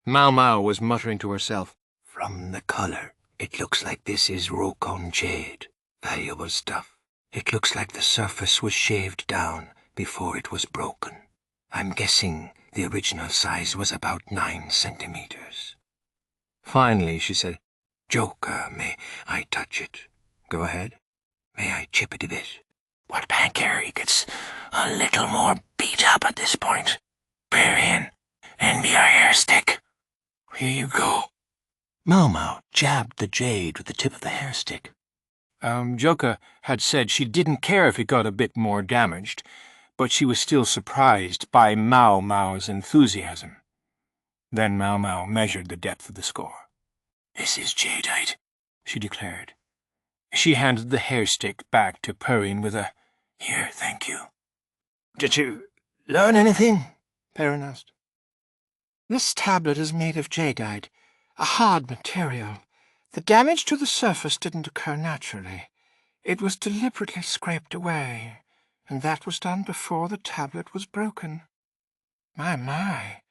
A: Maomao was muttering to herself, From the colour, it looks like this is Rokon jade. Valuable stuff. It looks like the surface was shaved down before it was broken. I'm guessing the original size was about 9 centimeters. Finally, she said, Joka, may I touch it? Go ahead. May I chip it a bit? What pancake gets a little more beat up at this point? Perrin, and your hair stick. Here you go. Maomao jabbed the jade with the tip of the hair stick. Joka had said she didn't care if it got a bit more damaged, but she was still surprised by Maomao's enthusiasm. Then Maomao measured the depth of the score. This is jadeite, she declared. She handed the hair stick back to Perrin with a, Here, thank you. Did you learn anything? Perrin asked. This tablet is made of jadeite, a hard material. The damage to the surface didn't occur naturally. It was deliberately scraped away, and that was done before the tablet was broken. My,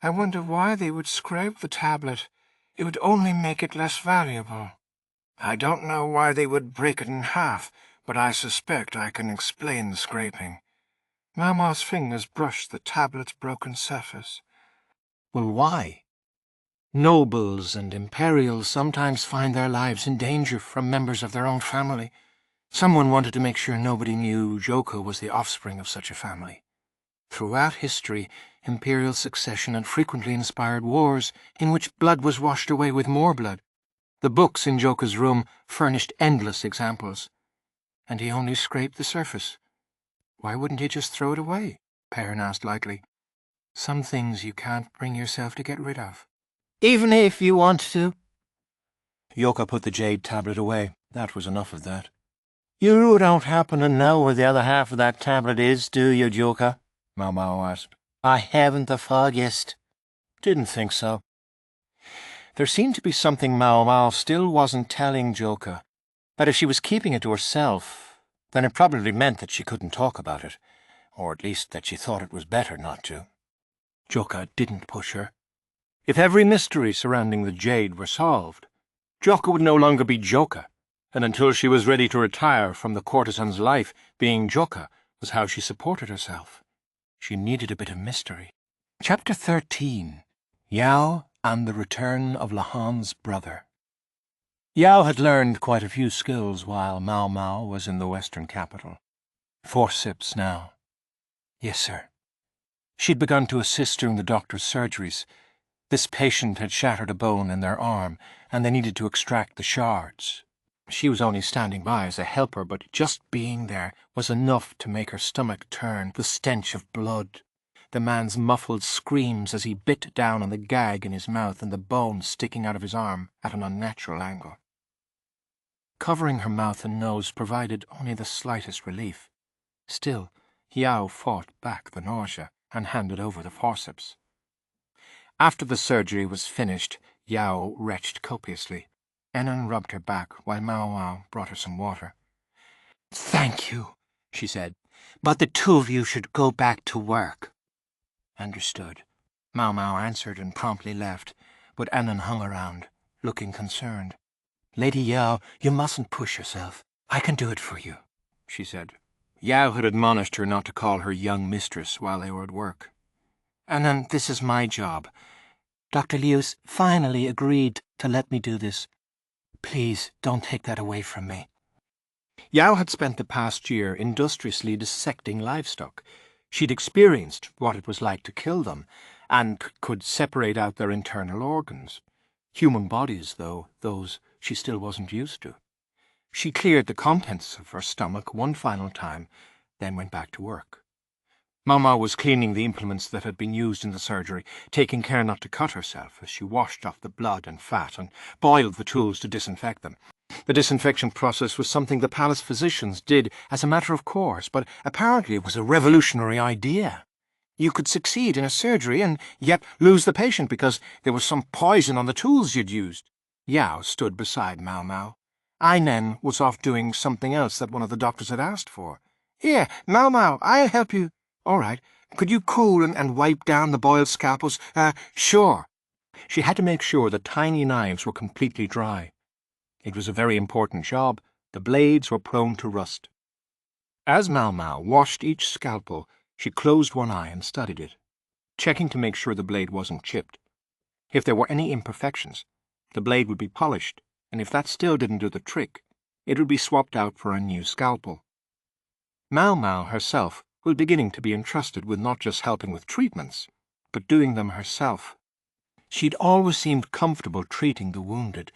A: I wonder why they would scrape the tablet. It would only make it less valuable. I don't know why they would break it in half, but I suspect I can explain the scraping. Maomao's fingers brushed the tablet's broken surface. Well, why? Nobles and Imperials sometimes find their lives in danger from members of their own family. Someone wanted to make sure nobody knew Joka was the offspring of such a family. Throughout history, Imperial succession had frequently inspired wars in which blood was washed away with more blood. The books in Joka's room furnished endless examples. And he only scraped the surface. Why wouldn't he just throw it away? Perrin asked lightly. Some things you can't bring yourself to get rid of. Even if you want to. Joka put the jade tablet away. That was enough of that. You don't happen to know where the other half of that tablet is, do you, Joka? Maomao asked. I haven't the foggiest. Didn't think so. There seemed to be something Maomao still wasn't telling Joka, that if she was keeping it to herself, then it probably meant that she couldn't talk about it, or at least that she thought it was better not to. Joka didn't push her. If every mystery surrounding the jade were solved, Joka would no longer be Joka, and until she was ready to retire from the courtesan's life, being Joka was how she supported herself. She needed a bit of mystery. Chapter 13. Yao and the Return of Lahan's Brother. Yao had learned quite a few skills while Maomao was in the western capital. Forceps now. Yes, sir. She'd begun to assist during the doctor's surgeries. This patient had shattered a bone in their arm, and they needed to extract the shards. She was only standing by as a helper, but just being there was enough to make her stomach turn, the stench of blood, the man's muffled screams as he bit down on the gag in his mouth and the bone sticking out of his arm at an unnatural angle. Covering her mouth and nose provided only the slightest relief. Still, Yao fought back the nausea and handed over the forceps. After the surgery was finished, Yao retched copiously. Enon rubbed her back while Maomao brought her some water. "Thank you," she said, "but the two of you should go back to work." "Understood." Maomao answered and promptly left, but Enon hung around, looking concerned. "Lady Yao, you mustn't push yourself. I can do it for you," she said. Yao had admonished her not to call her young mistress while they were at work. "Enon, this is my job. Dr. Liu's finally agreed to let me do this. Please, don't take that away from me." Yao had spent the past year industriously dissecting livestock. She'd experienced what it was like to kill them, and could separate out their internal organs. Human bodies, though, those she still wasn't used to. She cleared the contents of her stomach one final time, then went back to work. Maomao was cleaning the implements that had been used in the surgery, taking care not to cut herself as she washed off the blood and fat and boiled the tools to disinfect them. The disinfection process was something the palace physicians did as a matter of course, but apparently it was a revolutionary idea. You could succeed in a surgery and yet lose the patient because there was some poison on the tools you'd used. Yao stood beside Maomao. Ainen was off doing something else that one of the doctors had asked for. "Here, Maomao, I'll help you." "All right. Could you cool and wipe down the boiled scalpels?" Sure." She had to make sure the tiny knives were completely dry. It was a very important job. The blades were prone to rust. As Maomao washed each scalpel, she closed one eye and studied it, checking to make sure the blade wasn't chipped. If there were any imperfections, the blade would be polished, and if that still didn't do the trick, it would be swapped out for a new scalpel. Maomao herself was beginning to be entrusted with not just helping with treatments, but doing them herself. She'd always seemed comfortable treating the wounded,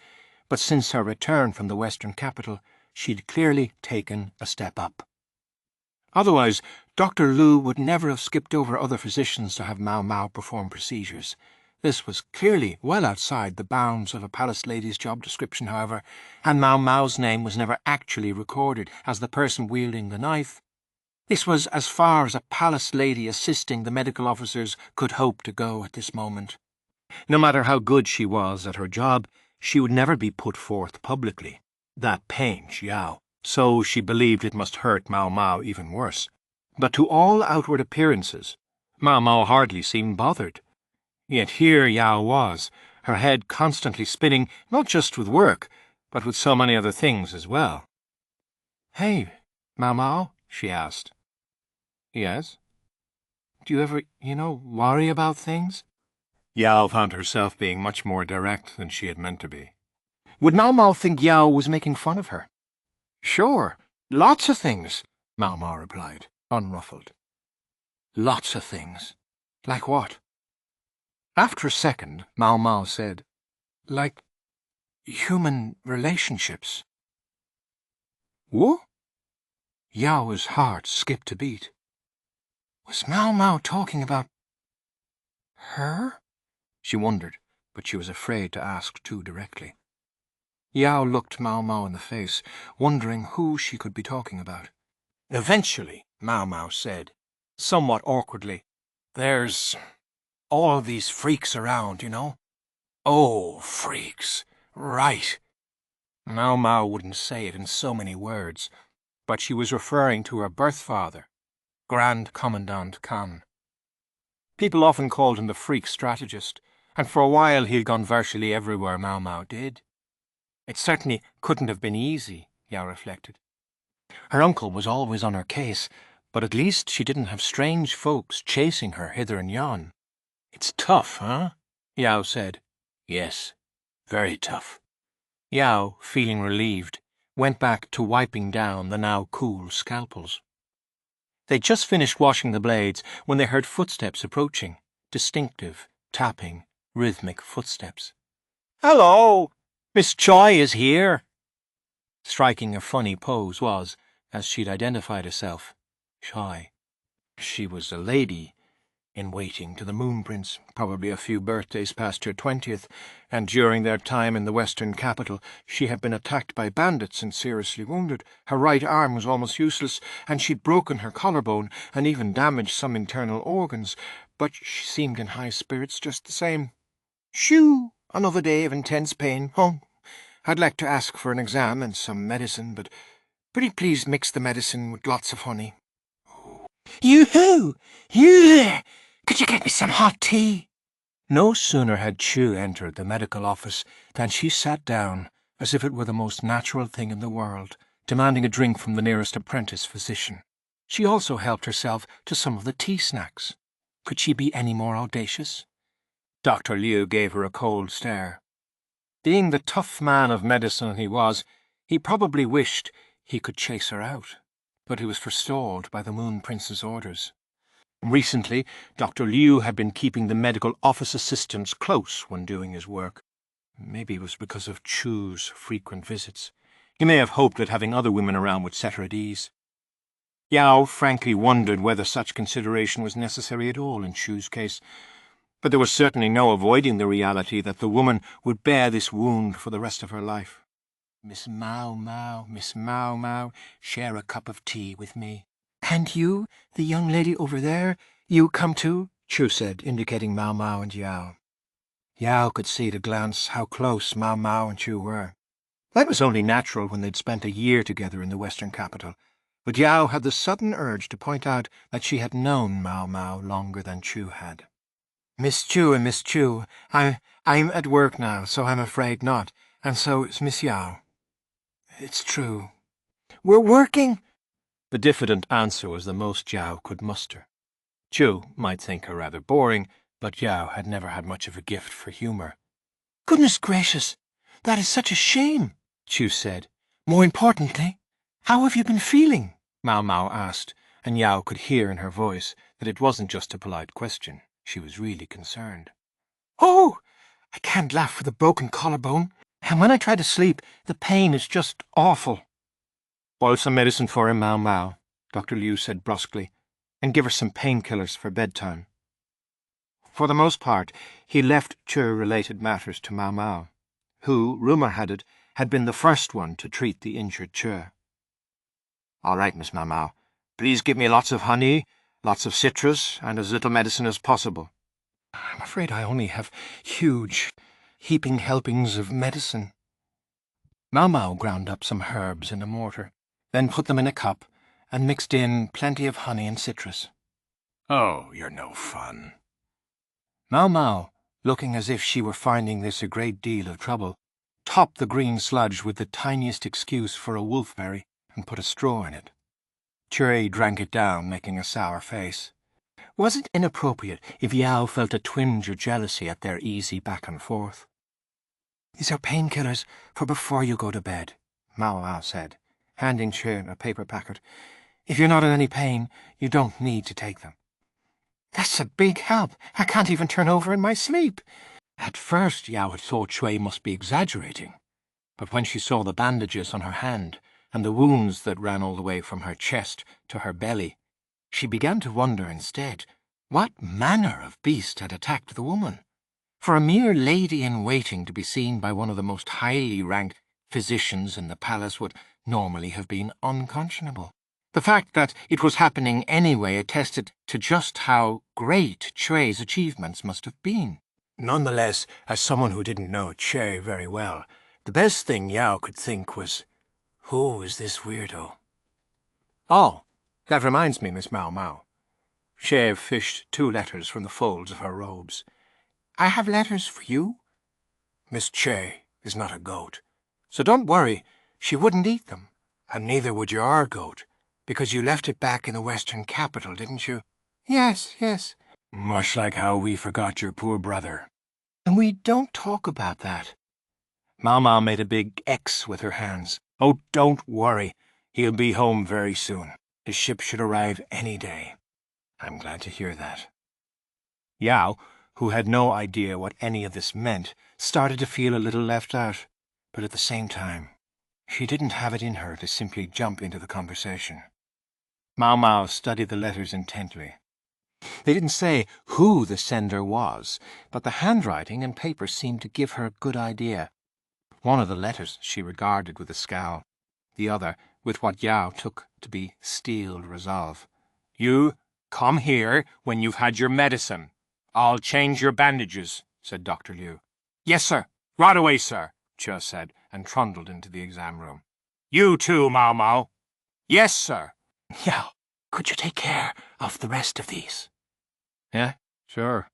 A: but since her return from the western capital, she'd clearly taken a step up. Otherwise, Dr. Lu would never have skipped over other physicians to have Maomao perform procedures. This was clearly well outside the bounds of a palace lady's job description, however, and Maomao's name was never actually recorded as the person wielding the knife. This was as far as a palace lady assisting the medical officers could hope to go at this moment. No matter how good she was at her job, she would never be put forth publicly. That pained Yao, so she believed it must hurt Maomao even worse. But to all outward appearances, Maomao hardly seemed bothered. Yet here Yao was, her head constantly spinning, not just with work, but with so many other things as well. "Hey, Maomao?" she asked. "Yes?" "Do you ever, worry about things?" Yao found herself being much more direct than she had meant to be. Would Maomao think Yao was making fun of her? Sure, lots of things, Maomao replied, unruffled. Lots of things. Like what? After a second, Maomao said, like human relationships. What? Yao's heart skipped a beat. Was Maomao talking about her? She wondered, but she was afraid to ask too directly. Yao looked Maomao in the face, wondering who she could be talking about. Eventually, Maomao said, somewhat awkwardly, "There's all these freaks around, you know." "Oh, freaks. Right." Maomao wouldn't say it in so many words, but she was referring to her birth father, Grand Commandant Khan. People often called him the freak strategist, and for a while he had gone virtually everywhere Maomao did. It certainly couldn't have been easy, Yao reflected. Her uncle was always on her case, but at least she didn't have strange folks chasing her hither and yon. "It's tough, huh?" Yao said. "Yes, very tough." Yao, feeling relieved, went back to wiping down the now cool scalpels. They'd just finished washing the blades when they heard footsteps approaching, distinctive, tapping, rhythmic footsteps. "Hello! Miss Choi is here." Striking a funny pose was, as she'd identified herself, Choi. She was a lady in waiting to the Moon Prince, probably a few birthdays past her 20th, and during their time in the western capital she had been attacked by bandits and seriously wounded. Her right arm was almost useless, and she'd broken her collarbone and even damaged some internal organs, but she seemed in high spirits just the same. "Shoo! Another day of intense pain. Oh, I'd like to ask for an exam and some medicine, but pretty please mix the medicine with lots of honey." "You-hoo! You there! Could you get me some hot tea?" No sooner had Chu entered the medical office than she sat down, as if it were the most natural thing in the world, demanding a drink from the nearest apprentice physician. She also helped herself to some of the tea snacks. Could she be any more audacious? Dr. Liu gave her a cold stare. Being the tough man of medicine he was, he probably wished he could chase her out, but he was forestalled by the Moon Prince's orders. Recently, Dr. Liu had been keeping the medical office assistants close when doing his work. Maybe it was because of Chu's frequent visits. He may have hoped that having other women around would set her at ease. Yao frankly wondered whether such consideration was necessary at all in Chu's case, but there was certainly no avoiding the reality that the woman would bear this wound for the rest of her life. "Miss Maomao, share a cup of tea with me." "And you, the young lady over there, you come too?" Chu said, indicating Maomao and Yao. Yao could see at a glance how close Maomao and Chu were. That was only natural when they'd spent a year together in the western capital, but Yao had the sudden urge to point out that she had known Maomao longer than Chu had. "Miss Chu and Miss Chu, I'm at work now, so I'm afraid not, and so is Miss Yao." "It's true." "We're working?" The diffident answer was the most Yao could muster. Chu might think her rather boring, but Yao had never had much of a gift for humour. "Goodness gracious, that is such a shame," Chu said. "More importantly, how have you been feeling?" Maomao asked, and Yao could hear in her voice that it wasn't just a polite question. She was really concerned. "Oh, I can't laugh with a broken collarbone, and when I try to sleep, the pain is just awful." "Boil some medicine for him, Maomao," Dr. Liu said brusquely, "and give her some painkillers for bedtime." For the most part, he left Chu-related matters to Maomao, who, rumour had it, had been the first one to treat the injured Chu. "All right, Miss Maomao. Please give me lots of honey, lots of citrus, and as little medicine as possible." "I'm afraid I only have huge, heaping helpings of medicine." Maomao ground up some herbs in a mortar, then put them in a cup, and mixed in plenty of honey and citrus.
D: Oh, you're no fun.
A: Maomao, looking as if she were finding this a great deal of trouble, topped the green sludge with the tiniest excuse for a wolfberry and put a straw in it. Chui drank it down, making a sour face. Was it inappropriate if Yao felt a twinge of jealousy at their easy back and forth? "These are painkillers for before you go to bed," Maomao said, handing Shin a paper packet. "If you're not in any pain, you don't need to take them." "That's a big help. I can't even turn over in my sleep." At first, Yao had thought Shui must be exaggerating, but when she saw the bandages on her hand and the wounds that ran all the way from her chest to her belly, she began to wonder instead what manner of beast had attacked the woman. For a mere lady-in-waiting to be seen by one of the most highly ranked physicians in the palace would normally have been unconscionable. The fact that it was happening anyway attested to just how great Chui's achievements must have been. Nonetheless, as someone who didn't know Chui very well, the best thing Yao could think was, who is this weirdo? "Oh, that reminds me, Miss Maomao." Chui fished 2 letters from the folds of her robes. "I have letters for you." "Miss Chui is not a goat, so don't worry, she wouldn't eat them, and neither would your goat, because you left it back in the western capital, didn't you?" "Yes, yes." "Much like how we forgot your poor brother." "And we don't talk about that." Maomao made a big X with her hands. "Oh, don't worry. He'll be home very soon. His ship should arrive any day." "I'm glad to hear that." Yao, who had no idea what any of this meant, started to feel a little left out, but at the same time, she didn't have it in her to simply jump into the conversation. Maomao studied the letters intently. They didn't say who the sender was, but the handwriting and paper seemed to give her a good idea. One of the letters she regarded with a scowl, the other with what Yao took to be steeled resolve. "You come here when you've had your medicine. I'll change your bandages," said Dr. Liu. "Yes, sir. Right away, sir," Che said, and trundled into the exam room. "You too, Maomao." "Yes, sir." "Yao, could you take care of the rest of these?" "Yeah, sure."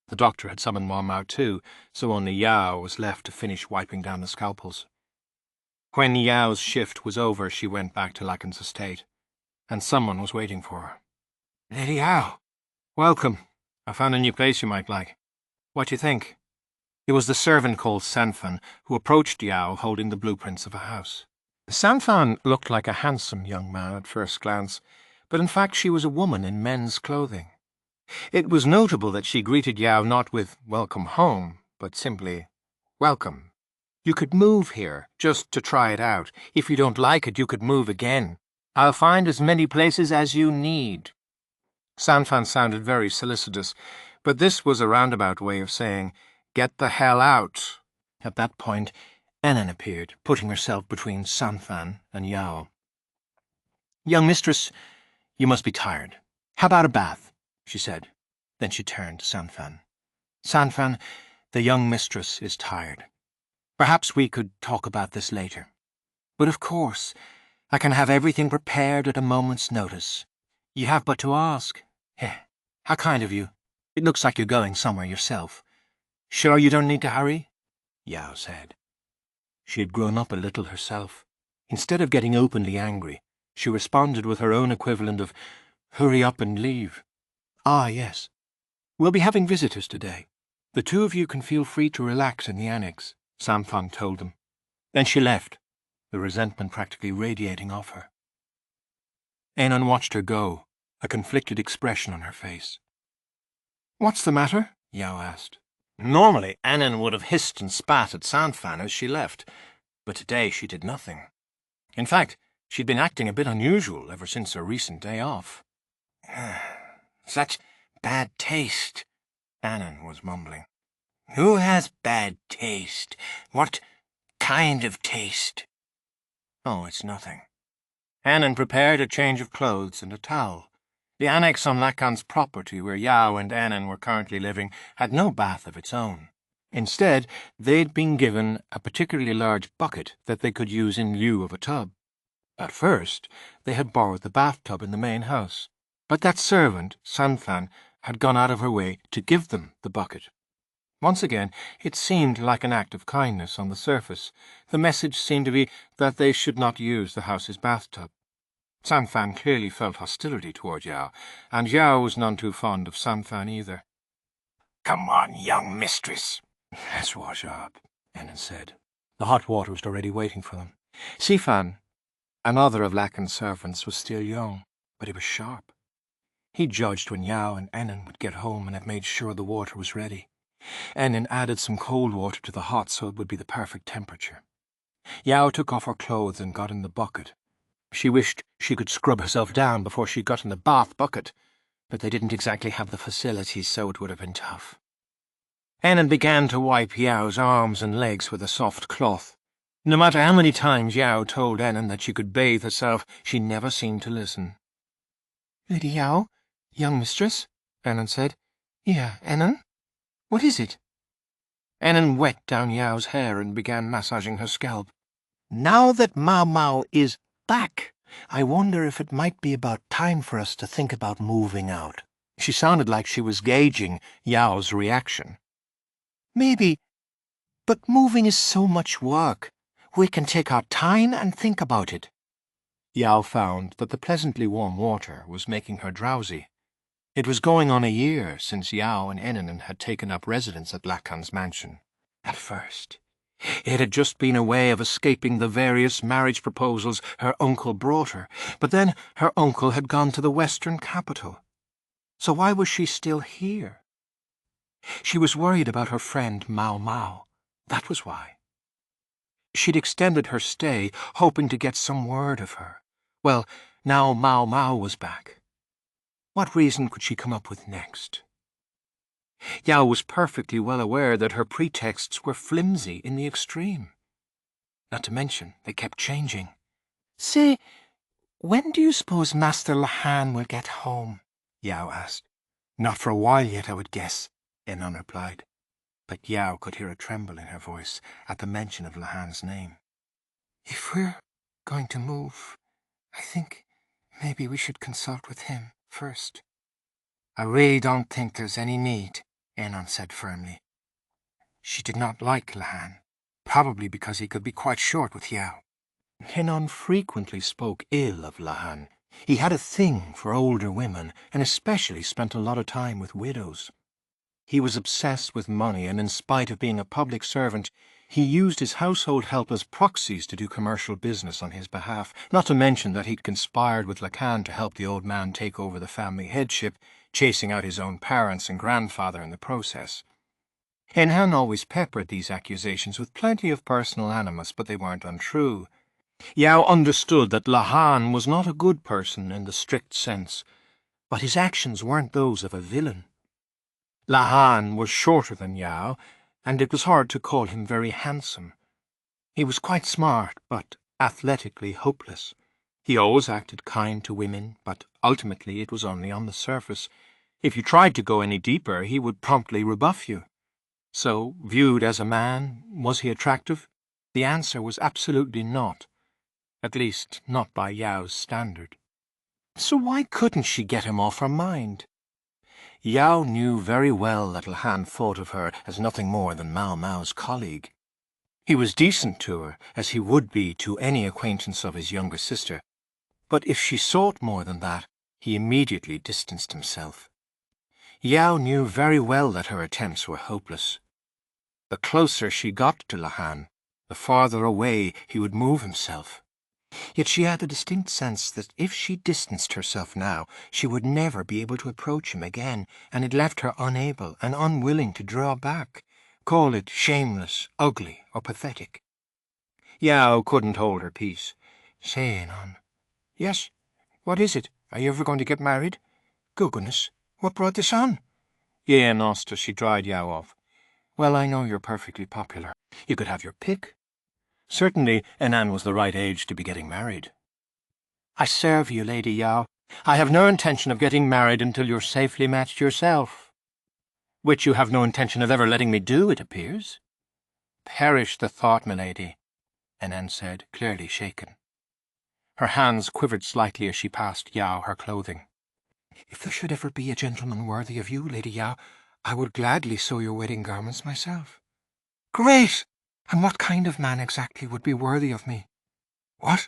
A: The doctor had summoned Maomao too, so only Yao was left to finish wiping down the scalpels. When Yao's shift was over, she went back to Lahan's estate, and someone was waiting for her. "Lady Yao." "Welcome. I found a new place you might like. What do you think?" It was the servant called Sanfan who approached Yao holding the blueprints of a house. Sanfan looked like a handsome young man at first glance, but in fact she was a woman in men's clothing. It was notable that she greeted Yao not with "welcome home," but simply "welcome. You could move here, just to try it out. If you don't like it, you could move again. I'll find as many places as you need." Sanfan sounded very solicitous, but this was a roundabout way of saying, "Get the hell out." At that point, Annan appeared, putting herself between Sanfan and Yao. "Young mistress, you must be tired. How about a bath?" she said. Then she turned to Sanfan. "Sanfan, the young mistress is tired. Perhaps we could talk about this later. But of course, I can have everything prepared at a moment's notice. You have but to ask. How kind of you. It looks like you're going somewhere yourself. Sure you don't need to hurry?" Yao said. She had grown up a little herself. Instead of getting openly angry, she responded with her own equivalent of, "Hurry up and leave." "Ah, yes. We'll be having visitors today. The 2 of you can feel free to relax in the annex," Sanfan told them. Then she left, the resentment practically radiating off her. Annan watched her go, a conflicted expression on her face. "What's the matter?" Yao asked. Normally, Annan would have hissed and spat at Sanfan as she left, but today she did nothing. In fact, she'd been acting a bit unusual ever since her recent day off. "Such bad taste," Annan was mumbling. "Who has bad taste? What kind of taste?" "Oh, it's nothing." Annan prepared a change of clothes and a towel. The annex on Lahan's property, where Yao and Annan were currently living, had no bath of its own. Instead, they'd been given a particularly large bucket that they could use in lieu of a tub. At first, they had borrowed the bathtub in the main house, but that servant, Sanfan, had gone out of her way to give them the bucket. Once again, it seemed like an act of kindness on the surface. The message seemed to be that they should not use the house's bathtub. Sanfan clearly felt hostility toward Yao, and Yao was none too fond of Sanfan either.
C: "Come on, young mistress."
A: "Let's wash up," Enon said. The hot water was already waiting for them. Sifan, another of Lahan's servants, was still young, but he was sharp. He judged when Yao and Enon would get home and had made sure the water was ready. Enon added some cold water to the hot so it would be the perfect temperature. Yao took off her clothes and got in the bucket. She wished she could scrub herself down before she got in the bath bucket, but they didn't exactly have the facilities, so it would have been tough. Enon began to wipe Yao's arms and legs with a soft cloth. No matter how many times Yao told Enon that she could bathe herself, she never seemed to listen.
C: "Lady Yao, young mistress," Enon said. "Yeah, Enon? What is it?"
A: Enon wet down Yao's hair and began massaging her scalp.
C: "Now that Maomao is back, I wonder if it might be about time for us to think about moving out."
A: She sounded like she was gauging Yao's reaction.
C: "Maybe, but moving is so much work. We can take our time and think about it."
A: Yao found that the pleasantly warm water was making her drowsy. It was going on a year since Yao and Enon had taken up residence at Lahan's mansion. At first, it had just been a way of escaping the various marriage proposals her uncle brought her, but then her uncle had gone to the western capital. So why was she still here? She was worried about her friend Maomao. That was why. She'd extended her stay, hoping to get some word of her. Well, now Maomao was back. What reason could she come up with next? Yao was perfectly well aware that her pretexts were flimsy in the extreme. Not to mention, they kept changing.
C: "Say, when do you suppose Master Lahan will get home?" Yao asked.
A: "Not for a while yet, I would guess," Enon replied. But Yao could hear a tremble in her voice at the mention of Lahan's name.
C: "If we're going to move, I think maybe we should consult with him first."
A: "I really don't think there's any need," Enon said firmly. She did not like Lahan, probably because he could be quite short with Yao. Enon frequently spoke ill of Lahan. He had a thing for older women, and especially spent a lot of time with widows. He was obsessed with money, and in spite of being a public servant, he used his household help as proxies to do commercial business on his behalf, not to mention that he'd conspired with Lahan to help the old man take over the family headship, chasing out his own parents and grandfather in the process. Enon always peppered these accusations with plenty of personal animus, but they weren't untrue. Yao understood that Lahan was not a good person in the strict sense, but his actions weren't those of a villain. Lahan was shorter than Yao, and it was hard to call him very handsome. He was quite smart, but athletically hopeless. He always acted kind to women, but ultimately it was only on the surface. If you tried to go any deeper, he would promptly rebuff you. So, viewed as a man, was he attractive? The answer was absolutely not. At least, not by Yao's standard. So why couldn't she get him off her mind? Yao knew very well that Lahan thought of her as nothing more than Maomao's colleague. He was decent to her, as he would be to any acquaintance of his younger sister. But if she sought more than that, he immediately distanced himself. Yao knew very well that her attempts were hopeless. The closer she got to Lahan, the farther away he would move himself. Yet she had a distinct sense that if she distanced herself now, she would never be able to approach him again, and it left her unable and unwilling to draw back. Call it shameless, ugly, or pathetic. Yao couldn't hold her peace. "Say, Enon." "Yes? What is it? Are you ever going to get married?" "Good goodness, what brought this on?" "Yeah, Nosta," she dried Yao off. "Well, I know you're perfectly popular. You could have your pick. Certainly, Enon was the right age to be getting married." "I serve you, Lady Yao. I have no intention of getting married until you're safely matched yourself." "Which you have no intention of ever letting me do, it appears." "Perish the thought, milady," Enon said, clearly shaken. Her hands quivered slightly as she passed Yao her clothing. "If there should ever be a gentleman worthy of you, Lady Yao, I would gladly sew your wedding garments myself." "Great! And what kind of man exactly would be worthy of me?" "What?"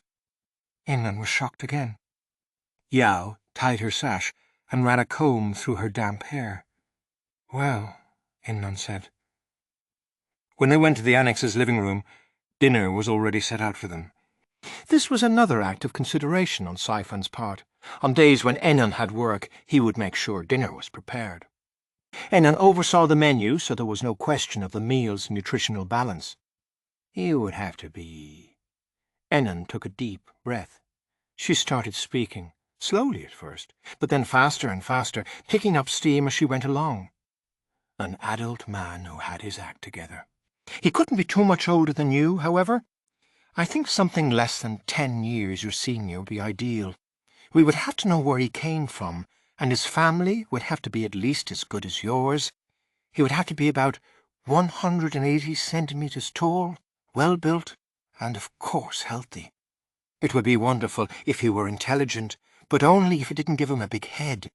A: Enon was shocked again. Yao tied her sash and ran a comb through her damp hair. "Well," Innan said. When they went to the annex's living room, dinner was already set out for them. This was another act of consideration on Saifan's part. On days when Ennan had work, he would make sure dinner was prepared. Ennan oversaw the menu, so there was no question of the meal's nutritional balance. "You would have to be—" Ennan took a deep breath. She started speaking, slowly at first, but then faster and faster, picking up steam as she went along. An adult man who had his act together. He couldn't be too much older than you, however. I think something less than 10 years your senior would be ideal. We would have to know where he came from, and his family would have to be at least as good as yours. He would have to be about 180 centimeters tall, well-built, and of course healthy. It would be wonderful if he were intelligent, but only if it didn't give him a big head.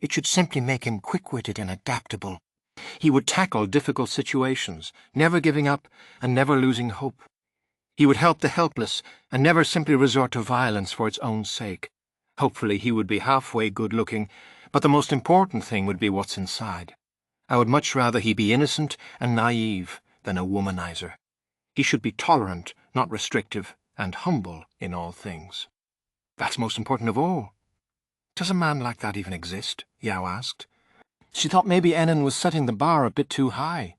A: It should simply make him quick-witted and adaptable. He would tackle difficult situations, never giving up and never losing hope. He would help the helpless and never simply resort to violence for its own sake. Hopefully he would be halfway good-looking, but the most important thing would be what's inside. I would much rather he be innocent and naive than a womanizer. He should be tolerant, not restrictive, and humble in all things. That's most important of all. Does a man like that even exist? Yao asked. She thought maybe Ennan was setting the bar a bit too high.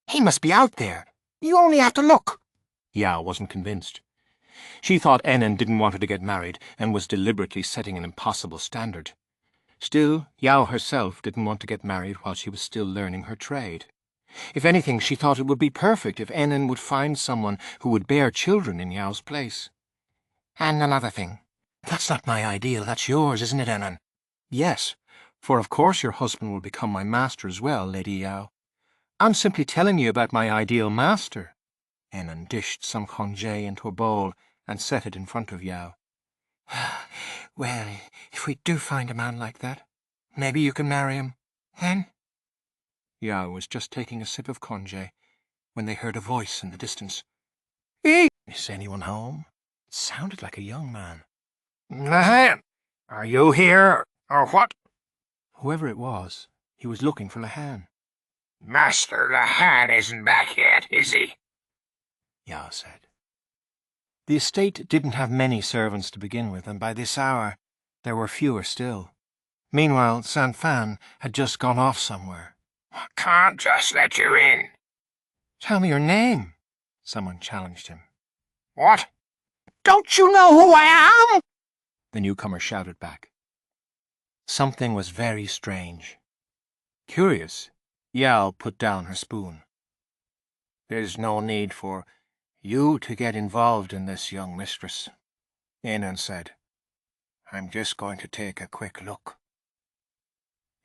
A: He must be out there. You only have to look. Yao wasn't convinced. She thought Ennan didn't want her to get married and was deliberately setting an impossible standard. Still, Yao herself didn't want to get married while she was still learning her trade. If anything, she thought it would be perfect if Ennan would find someone who would bear children in Yao's place. And another thing. That's not my ideal, that's yours, isn't it, Ennan? Yes, for of course your husband will become my master as well, Lady Yao. I'm simply telling you about my ideal master. Ennan dished some congee into a bowl and set it in front of Yao. Well, if we do find a man like that, maybe you can marry him, then? Yao was just taking a sip of congee when they heard a voice in the distance. Is anyone home? It sounded like a young man.
D: Lahan, are you here, or what?
A: Whoever it was, he was looking for Lahan.
D: Master Lahan isn't back yet, is he?
A: Yao said. The estate didn't have many servants to begin with, and by this hour there were fewer still. Meanwhile, Sanfan had just gone off somewhere.
D: I can't just let you in.
A: Tell me your name, someone challenged him.
D: What?
C: Don't you know who I am?
A: The newcomer shouted back. Something was very strange. Curious, Yao put down her spoon. There's no need for you to get involved in this, young mistress, Ainan said. I'm just going to take a quick look.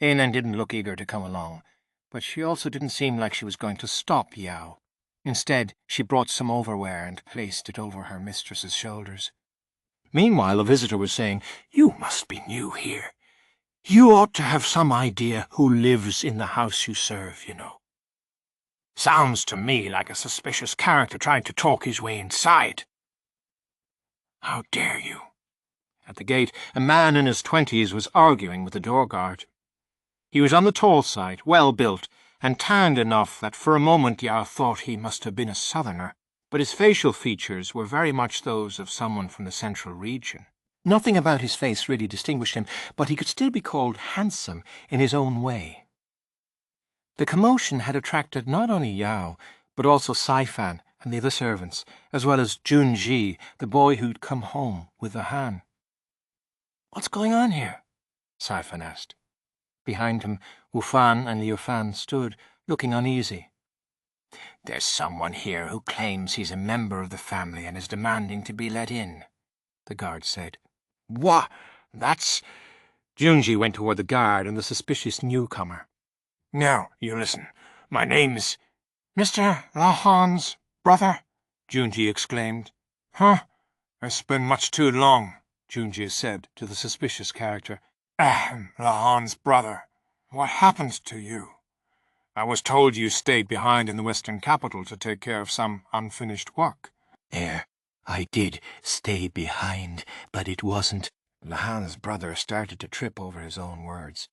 A: Ainan didn't look eager to come along, but she also didn't seem like she was going to stop Yao. Instead, she brought some overwear and placed it over her mistress's shoulders. Meanwhile, a visitor was saying, "You must be new here. You ought to have some idea who lives in the house you serve, you know." Sounds to me like a suspicious character trying to talk his way inside. How dare you? At the gate, a man in his 20s was arguing with the door guard. He was on the tall side, well-built, and tanned enough that for a moment Yao thought he must have been a southerner, but his facial features were very much those of someone from the central region. Nothing about his face really distinguished him, but he could still be called handsome in his own way. The commotion had attracted not only Yao, but also Saifan and the other servants, as well as Jinshi, the boy who'd come home with Lahan. "What's going on here?" Saifan asked. Behind him, Wufan and Liufan stood, looking uneasy. "There's someone here who claims he's a member of the family and is demanding to be let in," the guard said. "What? That's—" Jinshi went toward the guard and the suspicious newcomer. "Now, you listen. My name's—" "Mr. Lahan's brother?" Jinshi exclaimed. "Huh? It's been much too long," Jinshi said to the suspicious character. "Lahan's brother. What happened to you? I was told you stayed behind in the western capital to take care of some unfinished work." I did stay behind, but it wasn't
C: Lahan's brother started to trip over his own words.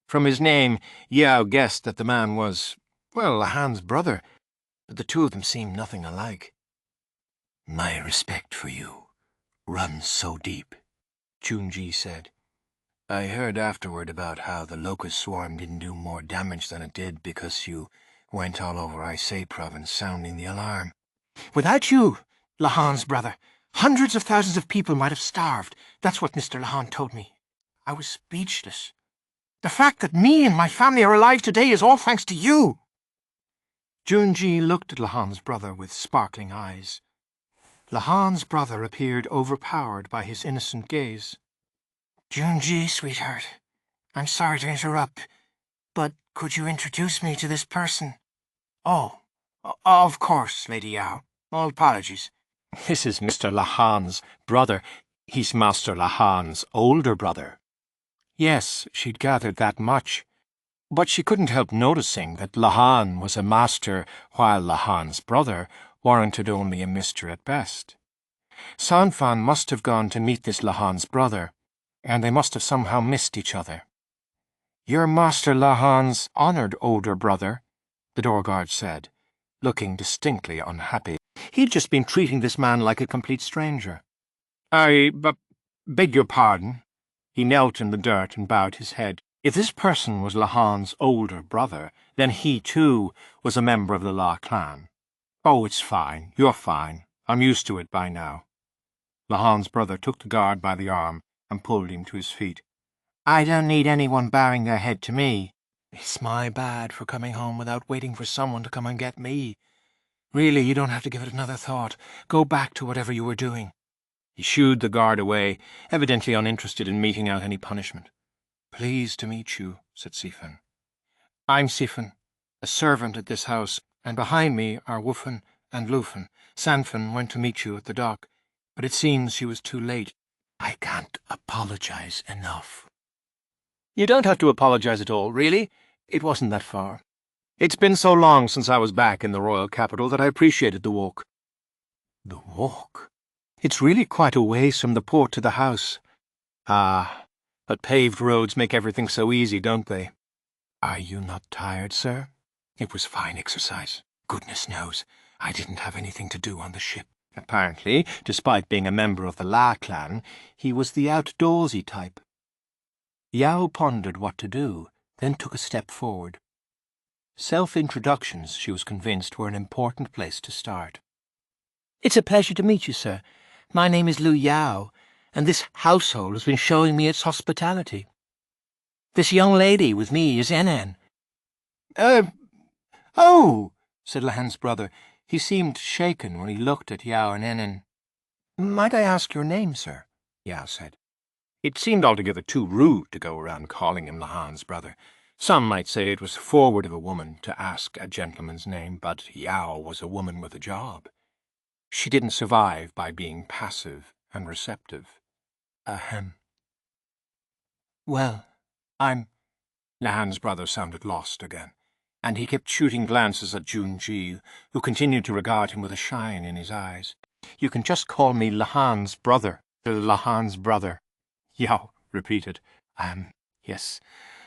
A: From his name, Yao guessed that the man was, well, Lahan's brother, but the two of them seemed nothing alike.
C: My respect for you runs so deep, Jinshi said. I heard afterward about how the locust swarm didn't do more damage than it did because you went all over Aisei province sounding the alarm.
A: Without you, Lahan's brother, hundreds of thousands of people might have starved. That's what Mr. Lahan told me. I was speechless. The fact that me and my family are alive today is all thanks to you. Jinshi looked at Lahan's brother with sparkling eyes. Lahan's brother appeared overpowered by his innocent gaze. Jinshi, sweetheart, I'm sorry to interrupt, but could you introduce me to this person? Oh, of course, Lady Yao. All apologies. This is Mr. Lahan's brother. He's Master Lahan's older brother. Yes, she'd gathered that much. But she couldn't help noticing that Lahan was a master while Lahan's brother warranted only a mister at best. Sanfan must have gone to meet this Lahan's brother, and they must have somehow missed each other. You're Master Lahan's honoured older brother, the door guard said, looking distinctly unhappy. He'd just been treating this man like a complete stranger. I beg your pardon. He knelt in the dirt and bowed his head. If this person was Lahan's older brother, then he, too, was a member of the La clan. Oh, it's fine. You're fine. I'm used to it by now. Lahan's brother took the guard by the arm and pulled him to his feet. I don't need anyone bowing their head to me. It's my bad for coming home without waiting for someone to come and get me. Really, you don't have to give it another thought. Go back to whatever you were doing. He shooed the guard away, evidently uninterested in meting out any punishment. Pleased to meet you, said Sifan. I'm Sifan, a servant at this house, and behind me are Wufan and Lufan. Sanfan went to meet you at the dock, but it seems she was too late. I can't apologize enough. You don't have to apologize at all, really. It wasn't that far. It's been so long since I was back in the royal capital that I appreciated the walk. The walk? It's really quite a ways from the port to the house. Ah, but paved roads make everything so easy, don't they? Are you not tired, sir? It was fine exercise. Goodness knows, I didn't have anything to do on the ship. Apparently, despite being a member of the La clan, he was the outdoorsy type. Yao pondered what to do, then took a step forward. Self-introductions, she was convinced, were an important place to start. It's a pleasure to meet you, sir. My name is Lu Yao, and this household has been showing me its hospitality. This young lady with me is Enen. Oh, said Lahan's brother. He seemed shaken when he looked at Yao and Enen. Might I ask your name, sir? Yao said. It seemed altogether too rude to go around calling him Lahan's brother. Some might say it was forward of a woman to ask a gentleman's name, but Yao was a woman with a job. She didn't survive by being passive and receptive. Ahem. Well, I'm... Lahan's brother sounded lost again, and he kept shooting glances at Jinshi, who continued to regard him with a shine in his eyes. You can just call me Lahan's brother. Lahan's brother. Yao repeated. Yes,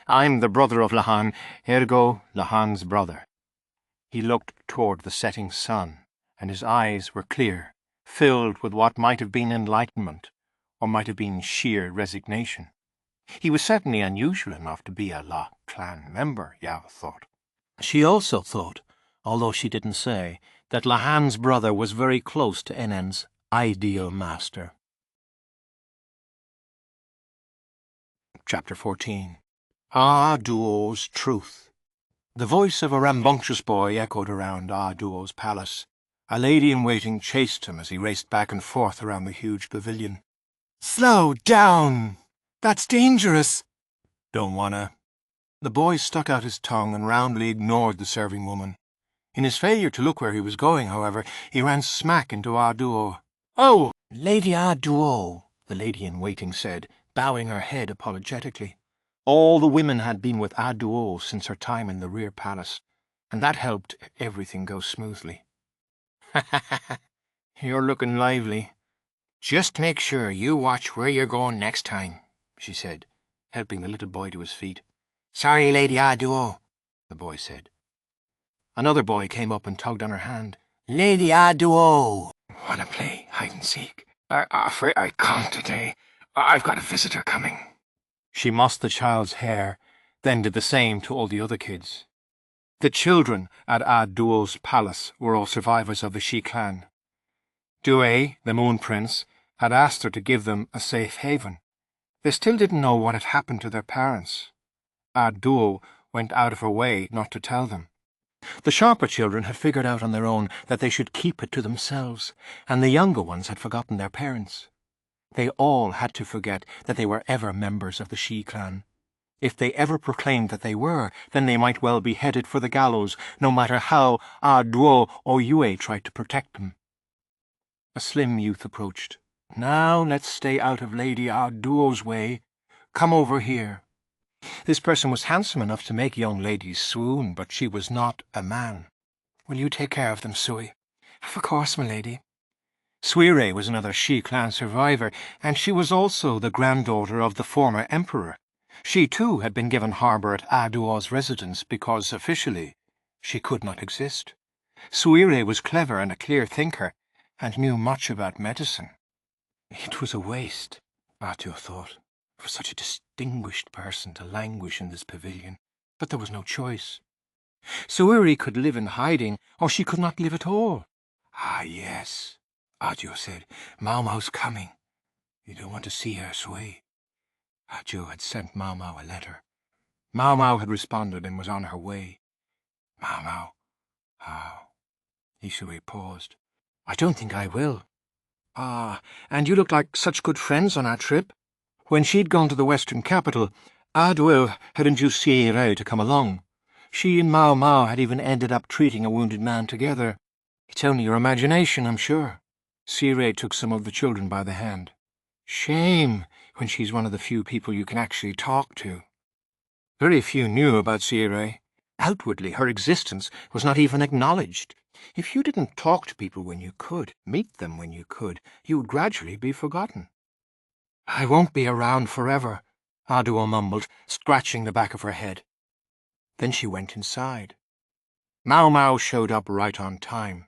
A: I'm the brother of Lahan, ergo Lahan's brother. He looked toward the setting sun, and his eyes were clear, filled with what might have been enlightenment, or might have been sheer resignation. He was certainly unusual enough to be a La clan member, Yao thought. She also thought, although she didn't say, that Lahan's brother was very close to Enen's ideal master. Chapter 14. Ah Duo's Truth. The voice of a rambunctious boy echoed around Ah Duo's palace. A lady-in-waiting chased him as he raced back and forth around the huge pavilion. Slow down! That's dangerous! Don't wanna. The boy stuck out his tongue and roundly ignored the serving woman. In his failure to look where he was going, however, he ran smack into Ah Duo. Oh, Lady Ah Duo, the lady-in-waiting said, bowing her head apologetically. All the women had been with Ah Duo since her time in the rear palace, and that helped everything go smoothly. Ha ha ha! You're looking lively.
C: Just make sure you watch where you're going next time, she said, helping the little boy to his feet. Sorry, Lady Arduo, the boy said. Another boy came up and tugged on her hand. Lady Arduo!
B: Want to play hide-and-seek? I'm afraid I can't today. I've got a visitor coming.
A: She mossed the child's hair, then did the same to all the other kids. The children at Duo's palace were all survivors of the Shi clan. Due, the Moon Prince, had asked her to give them a safe haven. They still didn't know what had happened to their parents. Duo went out of her way not to tell them. The sharper children had figured out on their own that they should keep it to themselves, and the younger ones had forgotten their parents. They all had to forget that they were ever members of the Shi clan. If they ever proclaimed that they were, then they might well be headed for the gallows, no matter how Duo or Yue tried to protect them. A slim youth approached. Now let's stay out of Lady Duo's way. Come over here. This person was handsome enough to make young ladies swoon, but she was not a man. Will you take care of them, Sui? Of course, my lady. Suire was another Shi clan survivor, and she was also the granddaughter of the former emperor. She, too, had been given harbour at Duo's residence because, officially, she could not exist. Suire was clever and a clear thinker, and knew much about medicine. It was a waste, Duo thought, for such a distinguished person to languish in this pavilion, but there was no choice. Suire could live in hiding, or she could not live at all. Ah, yes, Duo said. Maomao's coming. You don't want to see her, Sui. Duo had sent Maomao a letter. Maomao had responded and was on her way. Maomao. Sui paused. I don't think I will. And you look like such good friends on our trip. When she'd gone to the western capital, Duo had induced Suire to come along. She and Maomao had even ended up treating a wounded man together. It's only your imagination, I'm sure. Suire took some of the children by the hand. Shame, when she's one of the few people you can actually talk to. Very few knew about Suire. Outwardly, her existence was not even acknowledged. If you didn't talk to people when you could, meet them when you could, you would gradually be forgotten. I won't be around forever, Duo mumbled, scratching the back of her head. Then she went inside. Maomao showed up right on time.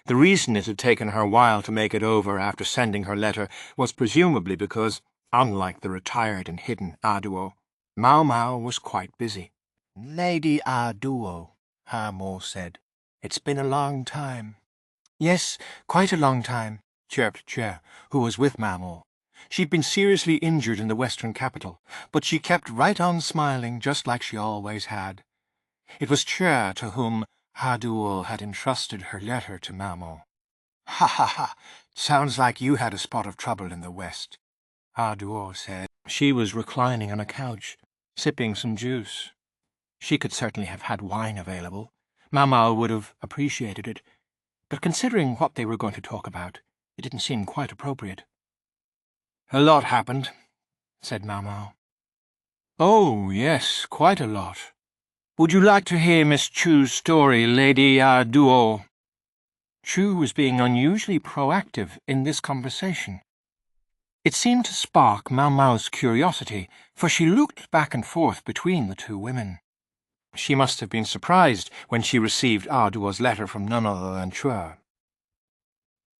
A: The reason it had taken her a while to make it over after sending her letter was presumably because, unlike the retired and hidden Duo, Maomao was quite busy. Lady Duo, Mo said. It's been a long time. Yes, quite a long time, chirped Che, who was with Maomao. She'd been seriously injured in the western capital, but she kept right on smiling just like she always had. It was Che to whom Duo had entrusted her letter to Maomao. Ha ha ha! Sounds like you had a spot of trouble in the west, Duo said. She was reclining on a couch, sipping some juice. She could certainly have had wine available. Maomao would have appreciated it, but considering what they were going to talk about, it didn't seem quite appropriate. A lot happened, said Maomao. Oh, yes, quite a lot. Would you like to hear Miss Chu's story, Lady Duo? Chu was being unusually proactive in this conversation. It seemed to spark Maomao's curiosity, for she looked back and forth between the two women. She must have been surprised when she received Duo's letter from none other than Chua.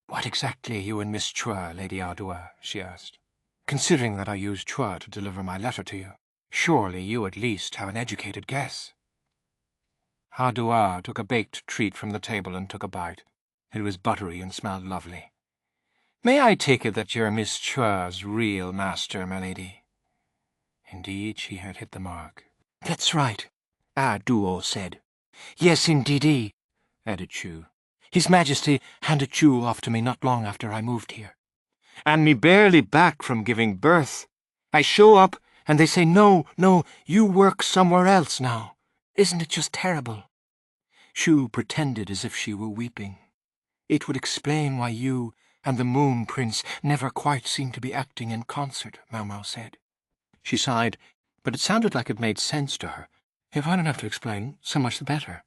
A: What exactly are you and Miss Chua, Lady Duo? She asked. Considering that I used Chua to deliver my letter to you, surely you at least have an educated guess. Duo took a baked treat from the table and took a bite. It was buttery and smelled lovely. May I take it that you're Miss Chua's real master, my lady? Indeed, she had hit the mark. That's right, Duo said. Yes, indeedy, added Chu. His Majesty handed Chu off to me not long after I moved here. And me barely back from giving birth. I show up, and they say, no, you work somewhere else now. Isn't it just terrible? Chu pretended as if she were weeping. It would explain why you and the Moon Prince never quite seem to be acting in concert, Maomao said. She sighed, but it sounded like it made sense to her. If I don't have to explain, so much the better.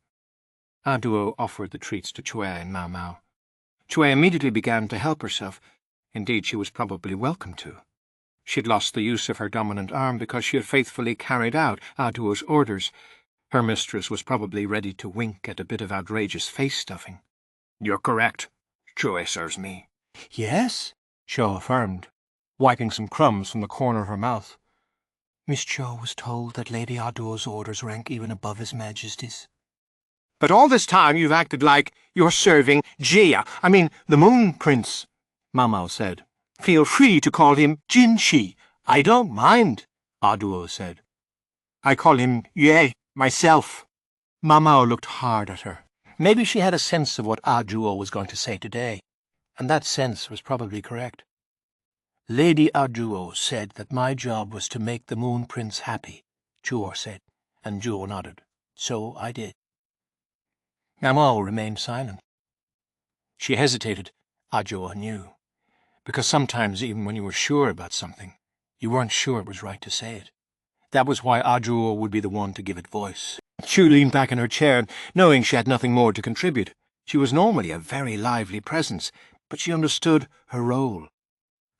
A: Duo offered the treats to Chue and Maomao. Chue immediately began to help herself, Indeed, she was probably welcome to. She had lost the use of her dominant arm because she had faithfully carried out Aduo's orders. Her mistress was probably ready to wink at a bit of outrageous face-stuffing.
B: "You're correct. Chue serves me."
A: "Yes," Cho affirmed, wiping some crumbs from the corner of her mouth. "Miss Cho was told that Lady Aduo's orders rank even above His Majesty's." "But all this time you've acted like you're serving the Moon Prince," Maomao said. "Feel free to call him Jinshi. I don't mind," Aduo said. "I call him Yue myself." Maomao looked hard at her. Maybe she had a sense of what Aduo was going to say today, and that sense was probably correct. "Lady Aduo said that my job was to make the Moon Prince happy," Chuo said, and Juo nodded. "So I did." Maomao remained silent. She hesitated, Aduo knew, because sometimes even when you were sure about something, you weren't sure it was right to say it. That was why Aduo would be the one to give it voice. Chu leaned back in her chair, knowing she had nothing more to contribute. She was normally a very lively presence, but she understood her role.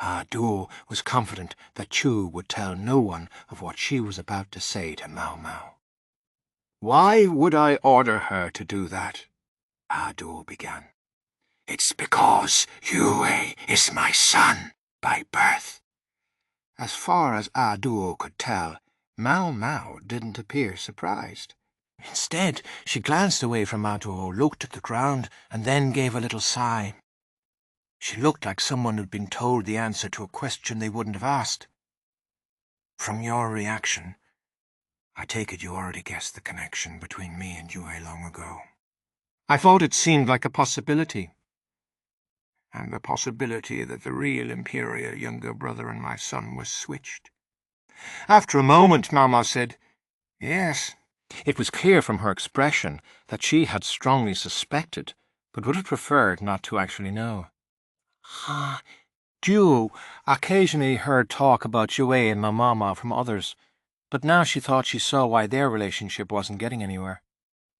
A: Aduo was confident that Chu would tell no one of what she was about to say to Maomao.
C: "Why would I order her to do that?" Aduo began. "It's because Yue is my son by birth." As far as Aduo could tell, Maomao didn't appear surprised.
A: Instead, she glanced away from Aduo, looked at the ground, and then gave a little sigh. She looked like someone who'd been told the answer to a question they wouldn't have asked. "From your reaction, I take it you already guessed the connection between me and Yue long ago." "I thought it seemed like a possibility."
C: "And the possibility that the real Imperial younger brother and my son was switched?"
A: After a moment, Maomao said,
C: "Yes."
A: It was clear from her expression that she had strongly suspected, but would have preferred not to actually know. Ju occasionally heard talk about Yue and Maomao from others, but now she thought she saw why their relationship wasn't getting anywhere.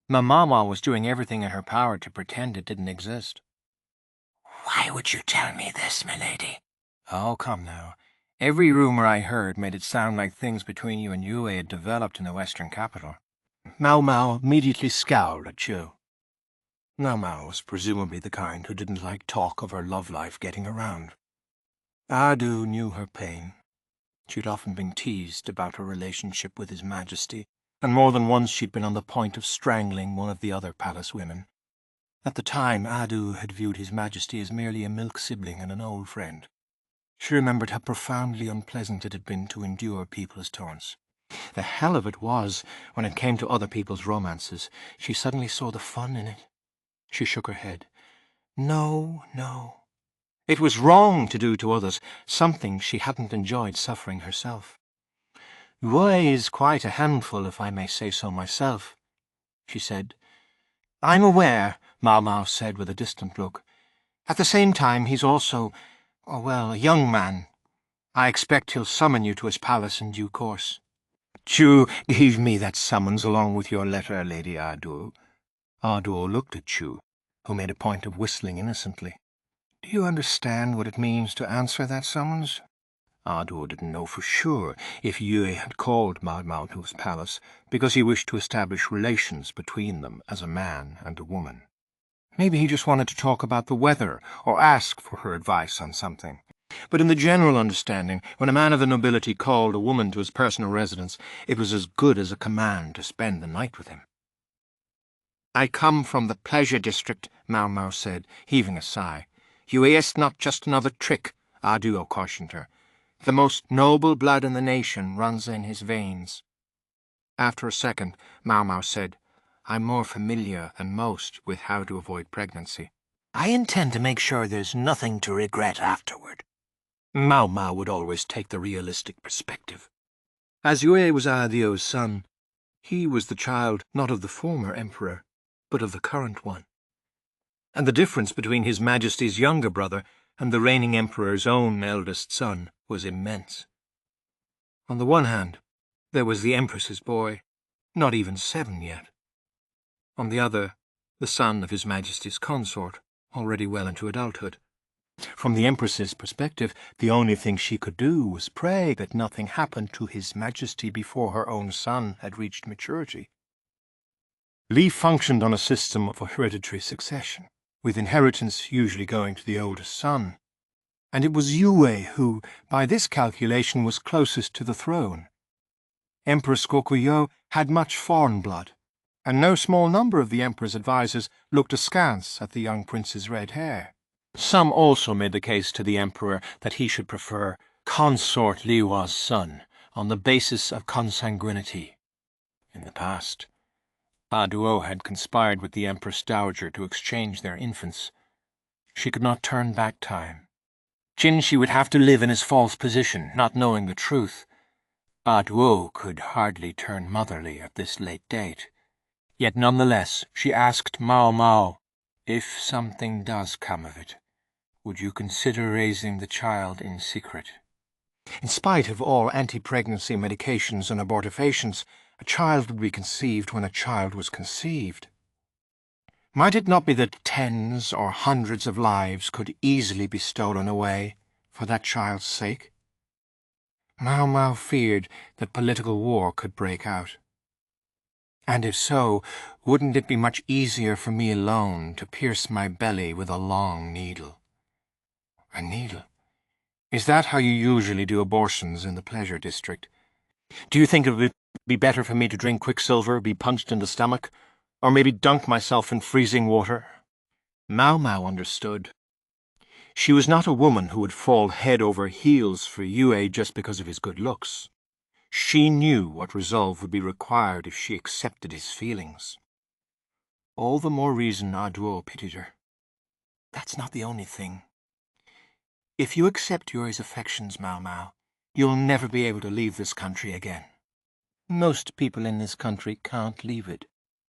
A: Maomao was doing everything in her power to pretend it didn't exist.
F: Why would you tell me this, milady?
A: Oh, come now. Every rumor I heard made it sound like things between you and Yue had developed in the western capital. Maomao immediately scowled at Chu. Maomao was presumably the kind who didn't like talk of her love life getting around. Adu knew her pain. She'd often been teased about her relationship with His Majesty, and more than once she'd been on the point of strangling one of the other palace women. At the time, Adu had viewed His Majesty as merely a milk sibling and an old friend. She remembered how profoundly unpleasant it had been to endure people's taunts. The hell of it was, when it came to other people's romances, she suddenly saw the fun in it. She shook her head. No. It was wrong to do to others something she hadn't enjoyed suffering herself. "Yue is quite a handful, if I may say so myself," she said. "I'm aware," Maomao said with a distant look. "At the same time, he's also, a young man. I expect he'll summon you to his palace in due course." "Chu gave me that summons along with your letter, Lady Adu." Adu looked at Chu, who made a point of whistling innocently. "Do you understand what it means to answer that summons?" Adu didn't know for sure if Yue had called Maomao to his palace because he wished to establish relations between them as a man and a woman. Maybe he just wanted to talk about the weather or ask for her advice on something. But in the general understanding, when a man of the nobility called a woman to his personal residence, it was as good as a command to spend the night with him. "I come from the pleasure district," Maomao said, heaving a sigh. "Yue is not just another trick," Adu cautioned her. "The most noble blood in the nation runs in his veins." After a second, Maomao said, "I'm more familiar than most with how to avoid pregnancy. I intend to make sure there's nothing to regret afterward." Maomao would always take the realistic perspective. As Yue was Adio's son, he was the child not of the former emperor, but of the current one. And the difference between His Majesty's younger brother and the reigning emperor's own eldest son was immense. On the one hand, there was the Empress's boy, not even 7 yet. On the other, the son of His Majesty's consort, already well into adulthood. From the Empress's perspective, the only thing she could do was pray that nothing happened to His Majesty before her own son had reached maturity. Li functioned on a system of hereditary succession, with inheritance usually going to the oldest son, and it was Yue who, by this calculation, was closest to the throne. Empress Kokuyo had much foreign blood, and no small number of the Emperor's advisers looked askance at the young prince's red hair. Some also made the case to the Emperor that he should prefer Consort Liwa's son on the basis of consanguinity. In the past, Duo had conspired with the Empress Dowager to exchange their infants. She could not turn back time. Jinshi would have to live in his false position, not knowing the truth. Duo could hardly turn motherly at this late date. Yet nonetheless, she asked Maomao, "If something does come of it, would you consider raising the child in secret?" In spite of all anti-pregnancy medications and abortifacients, a child would be conceived when a child was conceived. Might it not be that tens or hundreds of lives could easily be stolen away for that child's sake? Maomao feared that political war could break out. And if so, wouldn't it be much easier for me alone to pierce my belly with a long needle? A needle? Is that how you usually do abortions in the pleasure district? Do you think it would be better for me to drink quicksilver, be punched in the stomach, or maybe dunk myself in freezing water? Maomao understood. She was not a woman who would fall head over heels for Yue just because of his good looks. She knew what resolve would be required if she accepted his feelings. All the more reason Duo pitied her. That's not the only thing. If you accept Yue's affections, Maomao, you'll never be able to leave this country again. Most people in this country can't leave it.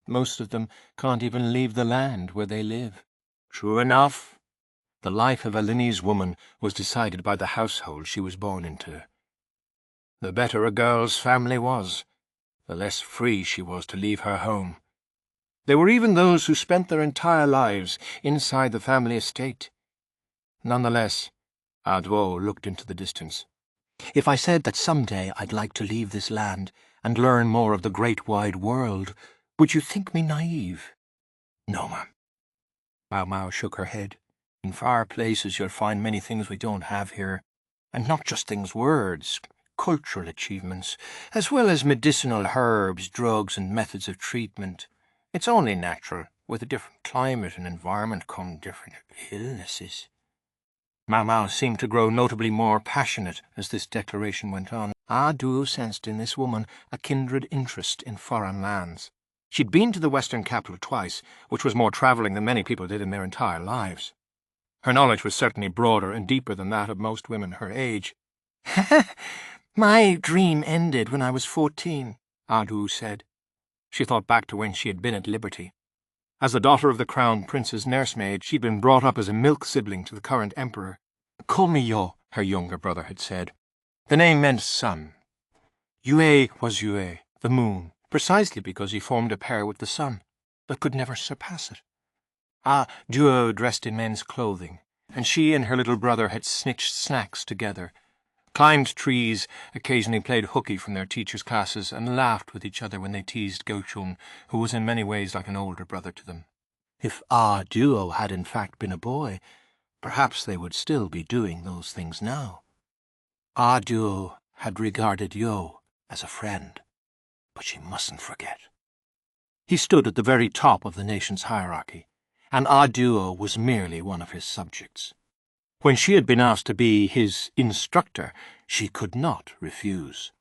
A: Most of them can't even leave the land where they live. True enough. The life of a Linnese woman was decided by the household she was born into. The better a girl's family was, the less free she was to leave her home. There were even those who spent their entire lives inside the family estate. Nonetheless, Duo looked into the distance. If I said that someday I'd like to leave this land and learn more of the great wide world, would you think me naive? No, ma'am. Maomao shook her head. In far places you'll find many things we don't have here, and not just things, words, cultural achievements, as well as medicinal herbs, drugs, and methods of treatment. It's only natural. With a different climate and environment come different illnesses. Maomao seemed to grow notably more passionate as this declaration went on. Duo sensed in this woman a kindred interest in foreign lands. She'd been to the western capital twice, which was more travelling than many people did in their entire lives. Her knowledge was certainly broader and deeper than that of most women her age. My dream ended when I was 14, Duo said. She thought back to when she had been at liberty. As the daughter of the crown prince's nursemaid, she'd been brought up as a milk sibling to the current emperor. Call me Yo, her younger brother had said. The name meant sun. Yue was Yue, the moon, precisely because he formed a pair with the sun, but could never surpass it. Duo dressed in men's clothing, and she and her little brother had snitched snacks together, climbed trees, occasionally played hooky from their teachers' classes, and laughed with each other when they teased Gochun, who was in many ways like an older brother to them. If Duo had in fact been a boy, perhaps they would still be doing those things now. Duo had regarded Yo as a friend, but she mustn't forget. He stood at the very top of the nation's hierarchy, and Duo was merely one of his subjects. When she had been asked to be his instructor, she could not refuse.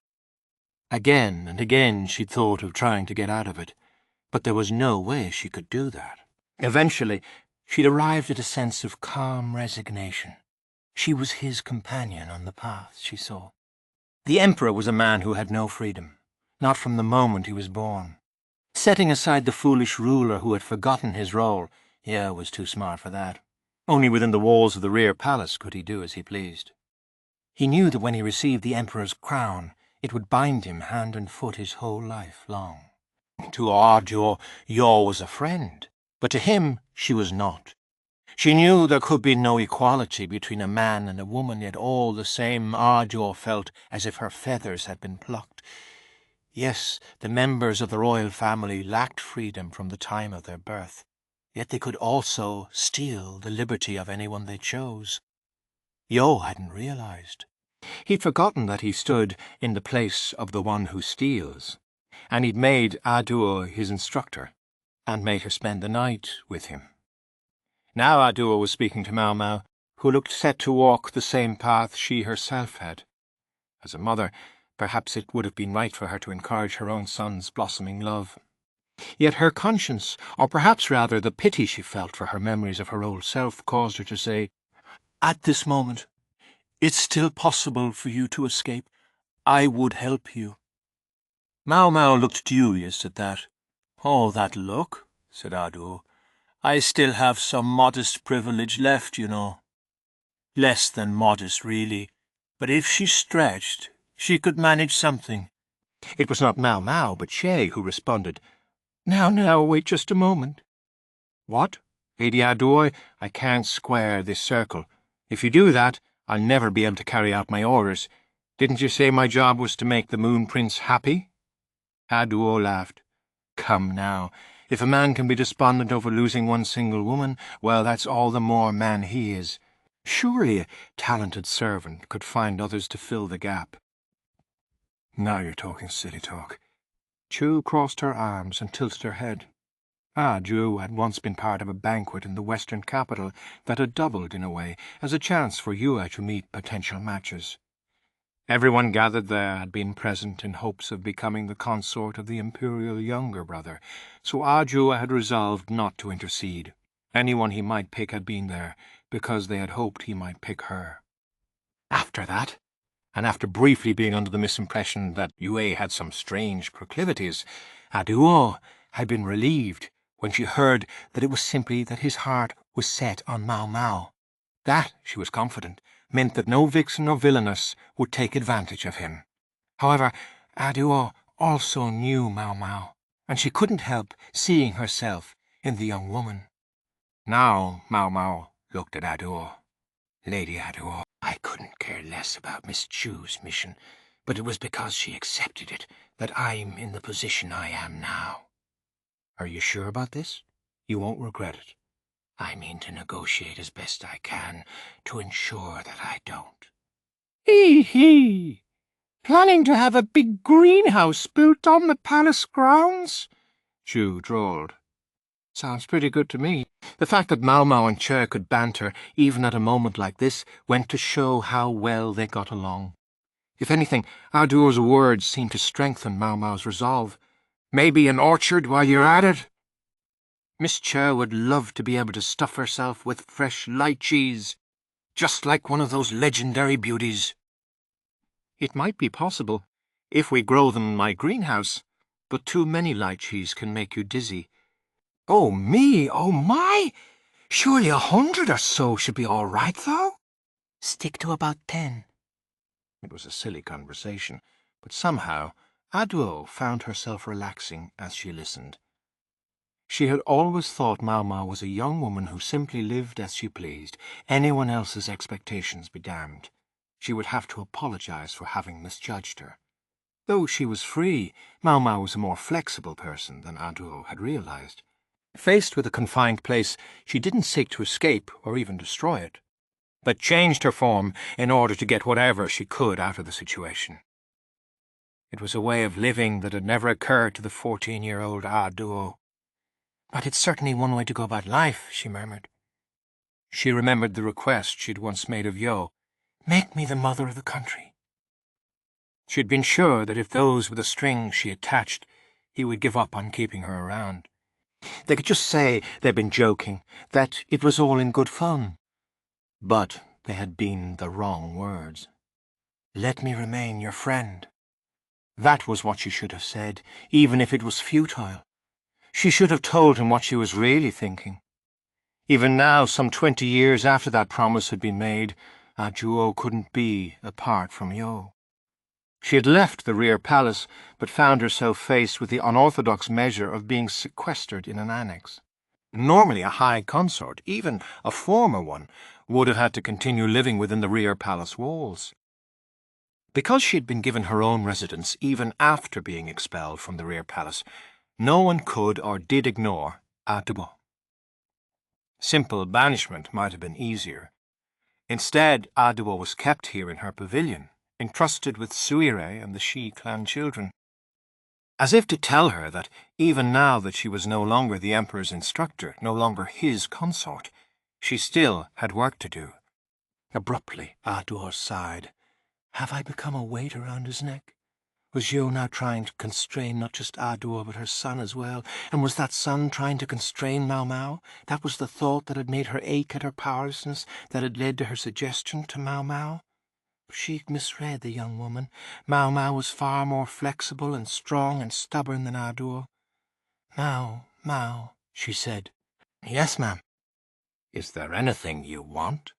A: Again and again she thought of trying to get out of it, but there was no way she could do that. Eventually, she'd arrived at a sense of calm resignation. She was his companion on the path, she saw. The emperor was a man who had no freedom, not from the moment he was born. Setting aside the foolish ruler who had forgotten his role, Ye was too smart for that. Only within the walls of the rear palace could he do as he pleased. He knew that when he received the emperor's crown, it would bind him hand and foot his whole life long. To Duo, Yo was a friend, but to him she was not.
E: She knew there could be no equality between a man and a woman, yet all the same Ajo felt as if her feathers had been plucked. Yes, the members of the royal family lacked freedom from the time of their birth, yet they could also steal the liberty of anyone they chose. Yo hadn't realized.
A: He'd forgotten that he stood in the place of the one who steals, and he'd made Aduo his instructor, and made her spend the night with him. Now Aduo was speaking to Maomao, who looked set to walk the same path she herself had. As a mother, perhaps it would have been right for her to encourage her own son's blossoming love. Yet her conscience, or perhaps rather the pity she felt for her memories of her old self, caused her to say,
E: At this moment, it's still possible for you to escape. I would help you. Maomao looked dubious at that. Oh, that look, said Aduo. I still have some modest privilege left, you know. Less than modest, really. But if she stretched, she could manage something.
A: It was not Maomao, but Shay who responded, Now, wait just a moment. What? Lady Adoy, I can't square this circle. If you do that, I'll never be able to carry out my orders. Didn't you say my job was to make the Moon Prince happy? Aduo laughed. Come now, if a man can be despondent over losing one single woman, well, that's all the more man he is. Surely a talented servant could find others to fill the gap. Now you're talking silly talk. Chu crossed her arms and tilted her head. Ju had once been part of a banquet in the western capital that had doubled, in a way, as a chance for Yue to meet potential matches. Everyone gathered there had been present in hopes of becoming the consort of the imperial younger brother, so Ju had resolved not to intercede. Anyone he might pick had been there, because they had hoped he might pick her. After that, and after briefly being under the misimpression that Yue had some strange proclivities, Aduo had been relieved when she heard that it was simply that his heart was set on Maomao. That, she was confident, meant that no vixen or villainess would take advantage of him. However, Aduo also knew Maomao, and she couldn't help seeing herself in the young woman. Now Maomao looked at Aduo. Lady Aduo, I couldn't care less about Miss Chu's mission, but it was because she accepted it that I'm in the position I am now. Are you sure about this? You won't regret it. I mean to negotiate as best I can to ensure that I don't. Hee! Planning to have a big greenhouse built on the palace grounds? Chu drawled. Sounds pretty good to me. The fact that Maomao and Che could banter, even at a moment like this, went to show how well they got along. If anything, Aduo's words seemed to strengthen Maomao's resolve. Maybe an orchard while you're at it? Miss Che would love to be able to stuff herself with fresh lychees, just like one of those legendary beauties. It might be possible, if we grow them in my greenhouse, but too many lychees can make you dizzy. Oh, me! Oh, my! Surely 100 or so should be all right, though? Stick to about 10. It was a silly conversation, but somehow Aduo found herself relaxing as she listened. She had always thought Maomao was a young woman who simply lived as she pleased, anyone else's expectations be damned. She would have to apologize for having misjudged her. Though she was free, Maomao was a more flexible person than Aduo had realized. Faced with a confined place, she didn't seek to escape or even destroy it, but changed her form in order to get whatever she could out of the situation. It was a way of living that had never occurred to the 14-year-old Aduo. But it's certainly one way to go about life, she murmured. She remembered the request she'd once made of Yo, make me the mother of the country. She'd been sure that if those were the strings she attached, he would give up on keeping her around. They could just say they'd been joking, that it was all in good fun. But they had been the wrong words. Let me remain your friend. That was what she should have said, even if it was futile. She should have told him what she was really thinking. Even now, some 20 years after that promise had been made, Ajuo couldn't be apart from Yo. She had left the rear palace, but found herself faced with the unorthodox measure of being sequestered in an annex. Normally a high consort, even a former one, would have had to continue living within the rear palace walls. Because she had been given her own residence even after being expelled from the rear palace, no one could or did ignore Audiobook. Simple banishment might have been easier. Instead, Audiobook was kept here in her pavilion, entrusted with Suire and the Shi clan children. As if to tell her that even now that she was no longer the Emperor's instructor, no longer his consort, she still had work to do. Abruptly, Audiobook sighed. Have I become a weight around his neck? Was Zhou now trying to constrain not just Audiobook but her son as well? And was that son trying to constrain Maomao? That was the thought that had made her ache at her powerlessness, that had led to her suggestion to Maomao? She misread the young woman. Maomao was far more flexible and strong and stubborn than Audiobook. Mao, she said. Yes, ma'am. Is there anything you want?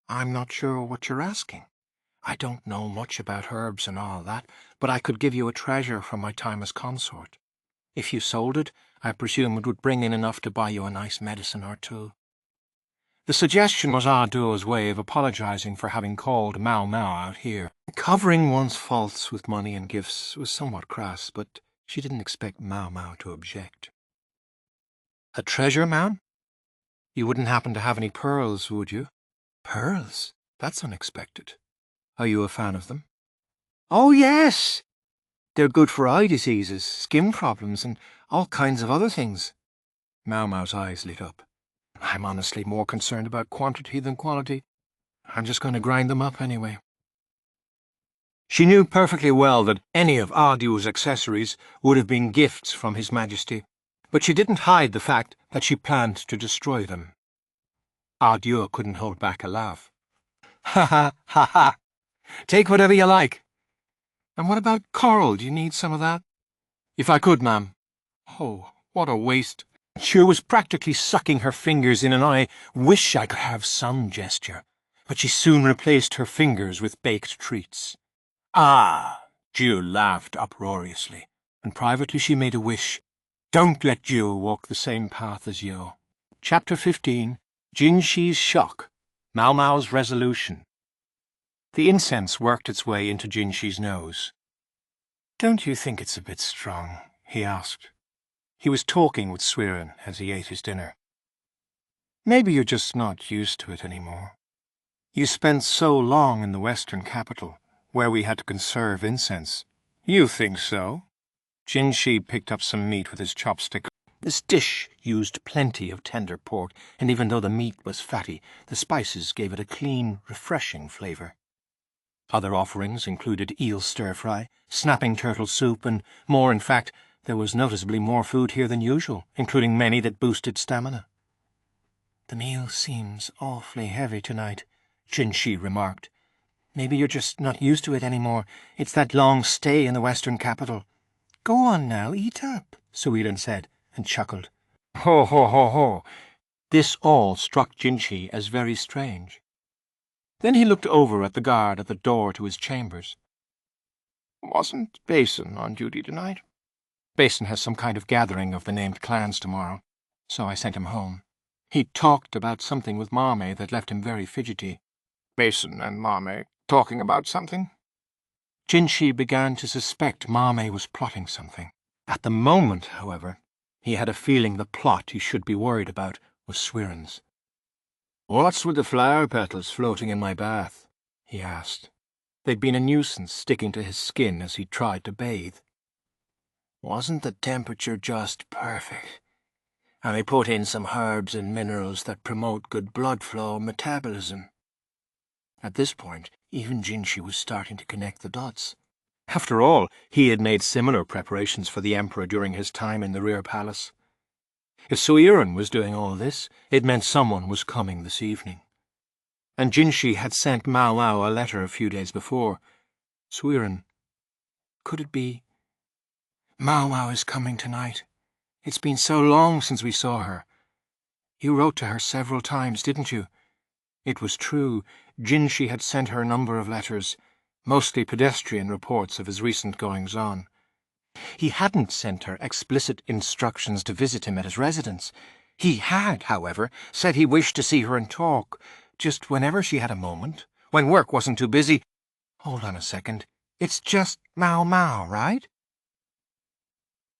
A: I'm not sure what you're asking. I don't know much about herbs and all that, but I could give you a treasure from my time as consort. If you sold it, I presume it would bring in enough to buy you a nice medicine or two. The suggestion was Audio's way of apologizing for having called Maomao out here. Covering one's faults with money and gifts was somewhat crass, but she didn't expect Maomao to object. A treasure, ma'am? You wouldn't happen to have any pearls, would you? Pearls? That's unexpected. Are you a fan of them? Oh, yes! They're good for eye diseases, skin problems, and all kinds of other things. Maomao's eyes lit up. I'm honestly more concerned about quantity than quality. I'm just going to grind them up anyway. She knew perfectly well that any of Audio's accessories would have been gifts from His Majesty, but she didn't hide the fact that she planned to destroy them. Audio couldn't hold back a laugh. Ha ha ha ha! Take whatever you like. And what about coral? Do you need some of that? If I could, ma'am. Oh, what a waste. She was practically sucking her fingers in an I wish I could have some gesture, but she soon replaced her fingers with baked treats. Ah! Jiu laughed uproariously, and privately she made a wish. Don't let Jiu walk the same path as you. Chapter 15. Jinshi's Shock. Maomao's Resolution. The incense worked its way into Jinshi's nose. Don't you think it's a bit strong? He asked. He was talking with Suiren as he ate his dinner. Maybe you're just not used to it anymore. You spent so long in the western capital, where we had to conserve incense. You think so? Jinshi picked up some meat with his chopstick. This dish used plenty of tender pork, and even though the meat was fatty, the spices gave it a clean, refreshing flavor. Other offerings included eel stir-fry, snapping turtle soup, and more. In fact, there was noticeably more food here than usual, including many that boosted stamina. The meal seems awfully heavy tonight, Jinshi remarked. Maybe you're just not used to it anymore. It's that long stay in the western capital. Go on now, eat up, Suiren said, and chuckled. Ho, ho, ho, ho. This all struck Jinshi as very strange. Then he looked over at the guard at the door to his chambers. Wasn't Basin on duty tonight? Basin has some kind of gathering of the named clans tomorrow, so I sent him home. He talked about something with Maamei that left him very fidgety. Basin and Maamei talking about something? Jinshi began to suspect Maamei was plotting something. At the moment, however, he had a feeling the plot he should be worried about was Suiren's. What's with the flower petals floating in my bath? He asked. They'd been a nuisance sticking to his skin as he tried to bathe. Wasn't the temperature just perfect? And they put in some herbs and minerals that promote good blood flow and metabolism. At this point, even Jinshi was starting to connect the dots. After all, he had made similar preparations for the Emperor during his time in the rear palace. If Suiren was doing all this, it meant someone was coming this evening. And Jinshi had sent Maomao a letter a few days before. Suiren. Could it be? Maomao is coming tonight. It's been so long since we saw her. You wrote to her several times, didn't you? It was true. Jinshi had sent her a number of letters, mostly pedestrian reports of his recent goings-on. He hadn't sent her explicit instructions to visit him at his residence. He had, however, said he wished to see her and talk, just whenever she had a moment, when work wasn't too busy. Hold on a second. It's just Maomao, right?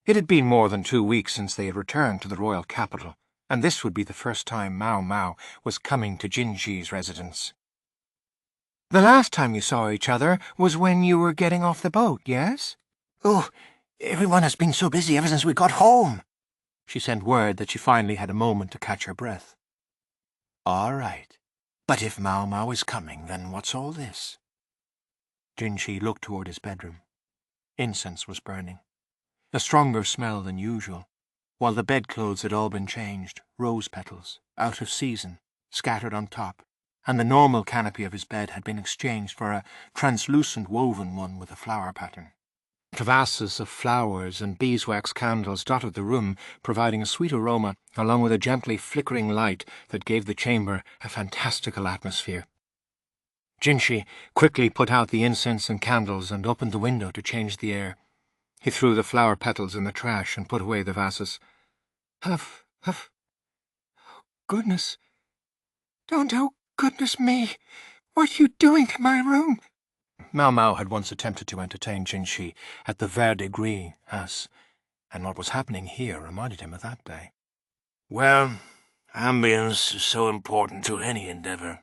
A: It had been more than 2 weeks since they had returned to the royal capital, and this would be the first time Maomao was coming to Jinshi's residence. The last time you saw each other was when you were getting off the boat, yes?
C: Oh, everyone has been so busy ever since we got home.
A: She sent word that she finally had a moment to catch her breath. All right. But if Maomao is coming, then what's all this? Jinshi looked toward his bedroom. Incense was burning, a stronger smell than usual, while the bedclothes had all been changed, rose petals, out of season, scattered on top, and the normal canopy of his bed had been exchanged for a translucent woven one with a flower pattern. Vases of flowers and beeswax candles dotted the room, providing a sweet aroma, along with a gently flickering light that gave the chamber a fantastical atmosphere. Jinshi quickly put out the incense and candles and opened the window to change the air. He threw the flower petals in the trash and put away the vases. Huff, huff. Oh, goodness. Don't, oh, goodness me. What are you doing to my room? Maomao had once attempted to entertain Jinshi at the Verde Gris house, and what was happening here reminded him of that day.
D: Well, ambience is so important to any endeavor.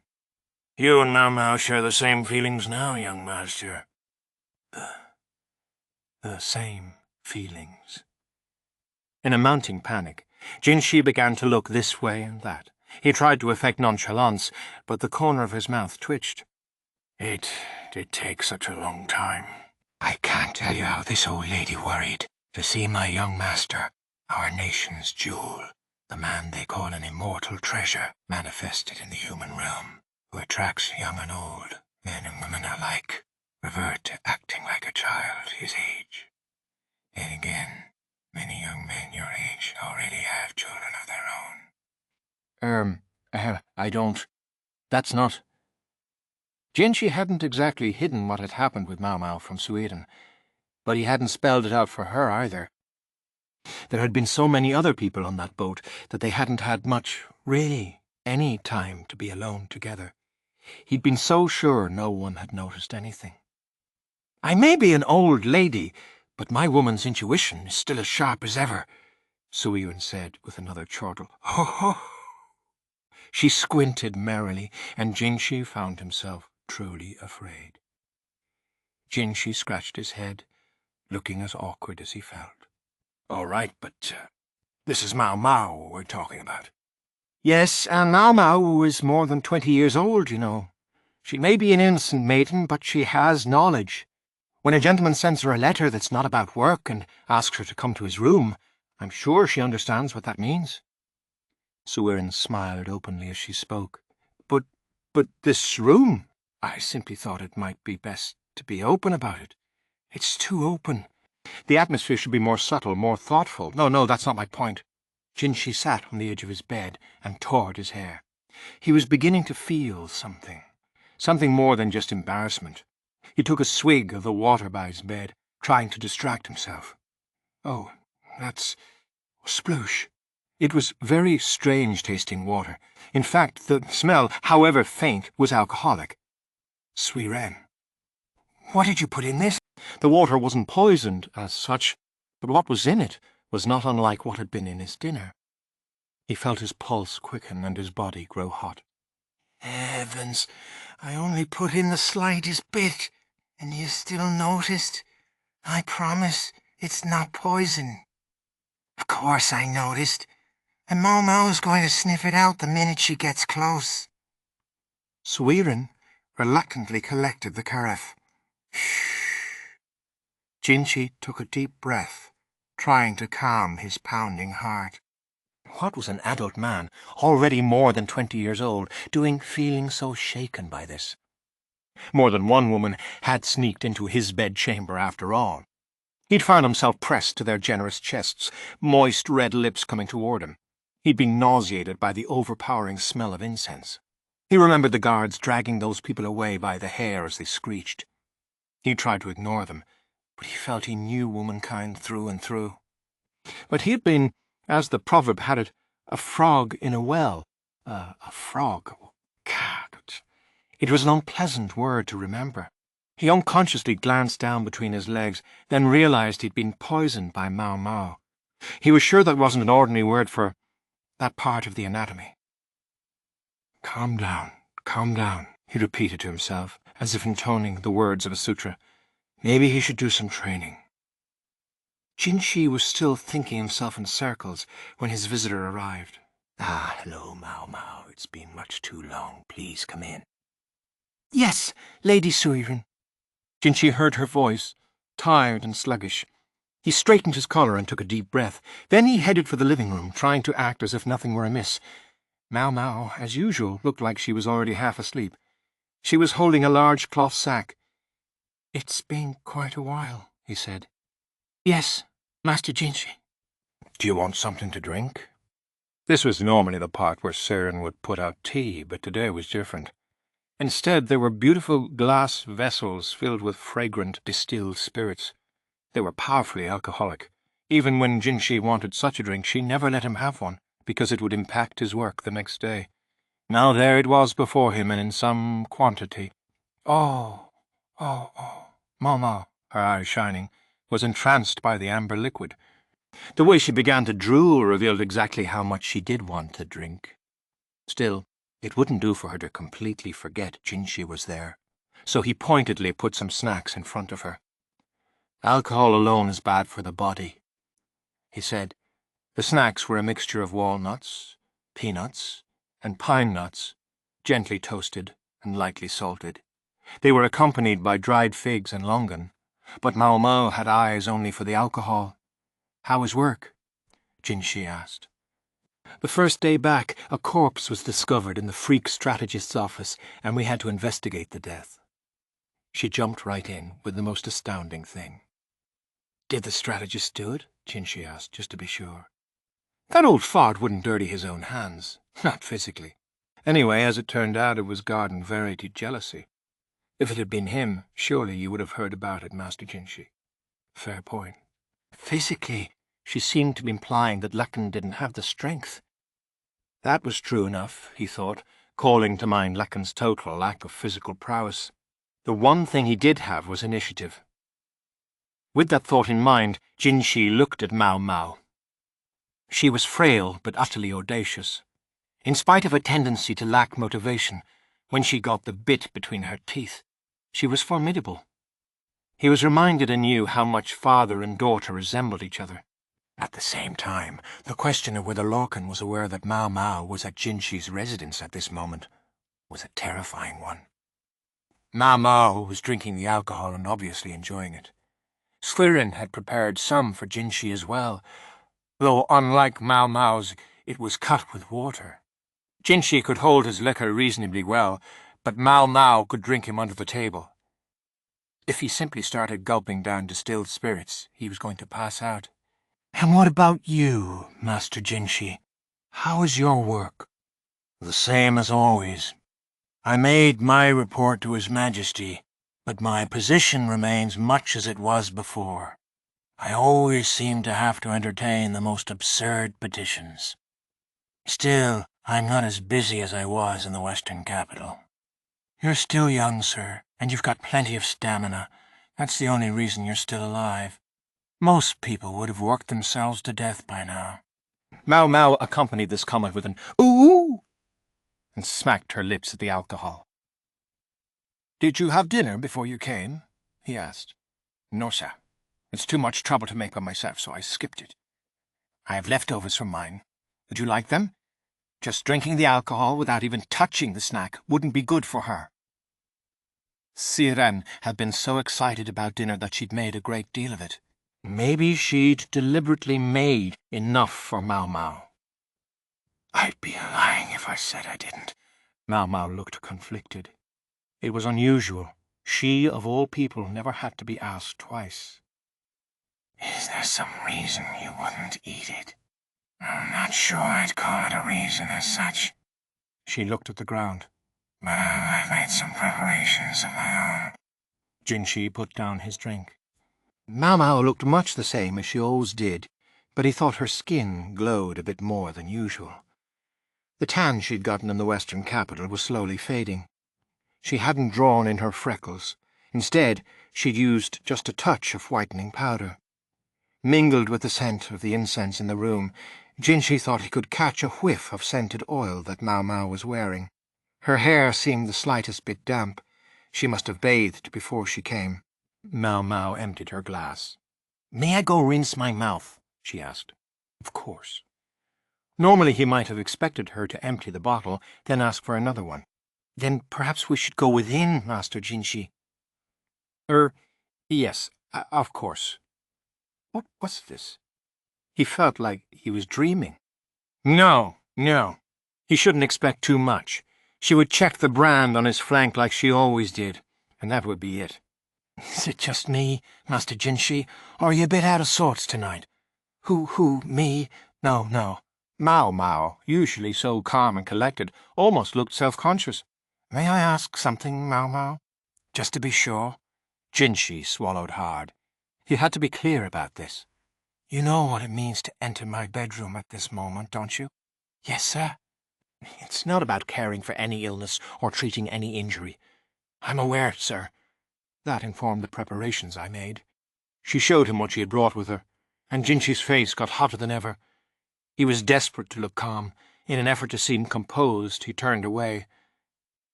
D: You and Maomao share the same feelings now, young master.
A: The same feelings. In a mounting panic, Jinshi began to look this way and that. He tried to affect nonchalance, but the corner of his mouth twitched.
D: It did take such a long time.
C: I can't tell you how this old lady worried to see my young master, our nation's jewel, the man they call an immortal treasure, manifested in the human realm, who attracts young and old, men and women alike, revert to acting like a child his age. Then again, many young men your age already have children of their own.
A: I don't... That's not... Jinshi hadn't exactly hidden what had happened with Maomao from Sweden, but he hadn't spelled it out for her either. There had been so many other people on that boat that they hadn't had much, really, any time to be alone together. He'd been so sure no one had noticed anything. I may be an old lady, but my woman's intuition is still as sharp as ever, Suiyun said with another chortle. Ho ho! She squinted merrily, and Jinshi found himself truly afraid. Jinshi scratched his head, looking as awkward as he felt.
D: All right, but this is Maomao we're talking about.
A: Yes, and Maomao is more than 20 years old, you know. She may be an innocent maiden, but she has knowledge. When a gentleman sends her a letter that's not about work and asks her to come to his room, I'm sure she understands what that means. Suiyun smiled openly as she spoke. But this room, I simply thought it might be best to be open about it. It's too open. The atmosphere should be more subtle, more thoughtful. No, that's not my point. Jinshi sat on the edge of his bed and tore at his hair. He was beginning to feel something more than just embarrassment. He took a swig of the water by his bed, trying to distract himself. Oh, that's sploosh. It was very strange-tasting water. In fact, the smell, however faint, was alcoholic. Suiyun, what did you put in this? The water wasn't poisoned as such, but what was in it was not unlike what had been in his dinner. He felt his pulse quicken and his body grow hot.
C: Heavens, I only put in the slightest bit, and you still noticed? I promise it's not poison. Of course I noticed, and Maomao's going to sniff it out the minute she gets close.
A: Suiyun reluctantly collected the carafe. Shh. Jinshi took a deep breath, trying to calm his pounding heart. What was an adult man, already more than 20 years old, doing feeling so shaken by this? More than one woman had sneaked into his bedchamber after all. He'd found himself pressed to their generous chests, moist red lips coming toward him. He'd been nauseated by the overpowering smell of incense. He remembered the guards dragging those people away by the hair as they screeched. He tried to ignore them, but he felt he knew womankind through and through. But he had been, as the proverb had it, A frog in a well. A frog. Oh, God. It was an unpleasant word to remember. He unconsciously glanced down between his legs, then realized he'd been poisoned by Maomao. He was sure that wasn't an ordinary word for that part of the anatomy. Calm down, he repeated to himself, as if intoning the words of a sutra. Maybe he should do some training. Jinshi was still thinking himself in circles when his visitor arrived.
C: Ah, hello, Maomao. It's been much too long. Please come in.
A: Yes, Lady Suiren. Jinshi heard her voice, tired and sluggish. He straightened his collar and took a deep breath. Then he headed for the living room, trying to act as if nothing were amiss. Maomao, as usual, looked like she was already half asleep. She was holding a large cloth sack. "It's been quite a while," he said. "Yes, Master Jinshi."
B: Do you want something to drink? This was normally the part where Siren would put out tea, but today was different. Instead, there were beautiful glass vessels filled with fragrant distilled spirits. They were powerfully alcoholic. Even when Jinshi wanted such a drink, she never let him have one, because it would impact his work the next day. Now there it was before him, and in some quantity. Oh. Maomao, her eyes shining, was entranced by the amber liquid. The way she began to drool revealed exactly how much she did want to drink. Still, it wouldn't do for her to completely forget Jinshi was there, so he pointedly put some snacks in front of her. "Alcohol alone is bad for the body," he said. The snacks were a mixture of walnuts, peanuts, and pine nuts, gently toasted and lightly salted. They were accompanied by dried figs and longan, but Maomao had eyes only for the alcohol. "How was work?" Jinshi asked. "The first day back, a corpse was discovered in the freak strategist's office, and we had to investigate the death." She jumped right in with the most astounding thing. "Did the strategist do it?" Jinshi asked, just to be sure. "That old fart wouldn't dirty his own hands, not physically. Anyway, as it turned out, it was garden variety jealousy. If it had been him, surely you would have heard about it, Master Jinshi." "Fair point." Physically, she seemed to be implying that Lahan didn't have the strength. That was true enough, he thought, calling to mind Lahan's total lack of physical prowess. The one thing he did have was initiative. With that thought in mind, Jinshi looked at Maomao. She was frail but utterly audacious. In spite of a tendency to lack motivation, when she got the bit between her teeth, she was formidable. He was reminded anew how much father and daughter resembled each other. At the same time, the question of whether Lahan was aware that Maomao was at Jinshi's residence at this moment was a terrifying one. Maomao was drinking the alcohol and obviously enjoying it. Slirin had prepared some for Jinshi as well, though unlike Maomao's, it was cut with water. Jinshi could hold his liquor reasonably well, but Maomao could drink him under the table. If he simply started gulping down distilled spirits, he was going to pass out. "And what about you, Master Jinshi? How is your work?" "The same as always. I made my report to His Majesty, but my position remains much as it was before. I always seem to have to entertain the most absurd petitions. Still, I'm not as busy as I was in the Western capital." "You're still young, sir, and you've got plenty of stamina. That's the only reason you're still alive. Most people would have worked themselves to death by now." Maomao accompanied this comment with an "ooh!" and smacked her lips at the alcohol. "Did you have dinner before you came?" he asked. "No, sir. It's too much trouble to make by myself, so I skipped it. I have leftovers from mine. Would you like them? Just drinking the alcohol without even touching the snack wouldn't be good for her." Siren had been so excited about dinner that she'd made a great deal of it. Maybe she'd deliberately made enough for Maomao. "I'd be lying if I said I didn't." Maomao looked conflicted. It was unusual. She, of all people, never had to be asked twice. "Is there some reason you wouldn't eat it?" "I'm not sure I'd call it a reason as such." She looked at the ground. "But I've made some preparations of my own." Jinshi put down his drink. Maomao looked much the same as she always did,
C: but he thought her skin glowed a bit more than usual. The tan she'd gotten in the western capital was slowly fading. She hadn't drawn in her freckles. Instead, she'd used just a touch of whitening powder. Mingled with the scent of the incense in the room, Jinshi thought he could catch a whiff of scented oil that Maomao was wearing. Her hair seemed the slightest bit damp. She must have bathed before she came.
A: Maomao emptied her glass. "May I go rinse my mouth?" she asked. Of course. Normally he might have expected her to empty the bottle, then ask for another one. "Then perhaps we should go within, Master Jinshi." Yes, of course." What was this? He felt like he was dreaming. No. He shouldn't expect too much. She would check the brand on his flank like she always did, and that would be it. "Is it just me, Master Jinshi, or are you a bit out of sorts tonight?" Who, me? No. Maomao, usually so calm and collected, almost looked self-conscious. "May I ask something, Maomao? Just to be sure." Jinshi swallowed hard. He had to be clear about this. "You know what it means to enter my bedroom at this moment, don't you?" "Yes, sir." "It's not about caring for any illness or treating any injury." "I'm aware, sir." That informed the preparations I made. She showed him what she had brought with her, and Jinshi's face got hotter than ever. He was desperate to look calm. In an effort to seem composed, he turned away.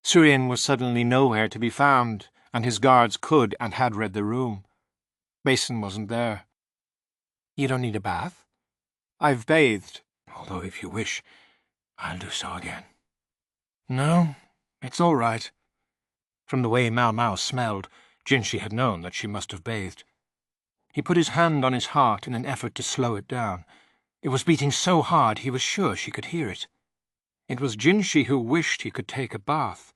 A: Surien was suddenly nowhere to be found, and his guards could and had read the room. Mason wasn't there. "You don't need a bath?" "I've bathed, although if you wish, I'll do so again." "No, it's all right." From the way Maomao smelled, Jinshi had known that she must have bathed. He put his hand on his heart in an effort to slow it down. It was beating so hard he was sure she could hear it. It was Jinshi who wished he could take a bath.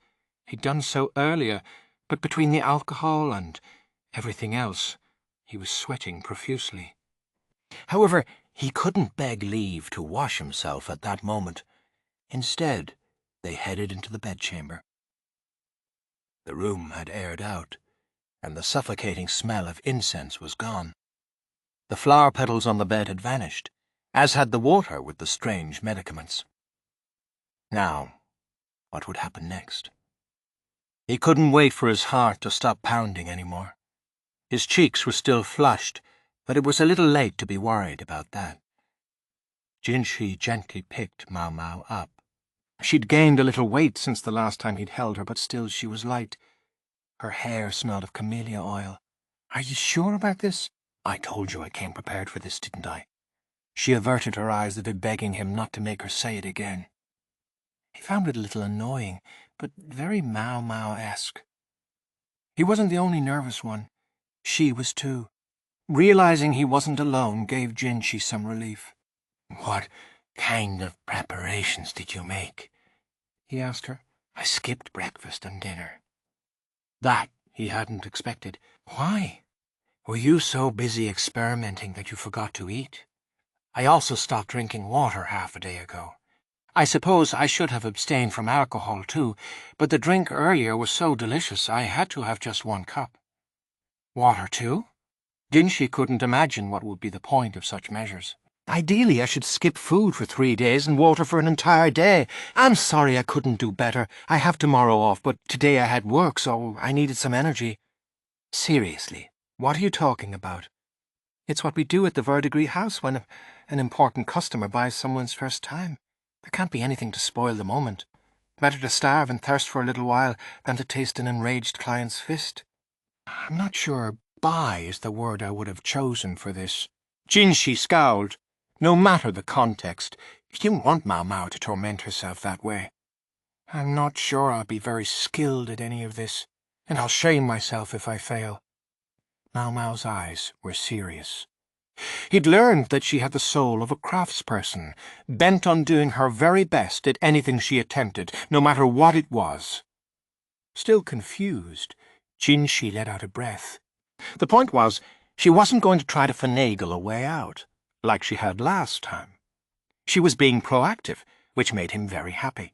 A: He'd done so earlier, but between the alcohol and everything else, he was sweating profusely. However, he couldn't beg leave to wash himself at that moment. Instead, they headed into the bedchamber. The room had aired out, and the suffocating smell of incense was gone. The flower petals on the bed had vanished, as had the water with the strange medicaments. Now, what would happen next? He couldn't wait for his heart to stop pounding anymore. His cheeks were still flushed, but it was a little late to be worried about that. Jinshi gently picked Maomao up. She'd gained a little weight since the last time he'd held her, but still she was light. Her hair smelled of camellia oil. "Are you sure about this?" "I told you I came prepared for this, didn't I?" She averted her eyes as if begging him not to make her say it again. He found it a little annoying, but very Maomao-esque. He wasn't the only nervous one. She was too. Realizing he wasn't alone gave Jinshi some relief. "What kind of preparations did you make?" he asked her. "I skipped breakfast and dinner." That he hadn't expected. "Why? Were you so busy experimenting that you forgot to eat? I also stopped drinking water half a day ago. I suppose I should have abstained from alcohol too, but the drink earlier was so delicious I had to have just 1 cup. Water too? Jinshi couldn't imagine what would be the point of such measures. Ideally, I should skip food for 3 days and water for an entire day. I'm sorry I couldn't do better. I have tomorrow off, but today I had work, so I needed some energy. Seriously, what are you talking about? It's what we do at the Verdigris house when an important customer buys someone's first time. There can't be anything to spoil the moment. Better to starve and thirst for a little while than to taste an enraged client's fist. I'm not sure buy is the word I would have chosen for this. Jinshi scowled. No matter the context, he didn't want Maomao to torment herself that way. I'm not sure I'll be very skilled at any of this, and I'll shame myself if I fail. Maomao's eyes were serious. He'd learned that she had the soul of a craftsperson, bent on doing her very best at anything she attempted, no matter what it was. Still confused, Jinshi let out a breath. The point was, she wasn't going to try to finagle a way out, like she had last time. She was being proactive, which made him very happy.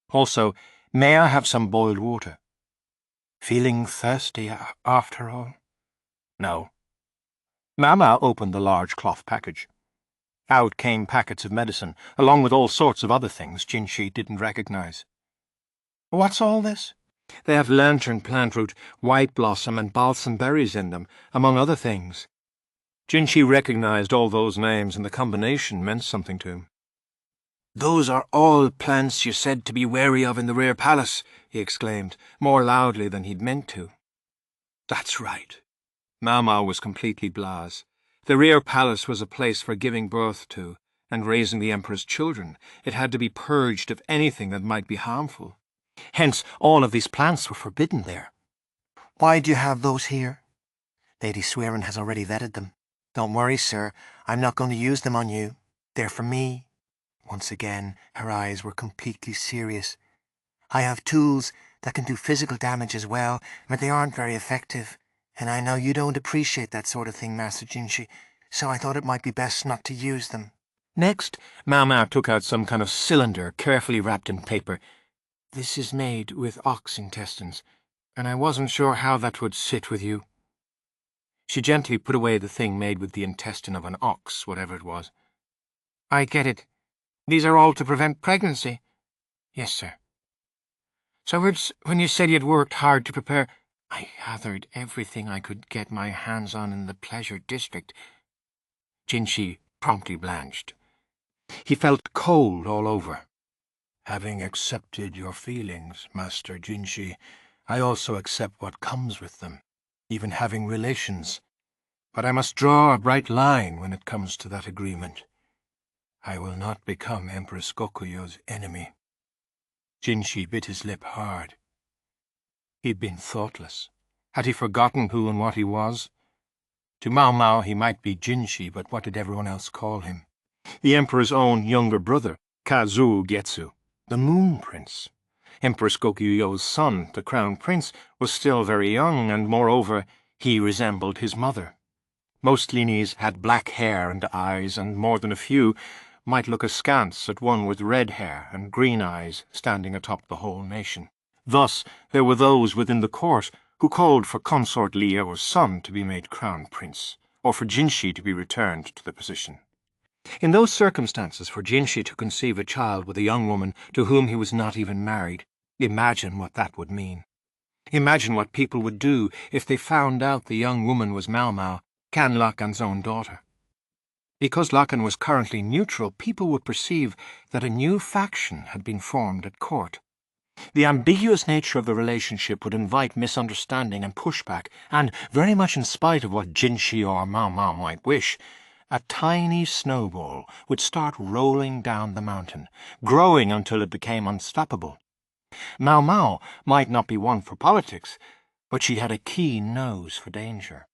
A: Also, may I have some boiled water? Feeling thirsty after all? No. Maomao opened the large cloth package. Out came packets of medicine, along with all sorts of other things Jinshi didn't recognize. "What's all this?" "They have lantern plant root, white blossom, and balsam berries in them, among other things." Jinshi recognized all those names, and the combination meant something to him. "Those are all plants you said to be wary of in the rear palace," he exclaimed, more loudly than he'd meant to. "That's right." Maomao was completely blasé. The rear palace was a place for giving birth to and raising the emperor's children. It had to be purged of anything that might be harmful. Hence, all of these plants were forbidden there.
C: Why do you have those here? Lady Swearin has already vetted them. Don't worry, sir. I'm not going to use them on you. They're for me. Once again, her eyes were completely serious. I have tools that can do physical damage as well, but they aren't very effective. And I know you don't appreciate that sort of thing, Master Jinshi, so I thought it might be best not to use them.
A: Next, Maomao took out some kind of cylinder carefully wrapped in paper. "This is made with ox intestines, and I wasn't sure how that would sit with you." She gently put away the thing made with the intestine of an ox, whatever it was. "I get it. These are all to prevent pregnancy?" "Yes, sir." "So it's when you said you'd worked hard to prepare—" "I gathered everything I could get my hands on in the pleasure district." Jinshi promptly blanched. He felt cold all over.
B: "Having accepted your feelings, Master Jinshi, I also accept what comes with them, even having relations. But I must draw a bright line when it comes to that agreement. I will not become Empress Gokuyo's enemy."
A: Jinshi bit his lip hard. He'd been thoughtless. Had he forgotten who and what he was? To Maomao he might be Jinshi, but what did everyone else call him? The Emperor's own younger brother, Kazu Getsu, the Moon Prince. Empress Gokuyo's son, the Crown Prince, was still very young, and moreover, he resembled his mother. Most Linis had black hair and eyes, and more than a few might look askance at one with red hair and green eyes standing atop the whole nation. Thus, there were those within the court who called for Consort Liu's son to be made Crown Prince, or for Jinshi to be returned to the position. In those circumstances, for Jinshi to conceive a child with a young woman to whom he was not even married, imagine what that would mean. Imagine what people would do if they found out the young woman was Maomao, Can Lakan's own daughter. Because Lakan was currently neutral, people would perceive that a new faction had been formed at court. The ambiguous nature of the relationship would invite misunderstanding and pushback, and, very much in spite of what Jinshi or Maomao might wish, a tiny snowball would start rolling down the mountain, growing until it became unstoppable. Maomao might not be one for politics, but she had a keen nose for danger.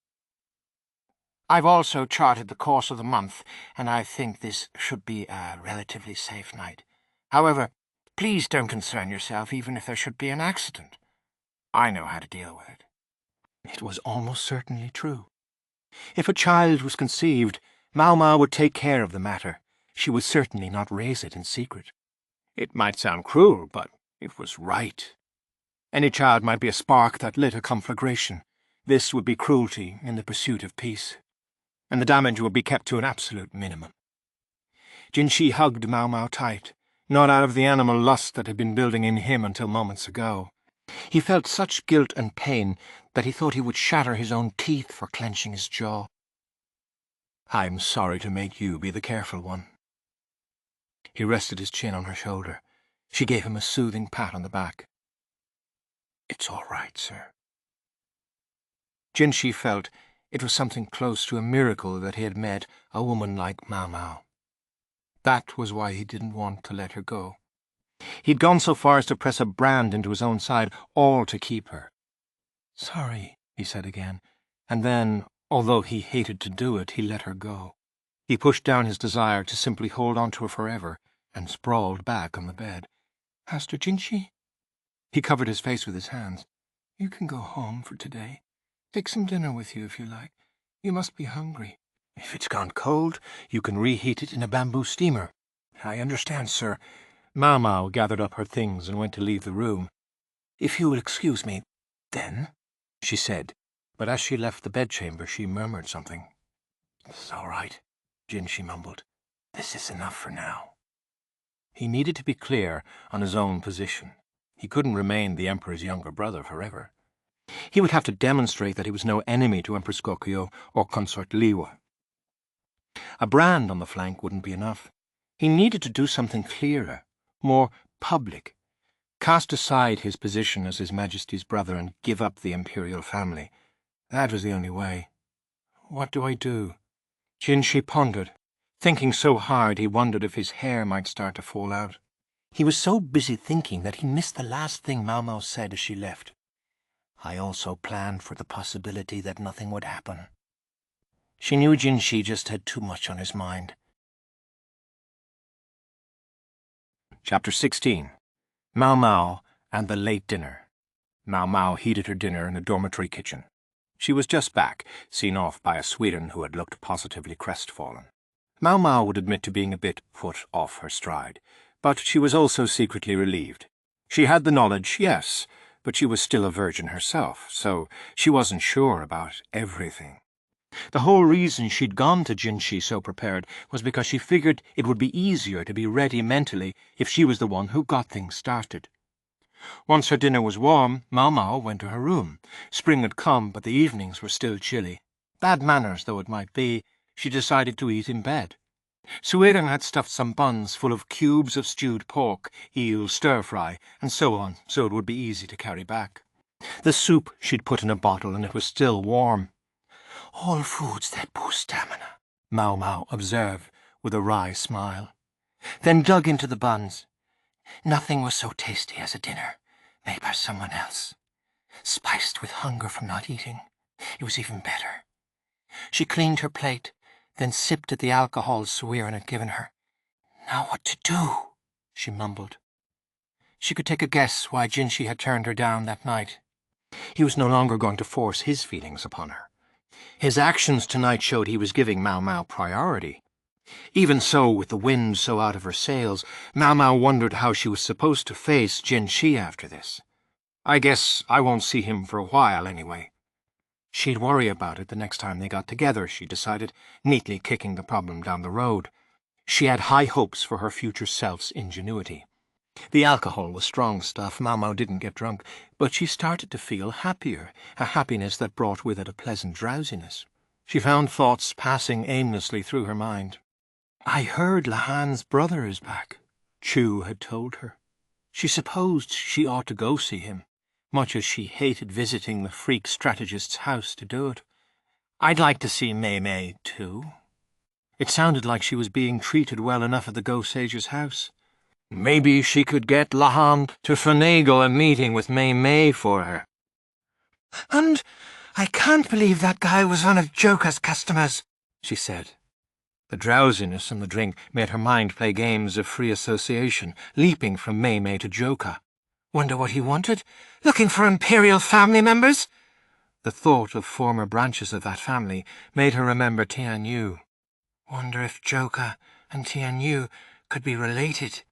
A: "I've also charted the course of the month, and I think this should be a relatively safe night. However, please don't concern yourself even if there should be an accident. I know how to deal with it." It was almost certainly true. If a child was conceived, Maomao would take care of the matter. She would certainly not raise it in secret. It might sound cruel, but it was right. Any child might be a spark that lit a conflagration. This would be cruelty in the pursuit of peace, and the damage would be kept to an absolute minimum. Jinshi hugged Maomao tight, not out of the animal lust that had been building in him until moments ago. He felt such guilt and pain that he thought he would shatter his own teeth for clenching his jaw. "I'm sorry to make you be the careful one." He rested his chin on her shoulder. She gave him a soothing pat on the back. "It's all right, sir." Jinshi felt it was something close to a miracle that he had met a woman like Maomao. That was why he didn't want to let her go. He'd gone so far as to press a brand into his own side, all to keep her. "Sorry," he said again, and then, although he hated to do it, he let her go. He pushed down his desire to simply hold on to her forever and sprawled back on the bed. "Master Jinshi?" He covered his face with his hands. "You can go home for today. Take some dinner with you if you like. You must be hungry. If it's gone cold, you can reheat it in a bamboo steamer." "I understand, sir." Maomao gathered up her things and went to leave the room. "If you will excuse me, then," she said, but as she left the bedchamber she murmured something. "It's all right," Jinshi mumbled. This is enough for now. He needed to be clear on his own position. He couldn't remain the Emperor's younger brother forever. He would have to demonstrate that he was no enemy to Empress Gokyo or Consort Liwa. A brand on the flank wouldn't be enough. He needed to do something clearer, more public. Cast aside his position as His Majesty's brother and give up the imperial family. That was the only way. What do I do? Jinshi pondered. Thinking so hard he wondered if his hair might start to fall out. He was so busy thinking that he missed the last thing Maomao said as she left. I also planned for the possibility that nothing would happen. She knew Jinshi just had too much on his mind. Chapter 16. Maomao and the Late Dinner. Maomao heated her dinner in the dormitory kitchen. She was just back, seen off by a Sweden who had looked positively crestfallen. Maomao would admit to being a bit put off her stride, but she was also secretly relieved. She had the knowledge, yes, but she was still a virgin herself, so she wasn't sure about everything. The whole reason she'd gone to Jinshi so prepared was because she figured it would be easier to be ready mentally if she was the one who got things started. Once her dinner was warm, Maomao went to her room. Spring had come, but the evenings were still chilly. Bad manners though it might be, she decided to eat in bed. Suiren had stuffed some buns full of cubes of stewed pork, eel stir-fry, and so on, so it would be easy to carry back. The soup she'd put in a bottle, and it was still warm. All foods that boost stamina, Maomao observed with a wry smile. Then dug into the buns. Nothing was so tasty as a dinner made by someone else. Spiced with hunger from not eating, it was even better. She cleaned her plate, then sipped at the alcohol Suiren had given her. Now what to do? She mumbled. She could take a guess why Jinshi had turned her down that night. He was no longer going to force his feelings upon her. His actions tonight showed he was giving Maomao priority. Even so, with the wind so out of her sails, Maomao wondered how she was supposed to face Jinshi after this. I guess I won't see him for a while, anyway. She'd worry about it the next time they got together, she decided, neatly kicking the problem down the road. She had high hopes for her future self's ingenuity. The alcohol was strong stuff. Maomao didn't get drunk, but she started to feel happier, a happiness that brought with it a pleasant drowsiness. She found thoughts passing aimlessly through her mind. I heard Lahan's brother is back, Chu had told her. She supposed she ought to go see him, much as she hated visiting the freak strategist's house to do it. I'd like to see Maamei, too. It sounded like she was being treated well enough at the Go-Sage's house. Maybe she could get Lahan to finagle a meeting with Maamei for her. And I can't believe that guy was one of Joka's customers, she said. The drowsiness and the drink made her mind play games of free association, leaping from Maamei to Joka. Wonder what he wanted? Looking for Imperial family members? The thought of former branches of that family made her remember Tianyu. Wonder if Joka and Tianyu could be related.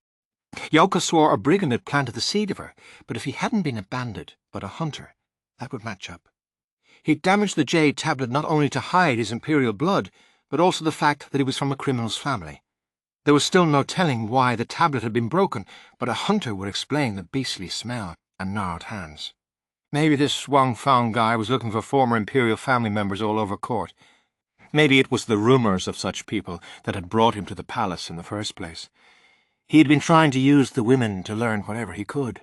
A: Joka swore a brigand had planted the seed of her, but if he hadn't been a bandit, but a hunter, that would match up. He'd damaged the jade tablet not only to hide his imperial blood, but also the fact that he was from a criminal's family. There was still no telling why the tablet had been broken, but a hunter would explain the beastly smell and gnarled hands. Maybe this Wang Fang guy was looking for former imperial family members all over court. Maybe it was the rumors of such people that had brought him to the palace in the first place. He had been trying to use the women to learn whatever he could.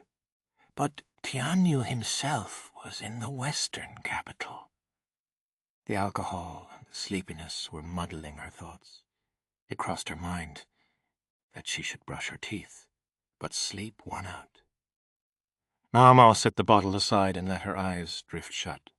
A: But Tianyu himself was in the western capital. The alcohol and the sleepiness were muddling her thoughts. It crossed her mind that she should brush her teeth, but sleep won out. Maomao set the bottle aside and let her eyes drift shut.